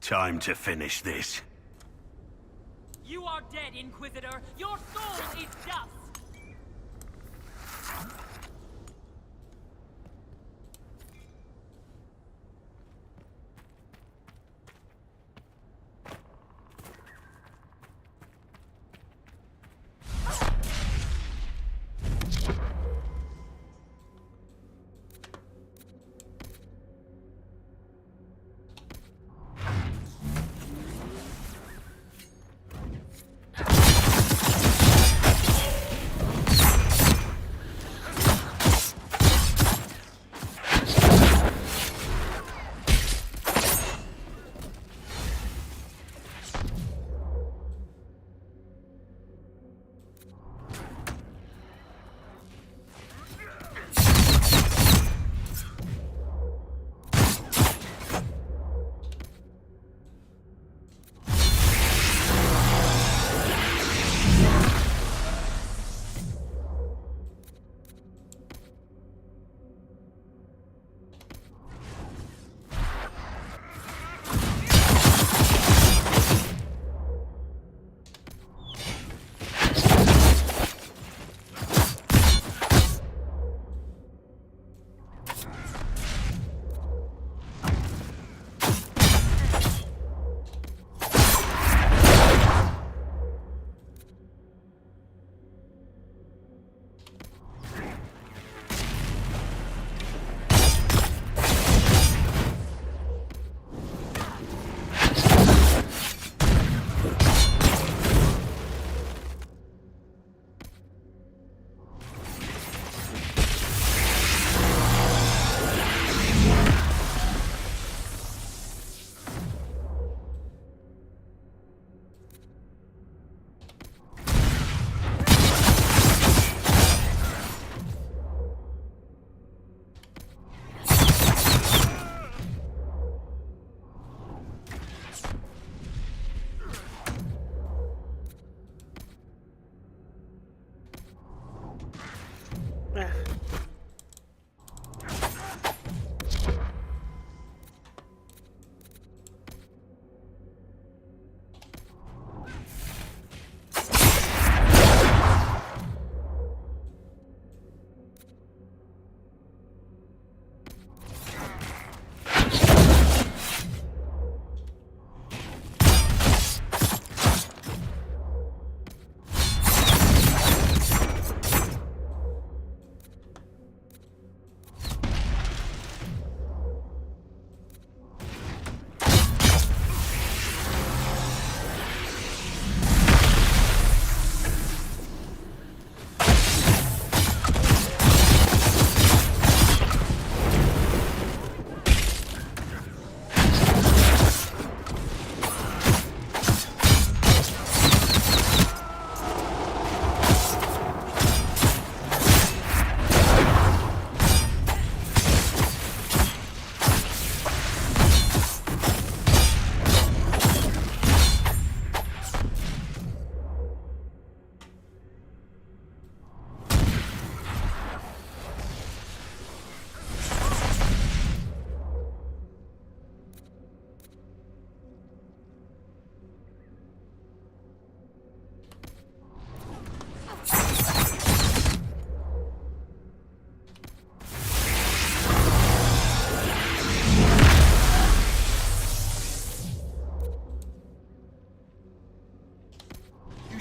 Time to finish this. You are dead, Inquisitor! Your soul is dust!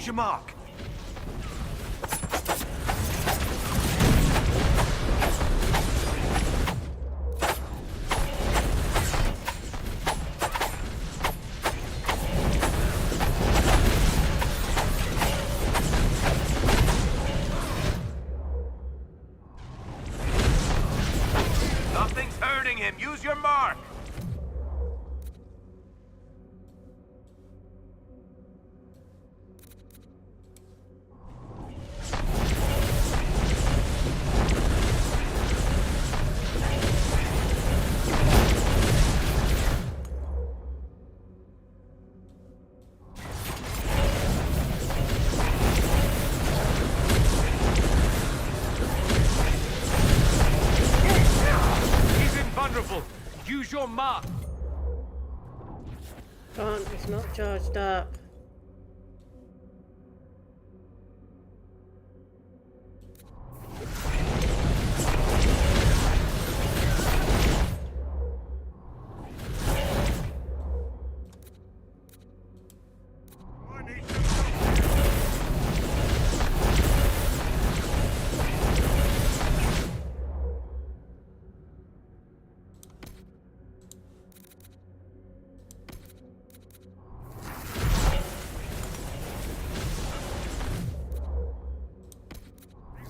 your mark. Nothing's hurting him. Use your mark. Use your mark. Can't, it's not charged up.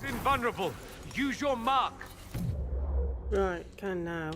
Invulnerable. Use your mark. Right, can now.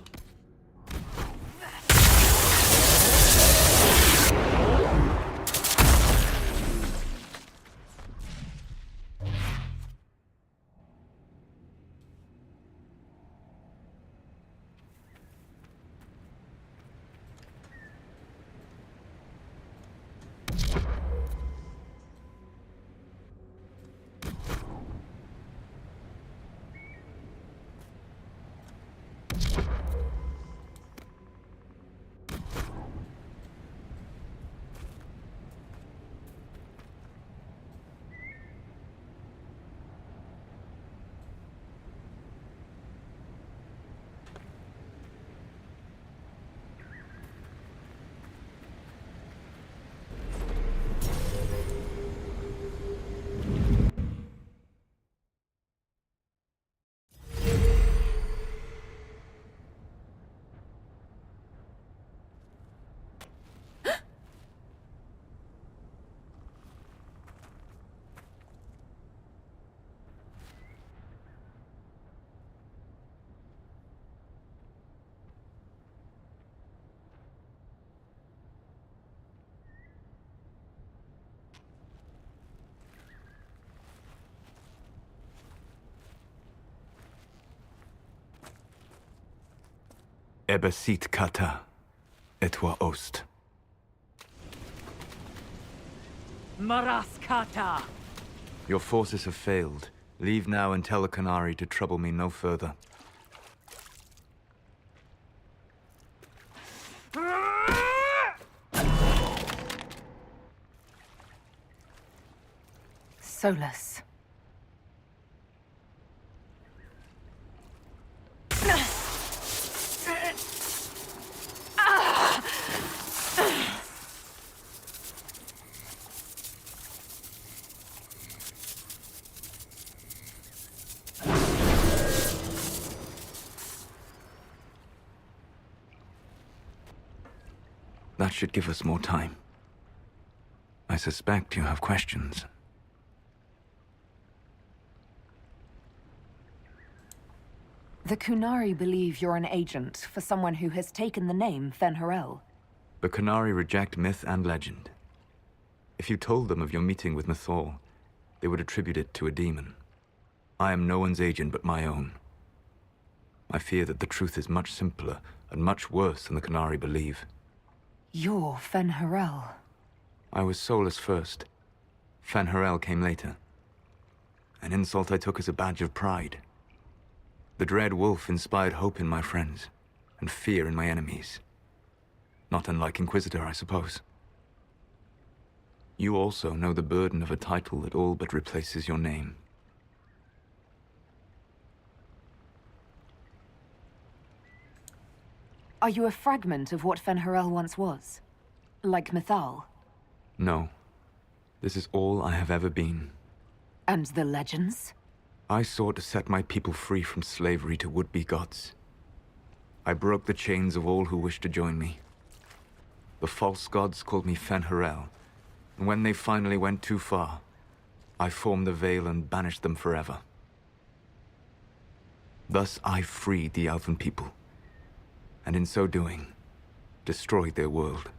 Ebesit kata, etwa ost. Maraskata! Your forces have failed. Leave now and tell the Canary to trouble me no further. Solus. That should give us more time. I suspect you have questions. The Kunari believe you're an agent for someone who has taken the name Fen'Harel. The Canary reject myth and legend. If you told them of your meeting with Mythor, they would attribute it to a demon. I am no one's agent but my own. I fear that the truth is much simpler and much worse than the Canary believe. You're Fen'Harel. I was Solus first. Fen'Harel came later. An insult I took as a badge of pride. The Dread Wolf inspired hope in my friends, and fear in my enemies. Not unlike Inquisitor, I suppose. You also know the burden of a title that all but replaces your name. Are you a fragment of what Fen'Harel once was? Like Mythal? No. This is all I have ever been. And the legends? I sought to set my people free from slavery to would-be gods. I broke the chains of all who wished to join me. The false gods called me Fen'Harel, and when they finally went too far, I formed the Veil and banished them forever. Thus I freed the Elven people, and in so doing, destroyed their world.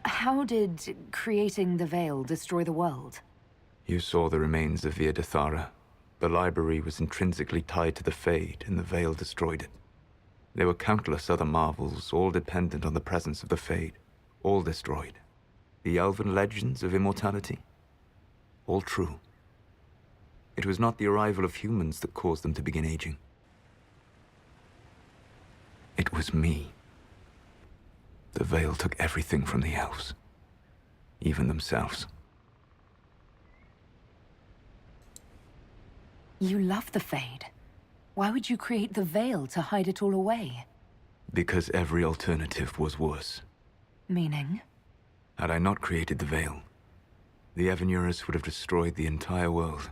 How did creating the Veil destroy the world? You saw the remains of Via Dethara. The library was intrinsically tied to the Fade, and the Veil destroyed it. There were countless other marvels, all dependent on the presence of the Fade, all destroyed. The elven legends of immortality, all true. It was not the arrival of humans that caused them to begin aging. It was me. Veil took everything from the elves. Even themselves. You love the Fade. Why would you create the Veil to hide it all away? Because every alternative was worse. Meaning? Had I not created the Veil, the Evanurus would have destroyed the entire world.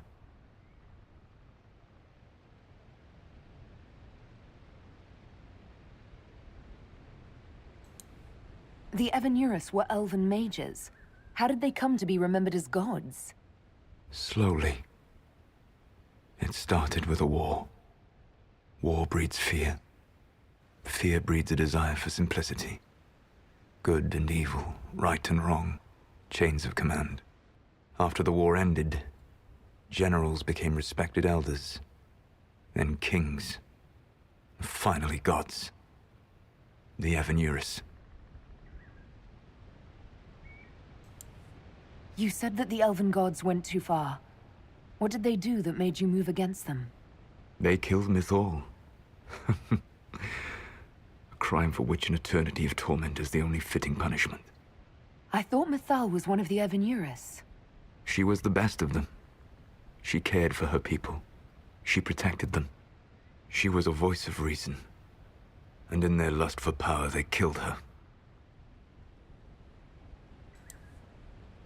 The Evanurus were elven mages. How did they come to be remembered as gods? Slowly. It started with a war. War breeds fear. Fear breeds a desire for simplicity. Good and evil, right and wrong, chains of command. After the war ended, generals became respected elders, then kings, and finally gods. The Evanurus. You said that the elven gods went too far. What did they do that made you move against them? They killed Mythal. A crime for which an eternity of torment is the only fitting punishment. I thought Mythal was one of the Evanurus. She was the best of them. She cared for her people. She protected them. She was a voice of reason. And in their lust for power, they killed her.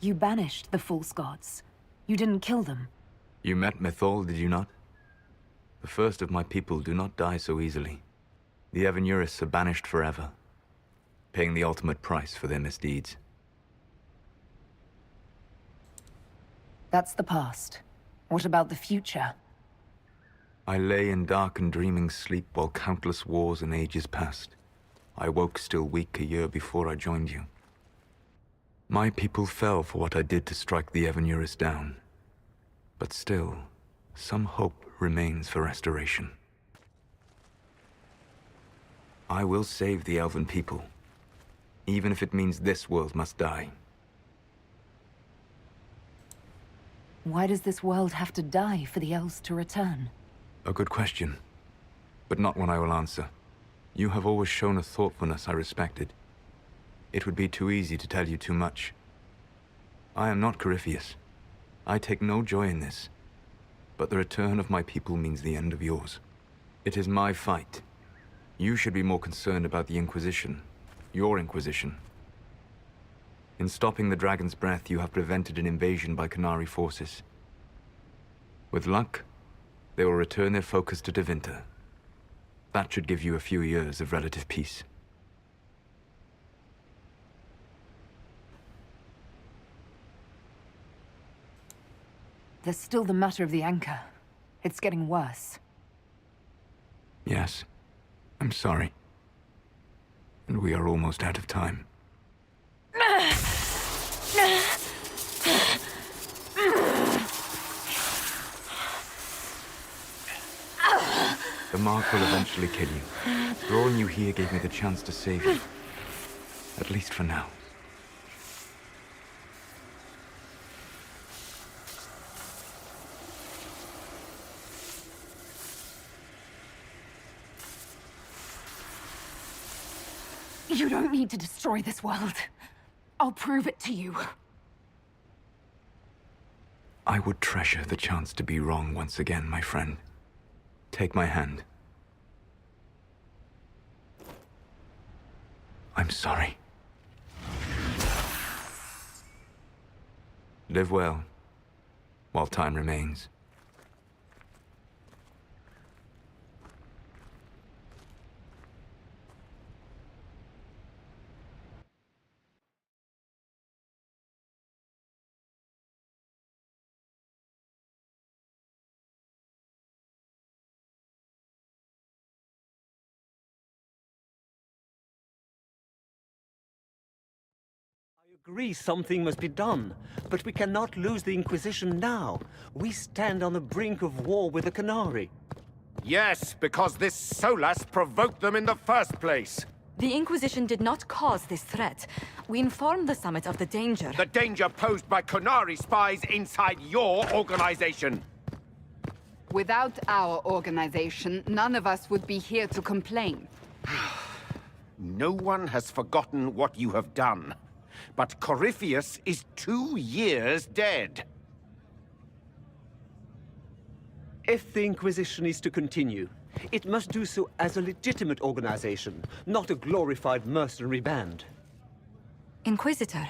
You banished the false gods. You didn't kill them. You met Mythal, did you not? The first of my people do not die so easily. The Evanurus are banished forever, paying the ultimate price for their misdeeds. That's the past. What about the future? I lay in dark and dreaming sleep while countless wars and ages passed. I woke still weak a year before I joined you. My people fell for what I did to strike the Evanurus down. But still, some hope remains for restoration. I will save the elven people, even if it means this world must die. Why does this world have to die for the elves to return? A good question, but not one I will answer. You have always shown a thoughtfulness I respected. It would be too easy to tell you too much. I am not Corypheus. I take no joy in this. But the return of my people means the end of yours. It is my fight. You should be more concerned about the Inquisition. Your Inquisition. In stopping the Dragon's Breath, you have prevented an invasion by Qunari forces. With luck, they will return their focus to Tevinter. That should give you a few years of relative peace. There's still the matter of the anchor. It's getting worse. Yes. I'm sorry. And we are almost out of time. The mark will eventually kill you. Drawing you here gave me the chance to save you. At least for now. You don't need to destroy this world. I'll prove it to you. I would treasure the chance to be wrong once again, my friend. Take my hand. I'm sorry. Live well, while time remains. I agree something must be done, but we cannot lose the Inquisition now. We stand on the brink of war with the Qunari. Yes, because this Solas provoked them in the first place. The Inquisition did not cause this threat. We informed the Summit of the danger. The danger posed by Qunari spies inside your organization. Without our organization, none of us would be here to complain. No one has forgotten what you have done. But Corypheus is 2 years dead. If the Inquisition is to continue, it must do so as a legitimate organization, not a glorified mercenary band. Inquisitor.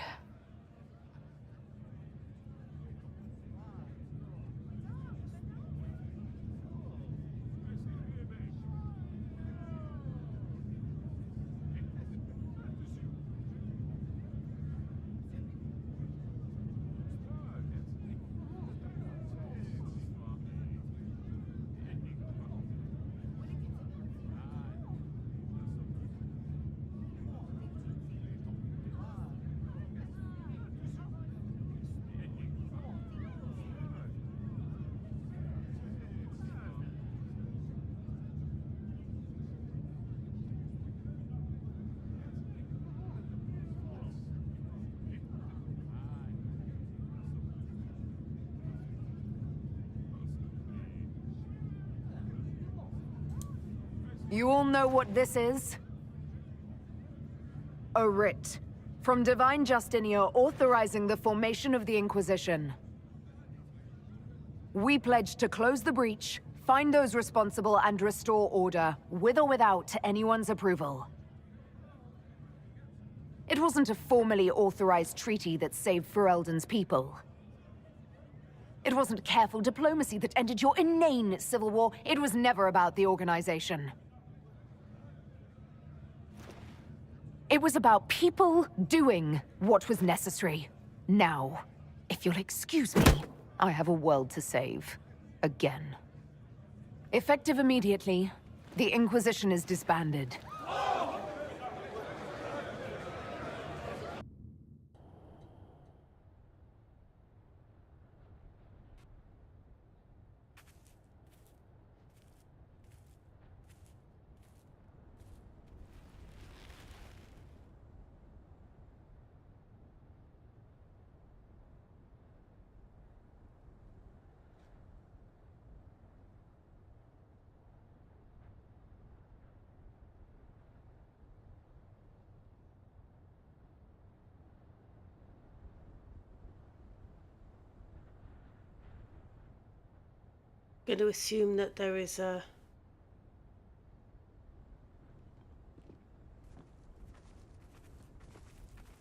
You all know what this is? A writ from Divine Justinia authorizing the formation of the Inquisition. We pledge to close the breach, find those responsible, and restore order, with or without anyone's approval. It wasn't a formally authorized treaty that saved Ferelden's people. It wasn't careful diplomacy that ended your inane civil war. It was never about the organization. It was about people doing what was necessary. Now, if you'll excuse me, I have a world to save. Again. Effective immediately, the Inquisition is disbanded. Going to assume that there is a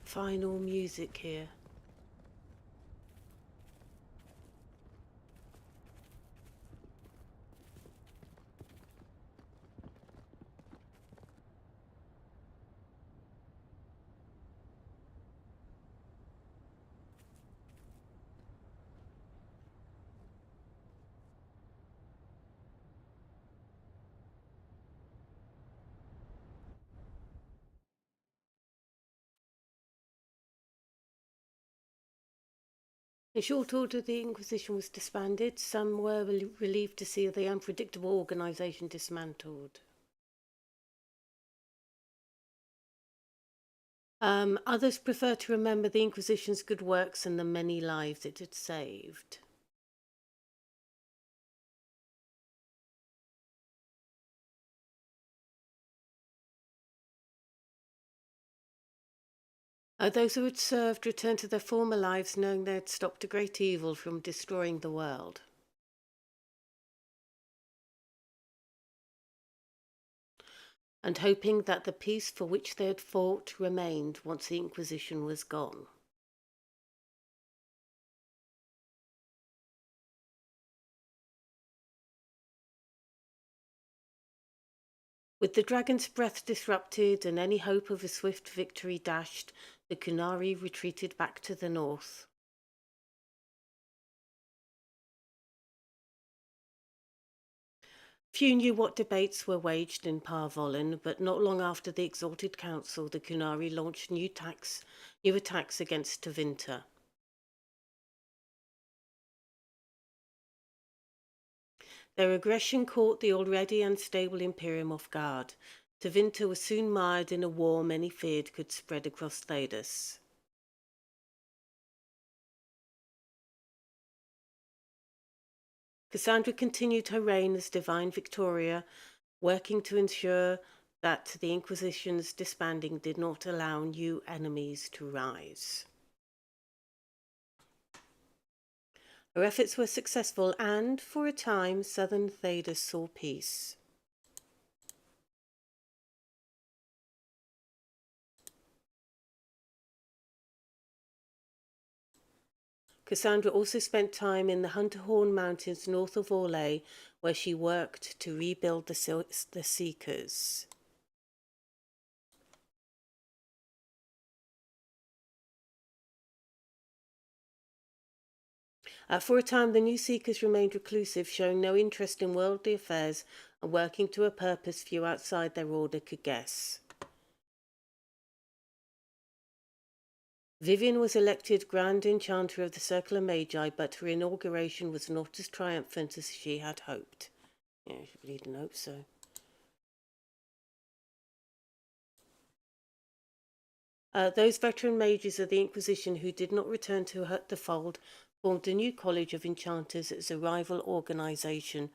final music here. In short order, the Inquisition was disbanded. Some were relieved to see the unpredictable organisation dismantled. Others prefer to remember the Inquisition's good works and the many lives it had saved. Those who had served returned to their former lives knowing they had stopped a great evil from destroying the world. And hoping that the peace for which they had fought remained once the Inquisition was gone. With the dragon's breath disrupted and any hope of a swift victory dashed, the Qunari retreated back to the north. Few knew what debates were waged in Parvolin, but not long after the Exalted Council, the Qunari launched new attacks against Tevinter. Their aggression caught the already unstable Imperium off guard. Tevinter was soon mired in a war many feared could spread across Thedas. Cassandra continued her reign as Divine Victoria, working to ensure that the Inquisition's disbanding did not allow new enemies to rise. Her efforts were successful and, for a time, southern Thedas saw peace. Cassandra also spent time in the Hunterhorn Mountains north of Orlais, where she worked to rebuild the Seekers. For a time, the new Seekers remained reclusive, showing no interest in worldly affairs and working to a purpose few outside their order could guess. Vivian was elected Grand Enchanter of the Circle of Magi, but her inauguration was not as triumphant as she had hoped. Yeah, she really didn't hope so. Those veteran mages of the Inquisition who did not return to the fold formed a new college of enchanters as a rival organisation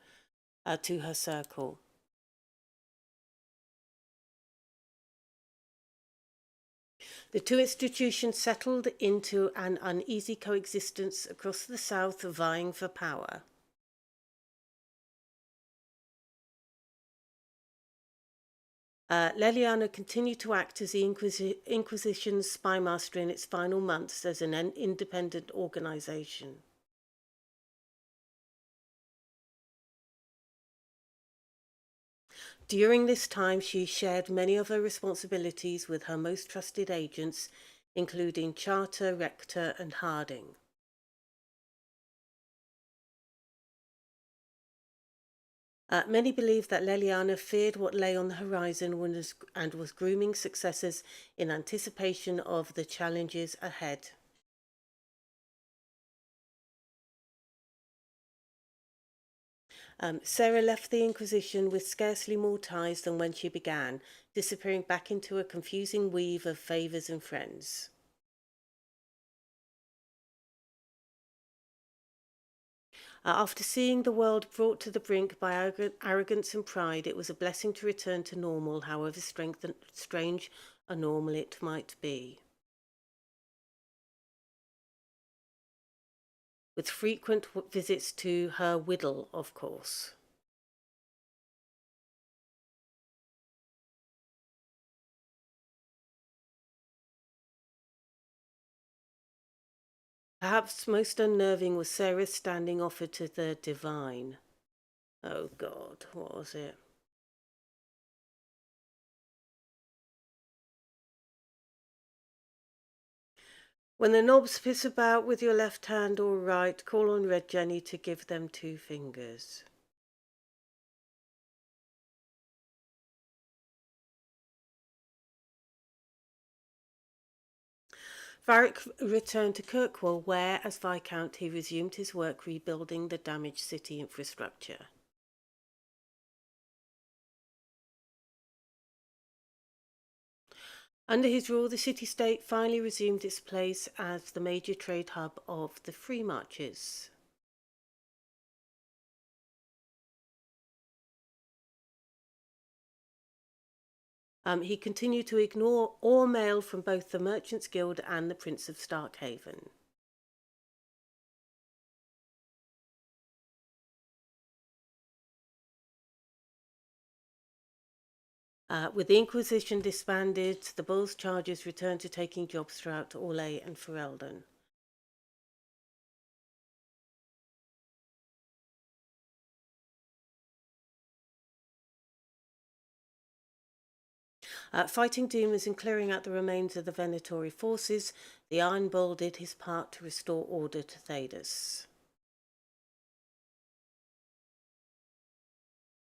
to her circle. The two institutions settled into an uneasy coexistence across the south, vying for power. Leliana continued to act as the Inquisition's spymaster in its final months as an independent organisation. During this time, she shared many of her responsibilities with her most trusted agents, including Charter, Rector, and Harding. Many believed that Leliana feared what lay on the horizon and was grooming successors in anticipation of the challenges ahead. Sarah left the Inquisition with scarcely more ties than when she began, disappearing back into a confusing weave of favours and friends. After seeing the world brought to the brink by arrogance and pride, it was a blessing to return to normal, however strange a normal it might be. With frequent visits to her Whittle, of course. Perhaps most unnerving was Sarah's standing offer to the divine. Oh God, what was it? When the knobs piss about with your left hand or right, call on Red Jenny to give them 2 fingers. Varric returned to Kirkwall, where, as Viscount, he resumed his work rebuilding the damaged city infrastructure. Under his rule, the city-state finally resumed its place as the major trade hub of the Free Marches. He continued to ignore all mail from both the Merchants Guild and the Prince of Starkhaven. With the Inquisition disbanded, the Bull's charges returned to taking jobs throughout Orlais and Ferelden. Fighting demons and clearing out the remains of the Venatori forces, the Iron Bull did his part to restore order to Thedas.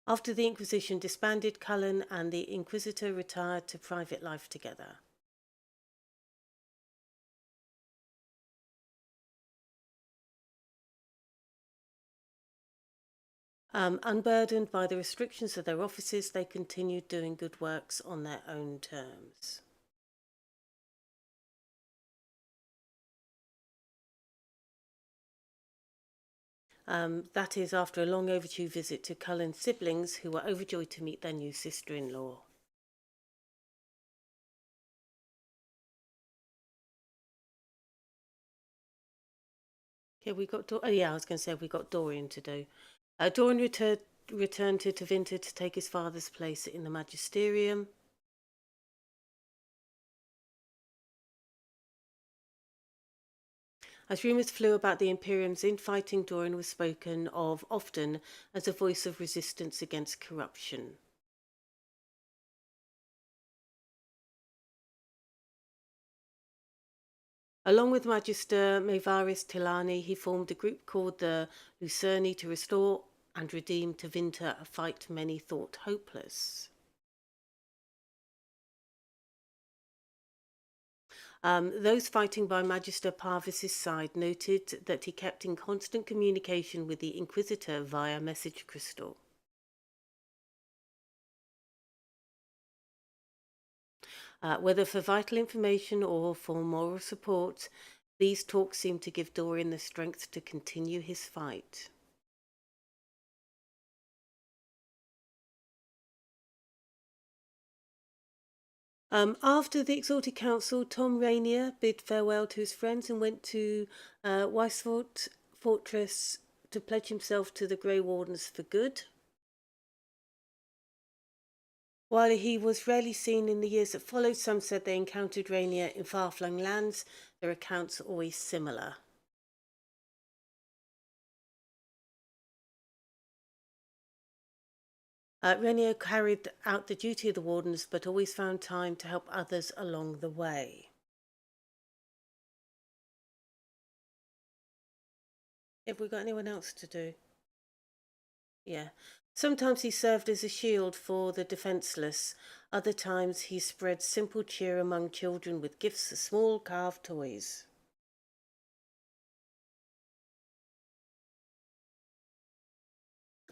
After the Inquisition disbanded, Cullen and the Inquisitor retired to private life together. Unburdened by the restrictions of their offices, they continued doing good works on their own terms. That is after a long overdue visit to Cullen's siblings, who were overjoyed to meet their new sister-in-law. Yeah, we got. Oh, yeah, I was going to say we got Dorian to do. Dorian returned to Tevinter to take his father's place in the Magisterium. As rumours flew about the Imperium's infighting, Dorian was spoken of often as a voice of resistance against corruption. Along with Magister Maevaris Tilani, he formed a group called the Lucerni to restore and redeem Tevinter, a fight many thought hopeless. Those fighting by Magister Parvis's side noted that he kept in constant communication with the Inquisitor via message crystal. Whether for vital information or for moral support, these talks seemed to give Dorian the strength to continue his fight. After the Exalted Council, Tom Rainier bid farewell to his friends and went to Weisfort Fortress to pledge himself to the Grey Wardens for good. While he was rarely seen in the years that followed, some said they encountered Rainier in far-flung lands. Their accounts are always similar. Rainier carried out the duty of the Wardens, but always found time to help others along the way. Have we got anyone else to do? Yeah. Sometimes he served as a shield for the defenseless. Other times he spread simple cheer among children with gifts of small carved toys.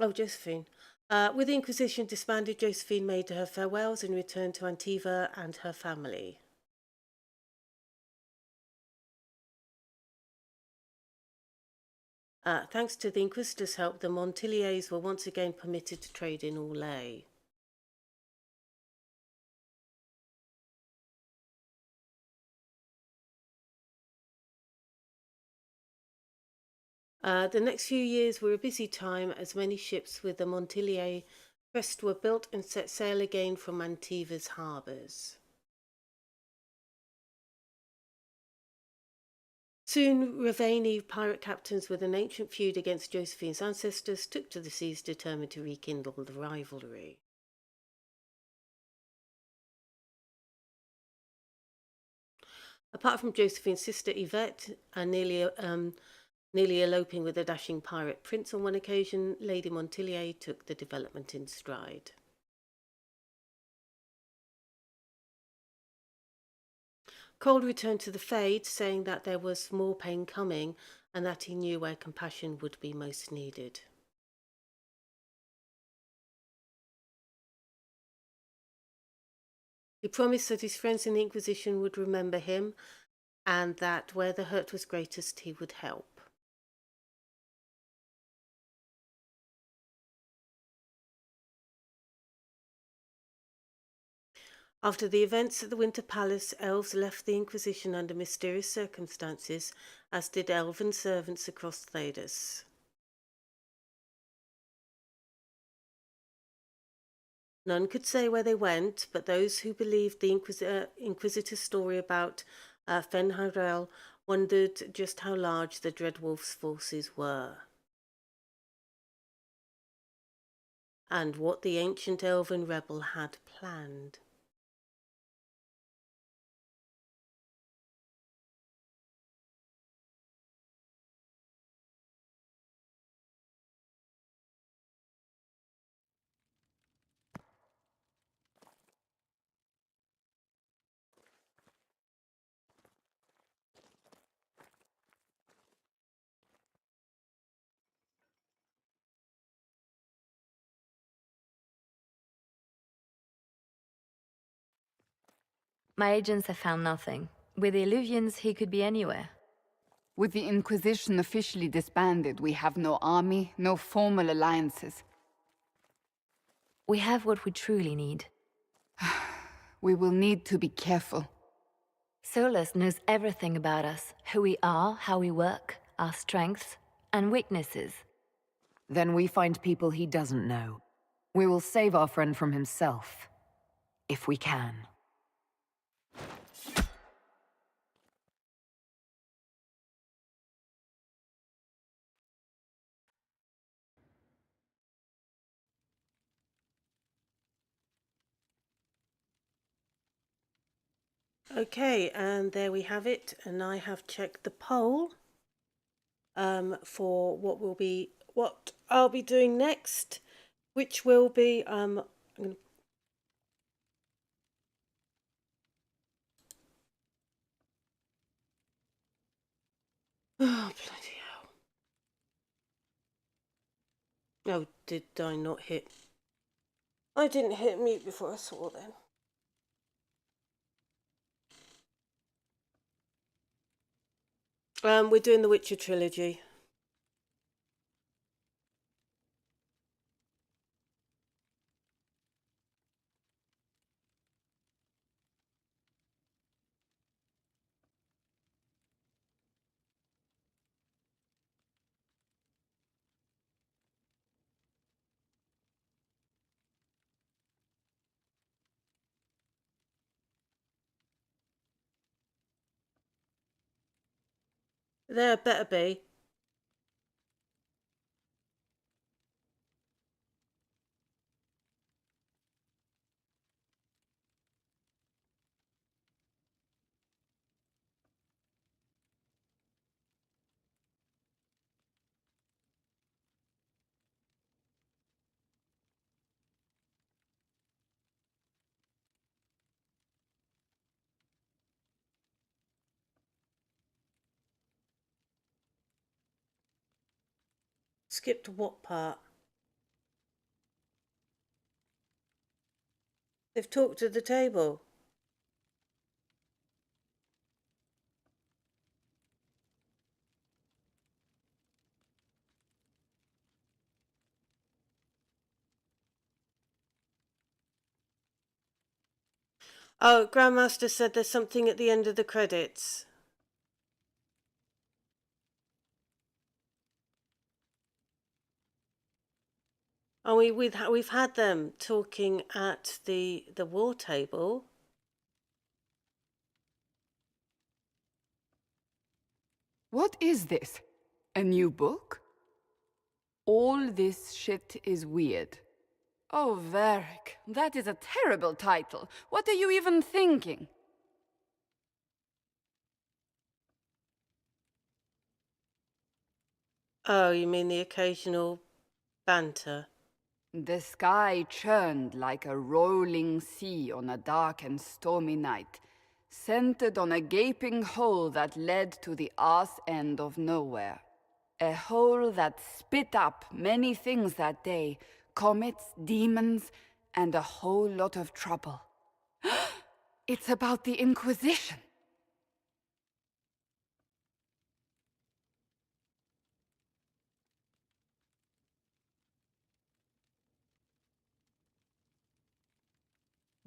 Oh, Josephine. With the Inquisition disbanded, Josephine made her farewells and returned to Antiva and her family. Thanks to the Inquisitor's help, the Montiliers were once again permitted to trade in Orlais. The next few years were a busy time as many ships with the Montilier crest were built and set sail again from Antiva's harbours. Soon, Ravani pirate captains with an ancient feud against Josephine's ancestors took to the seas determined to rekindle the rivalry. Apart from Josephine's sister Yvette and nearly eloping with a dashing pirate prince on one occasion, Lady Montilier took the development in stride. Cole returned to the Fade, saying that there was more pain coming and that he knew where compassion would be most needed. He promised that his friends in the Inquisition would remember him and that where the hurt was greatest, he would help. After the events at the Winter Palace, elves left the Inquisition under mysterious circumstances, as did elven servants across Thedas. None could say where they went, but those who believed the Inquisitor's story about Fenharel wondered just how large the Dreadwolf's forces were, and what the ancient elven rebel had planned. My agents have found nothing. With the Illuvians, he could be anywhere. With the Inquisition officially disbanded, we have no army, no formal alliances. We have what we truly need. We will need to be careful. Solus knows everything about us. Who we are, how we work. our strengths and weaknesses. Then we find people he doesn't know. We will save our friend from himself. If we can. Okay, and there we have it. And I have checked the poll for what I'll be doing next, which will be I'm gonna, oh bloody hell! Oh, did I not hit? I didn't hit mute before I saw then. We're doing the Witcher trilogy. There better be. Skip to what part? They've talked at the table. Oh, Grandmaster said there's something at the end of the credits. And we've had them talking at the war table. What is this? A new book? All this shit is weird. Oh, Varric, that is a terrible title. What are you even thinking? Oh, you mean the occasional banter? The sky churned like a rolling sea on a dark and stormy night, centered on a gaping hole that led to the arse end of nowhere. A hole that spit up many things that day, comets, demons, and a whole lot of trouble. It's about the Inquisition.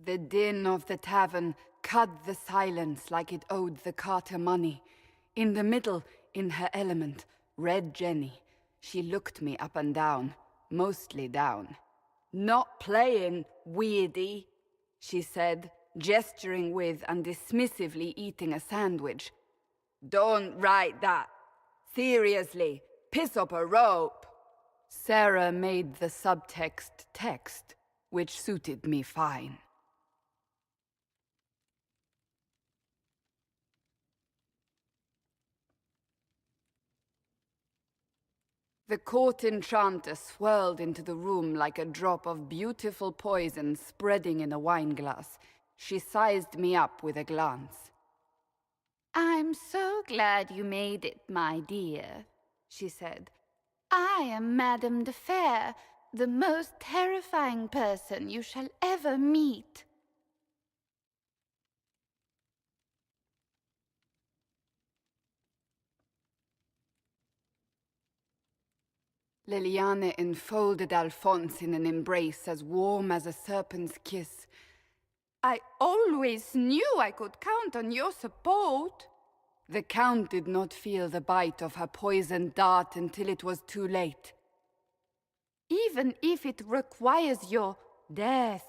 The din of the tavern cut the silence like it owed the carter money. In the middle, in her element, Red Jenny. She looked me up and down, mostly down. "Not playing, weirdy," she said, gesturing with and dismissively eating a sandwich. "Don't write that. Seriously, piss up a rope." Sarah made the subtext text, which suited me fine. The court enchanter swirled into the room like a drop of beautiful poison spreading in a wineglass. She sized me up with a glance. "I'm so glad you made it, my dear," she said. "I am Madame de Fair, the most terrifying person you shall ever meet." Liliane enfolded Alphonse in an embrace as warm as a serpent's kiss. "I always knew I could count on your support." The Count did not feel the bite of her poisoned dart until it was too late. Even if it requires your death.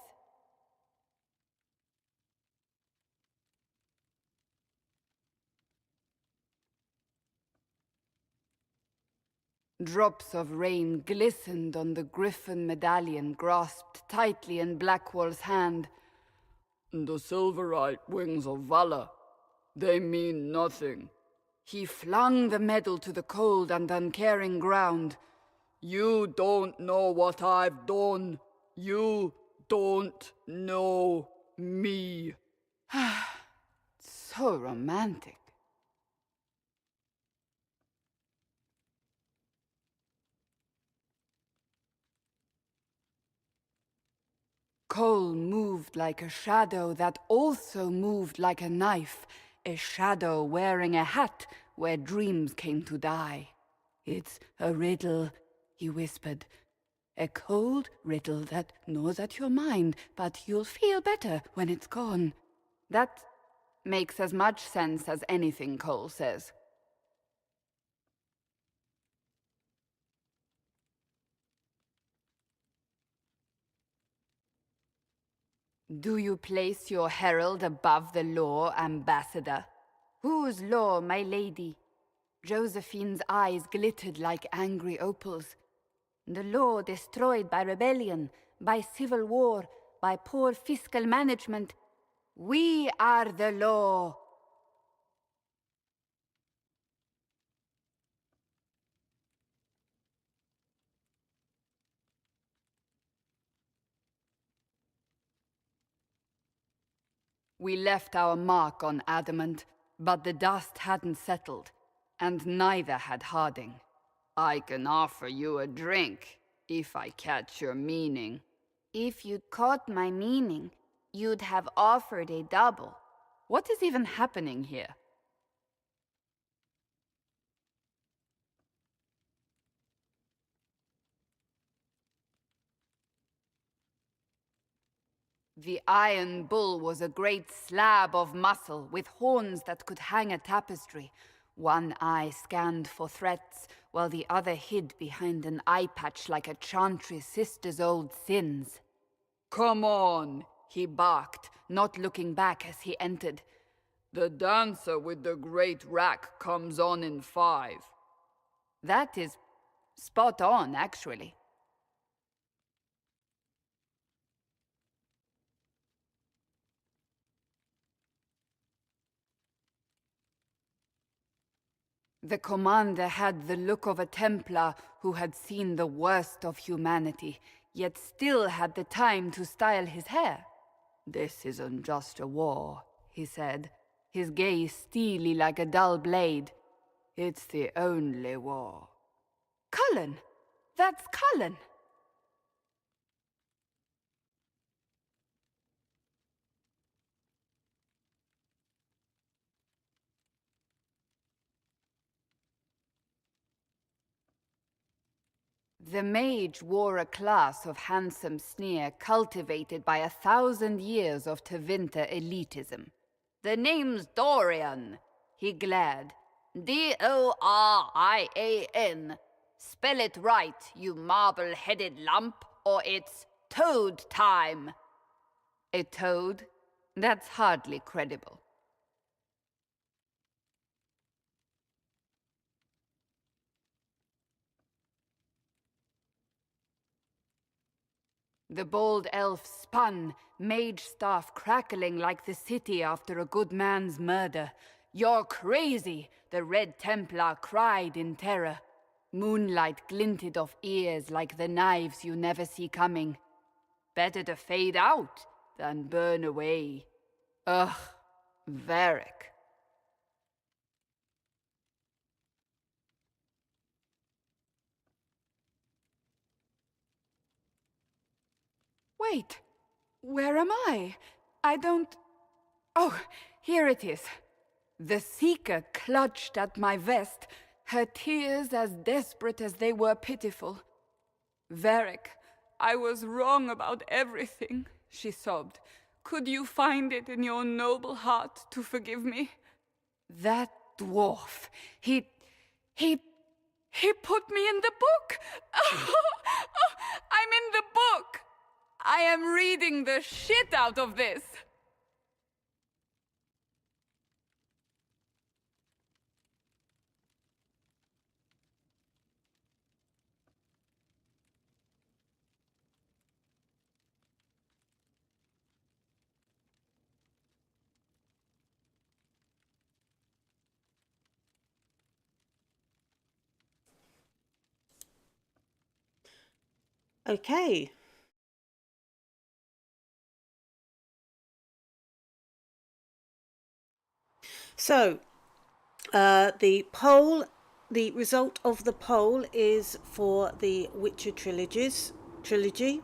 Drops of rain glistened on the griffin medallion grasped tightly in Blackwall's hand. The silverite wings of valor, they mean nothing. He flung the medal to the cold and uncaring ground. You don't know what I've done. You don't know me. So romantic. Cole moved like a shadow that also moved like a knife, a shadow wearing a hat where dreams came to die. It's a riddle, he whispered. A cold riddle that gnaws at your mind, but you'll feel better when it's gone. That makes as much sense as anything Cole says. Do you place your herald above the law, Ambassador? Whose law, my lady? Josephine's eyes glittered like angry opals. The law destroyed by rebellion, by civil war, by poor fiscal management. We are the law. We left our mark on adamant, but the dust hadn't settled, and neither had Harding. I can offer you a drink, if I catch your meaning. If you'd caught my meaning, you'd have offered a double. What is even happening here? The Iron Bull was a great slab of muscle with horns that could hang a tapestry. One eye scanned for threats, while the other hid behind an eye patch like a chantry's sister's old sins. Come on, he barked, not looking back as he entered. The dancer with the great rack comes on in 5. That is spot on, actually. The commander had the look of a Templar who had seen the worst of humanity, yet still had the time to style his hair. This isn't just a war, he said, his gaze steely like a dull blade. It's the only war. Cullen! That's Cullen! The mage wore a class of handsome sneer cultivated by 1,000 years of Tevinter elitism. The name's Dorian, he glared. D-O-R-I-A-N. Spell it right, you marble-headed lump, or it's toad time. A toad? That's hardly credible. The bold elf spun, mage staff crackling like the city after a good man's murder. You're crazy, the Red Templar cried in terror. Moonlight glinted off ears like the knives you never see coming. Better to fade out than burn away. Ugh, Varric. Wait, where am I? I don't... Oh, here it is. The Seeker clutched at my vest, her tears as desperate as they were pitiful. Varric, I was wrong about everything, she sobbed. Could you find it in your noble heart to forgive me? That dwarf. He put me in the book. I'm in the book. I am reading the shit out of this. Okay. So, the result of the poll is for the Witcher trilogy.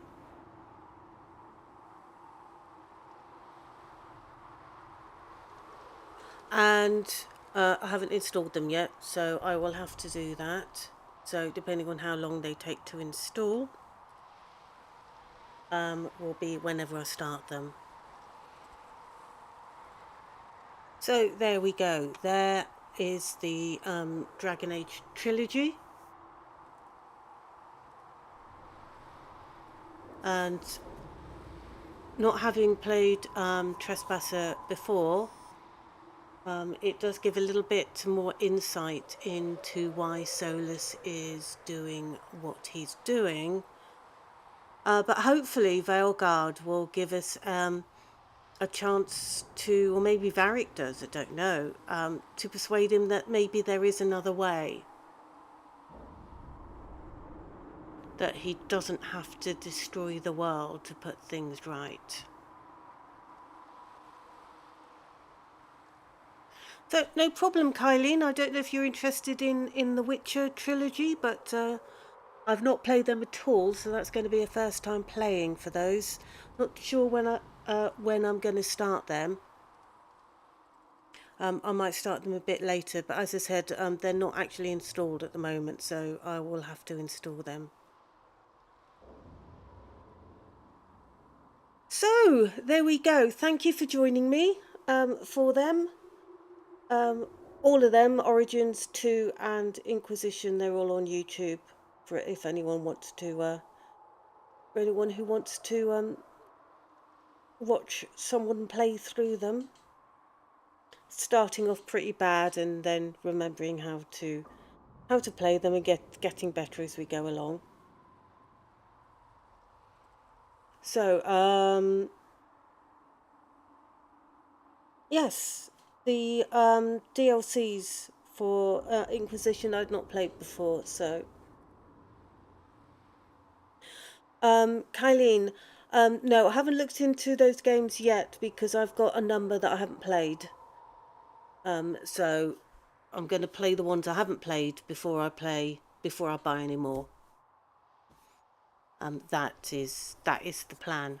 And I haven't installed them yet, so I will have to do that. So depending on how long they take to install, will be whenever I start them. So there we go. There is the Dragon Age trilogy. And not having played Trespasser before, it does give a little bit more insight into why Solus is doing what he's doing. But hopefully Veilguard will give us a chance to, or maybe Varric does, I don't know, to persuade him that maybe there is another way. That he doesn't have to destroy the world to put things right. So, no problem, Kylene. I don't know if you're interested in the Witcher trilogy, but I've not played them at all, so that's going to be a first time playing for those. Not sure when I'm going to start them. I might start them a bit later, but as I said, they're not actually installed at the moment, so I will have to install them. So, there we go. Thank you for joining me for them. All of them, Origins 2 and Inquisition, they're all on YouTube. For if anyone wants to, for anyone who wants to watch someone play through them. Starting off pretty bad and then remembering how to play them and getting better as we go along. So, yes, the DLCs for Inquisition I'd not played before, so. Kylene, no, I haven't looked into those games yet because I've got a number that I haven't played. So I'm going to play the ones I haven't played before I buy any more. That is the plan,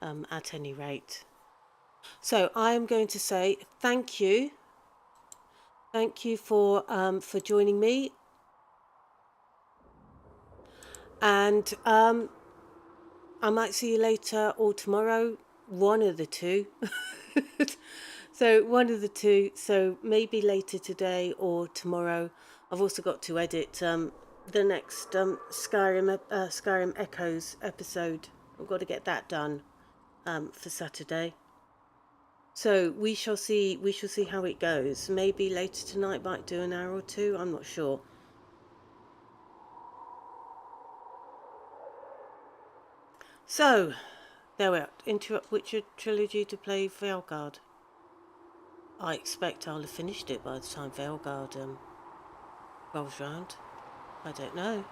at any rate. So I'm going to say thank you for joining me, and I might see you later or tomorrow, one of the two. So one of the two, so maybe later today or tomorrow. I've also got to edit the next Skyrim Echoes episode. I've got to get that done for Saturday. So we shall see how it goes. Maybe later tonight, might do an hour or two, I'm not sure. So there we are. Interrupt Witcher trilogy to play Veilguard. I expect I'll have finished it by the time Veilguard rolls round. I don't know.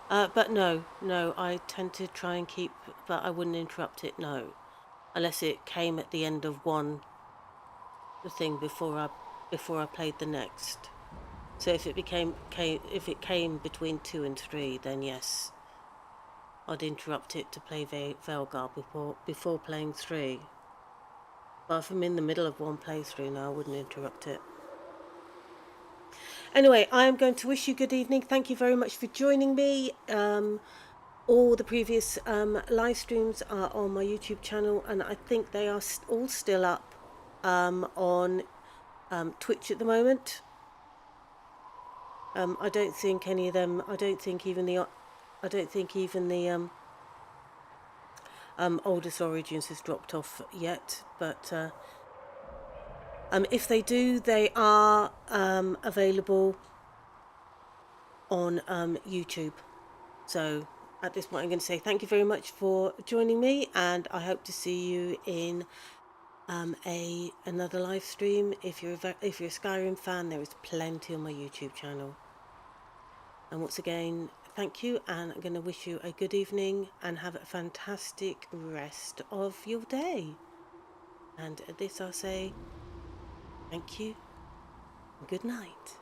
But no, I tend to try and keep, but I wouldn't interrupt it, no. Unless it came at the end of the thing before I played the next. So if it came between 2 and 3, then yes, I'd interrupt it to play Veilguard before playing 3. But if I'm in the middle of one playthrough now, I wouldn't interrupt it. Anyway, I am going to wish you good evening. Thank you very much for joining me. All the previous live streams are on my YouTube channel, and I think they are all still up on Twitch at the moment. I don't think any of them. I don't think even the Oldest Origins has dropped off yet. But if they do, they are available on YouTube. So at this point, I'm going to say thank you very much for joining me, and I hope to see you in another live stream. If you're a Skyrim fan, there is plenty on my YouTube channel. And once again, thank you, and I'm going to wish you a good evening and have a fantastic rest of your day. And at this, I'll say thank you and good night.